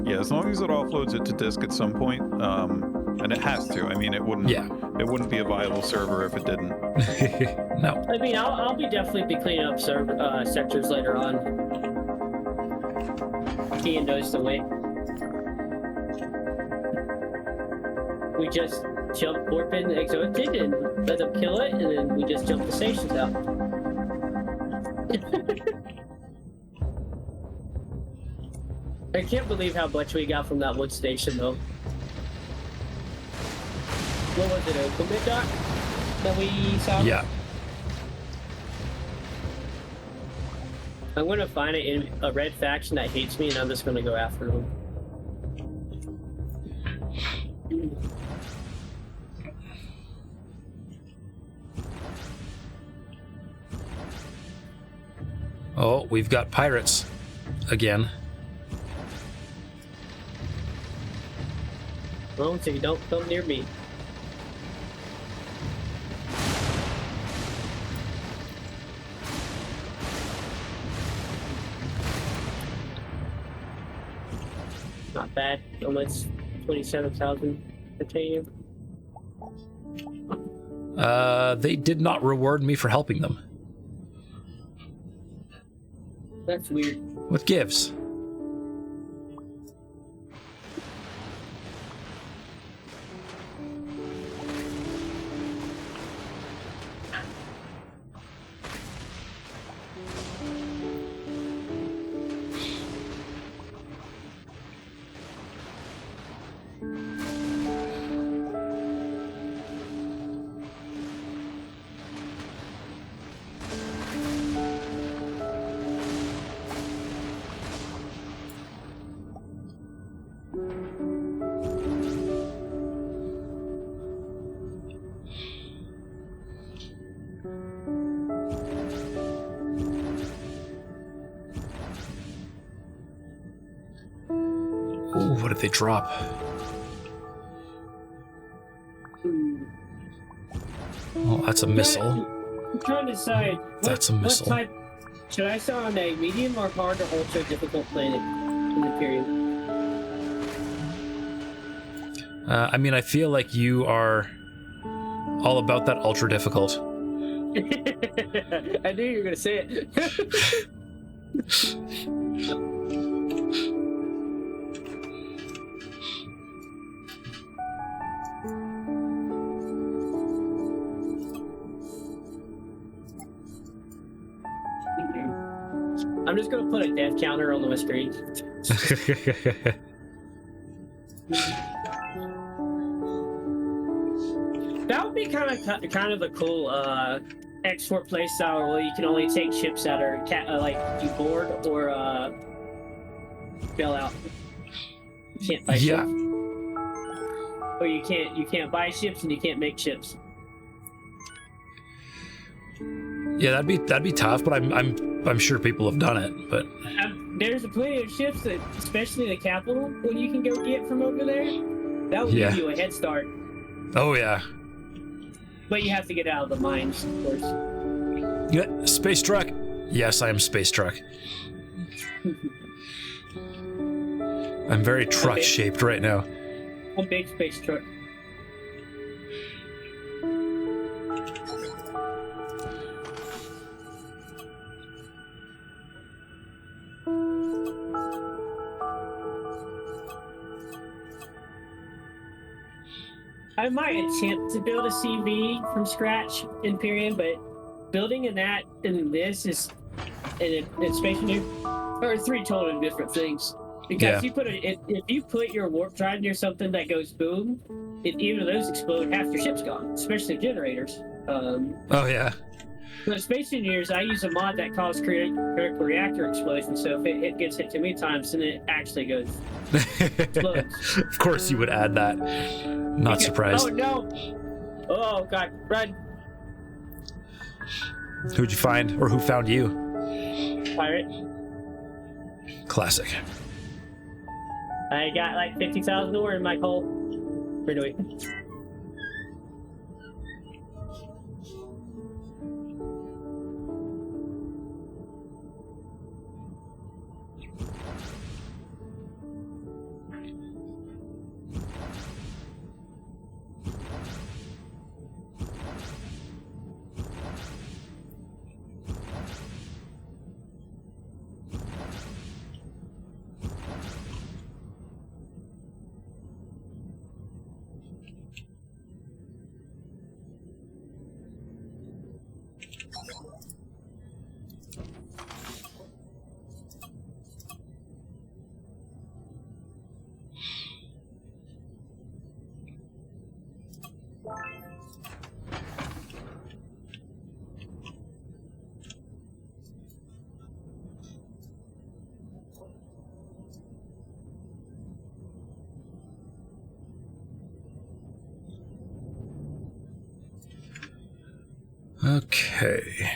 Yeah, as long as it offloads it to disk at some point, and it has to. I mean, it wouldn't.
Yeah.
It wouldn't be a viable server if it didn't.
No.
I mean, I'll be definitely be cleaning up sectors later on. He knows the way. We just jump warp in the Exotic and let them kill it, and then we just jump the stations out. I can't believe how much we got from that one station, though. What was it, a commit dock that we saw?
Yeah.
I'm going to find a red faction that hates me, and I'm just going to go after them.
Oh, we've got pirates again.
Well, so you don't come near me. Not bad. Almost 27,000 titanium.
They did not reward me for helping them.
That's weird.
What gives? Ooh, what did they drop? Oh, that's a missile.
I'm trying to decide.
That's a missile.
What type? Should I start on a medium or hard or ultra difficult planet in the period?
I mean, I feel like you are all about that ultra difficult.
I knew you were going to say it. I'm just gonna put a death counter on the screen. That would be kind of a cool export playstyle where you can only take ships that are like you board or bail out. You can't buy ships. Or you can't buy ships and you can't make ships.
Yeah, that'd be tough, but I'm sure people have done it. But
there's plenty of ships that, especially the capital, when you can go get from over there. That will give you a head start.
Oh yeah.
But you have to get out of the mines, of course.
Yeah, space truck. Yes, I am space truck. I'm very truck shaped right now.
A big space truck. I might attempt to build a CV from scratch in Imperium, but building in that and this is in Space Marine are three totally different things. Because if you put your warp drive near something that goes boom, if either of those explode, half your ship's gone, especially generators.
Oh yeah.
But Space Engineers, I use a mod that calls critical reactor explosion, so if it gets hit too many times, then it actually goes explodes.
Of course you would add that. Not surprised.
Oh no! Oh god, run!
Who'd you find, or who found you?
Pirate.
Classic.
I got like 50,000 ore in my hull. Where do we?
Okay.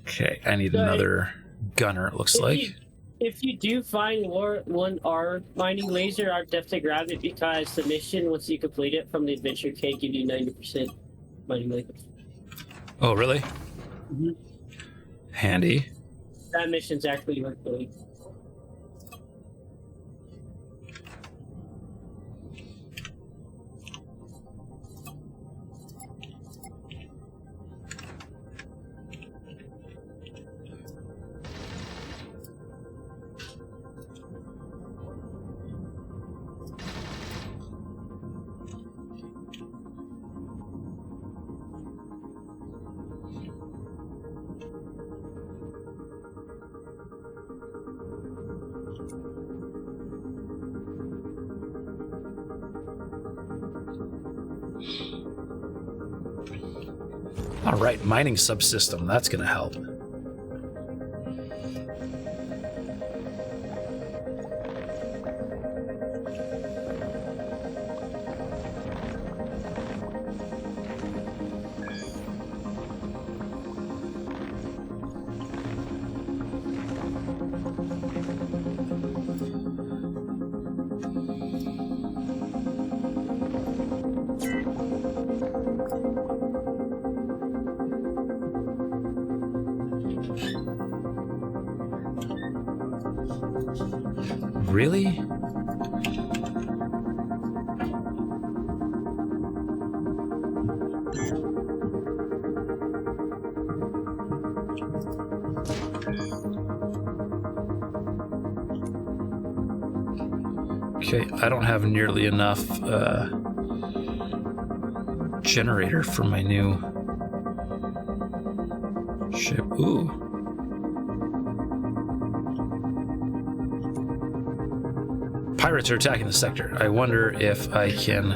Okay, I need another gunner, it looks like.
If you do find one R mining laser, I'd definitely grab it because the mission, once you complete it from the adventure, can give you 90% mining lasers.
Oh, really?
Mm-hmm.
Handy.
That mission's actually worth doing.
All right, mining subsystem. That's going to help. Really? Okay, I don't have nearly enough generator for my new ship. Ooh. Pirates are attacking the sector. I wonder if I can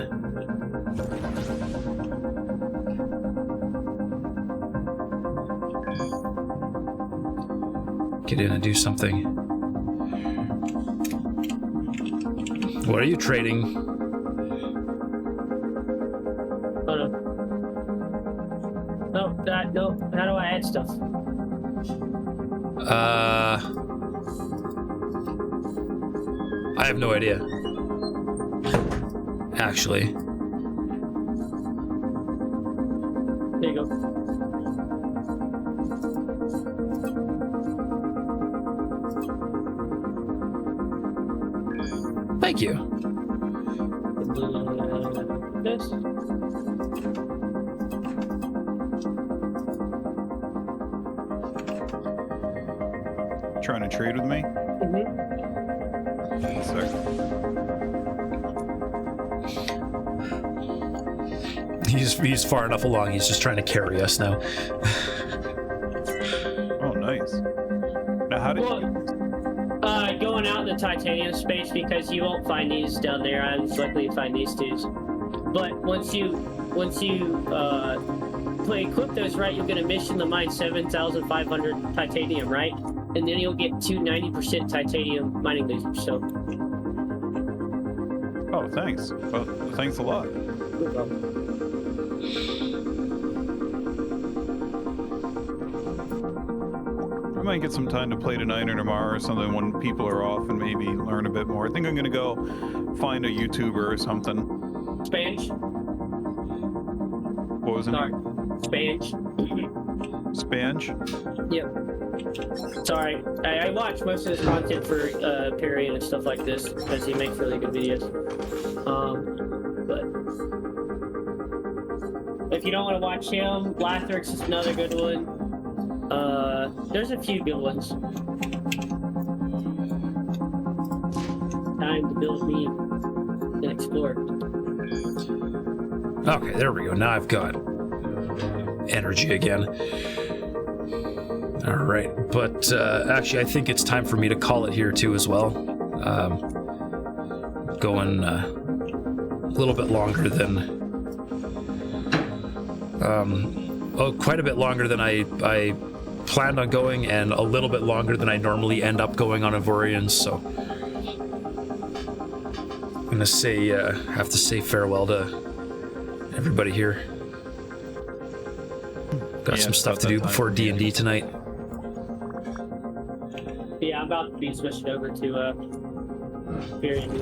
get in and do something. What are you trading?
Oh no. No. How do I add stuff?
I have no idea. Actually.
There you go.
Thank you.
This.
Trying to trade with me?
Mm-hmm.
He's far enough along. He's just trying to carry us now.
Oh, nice. Now, how did
Going out in the titanium space because you won't find these down there. I was lucky to find these dudes. But once you equip those right, you'll get a mission to mine 7,500 titanium, right? And then you'll get 90% titanium mining lasers. So.
Oh, thanks. Well, thanks a lot.
No problem.
I might get some time to play tonight or tomorrow or something when people are off and maybe learn a bit more. I think I'm gonna go find a YouTuber or something.
Spanish?
What was it?
Sorry. Spanish.
Spange?
Yep. Sorry, I watch most of his content for Perry and stuff like this because he makes really good videos. But if you don't want to watch him, Lathrix is another good one. There's a few good ones. Time to build me and explore.
Okay, there we go. Now I've got energy again. All right, but actually, I think it's time for me to call it here too as well. Going a little bit longer than, quite a bit longer than I planned on going, and a little bit longer than I normally end up going on Avorion. So I'm gonna say, have to say farewell to everybody here. Got some stuff to do before D&D tonight.
Yeah, I'm about to be switched over to Perry in a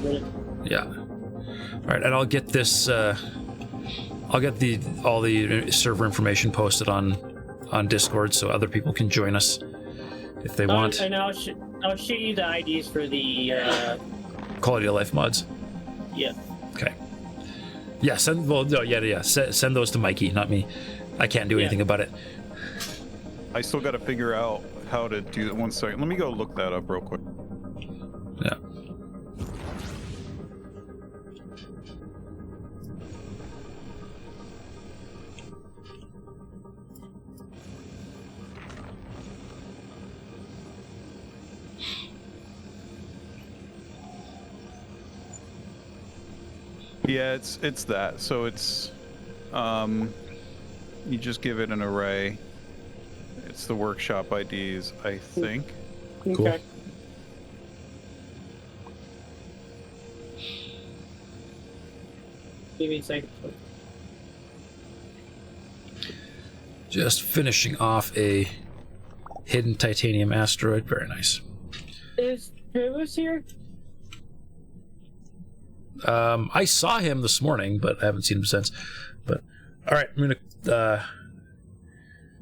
minute.
Yeah. All right, and I'll get this. I'll get all the server information posted on Discord so other people can join us if they want.
And I'll shoot you the IDs for the
quality of life mods.
Yeah.
Okay. Yeah. Send those to Mikey, not me. I can't do anything about it.
I still got to figure out how to do that. 1 second. Let me go look that up real quick.
Yeah.
Yeah, it's that. So it's you just give it an array. It's the workshop IDs, I think.
Cool.
Okay. Give me a second.
Just finishing off a hidden titanium asteroid. Very nice.
Is Travis here?
I saw him this morning, but I haven't seen him since. But all right, I'm gonna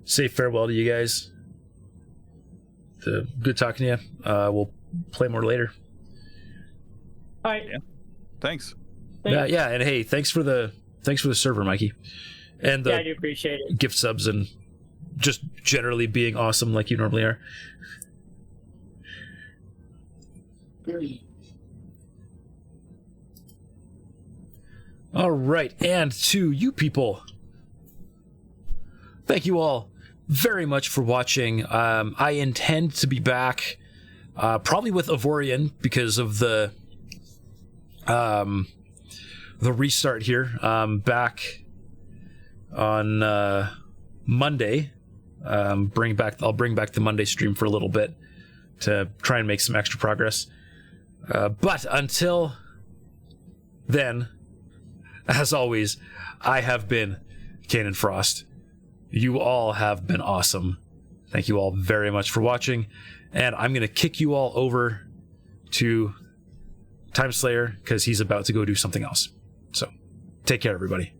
say farewell to you guys. Good talking to you. We'll play more later.
All right.
Yeah. Thanks.
Yeah, and hey, thanks for the server, Mikey, and
Yeah, I do appreciate it.
gift subs and just generally being awesome like you normally are. All right, and to you people, thank you all very much for watching. I intend to be back probably with Avorion because of the restart here. Back on Monday. I'll bring back the Monday stream for a little bit to try and make some extra progress. But until then, as always, I have been Kanan Frost. You all have been awesome. Thank you all very much for watching. And I'm going to kick you all over to Time Slayer because he's about to go do something else. So, take care, everybody.